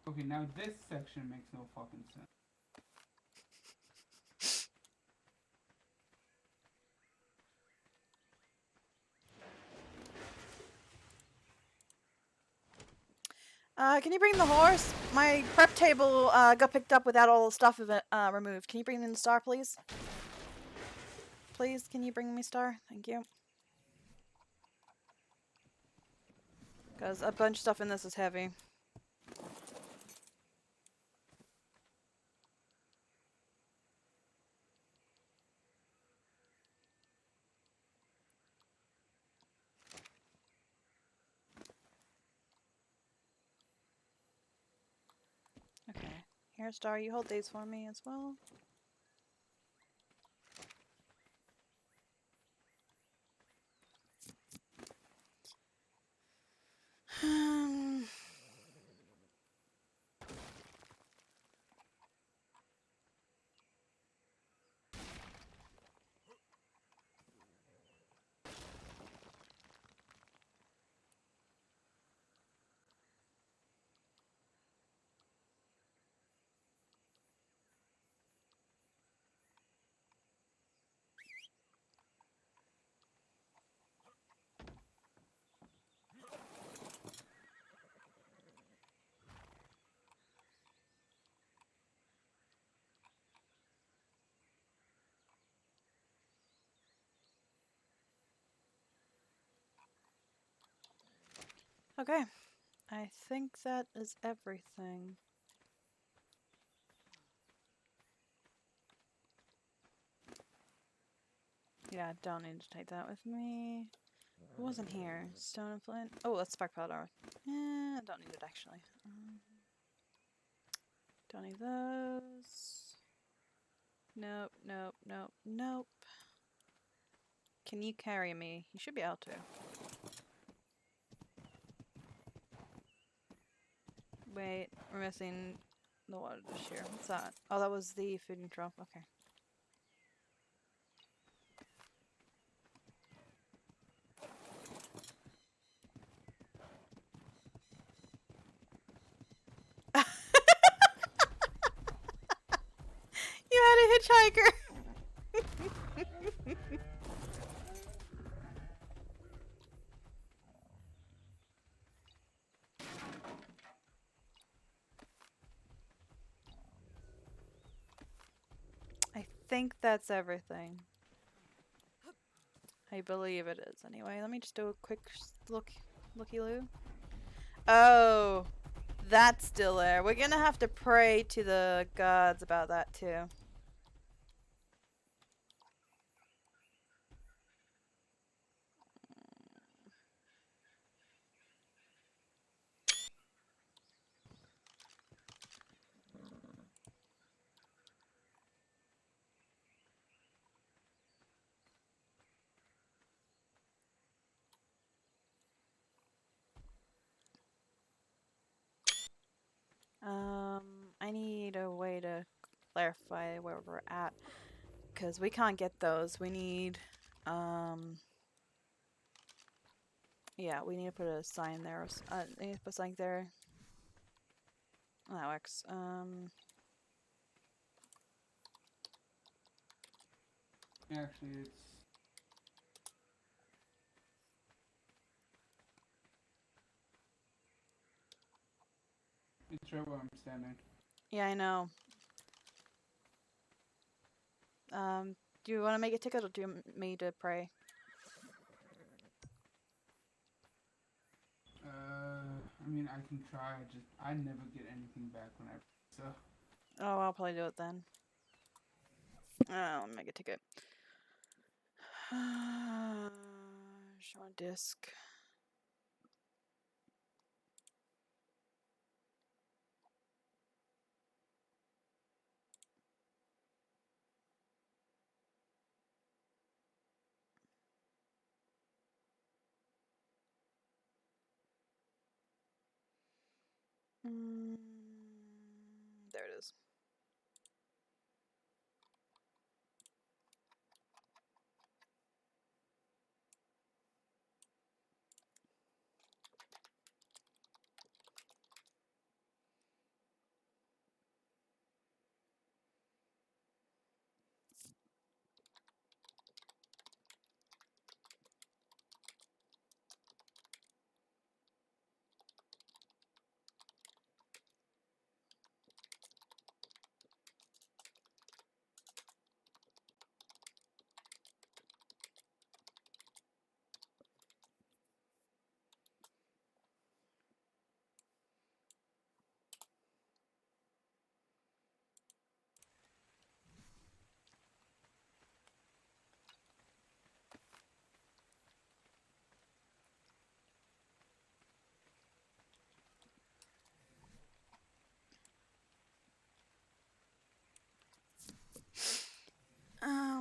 Okay, now this section makes no fucking sense. Can you bring the horse? My prep table got picked up without all the stuff of it removed. Can you bring in the star, please? Please, can you bring me star? Thank you. Because a bunch of stuff in this is heavy. Okay. Here, Star, you hold these for me as well. Okay. I think that is everything. Yeah, don't need to take that with me. It wasn't here. Stone and flint. Oh, that's spark powder. I don't need it actually. Don't need those. Nope, nope, nope, nope. Can you carry me? You should be able to. Wait, we're missing the water dish here. What's that? Oh, that was the food control. Okay. You had a hitchhiker! I think that's everything. I believe it is anyway. Let me just do a quick looky-loo. Oh, that's still there. We're gonna have to pray to the gods about that too. I need a way to clarify where we're at, because we can't get those. We need, yeah, we need to put a sign there. We need to put something there. Oh, that works. Actually, it's right where I'm standing. Yeah, I know. Do you want to make a ticket or do you want me to pray? I mean, I can try. I never get anything back when I so. Oh, I'll probably do it then. Let me make a ticket. Show a disc. There it is.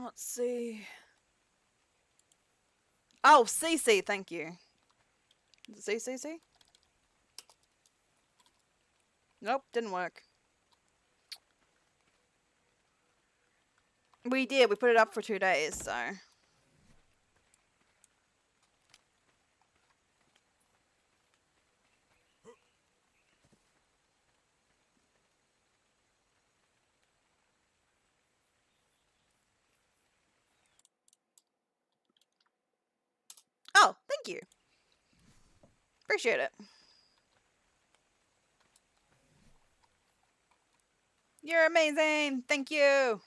Let's see. Oh, CC, thank you. Is it CC? Nope, didn't work. We did. We put it up for 2 days, so. Oh, thank you. Appreciate it. You're amazing. Thank you.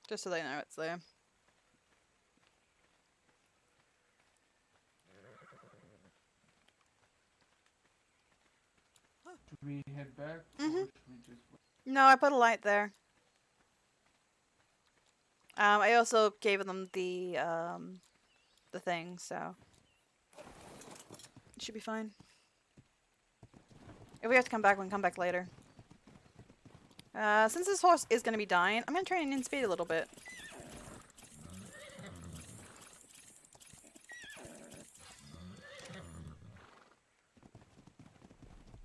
Just so they know it's there. Should we head back? Mhm. Or should we just wait? No, I put a light there. I also gave them the thing, so it should be fine. If we have to come back, we can come back later. Since this horse is gonna be dying, I'm gonna train it in speed a little bit.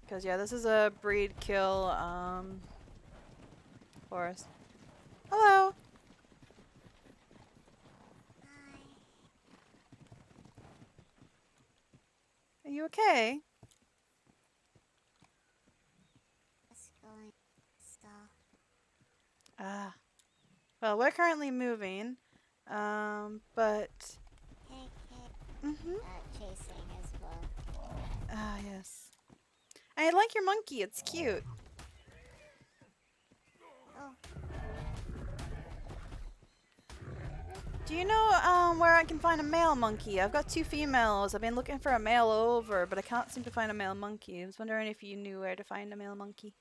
Cause yeah, this is a breed kill horse. Hello. Are you okay? Just going stall. Ah. Well, we're currently moving. But Hey, mhm. Chasing as well. Ah, yes. I like your monkey. It's cute. Oh. Do you know where I can find a male monkey? I've got 2 females. I've been looking for a male all over, but I can't seem to find a male monkey. I was wondering if you knew where to find a male monkey.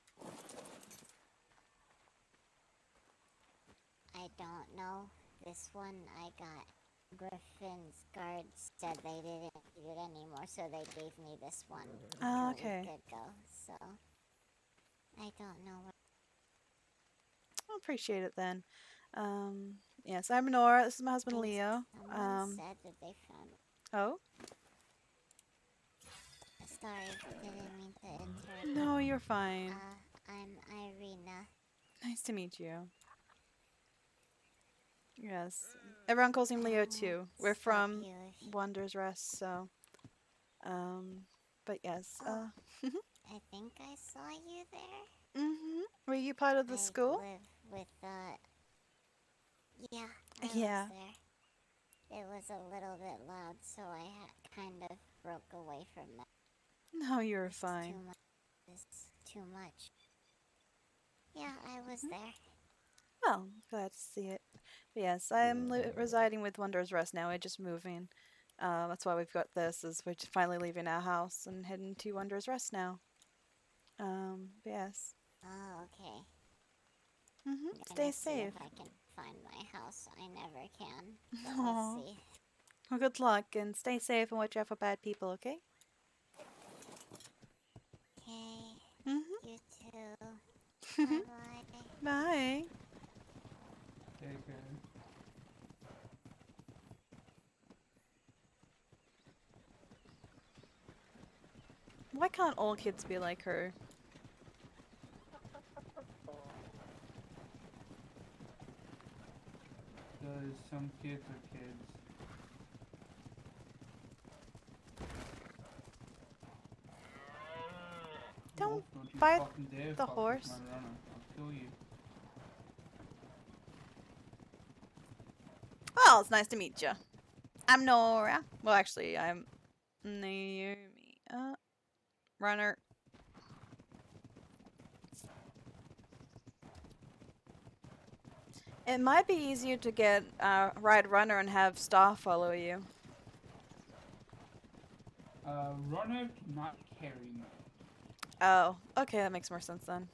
I don't know. This one I got. Griffin's guards said they didn't need it anymore, so they gave me this one Oh, a okay. week ago. So I don't know what. I appreciate it then. Yes, I'm Nora. This is my husband Leo. Someone said that they found. Oh? Sorry, didn't mean to interrupt. No, you're fine. I'm Irina. Nice to meet you. Yes. Everyone calls him Leo too. We're from Wanderer's Rest, so. But yes. I think I saw you there. Were you part of the I school? live with, yeah, I Yeah. was there. It was a little bit loud, so I kind of broke away from that. No, you're It's fine. Too much. It's too much. Yeah, I was there. Well, glad to see it. But yes, I'm residing with Wanderer's Rest now. We're just moving. That's why we've got this, is we're just finally leaving our house and heading to Wanderer's Rest now. But yes. Oh, okay. Stay Gonna see safe. if I can find my house. I never can. But Aw. we'll see. Well, good luck and stay safe and watch out for bad people, okay? Okay. You too. Bye-bye. Bye. Take care. Why can't all kids be like her? Because some kids are kids. Don't Wolf, don't you bite fucking dare the fuck with horse. my runner. I'll kill you. Well, it's nice to meet you. I'm Nora. Well, actually, I'm Naomi. Runner. It might be easier to get ride runner and have Star follow you. Runner cannot carry me. Oh, okay, that makes more sense then.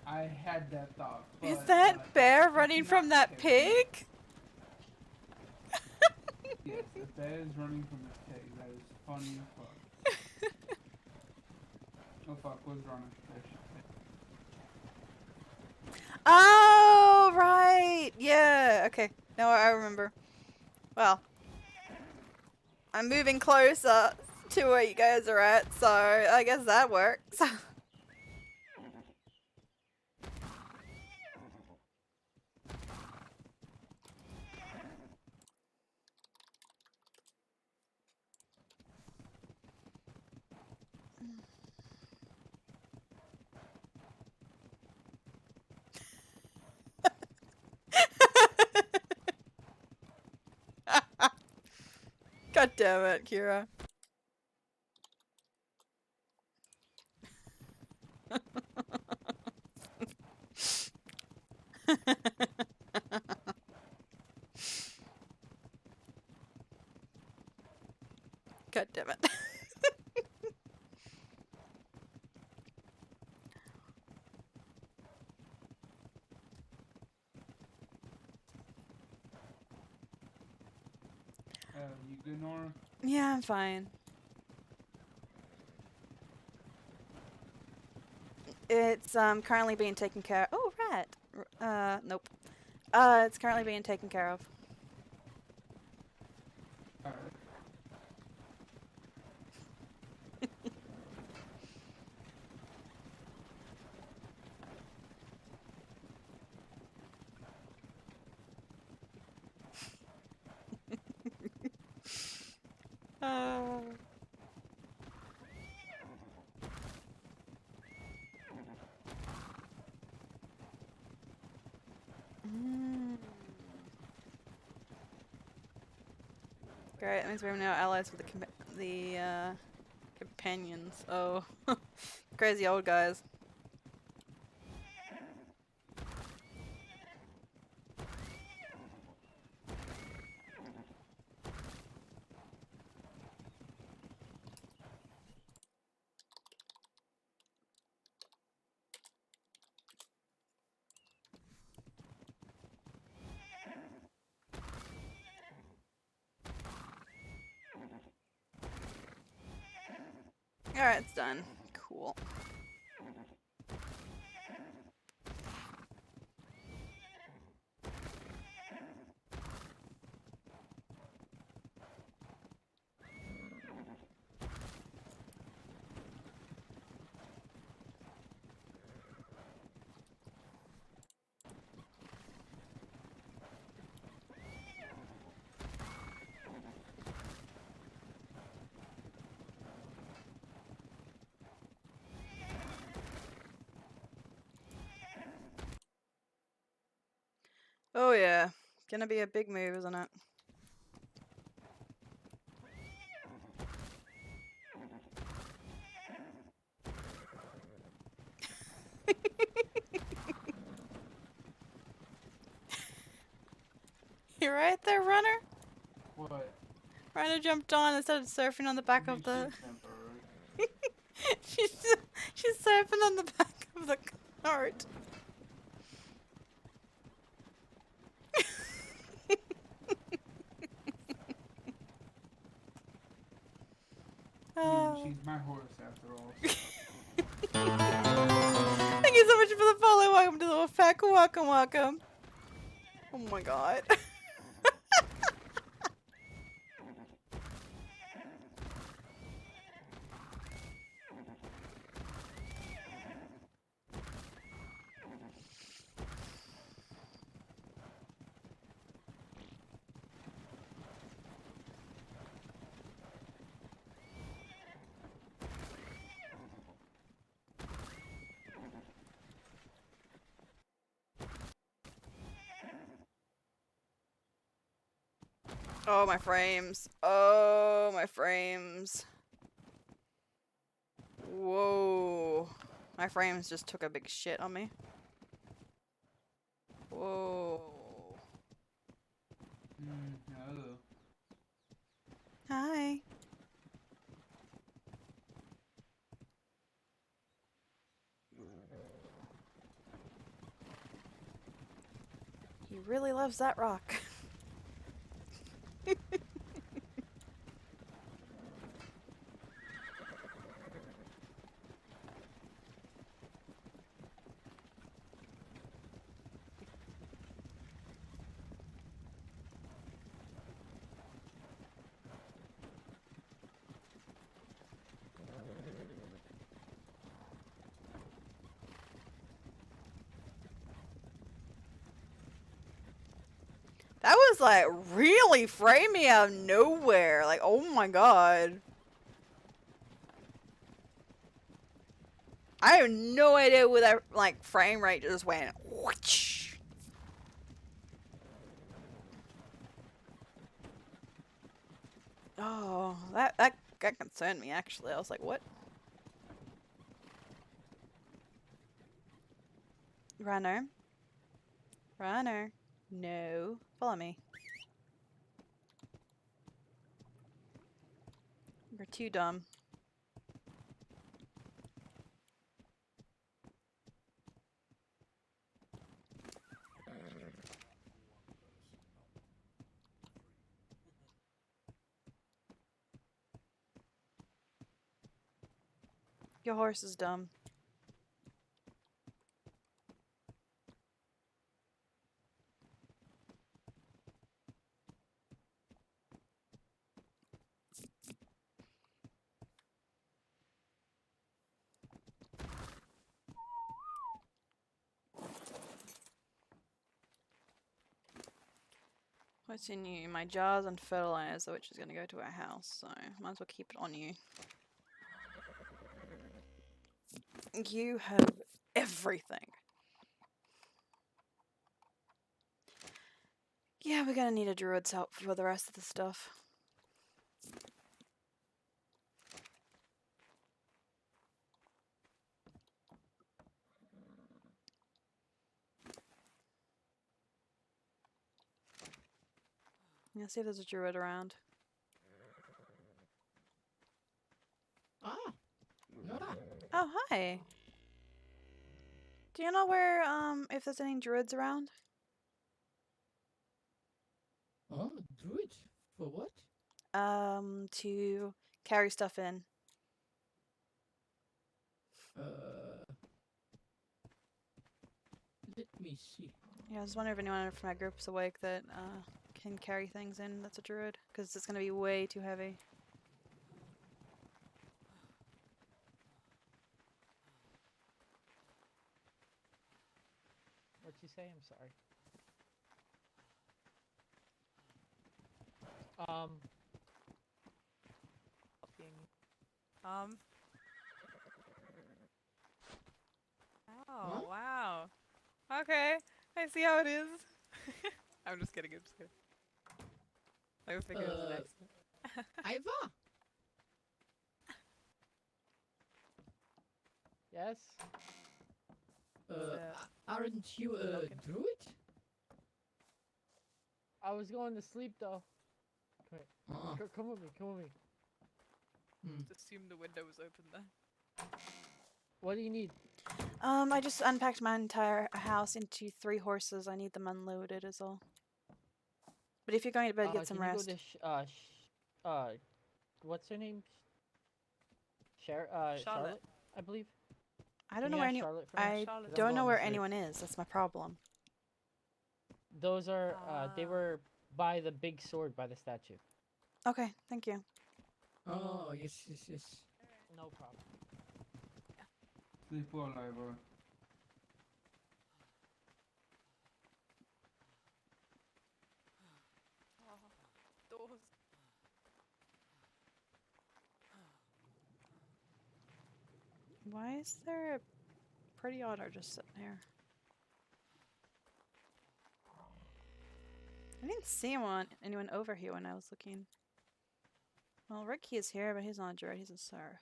I had that thought. Is But, that bear it running from cannot that carry me. pig? Yes, the bear is running from the pig. That is funny as fuck. Oh fuck, where's runner? There she is. Oh, right. Yeah, okay. Now I remember. Well, I'm moving closer to where you guys are at, so I guess that works. God damn it, Kira. God damn it. You good, Nora? Yeah, I'm fine. It's currently being taken care of. Oh, rat. Nope. It's currently being taken care of. Alright. Great, that means we're now allies with the companions. Oh, crazy old guys. Alright, it's done. Cool. Gonna be a big move, isn't it? You right there, Runner? What? Runner jumped on and started surfing on the back of the... she's surfing on the back of the cart. She's my horse after all. Thank you so much for the follow. Welcome to the little pack. Welcome, welcome. Oh my god. Oh, my frames. Oh, my frames. Whoa. My frames just took a big shit on me. Whoa. Hello. Hi. He really loves that rock. That was like really framey out of nowhere. Like, oh my god. I have no idea where that like frame rate just went. Whoosh. Oh, that concerned me actually. I was like, what? Runner. Runner. No. Follow me. You're too dumb. Your horse is dumb. What's in you? My jars and fertilizer, which is going to go to our house, so might as well keep it on you. You have everything. Yeah, we're gonna need a druid's help for the rest of the stuff. Yeah, see if there's a druid around. Ah, Nora. Oh, hi. Do you know where, if there's any druids around? Oh, druid. For what? To carry stuff in. Let me see. Yeah, I was wondering if anyone from my group's awake that, can carry things in that's a druid, because it's gonna be way too heavy. What'd you say? I'm sorry. Oh, wow. Okay. I see how it is. I'm just kidding. I'm just kidding. I would figure it was an accident. Iva. Yes. Aren't you a druid? I was going to sleep though. Come here. Oh. Come with me. Come with me. Just assume the window was open there. What do you need? I just unpacked my entire house into 3 horses. I need them unloaded is all. But if you're going to bed, get some can you rest. go to what's her name? Charlotte, I believe. I don't Can know you where ask any. Charlotte for me? I 'Cause I'm don't know going where to sleep. anyone is. That's my problem. Those are they were by the big sword by the statue. Okay, thank you. Oh, yes, yes, yes. No problem. Sleep well, Ivor. Doors. Why is there a pretty otter just sitting here? I didn't see anyone over here when I was looking. Well, Ricky is here, but he's not a druid, he's a serf.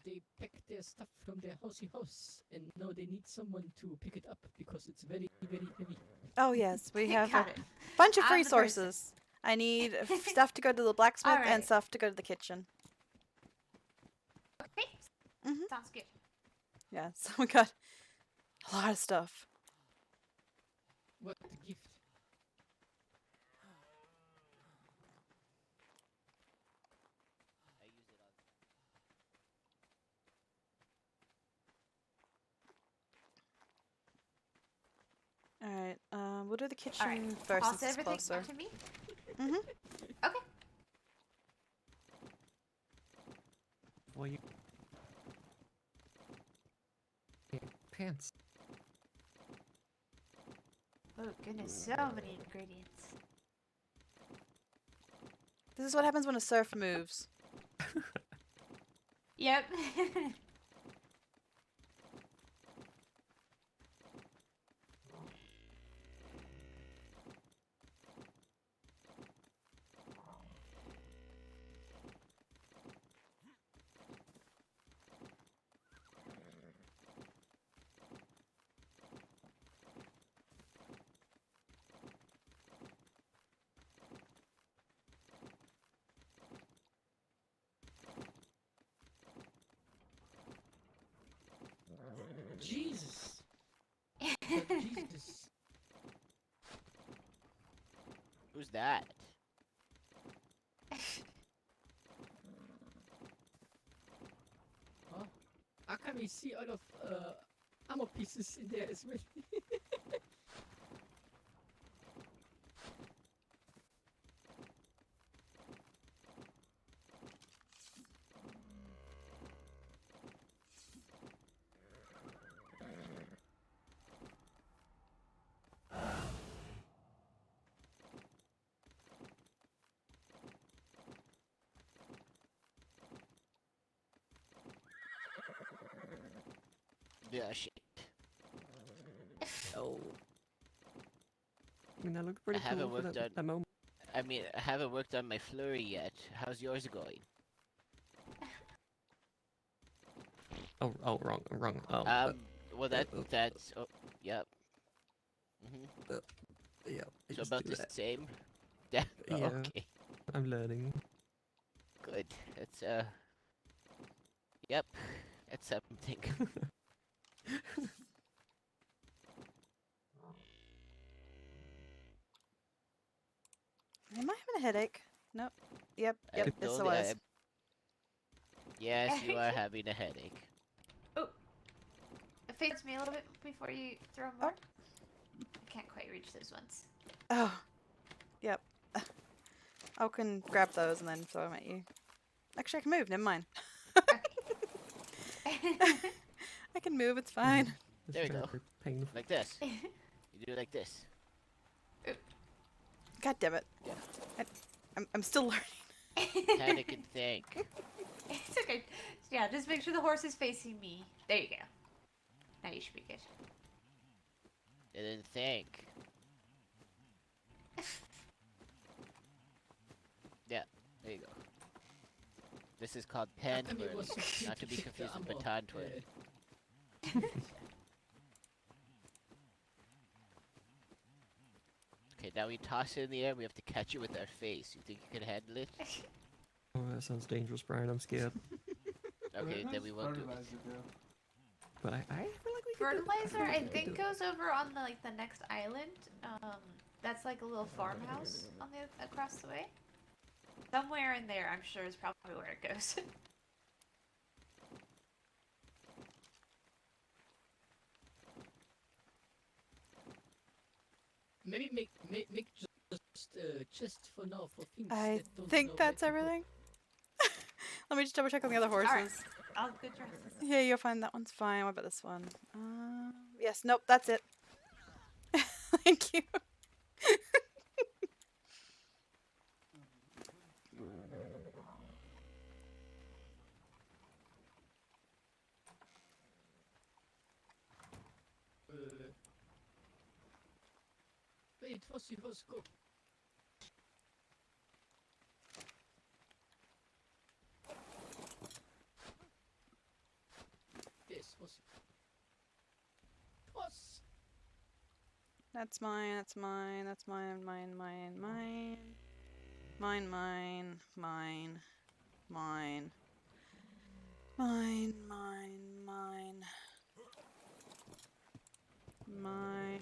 They packed their stuff from their housey house, and now they need someone to pick it up because it's very, very heavy. Oh yes, we have Got a it. bunch of I'm the person. resources. I need stuff to go to the blacksmith and Alright. stuff to go to the kitchen. Okay. Mhm. Sounds good. Yeah, so we got a lot of stuff. What a gift. Alright, we'll do the kitchen Alright. first Toss since it's everything closer. onto me. Mhm. Okay. Well, you pants. Oh goodness, so many ingredients. This is what happens when a serf moves. Yep. Jesus. But Jesus. Who's that? Huh? How can we see all of ammo pieces in there as well? Yeah, shit. Oh. I mean, that looked pretty I haven't cool for worked that on. moment. I mean, I haven't worked on my flurry yet. How's yours going? Oh, wrong. Well, that's. Oh, yep. Yeah. I So just about do the that. same. Yeah. Yeah. Okay. I'm learning. Good. That's Yep. That's something. Am I having a headache? Nope. Yep, I yes it told you was. Yes, you are having a headache. Face me a little bit before you throw more. I can't quite reach those ones. Oh. Yep. I can grab those and then throw them at you. Actually, I can move. Never mind. I can move. It's fine. There you go. Painful. Like this. You do it like this. God damn it. I'm still learning. Panic and think. It's okay. Yeah, just make sure the horse is facing me. There you go. Now you should be good. And then think. Yeah, there you go. This is called pan I mean, twirling, what's so not to be cute confused with ammo? baton twirling. Okay, now we toss it in the air. We have to catch it with our face. You think you can handle it? Oh, that sounds dangerous, Brian. I'm scared. Okay, then we won't do it. Fertilizer do? But I feel like we could Fertilizer, I we could think, do it. goes over on the next island. That's like a little farmhouse on the across the way. Somewhere in there, I'm sure is probably where it goes. Maybe make just chest for now for things I that don't think know that's where to go. everything. Let me just double check on the other horses. Alright, I'll good job. Yeah, you'll find that one's fine. What about this one? Yes, nope, that's it. Thank you. Wait, horsey, horse, go. Yes, horsey. Horse. That's mine, that's mine, that's mine, mine, mine, mine. Mine, mine, mine, mine. Mine, mine, mine. Mine.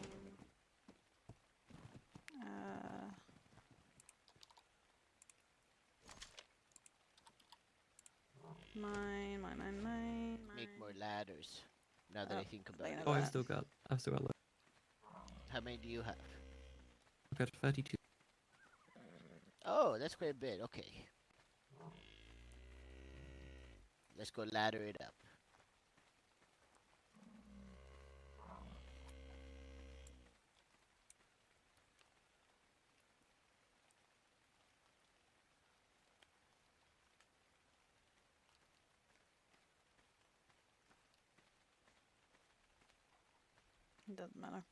Mine, mine, mine, mine. Make more ladders. Now that I think about it. Oh, I've still got How many do you have? I've got 32. Oh, that's quite a bit. Okay. Let's go ladder it up. It doesn't matter.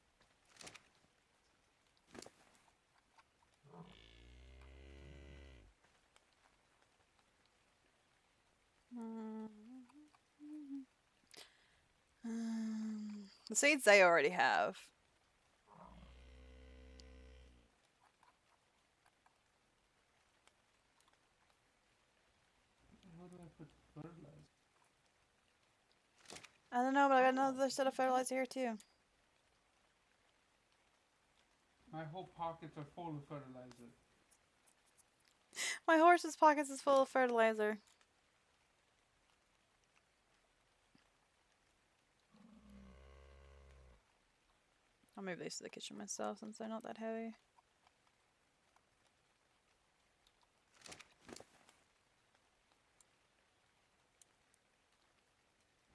The seeds they already have. How do I put fertilizer? I don't know, but I got another set of fertilizer here too. My whole pockets are full of fertilizer. My horse's pockets is full of fertilizer. I'll move these to the kitchen myself since they're not that heavy.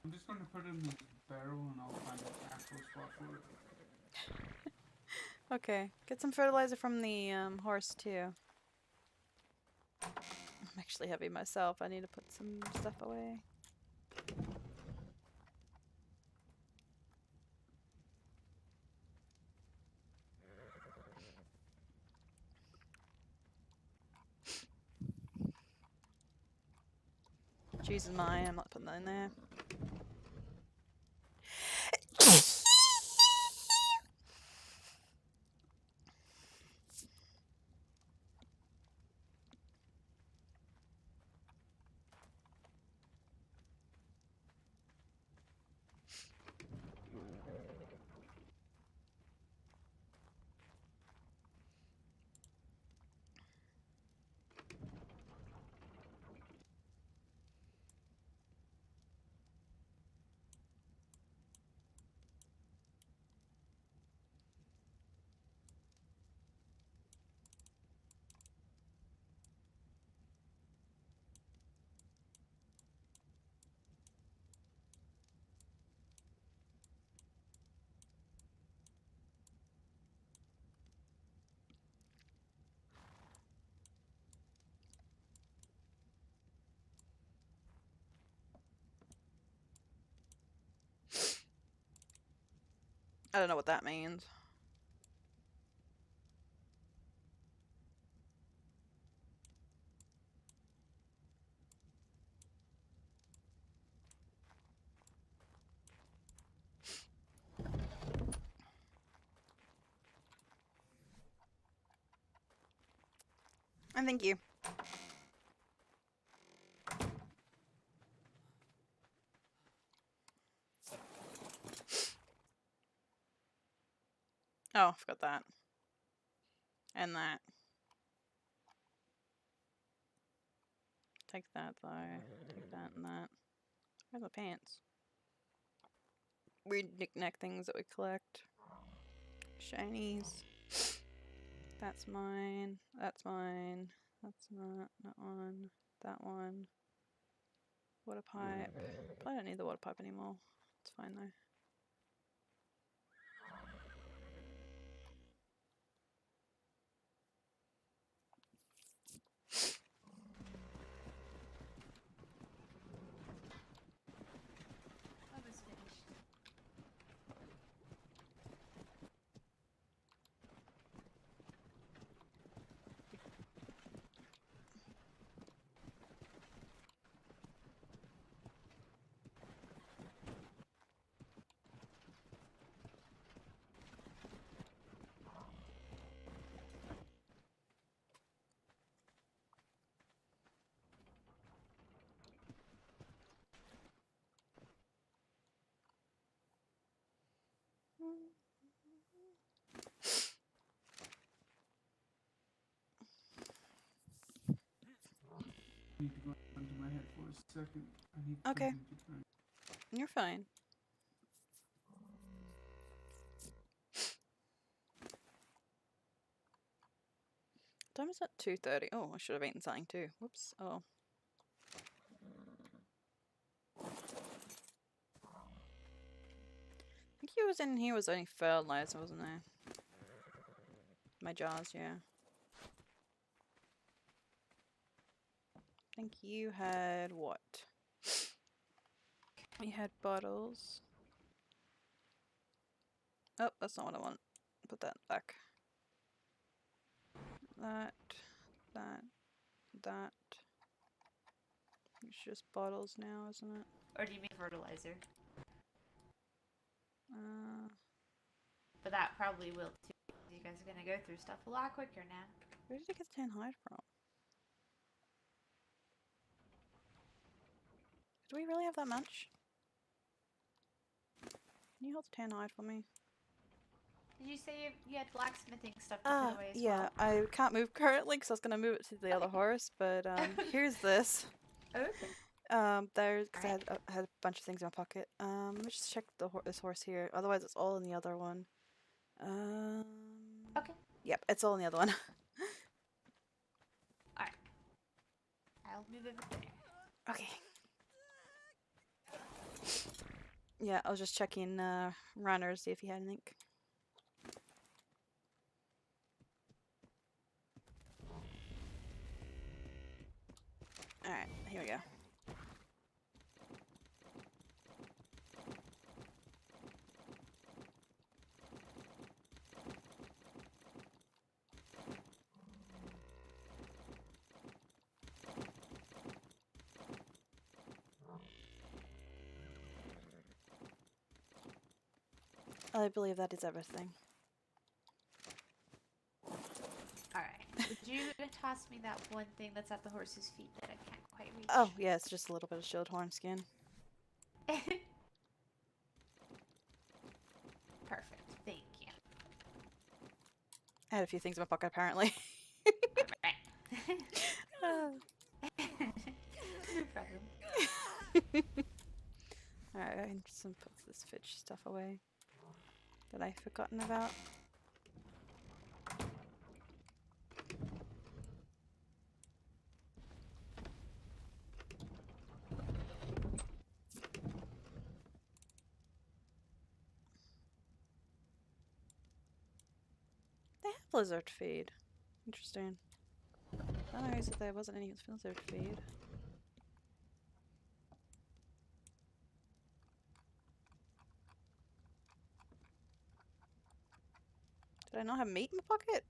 I'm just going to put it in this barrel and I'll find an actual spot for it. Okay, get some fertilizer from the horse too. I'm actually heavy myself. I need to put some stuff away. Cheese is mine. I'm not putting that in there. I don't know what that means. And thank you. Oh, I forgot that. And that. Take that though. Take that and that. Where's my pants? Weird knick-knack things that we collect. Shinies. That's mine. That's mine. That's not that one. That one. Water pipe. Probably don't need the water pipe anymore. It's fine though. Almost finished. I need to go into my head for a second. I need Okay. something to drink. You're fine. Time is at 2:30. Oh, I should have eaten something too. Whoops. Oh. I think he was in here was only fertilizer, wasn't there? My jars, yeah. I think you had what? You had bottles. Oh, that's not what I want. Put that back. That. It's just bottles now, isn't it? Or do you mean fertilizer? But that probably will too. You guys are gonna go through stuff a lot quicker now. Where did I get tan hide from? Do we really have that much? Can you hold the tan hide for me? Did you say you had blacksmithing stuff to put away as Yeah, well? I can't move currently because I was going to move it to the other horse, but here's this. Okay. There's, because I had a bunch of things in my pocket. Let me just check this horse here. Otherwise, it's all in the other one. Okay. Yep, it's all in the other one. Alright. I'll move it there. Okay. Yeah, I was just checking Runner to see if he had anything. Alright, here we go. I believe that is everything. Alright. Would you toss me that one thing that's at the horse's feet that I can't quite reach? Oh, yeah, it's just a little bit of shield horn skin. Perfect. Thank you. I had a few things in my pocket, apparently. No problem. Alright, I just put this fish stuff away that I've forgotten about. They have lizard feed. Interesting. I don't know who said there wasn't any lizard feed. Did I not have meat in my pocket?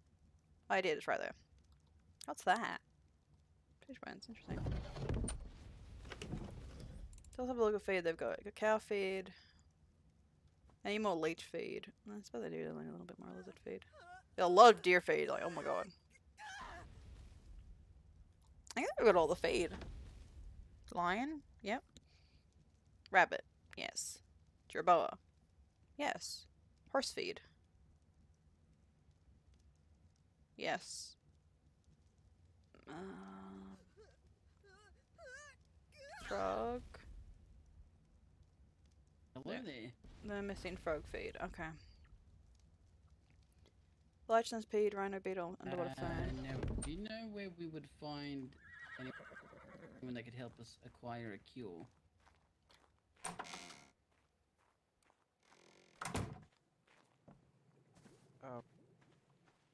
Oh, I did. It's right there. What's that? Fish bones. Interesting. Let's have a look at feed they've got. Got cow feed. Any more leech feed? I suppose they do a little bit more lizard feed. A lot of deer feed. Like, oh my god. I think they've got all the feed. Lion? Yep. Rabbit? Yes. Jerboa? Yes. Horse feed? Yes. Frog? Hello there. They're missing frog feed. Okay. License feed, rhino beetle, underwater fern. Now, do you know where we would find anyone that could help us acquire a cure?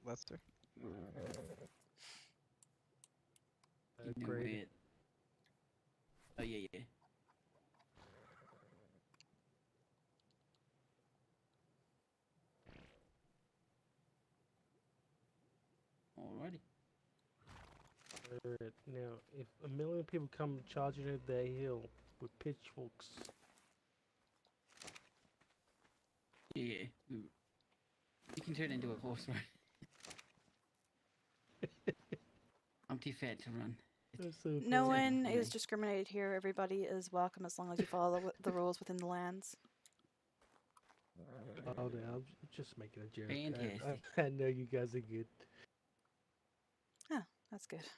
Lester? You know Great. where... Oh, yeah, yeah. Alrighty. Alright, now, if a million people come charging up that hill with pitchforks, Yeah, you can turn into a horse, right? I'm too fat to run. No one is discriminated here. Everybody is welcome as long as you follow the rules within the lands. oh no, I'm just making a joke. Fantastic. I know you guys are good. Oh, that's good.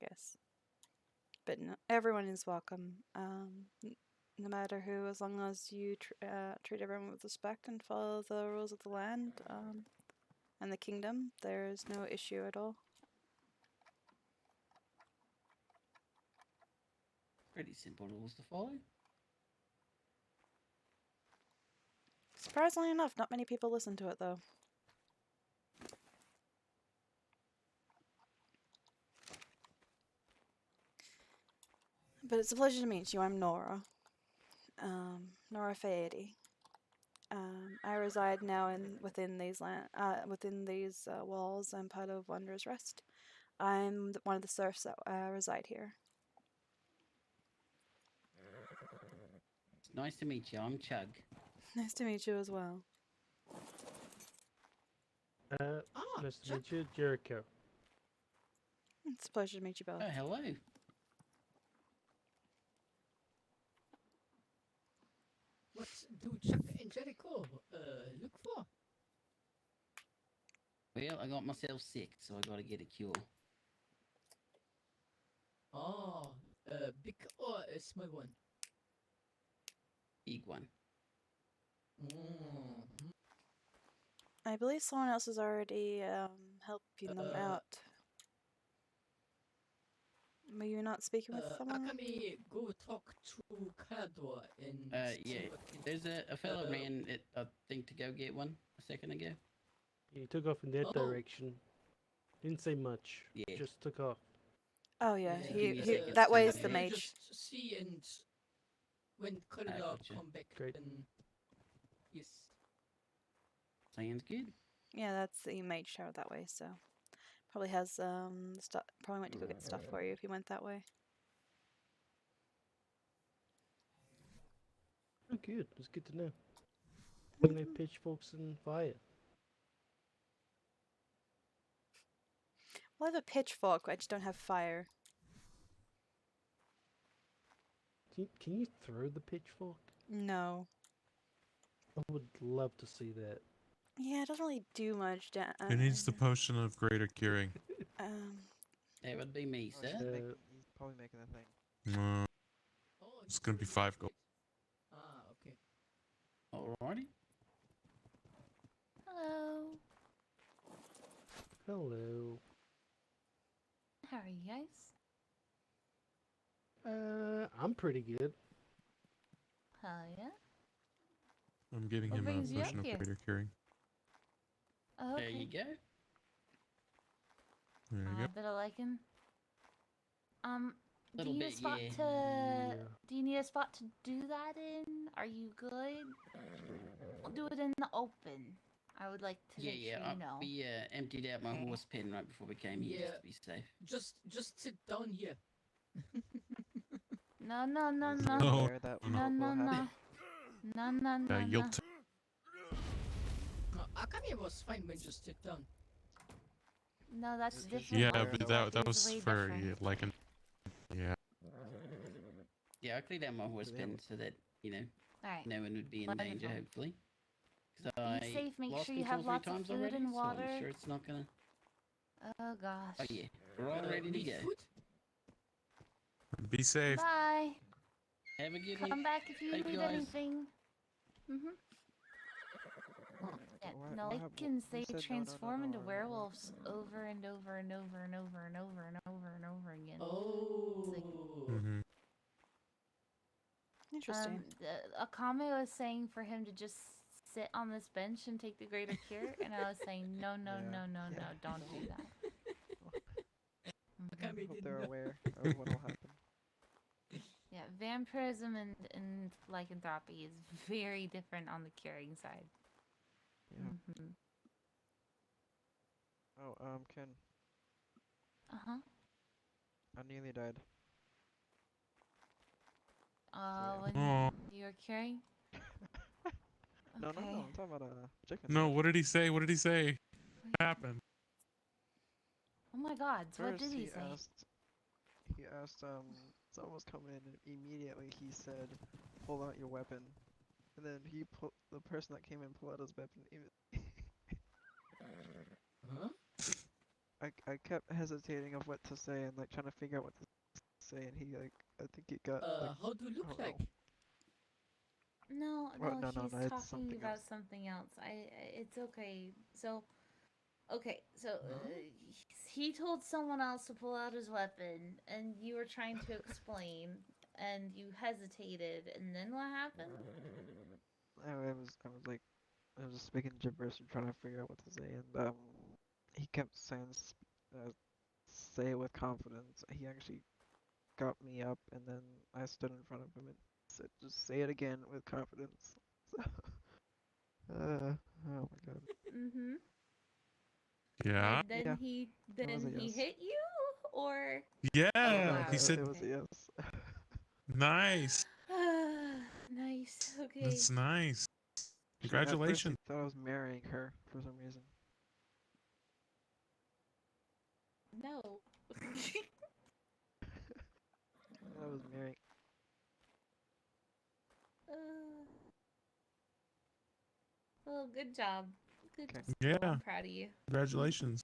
Yes. But no, everyone is welcome. No matter who, as long as you treat everyone with respect and follow the rules of the land and the kingdom, there is no issue at all. Pretty simple rules to follow. Surprisingly enough, not many people listen to it though. But it's a pleasure to meet you. I'm Nora. Nora Fayette. I reside now within these walls. I'm part of Wanderer's Rest. I'm one of the serfs that reside here. It's nice to meet you. I'm Chug. Nice to meet you as well. Nice to meet you, Jericho. It's a pleasure to meet you both. Oh, hello. What do Chuck and Jericho look for? Well, I got myself sick, so I gotta get a cure. Oh, big or a small one? Big one. I believe someone else is already helping them out. Were you not speaking with someone? Akami, go talk to Cador and... Yeah. There's a fellow ran it, I think, to go get one a second ago. He took off in that direction. Didn't say much. Yeah. Just took off. Oh yeah, Yeah, he that way is the Akami, mage. Just see and when Cador gotcha. come back, Great. then yes. Sounds good. Yeah, that's the mage tower that way. So probably has stuff. Probably went to go get stuff for you if you went that way. Oh, good. It's good to know. No pitchforks and fire. Well, I have a pitchfork. I just don't have fire. Can you throw the pitchfork? No. I would love to see that. Yeah, it doesn't really do much. Who needs the potion of greater curing? That would be me, sir. He's probably making a thing. It's gonna be 5 gold. Ah, okay. Alrighty. Hello. Hello. How are you guys? I'm pretty good. Hell yeah. I'm giving What him a brings you up potion of here? greater curing. Oh, okay. There you go. There you I bet I like him. Do Little you need a bit, spot yeah. to? Do you need a spot to do that in? Are you good? We'll do it in the open. I would like to Yeah, make yeah. sure you know. We emptied out my horse pen right before we came here Yeah. just to be safe. Just sit down here. No, no, no, Is he no. aware that No, what no, will no. happen? No, no, no, you'll no. Akame was fine when just sit down. No, that's Is he different. Yeah, aware but that that It's was way for different. like an yeah. Yeah, I cleaned out my horse Do they have pen so that, you know, Alright. no one would be in danger, Wonderful. hopefully. Because Be I safe, make lost sure you control have 3 lots of times food already, and so water. I'm sure it's not gonna... Oh gosh. Oh yeah, we're all ready to Need go. food? Be safe. Bye. Have a good Come one. back if you Thank need you, guys. anything. Yeah, no, they can say transform into werewolves over and over and over and over and over and over and over again. Oh. Mhm. Interesting. Akame was saying for him to just sit on this bench and take the greater cure, and I was saying no, no, Yeah. no, no, no, Yeah. don't do that. I hope they're aware of what will happen. Yeah, vampirism and lycanthropy is very different on the curing side. Yeah. Oh, Ken, Uh-huh. I nearly died. When Aw. you were curing? No, Okay. I'm talking about chicken. No, what did he say? What did he say? What happened? Oh my god, so what First, did he say? he asked, someone was coming in, and immediately he said, "Pull out your weapon." And then the person that came in pulled out his weapon. Huh? I kept hesitating of what to say and like trying to figure out what to say, and he like, I think he got like, How do you I look don't like? know. No, Well, no, he's it's talking something about else. something else. It's okay. So, okay, so he told someone else to pull out his weapon, and you were trying to explain, and you hesitated, and then what happened? I was just speaking gibberish and trying to figure out what to say, and he kept saying, say it with confidence. He actually got me up, and then I stood in front of him and said, just say it again with confidence. Oh my god. Mm-hmm. Yeah. And then Yeah, he it was a yes. hit you, or Yeah. wow, He said it was a okay. yes. nice. Nice. Okay. That's nice. At first Congratulations. he thought I was marrying her for some reason. No. I was marrying. Well, good job. Good Okay. job. Yeah. I'm proud of you. Congratulations.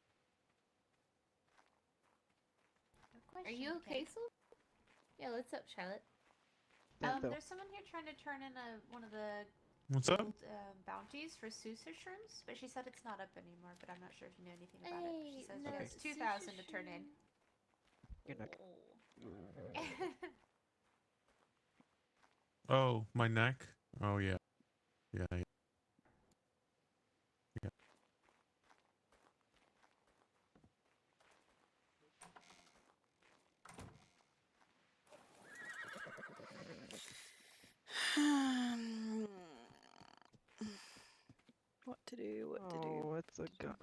Are you okay, Sil? Yeah, what's up, Charlotte? There's someone here trying to turn in one of the What's up? gold, bounties for Susa shrooms, but she said it's not up anymore. But I'm not sure if you know anything about it. She says no, she has 2,000 to turn in. Your neck. Oh, my neck. Oh yeah. Yeah. Yeah. Yeah. What to do? What to do? Oh, it's a gun.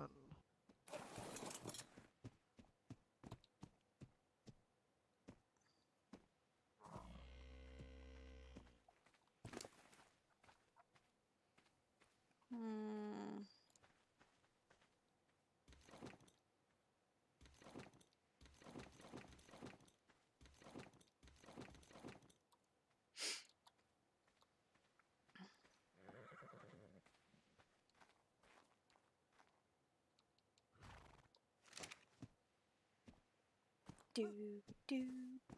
Do do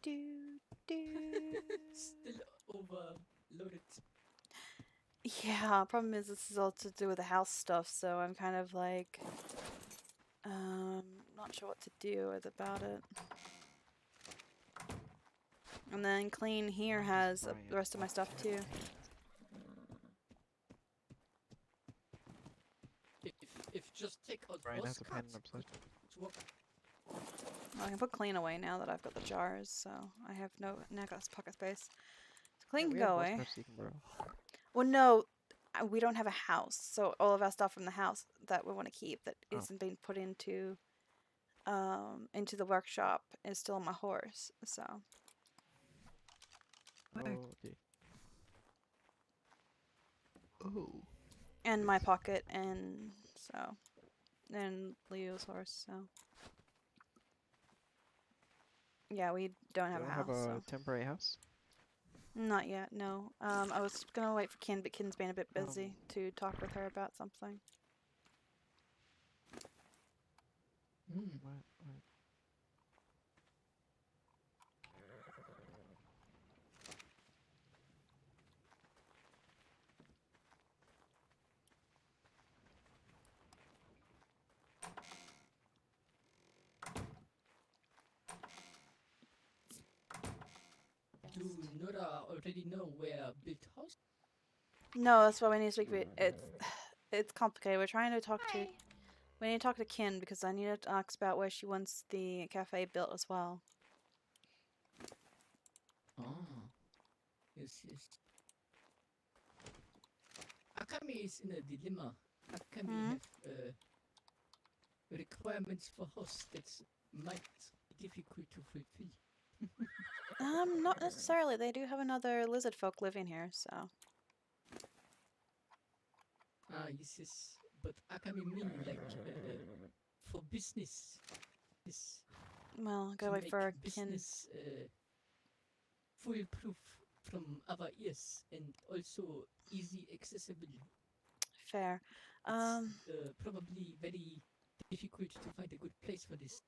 do do. Still overloaded. Yeah, problem is this is all to do with the house stuff, so I'm kind of like, not sure what to do about it. And then Clean here has the rest of my stuff too. If just take out Brian boss has a pen cards, upside. it's work. I can put clean away now that I've got the jars, so I have no now got this pocket space. So clean can we go have more away. stuff so you can borrow. Well, no, we don't have a house, so all of our stuff from the house that we want to keep that Oh. isn't being put into the workshop is still on my horse. So. Oh, okay. Oh. And my pocket, and so, and Leo's horse. So. Yeah, we don't have You a don't house. have a So. temporary house? Not yet, no. I was gonna wait for Kin, but Kin's been a bit busy to talk with her about something. What? Do Nora already know where built house? No, that's why we need to speak. It's complicated. We're trying to talk to. We need to talk to Kin because I need to ask about where she wants the cafe built as well. Ah, yes. Akami is in a dilemma. Akami have requirements for hosts that might be difficult to fulfill. Not necessarily. They do have another lizard folk living here, so. Ah, yes. But Akami mean like for business. Yes. Well, To gotta wait make for Kin. business foolproof from our ears and also easy accessible. Fair. It's probably very difficult to find a good place for this.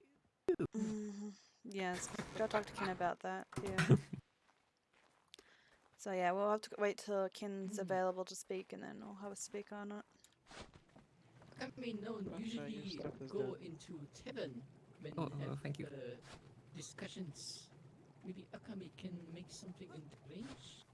Yes, gotta talk to Kin about that too. So yeah, we'll have to wait till Kin's available to speak, and then we'll have a speak on it. Akami no usually go into tavern when have thank you. discussions. Maybe Akami can make something in the range.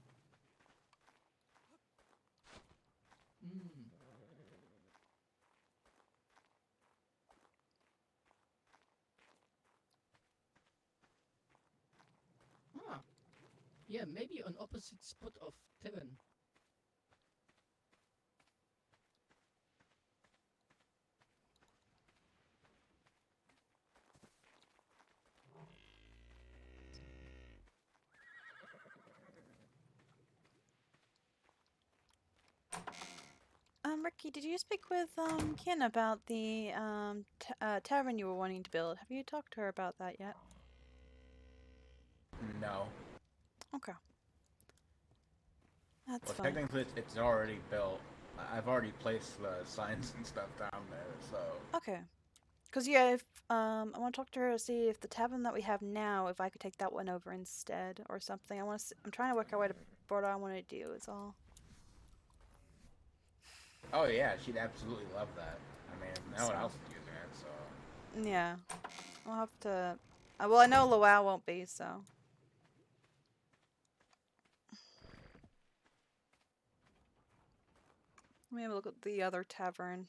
Ah, yeah, maybe on opposite spot of tavern. Ricky, did you speak with Kin about the tavern you were wanting to build? Have you talked to her about that yet? No. Okay. That's Well, fine. technically, it's already built. I've already placed the signs and stuff down there, so. Okay. Cause yeah, if I want to talk to her to see if the tavern that we have now, if I could take that one over instead or something. I'm trying to work out what I want to do. Is all. Oh yeah, she'd absolutely love that. I mean, no one else is using it, so. Yeah, I'll have to. Well, I know Luau won't be, so. Let me have a look at the other tavern.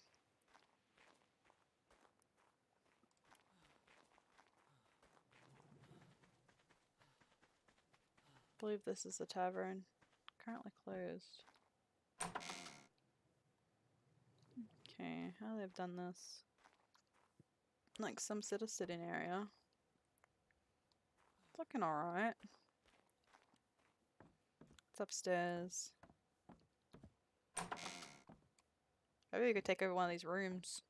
I believe this is the tavern. Currently closed. Okay, how they've done this. Like some sort of sitting area. It's looking alright. It's upstairs. Maybe we could take over one of these rooms.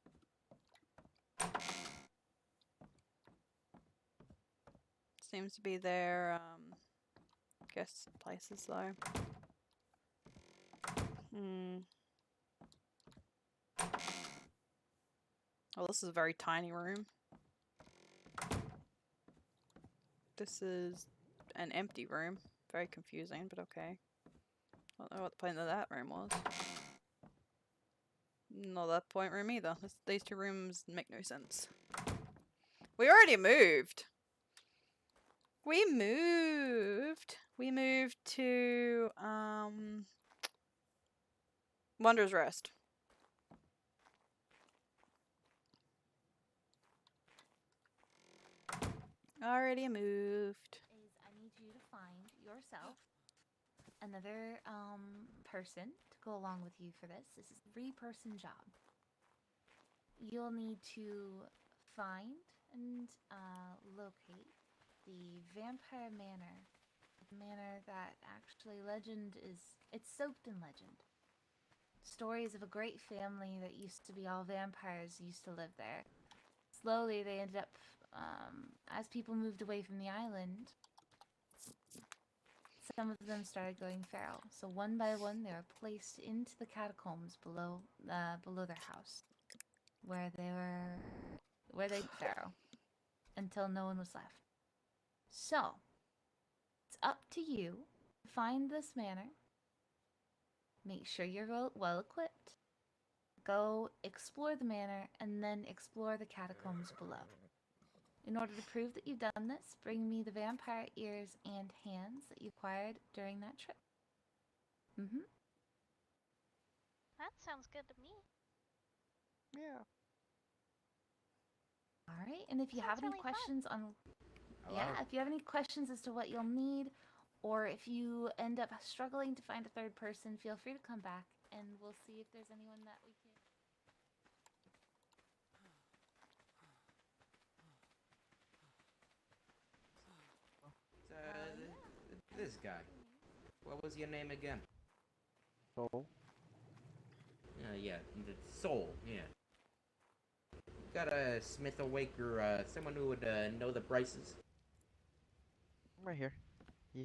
Seems to be their guest places though. Oh, this is a very tiny room. This is an empty room. Very confusing, but okay. I don't know what the point of that room was. Not that point room either. These two rooms make no sense. We already moved. We moved to Wanderer's Rest. Already moved. Is I need you to find yourself another person to go along with you for this. This is a 3-person job. You'll need to find and locate the Vampire Manor. The manor that actually it's soaked in legend. Stories of a great family that used to be all vampires used to live there. Slowly they ended up, as people moved away from the island, some of them started going feral. So one by one they were placed into the catacombs below their house, where they feral until no one was left. So it's up to you to find this manor. Make sure you're well equipped. Go explore the manor and then explore the catacombs below. In order to prove that you've done this, bring me the vampire ears and hands that you acquired during that trip. That sounds good to me. Yeah. Alright, and if you have any really fun. questions on... Hello? Yeah, if you have any questions as to what you'll need, or if you end up struggling to find a 3rd person, feel free to come back and we'll see if there's anyone that we can... This guy. What was your name again? Soul. Yeah, the Soul, yeah. Got a Smith awake or someone who would know the prices? I'm right here. Yeah.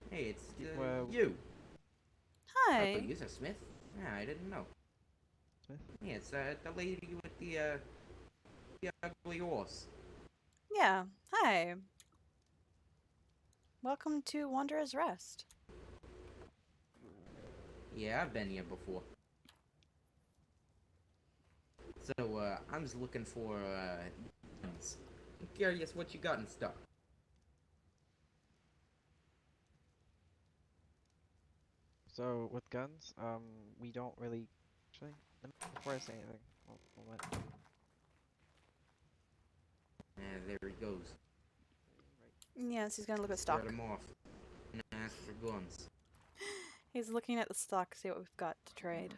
Hey, it's Well- you. Hi. Oh, you're a Smith? Yeah, I didn't know. Smith? Yeah, it's the lady with the ugly horse. Yeah. Hi. Welcome to Wanderer's Rest. Yeah, I've been here before. So, I'm just looking for, guns. I'm curious what you got in stock. So with guns, we don't really. Actually, before I say anything, one moment. There he goes. Yes, he's gonna look at stock. Set him off. And ask for guns. He's looking at the stock, see what we've got to trade.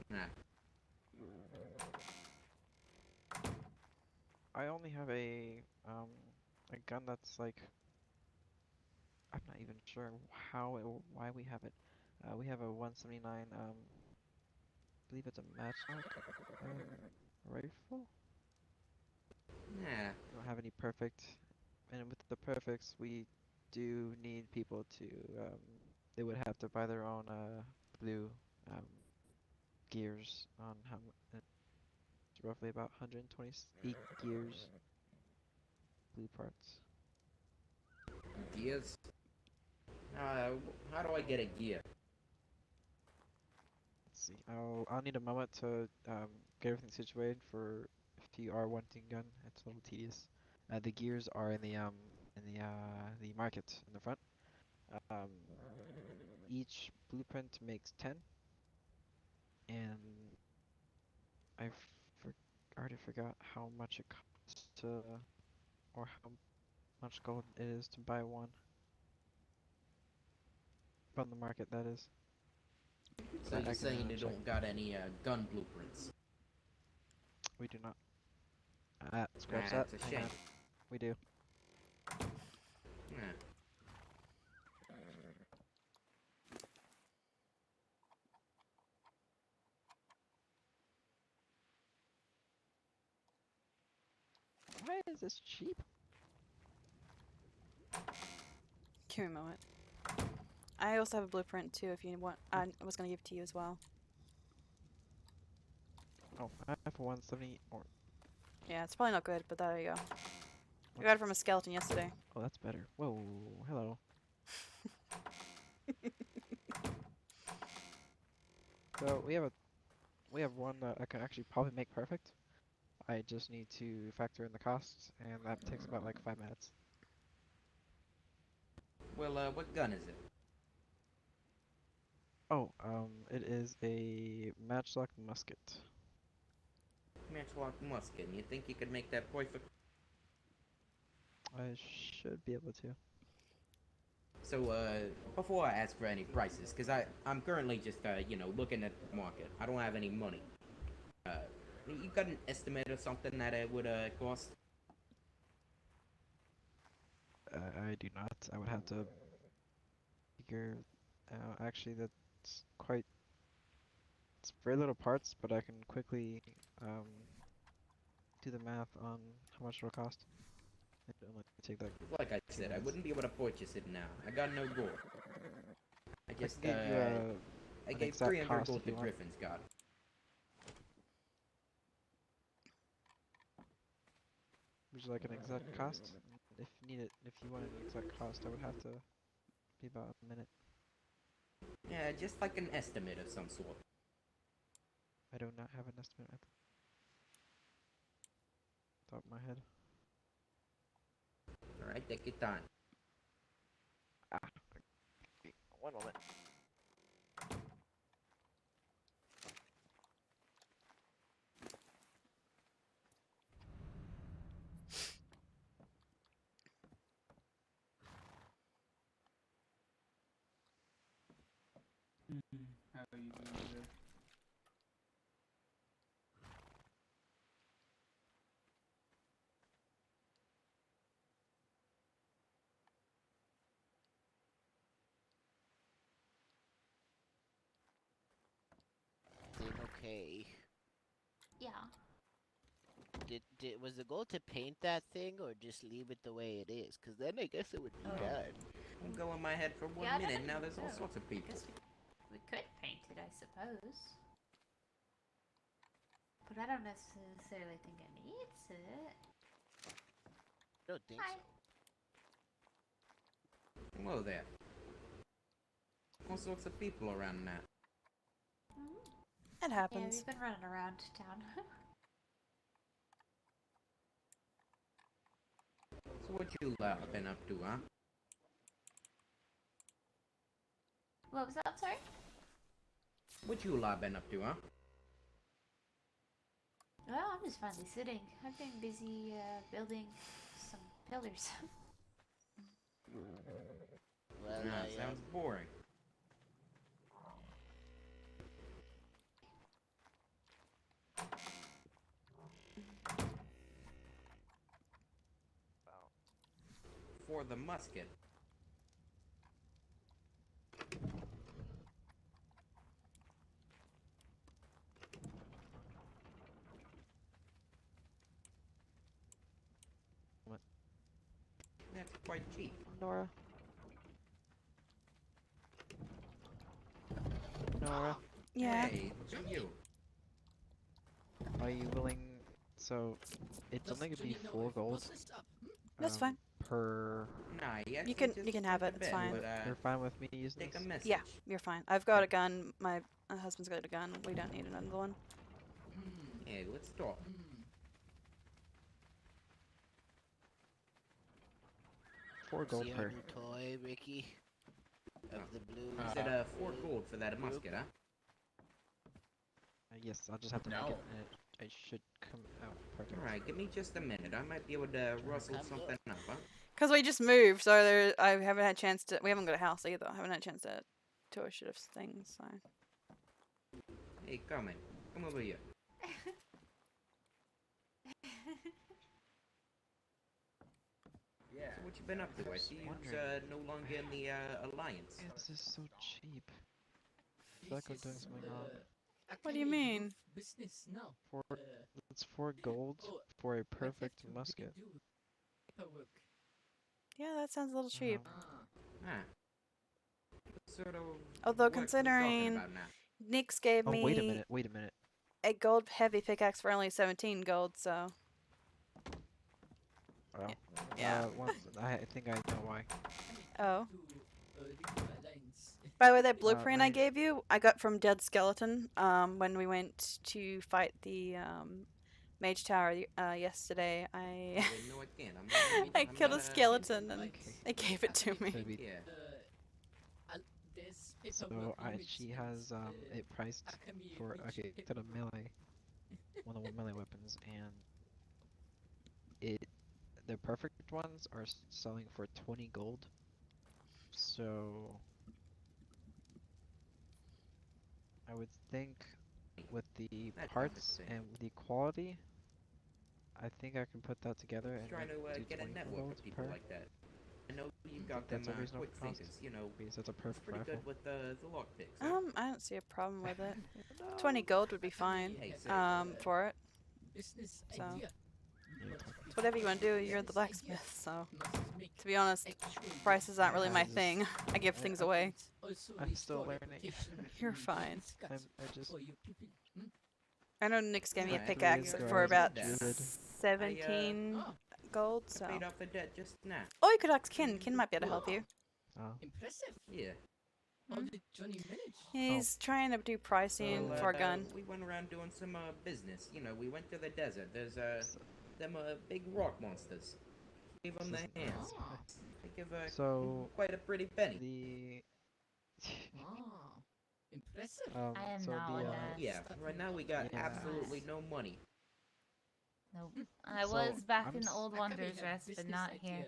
Nah. I only have a gun that's like. I'm not even sure why we have it. We have a 179. I believe it's a matchlock rifle. Yeah. We don't have any perfect, and with the perfects, we do need people to. They would have to buy their own blue gears on how it's roughly about 128 gears. Blue parts. Gears? How do I get a gear? Let's see. I'll need a moment to get everything situated for if you are wanting gun. It's a little tedious. The gears are in the market in the front. Each blueprint makes 10, and I already forgot how much it costs to, or how much gold it is to buy one. From the market, that is. So I you're saying you check. don't got any gun blueprints? We do not. Scratch that. That's a Hang shame. on. We do. Yeah. Why is this cheap? Give me a moment. I also have a blueprint too if you want. I was gonna give it to you as well. Oh, I have a 170 or. Yeah, it's probably not good, but there you go. I got it from a skeleton yesterday. Oh, that's better. Whoa, hello. So we have one that I can actually probably make perfect. I just need to factor in the costs, and that takes about like 5 minutes. Well, what gun is it? Oh, it is a matchlock musket. matchlock musket. And you think you could make that perfect? I should be able to. So, before I ask for any prices, because I'm currently just, you know, looking at the market. I don't have any money. You got an estimate or something that it would, cost? I do not. I would have to figure out. Actually, that's quite. It's very little parts, but I can quickly do the math on how much it'll cost. It only take that. Like I said, I wouldn't be able to purchase it now. I got no gold. I just, can get you, I an gave exact 300 cost gold if to you want. Griffin's got. Would you like an exact cost? If you wanted an exact cost, I would have to be about a minute. Yeah, just like an estimate of some sort. I do not have an estimate at the top of my head. Alright, take your time. One moment. How are you doing today? Doing okay. Yeah. Was the goal to paint that thing or just leave it the way it is? Cause then I guess it would be done. I'm going in my head for one Yeah, I don't minute. Now there's all know. sorts of people. Guess we could paint it, I suppose. But I don't necessarily think it needs it. I don't think Hi. so. Hello there. All sorts of people around now. It Yeah, happens. we've been running around town. So what you been up to, huh? What was that, sorry? What you been up to, huh? Well, I'm just finally sitting. I've been busy building some pillars. Well, Nah, sounds boring. For the musket. What? That's quite cheap. Nora. Nora. Yeah. Hey, look at you. Are you willing? So, it's only gonna be 4 gold. That's fine. Per. Nah, You can have it. It's fine. You're fine with me using take this? a message. Yeah, you're fine. I've got a gun. My husband's got a gun. We don't need another one. Hey, let's talk. 4 gold See per. our new toy, Ricky? Of the blue. Is it 4 gold for that musket, huh? Yes, I'll just have to make it, and it should come out perfect. Alright, give me just a minute. I might be able to rustle something up, huh? Cause we just moved, so I haven't had a chance to. We haven't got a house either. I haven't had a chance to tour shit of things. So. Hey, come over here. Yeah. So what you been up to? I see you're no longer in the Alliance. This is so cheap. I feel like I'm doing something wrong. What do you mean? Business now. It's 4 gold for a perfect musket. Yeah, that sounds a little cheap. Ah. Sort of. Although what we talking considering about now? Nix gave me wait a minute, wait a minute. a gold heavy pickaxe for only 17 gold, so. Well, Yeah. I think I know why. Oh. By the way, that blueprint I right. gave you, I got from Dead Skeleton. When we went to fight the Mage Tower yesterday, I No, I can't. I killed a skeleton and they gave it to me. Yeah. So she has it priced for, okay, instead of melee, one of the melee weapons, and the perfect ones are selling for 20 gold. So I would think with the parts and the quality, I think I can put that together and Trying to do get a 24 network gold of people per. like that. I know you I got think them that's a reasonable quick cost. thinkers, you know. Because that's a It's perfect pretty rifle. good with the lockpicks. Huh? I don't see a problem with it. No. 20 gold would be fine. Hey, For it. Business So idea. it's whatever you want to do. You're the blacksmith, so to be honest, prices aren't really my thing. I give things away. I'm still learning. You're fine. I just. I know Nick's gave me a Spent 3 pickaxe years ago, for I was a about druid. 17 gold, I so. paid off the debt just now. Oh, you could ask Kin. Kin might be able to help you. Oh. Impressive. Yeah. How did Johnny manage? He's trying to do pricing So, for a gun. we went around doing some business. You know, we went to the desert. There's them big rock monsters. Gave them their hands. They give So quite a pretty penny. The Impressive. I am so not the one that. Yeah, right now we got Yeah. absolutely no money. Nope. I So, was back I'm in s- Old Wonders Rest, but not here.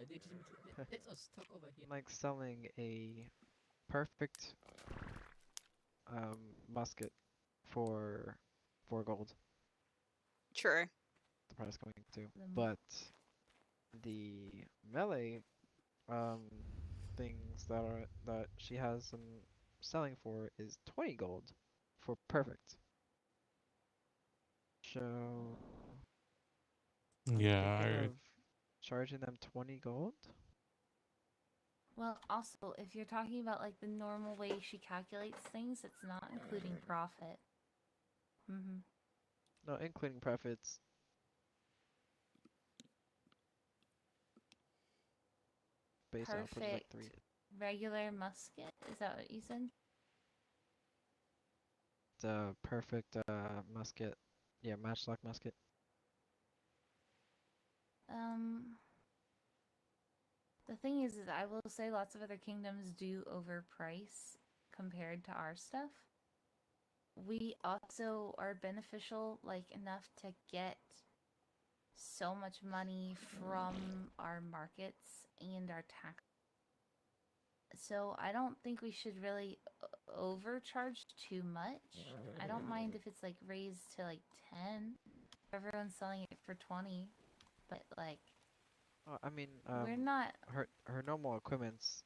Let us talk over here. like selling a perfect musket for 4 gold. True. The price going to, but the melee things that she has selling for is 20 gold for perfect. So I'm Yeah, thinking of charging them 20 gold. Well, also, if you're talking about like the normal way she calculates things, it's not including profit. Mm-hmm. No, including profits. Base output is like 3. Regular musket? Is that what you said? The perfect musket. Yeah, matchlock musket. The thing is I will say lots of other kingdoms do overprice compared to our stuff. We also are beneficial, like, enough to get so much money from our markets and our tax. So I don't think we should really overcharge too much. I don't mind if it's like raised to like 10. Everyone's selling it for 20. But like I mean, we're not her normal equipment's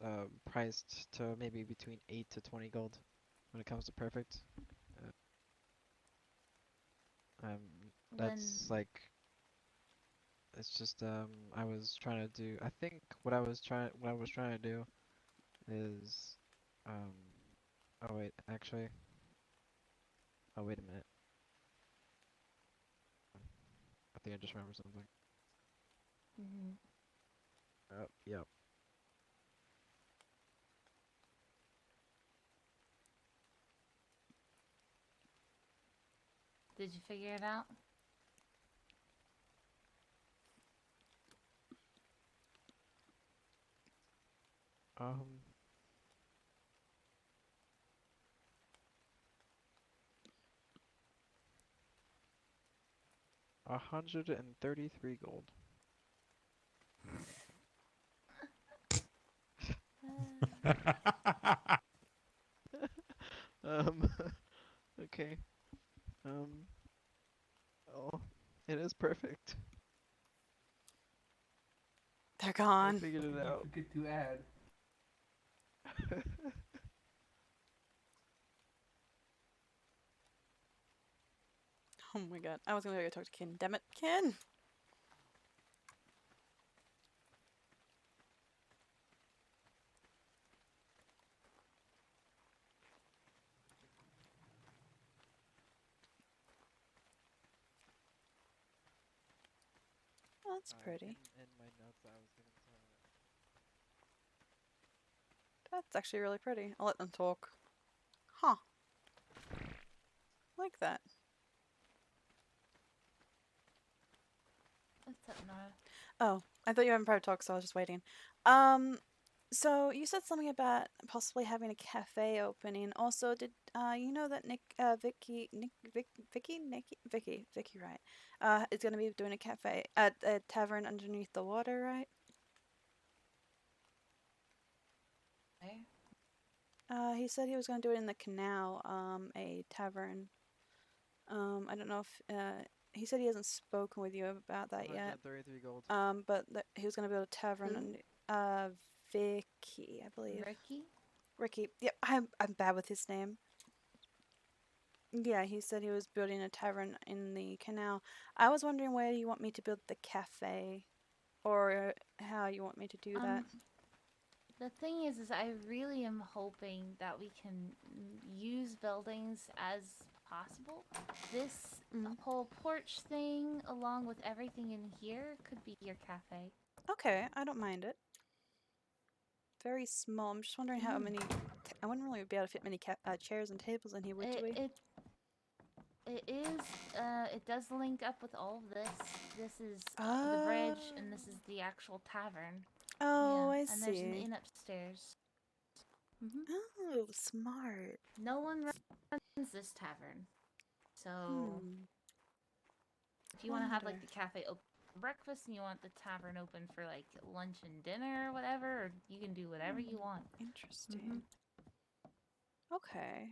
priced to maybe between 8 to 20 gold when it comes to perfect. That's like, it's just I was trying to do. I think what I was trying to do is oh wait, actually, oh wait a minute. I think I just remembered something. Yep. Did you figure it out? $133 gold. Okay. Oh, it is perfect. They're gone. I figured it Don't out. forget to add. Oh my god. I was gonna go talk to Kin. Damn it, Kin! That's pretty. In my notes, I was gonna tell. That's actually really pretty. I'll let them talk. Huh. Like that. What's up, Nora? Oh, I thought you were having private talk, so I was just waiting. So you said something about possibly having a cafe opening. Also, did you know that Vicky, right? Is gonna be doing a cafe at a tavern underneath the water, right? He said he was gonna do it in the canal, a tavern. I don't know if he said he hasn't spoken with you about that yet. 133 gold. But he was gonna build a tavern Who? on Vicky, I believe. Ricky? Ricky. Yep, I'm bad with his name. Yeah, he said he was building a tavern in the canal. I was wondering where you want me to build the cafe, or how you want me to do that. The thing is I really am hoping that we can use buildings as possible. This whole porch thing, along with everything in here, could be your cafe. Okay, I don't mind it. Very small. I'm just wondering how many. I wouldn't really be able to fit many chairs and tables in here, would we? It is. It does link up with all of this. This is the bridge, and this is the actual tavern. Oh, yeah. I And there's an see. inn upstairs. Oh, smart. No one runs this tavern, so if you want to have like Wonder. the cafe open for breakfast and you want the tavern open for like lunch and dinner or whatever, or you can do whatever you want. Interesting. Okay.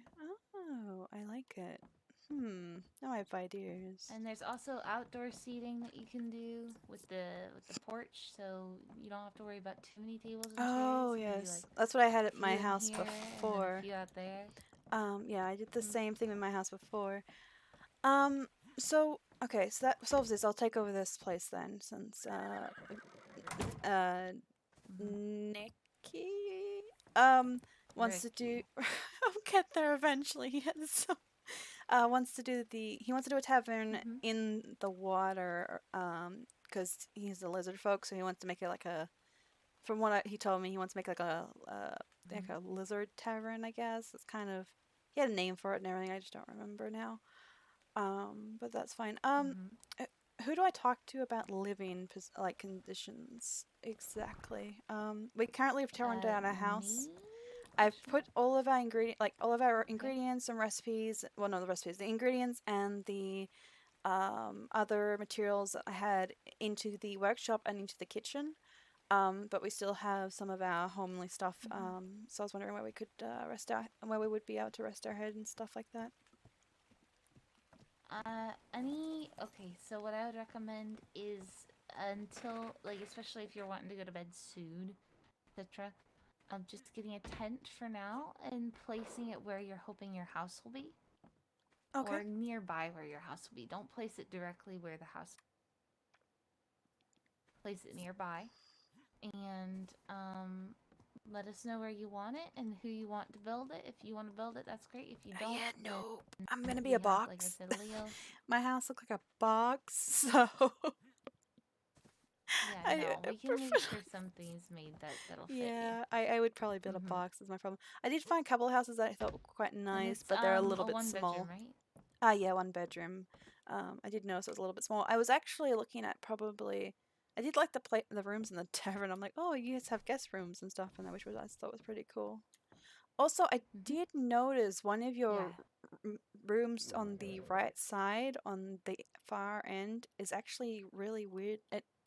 Oh, I like it. Now I have ideas. And there's also outdoor seating that you can do with the porch, so you don't have to worry about too many tables and chairs. Oh, You can do, yes. like, That's what I had a at my few in house here and then before. a few out there. Yeah, I did the same thing with my house before. So okay, so that solves this. I'll take over this place then, since Nikki wants to do. I'll get there eventually. So wants to do he wants to do a tavern in the water, because he's a lizard folk, so he wants to make it like a. From what he told me, he wants to make like a lizard tavern, I guess. It's kind of, he had a name for it and everything. I just don't remember now. But that's fine. Who do I talk to about living like conditions exactly? We currently have torn down our house. I've put all of our ingredients and recipes. Well, no, the recipes, the ingredients and the other materials that I had into the workshop and into the kitchen. But we still have some of our homely stuff. So I was wondering where we could where we would be able to rest our head and stuff like that. Okay, so what I would recommend is until, like, especially if you're wanting to go to bed soon, etc., just getting a tent for now and placing it where you're hoping your house will be. Okay. Or nearby where your house will be. Don't place it directly where the house. Place it nearby. And let us know where you want it and who you want to build it. If you want to build it, that's great. If you don't, Yeah, no, then I'm gonna be we a have, box. like I said, Leo. My house looks like a box, so. Yeah, no, we can make sure something's made that'll fit you. Yeah, I would probably build a box is my problem. I did find a couple of houses that I thought were quite nice, but they're a little bit small. One bedroom, right? Yeah, one bedroom. I did notice it was a little bit small. I was actually looking at probably. I did like the rooms in the tavern. I'm like, oh, you guys have guest rooms and stuff, and that, which I thought was pretty cool. Also, I did notice one of your rooms on the right side, on the far end, is actually really weird.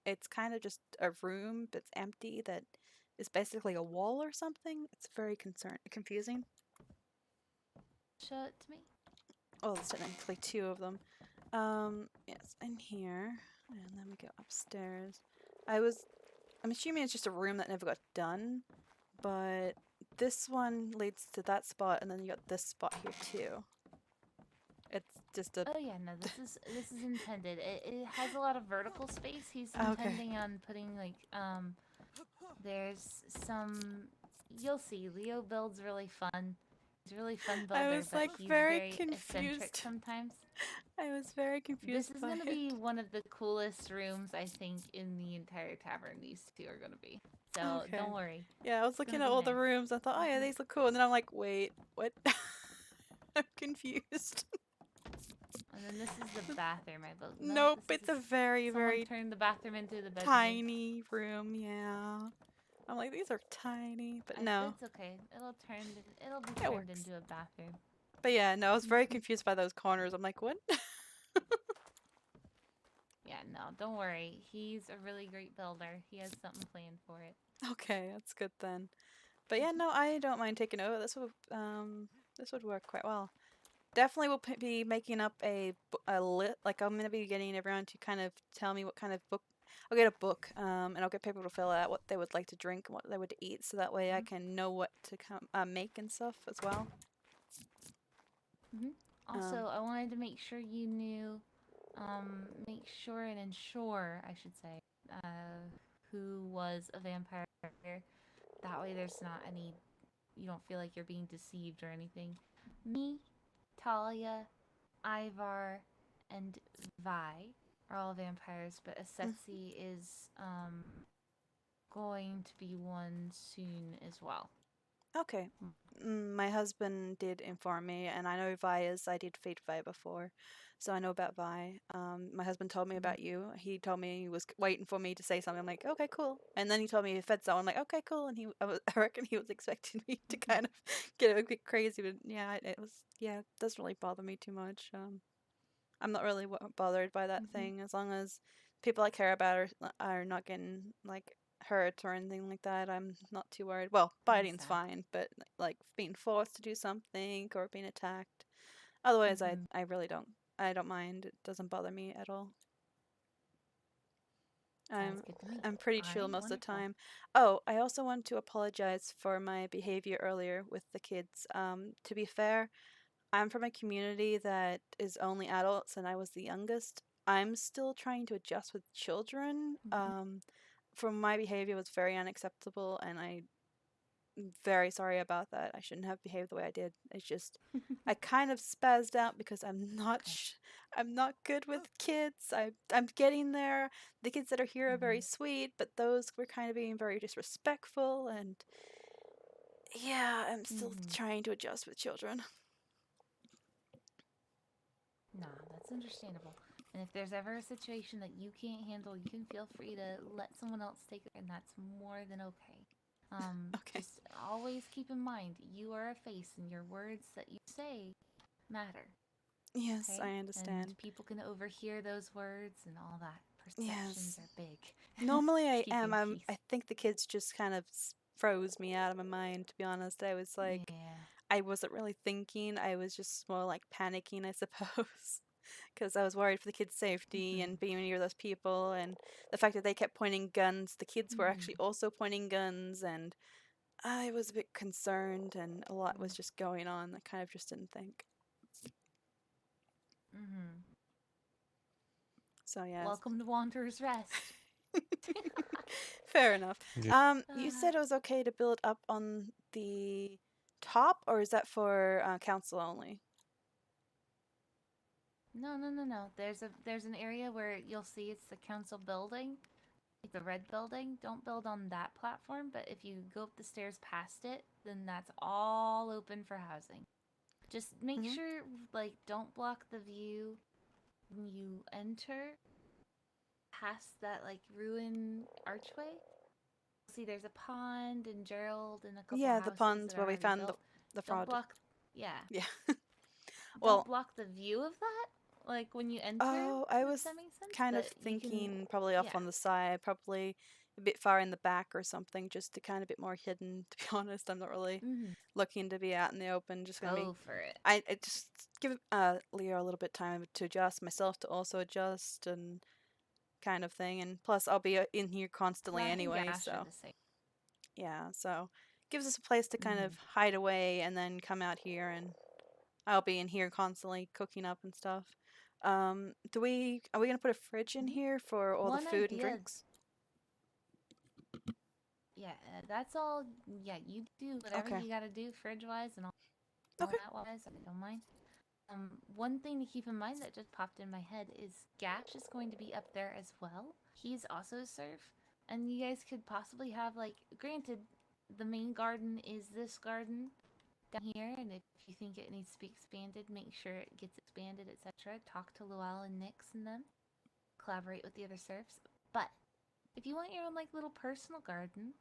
It's kind of just a room that's empty that is basically a wall or something. It's very confusing. Show it to me. Oh, there's technically two of them. Yes, in here, and then we go upstairs. I'm assuming it's just a room that never got done, but this one leads to that spot, and then you got this spot here too. It's just a. Oh yeah, no, this is intended. It has a lot of vertical space. He's Okay. intending on putting like there's some. You'll see. Leo builds really fun. He's a really fun builder, I was but like he's very eccentric confused sometimes. I was very confused. This is by gonna it. be one of the coolest rooms I think in the entire tavern. These two are gonna be. So Okay. don't worry. Yeah, I was It's looking gonna at be all the nice. rooms. I thought, oh yeah, these look cool, and then I'm like, wait, what? I'm confused. And then this is the bathroom, I believe. No, Nope, this is it's a very, someone very turned the bathroom into the bedroom. tiny room. Yeah. I'm like, these are tiny, but no. It's okay. It'll be It turned works. into a bathroom. But yeah, no, I was very confused by those corners. I'm like, what? Yeah, no, don't worry. He's a really great builder. He has something planned for it. Okay, that's good then. But yeah, no, I don't mind taking over. This would work quite well. Definitely will be making up a lit. Like I'm gonna be getting everyone to kind of tell me what kind of book. I'll get a book, and I'll get people to fill out what they would like to drink and what they would eat, so that way I can know what to make and stuff as well. Also, I wanted to make sure you knew, make sure and ensure, I should say, who was a vampire. That way there's not any, you don't feel like you're being deceived or anything. Me, Talia, Ivar, and Vi are all vampires, but Asetsi is, going to be one soon as well. Okay. My husband did inform me, and I know Vi is. I did feed Vi before, so I know about Vi. My husband told me about you. He told me he was waiting for me to say something. I'm like, okay, cool. And then he told me he fed someone. I'm like, okay, cool. And I reckon he was expecting me to kind of get a bit crazy, but yeah, it doesn't really bother me too much. I'm not really bothered by that thing as long as people I care about are not getting like hurt or anything like that. I'm not too worried. Well, biting's fine, but like being forced to do something or being attacked. Otherwise, I really don't mind. It doesn't bother me at all. I'm pretty chill most of the time. Oh, I also want to apologize for my behavior earlier with the kids. To be fair, I'm from a community that is only adults, and I was the youngest. I'm still trying to adjust with children. From my behavior was very unacceptable, and I'm very sorry about that. I shouldn't have behaved the way I did. It's just I kind of spazzed out because I'm not good with kids. I'm getting there. The kids that are here are very sweet, but those were kind of being very disrespectful, and yeah, I'm still trying to adjust with children. Nah, that's understandable. And if there's ever a situation that you can't handle, you can feel free to let someone else take it, and that's more than okay. Just always keep in mind, you are a face, and your words that you say matter. Yes, okay? I understand. And people can overhear those words and all that. Perceptions are big. Normally I Keeping am. peace. I think the kids just kind of froze me out of my mind, to be honest. I was like, I wasn't really thinking. I was just more like panicking, I suppose. Because I was worried for the kids' safety and being near those people, and the fact that they kept pointing guns. The kids were actually also pointing guns, and I was a bit concerned, and a lot was just going on. I kind of just didn't think. So yeah. Welcome to Wanderer's Rest. Fair enough. You said it was okay to build up on the top, or is that for council only? No. There's an area where you'll see it's the council building, like the red building. Don't build on that platform, but if you go up the stairs past it, then that's all open for housing. Just make sure, like, don't block the view when you enter past that, like, ruin archway. See, there's a pond and Gerald and a couple houses. The ponds that where are we already found built. the Don't fraud. block. Yeah. Yeah. Don't block the view of that, like when you enter. Oh, I was kind of thinking probably off on the side, probably a bit far in the back or something, just to kind of bit more hidden. To be honest, I'm not really looking to be out in the open. Just gonna Go for it. I just give Leo a little bit of time to adjust, myself to also adjust, and kind of thing. And plus, I'll be in here constantly anyway, so yeah. So gives us a place to kind of hide away and then come out here, and I'll be in here constantly cooking up and stuff. Are we gonna put a fridge in here for all the food and drinks? Yeah, that's all. Yeah, you do whatever you gotta do fridge wise and all that wise. I don't mind. One thing to keep in mind that just popped in my head is Gatch is going to be up there as well. He's also a serf, and you guys could possibly have, like, granted, the main garden is this garden down here, and if you think it needs to be expanded, make sure it gets expanded, etc. Talk to Luelle and Nyx and them. Collaborate with the other serfs. But if you want your own, like, little personal garden,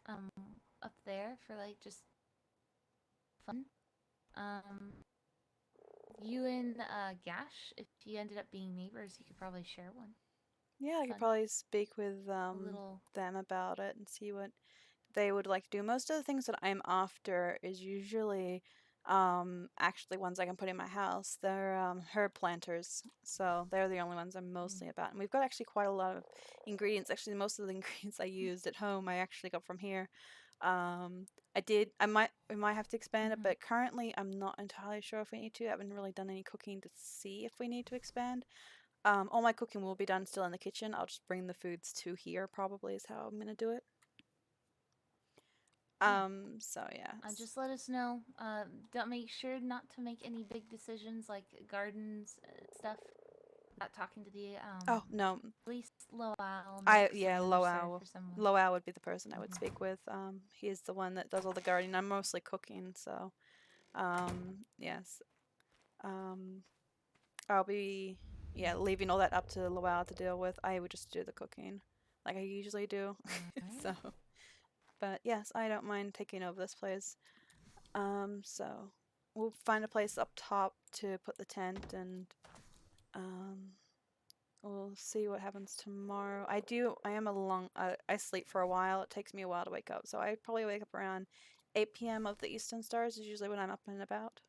up there for like just fun. You and Gash, if you ended up being neighbors, you could probably share one. Yeah, I could Fun. probably speak with little- them about it and see what they would like to do. Most of the things that I'm after is usually actually ones I can put in my house. They're herb planters, so they're the only ones I'm mostly about. And we've got actually quite a lot of ingredients. Actually, most of the ingredients I used at home I actually got from here. We might have to expand it, but currently I'm not entirely sure if we need to. I haven't really done any cooking to see if we need to expand. All my cooking will be done still in the kitchen. I'll just bring the foods to here, probably is how I'm gonna do it. So yeah. Just let us know. Don't make sure not to make any big decisions like gardens stuff. Not talking to the Oh no. At least Lowell. Yeah, or Lowell. Serf or someone. Lowell would be the person I would speak with. He is the one that does all the gardening. I'm mostly cooking, so yes. I'll be leaving all that up to Lowell to deal with. I would just do the cooking, like I usually do. So, but yes, I don't mind taking over this place. So we'll find a place up top to put the tent, and we'll see what happens tomorrow. I sleep for a while. It takes me a while to wake up, so I probably wake up around 8 p.m. of the Eastern Stars is usually when I'm up and about.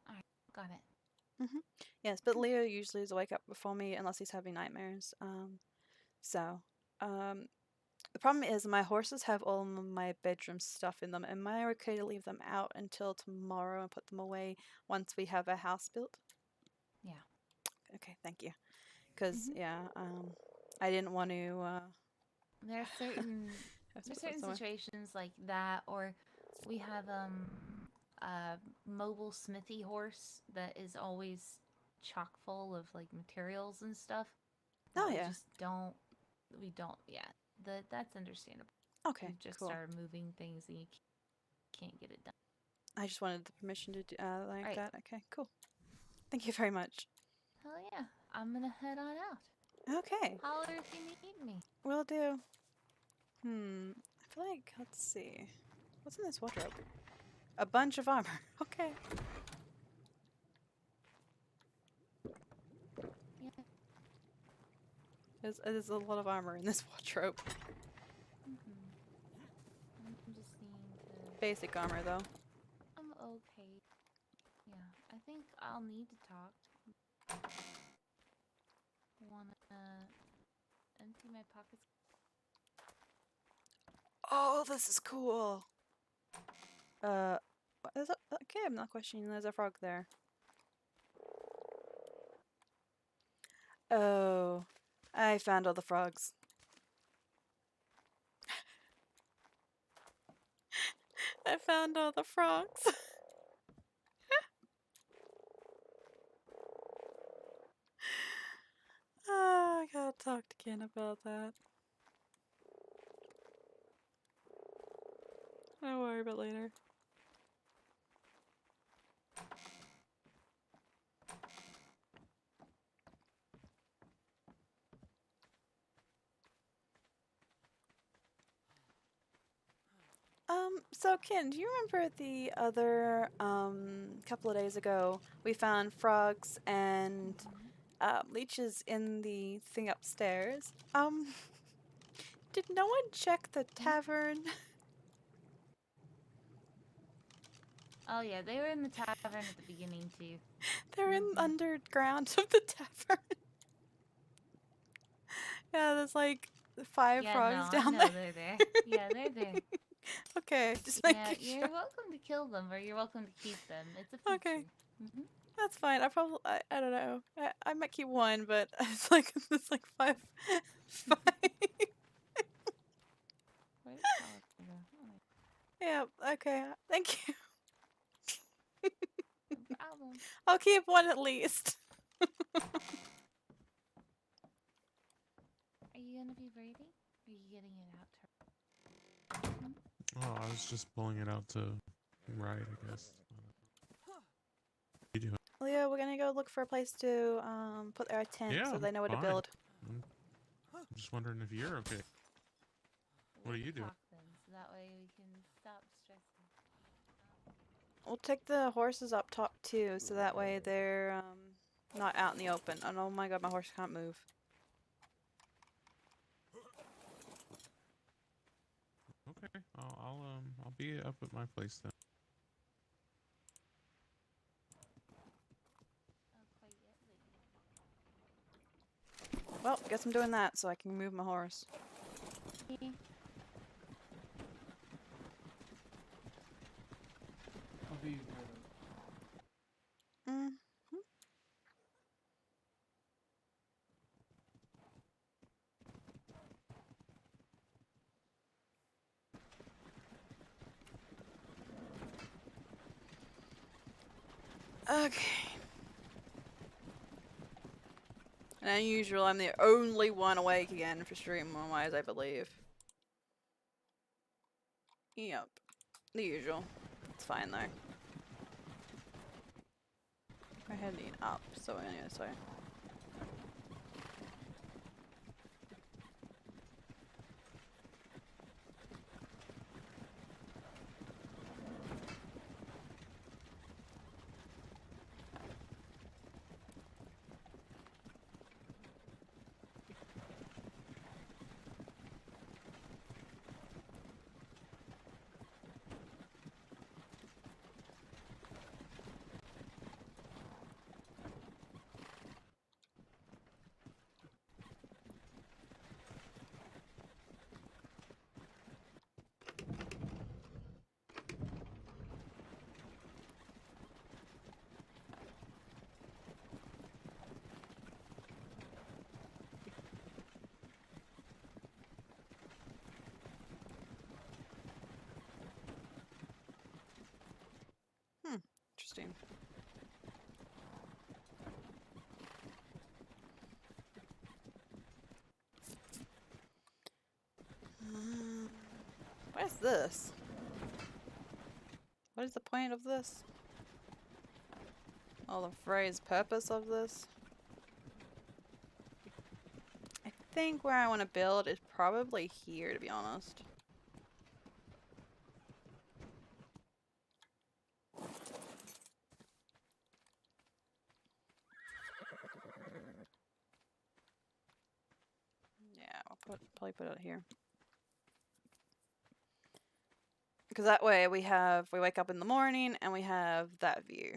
Alright, got it. Yes, but Leo usually is awake up before me unless he's having nightmares. The problem is my horses have all of my bedroom stuff in them. Am I okay to leave them out until tomorrow and put them away once we have a house built? Yeah. Okay, thank you. Because I didn't want to. There are certain situations like that, or we have a mobile smithy horse that is always chock full of like materials and stuff. Oh, we yeah. That's understandable. Okay, You just cool. are moving things and you can't get it done. I just wanted the permission to do like Right. that. Okay, cool. Thank you very much. Hell yeah, I'm gonna head on out. Okay. Holler if you need me. Will do. I feel like, let's see. What's in this wardrobe? A bunch of armor. Okay. Yeah. There's a lot of armor in this wardrobe. I'm just needing to... Basic armor, though. I'm okay. Yeah, I think I'll need to talk. Wanna empty my pockets? Oh, this is cool. Okay, I'm not questioning. There's a frog there. Oh, I found all the frogs. I found all the frogs. Oh, I gotta talk to Ken about that. Don't worry about it later. So Ken, do you remember the other couple of days ago we found frogs and leeches in the thing upstairs? Did no one check the tavern? Oh yeah, they were in the tavern at the beginning too. They're in underground of the tavern. Yeah, there's like 5 frogs down I know there. they're there. Yeah, they're there. Okay, just Yeah, making you're sure. welcome to kill them or you're welcome to keep them. It's a feature. Okay. That's fine. I don't know. I might keep one, but it's like 5. Where's Yeah. Okay. Thank you. no problem. I'll keep one at least. Are you gonna be braiding? Or are you getting it out to her? Oh, I was just pulling it out to ride, I guess. You do it. Leo, we're gonna go look for a place to put our tent Yeah, so they know where to fine. build. I'm just wondering if you're okay. What are you doing? Talk then, so that way we can stop stressing. We'll take the horses up top too, so that way they're not out in the open. And oh my god, my horse can't move. Okay, I'll be up at my place then. Well, guess I'm doing that so I can move my horse. I'll be Okay. And as usual, I'm the only one awake again for stream-wise, I believe. Yep. The usual. It's fine though. We're heading up, so anyway, sorry. Interesting. What is this? What is the point of this? Oh, the phrase purpose of this? I think where I want to build is probably here, to be honest. Yeah, I'll probably put it here. Because that way we wake up in the morning and we have that view.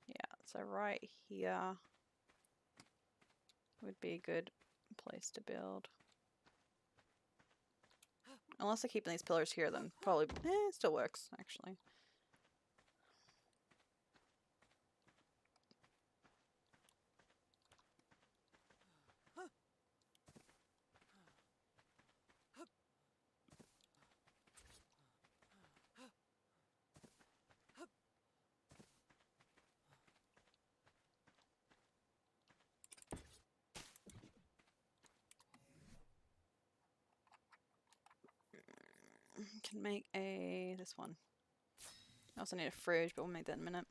Yeah, so right here would be a good place to build. Unless I keep these pillars here, then probably, it still works, actually. Can make this one. I also need a fridge, but we'll make that in a minute.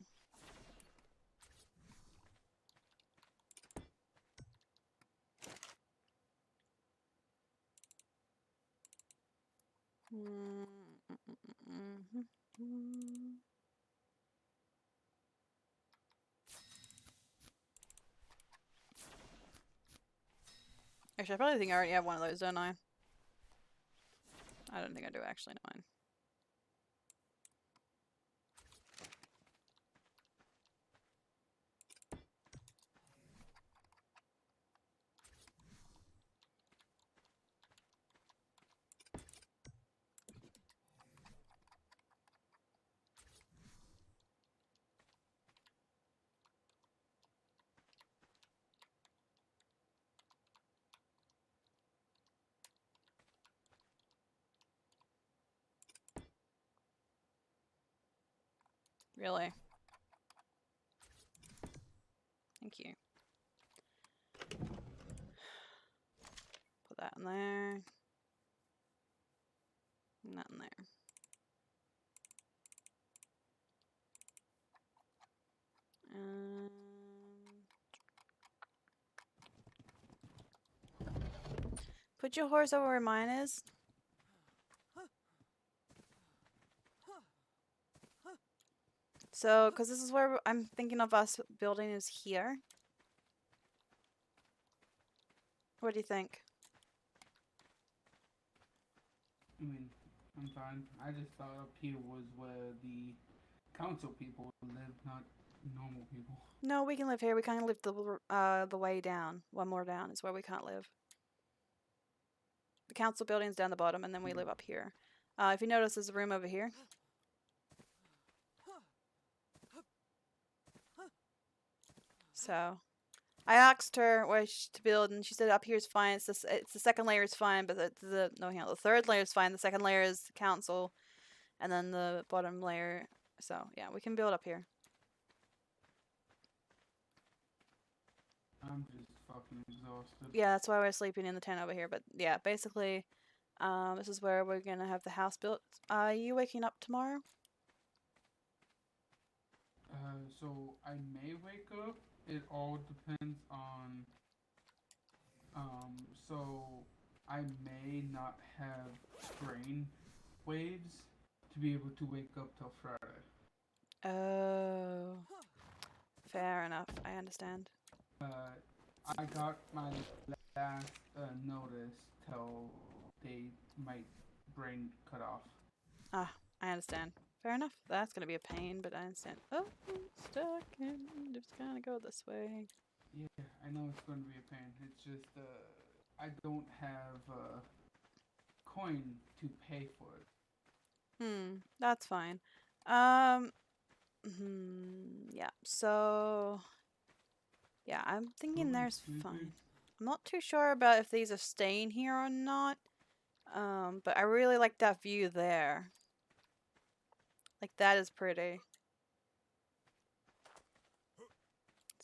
Actually, I probably think I already have one of those, don't I? I don't think I do, actually, no mind. Really? Thank you. Put that in there. And that in there. put your horse over where mine is. So, because this is where I'm thinking of us building is here. What do you think? I mean, I'm fine. I just thought up here was where the council people live, not normal people. No, we can live here. We kind of live the way down. One more down is where we can't live. The council building's down the bottom, and then we live up here. If you notice, there's a room over here. So, I asked her where to build, and she said up here is fine. It's the second layer is fine, but the third layer is fine. The second layer is the council, and then the bottom layer. So yeah, we can build up here. I'm just fucking exhausted. Yeah, that's why we're sleeping in the tent over here. But yeah, basically, this is where we're gonna have the house built. Are you waking up tomorrow? So I may wake up. It all depends on. So I may not have brain waves to be able to wake up till Friday. Oh, fair enough. I understand. I got my last notice till my brain cut off. Ah, I understand. Fair enough. That's gonna be a pain, but I understand. Oh, I'm stuck and just gonna go this way. Yeah, I know it's going to be a pain. It's just I don't have coin to pay for it. That's fine. Yeah. So, yeah, I'm thinking there's fine. I'm not too sure about if these are staying here or not. But I really like that view there. Like, that is pretty.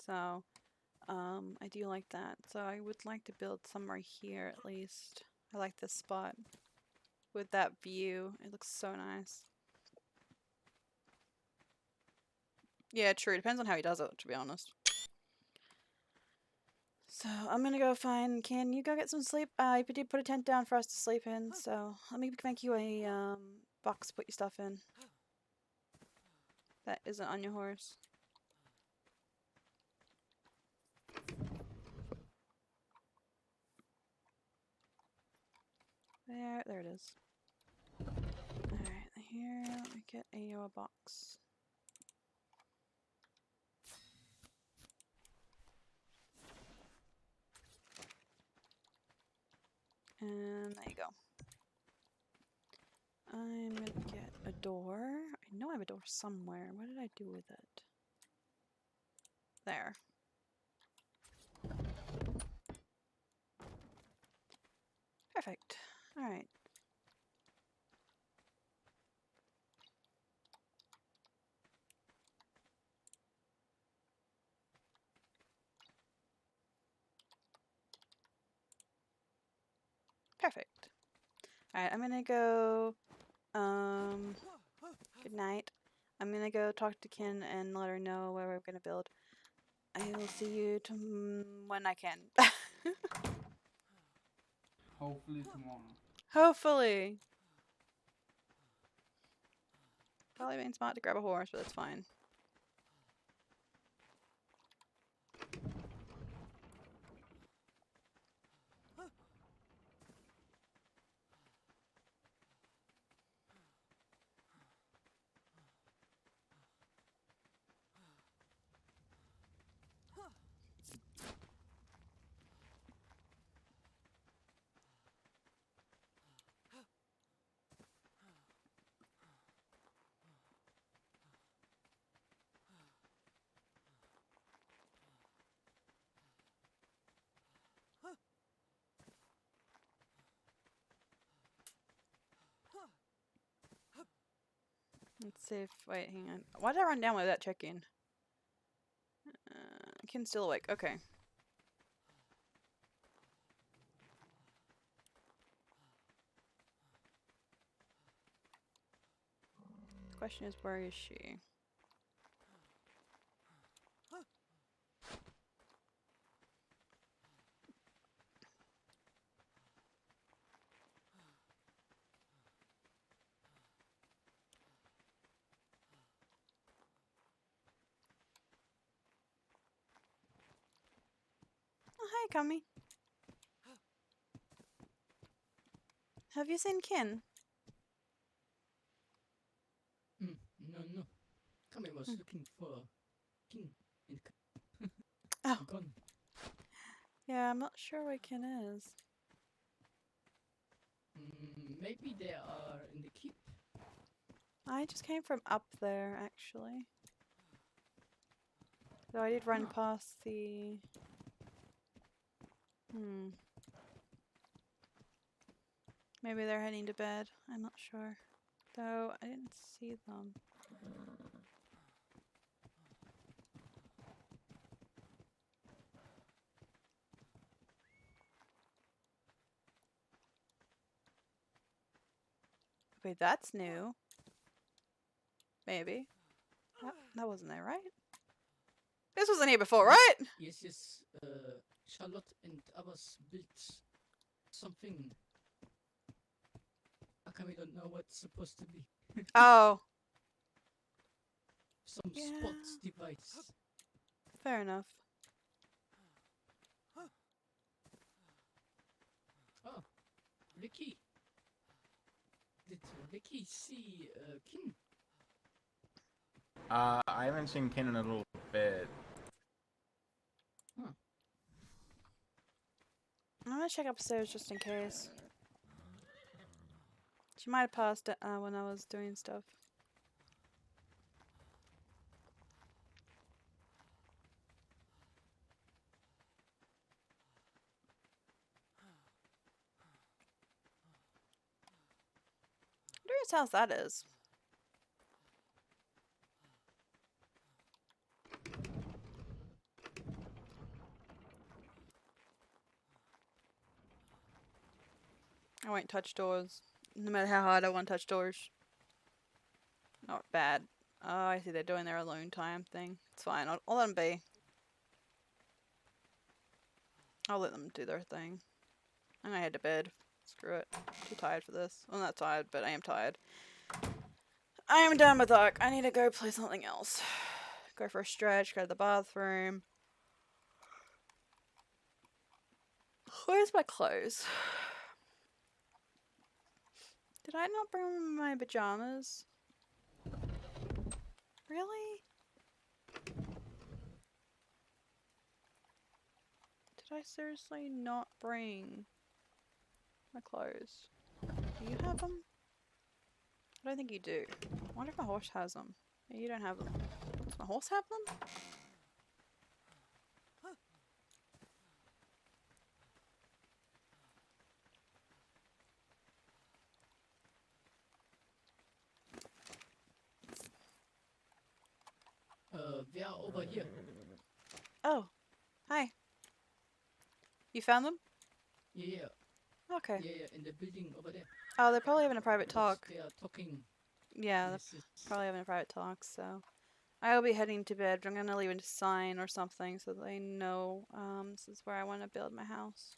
So, I do like that. So I would like to build somewhere here at least. I like this spot. With that view. It looks so nice. Yeah, true. Depends on how he does it, to be honest. So, I'm gonna go find... Can you go get some sleep? You did put a tent down for us to sleep in, so... Let me make you a, box to put your stuff in. That isn't on your horse. There it is. Alright, here, let me get a box. And there you go. I'm gonna get a door. I know I have a door somewhere. What did I do with it? There. Perfect. Alright. Perfect. Alright, I'm gonna go, good night. I'm gonna go talk to Kin and let her know where we're gonna build. I will see you when I can. Hopefully tomorrow. Hopefully. Probably being smart to grab a horse, but that's fine. Let's see if... Wait, hang on. Why did I run down without checking? Kin's still awake. Okay. The question is, where is she? Hi, Kami. Have you seen Kin? No. Kami was looking for king and Oh. gone. Yeah, I'm not sure where Kin is. Maybe they are in the keep. I just came from up there, actually. So I did run past the... Maybe they're heading to bed. I'm not sure. Though, I didn't see them. Wait, that's new. Maybe. That wasn't there, right? This wasn't here before, right? Yes. Charlotte and others built something. Akami don't know what it's supposed to be. Oh. Some spots device. Fair enough. Oh, Ricky. Did Ricky see Kin? I haven't seen Kin in a little bit. I'm gonna check upstairs just in case. She might have passed it when I was doing stuff. I wonder whose house that is. I won't touch doors. No matter how hard I want to touch doors. Not bad. Oh, I see they're doing their alone time thing. It's fine. I'll let them be. I'll let them do their thing. I'm gonna head to bed. Screw it. Too tired for this. Well, not tired, but I am tired. I am done with Ark. I need to go play something else. Go for a stretch, go to the bathroom. Where's my clothes? Did I not bring my pajamas? Really? Did I seriously not bring my clothes? Do you have them? I don't think you do. I wonder if my horse has them. Yeah, you don't have them. Does my horse have them? They are over here. Oh, hi. You found them? Yeah. Okay. Yeah, in the building over there. Oh, they're probably having a private talk. They are talking. Yeah, they're probably having a private talk, so... I'll be heading to bed, but I'm gonna leave a sign or something so they know this is where I want to build my house.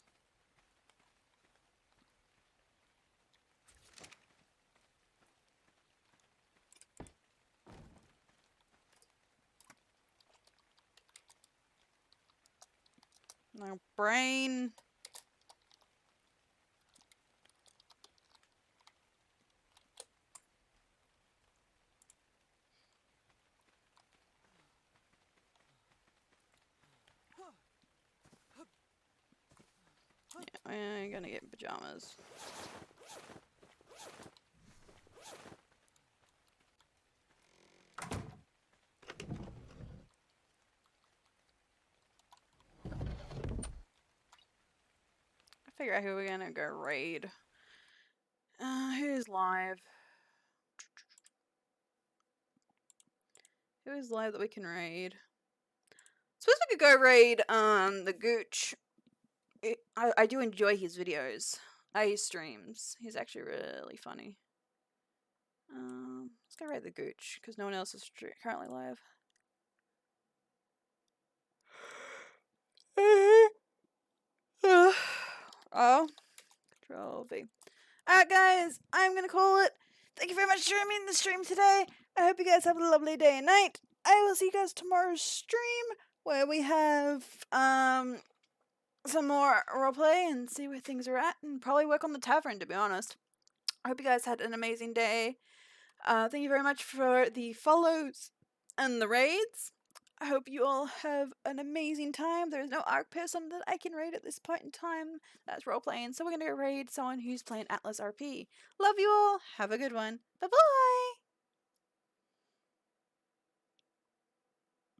My brain. Yeah, I'm gonna get pajamas. Figure out who we're gonna go raid. Who's live? Who's live that we can raid? Suppose we could go raid the Gooch. I do enjoy his videos. His streams. He's actually really funny. Let's go raid the Gooch because no one else is currently live. Oh, Control V. Alright guys, I'm gonna call it. Thank you very much for joining the stream today. I hope you guys have a lovely day and night. I will see you guys tomorrow's stream where we have some more roleplay and see where things are at, and probably work on the tavern, to be honest. I hope you guys had an amazing day. Thank you very much for the follows and the raids. I hope you all have an amazing time. There's no ARC person that I can raid at this point in time that's roleplaying, so we're gonna go raid someone who's playing Atlas RP. Love you all. Have a good one. Bye bye.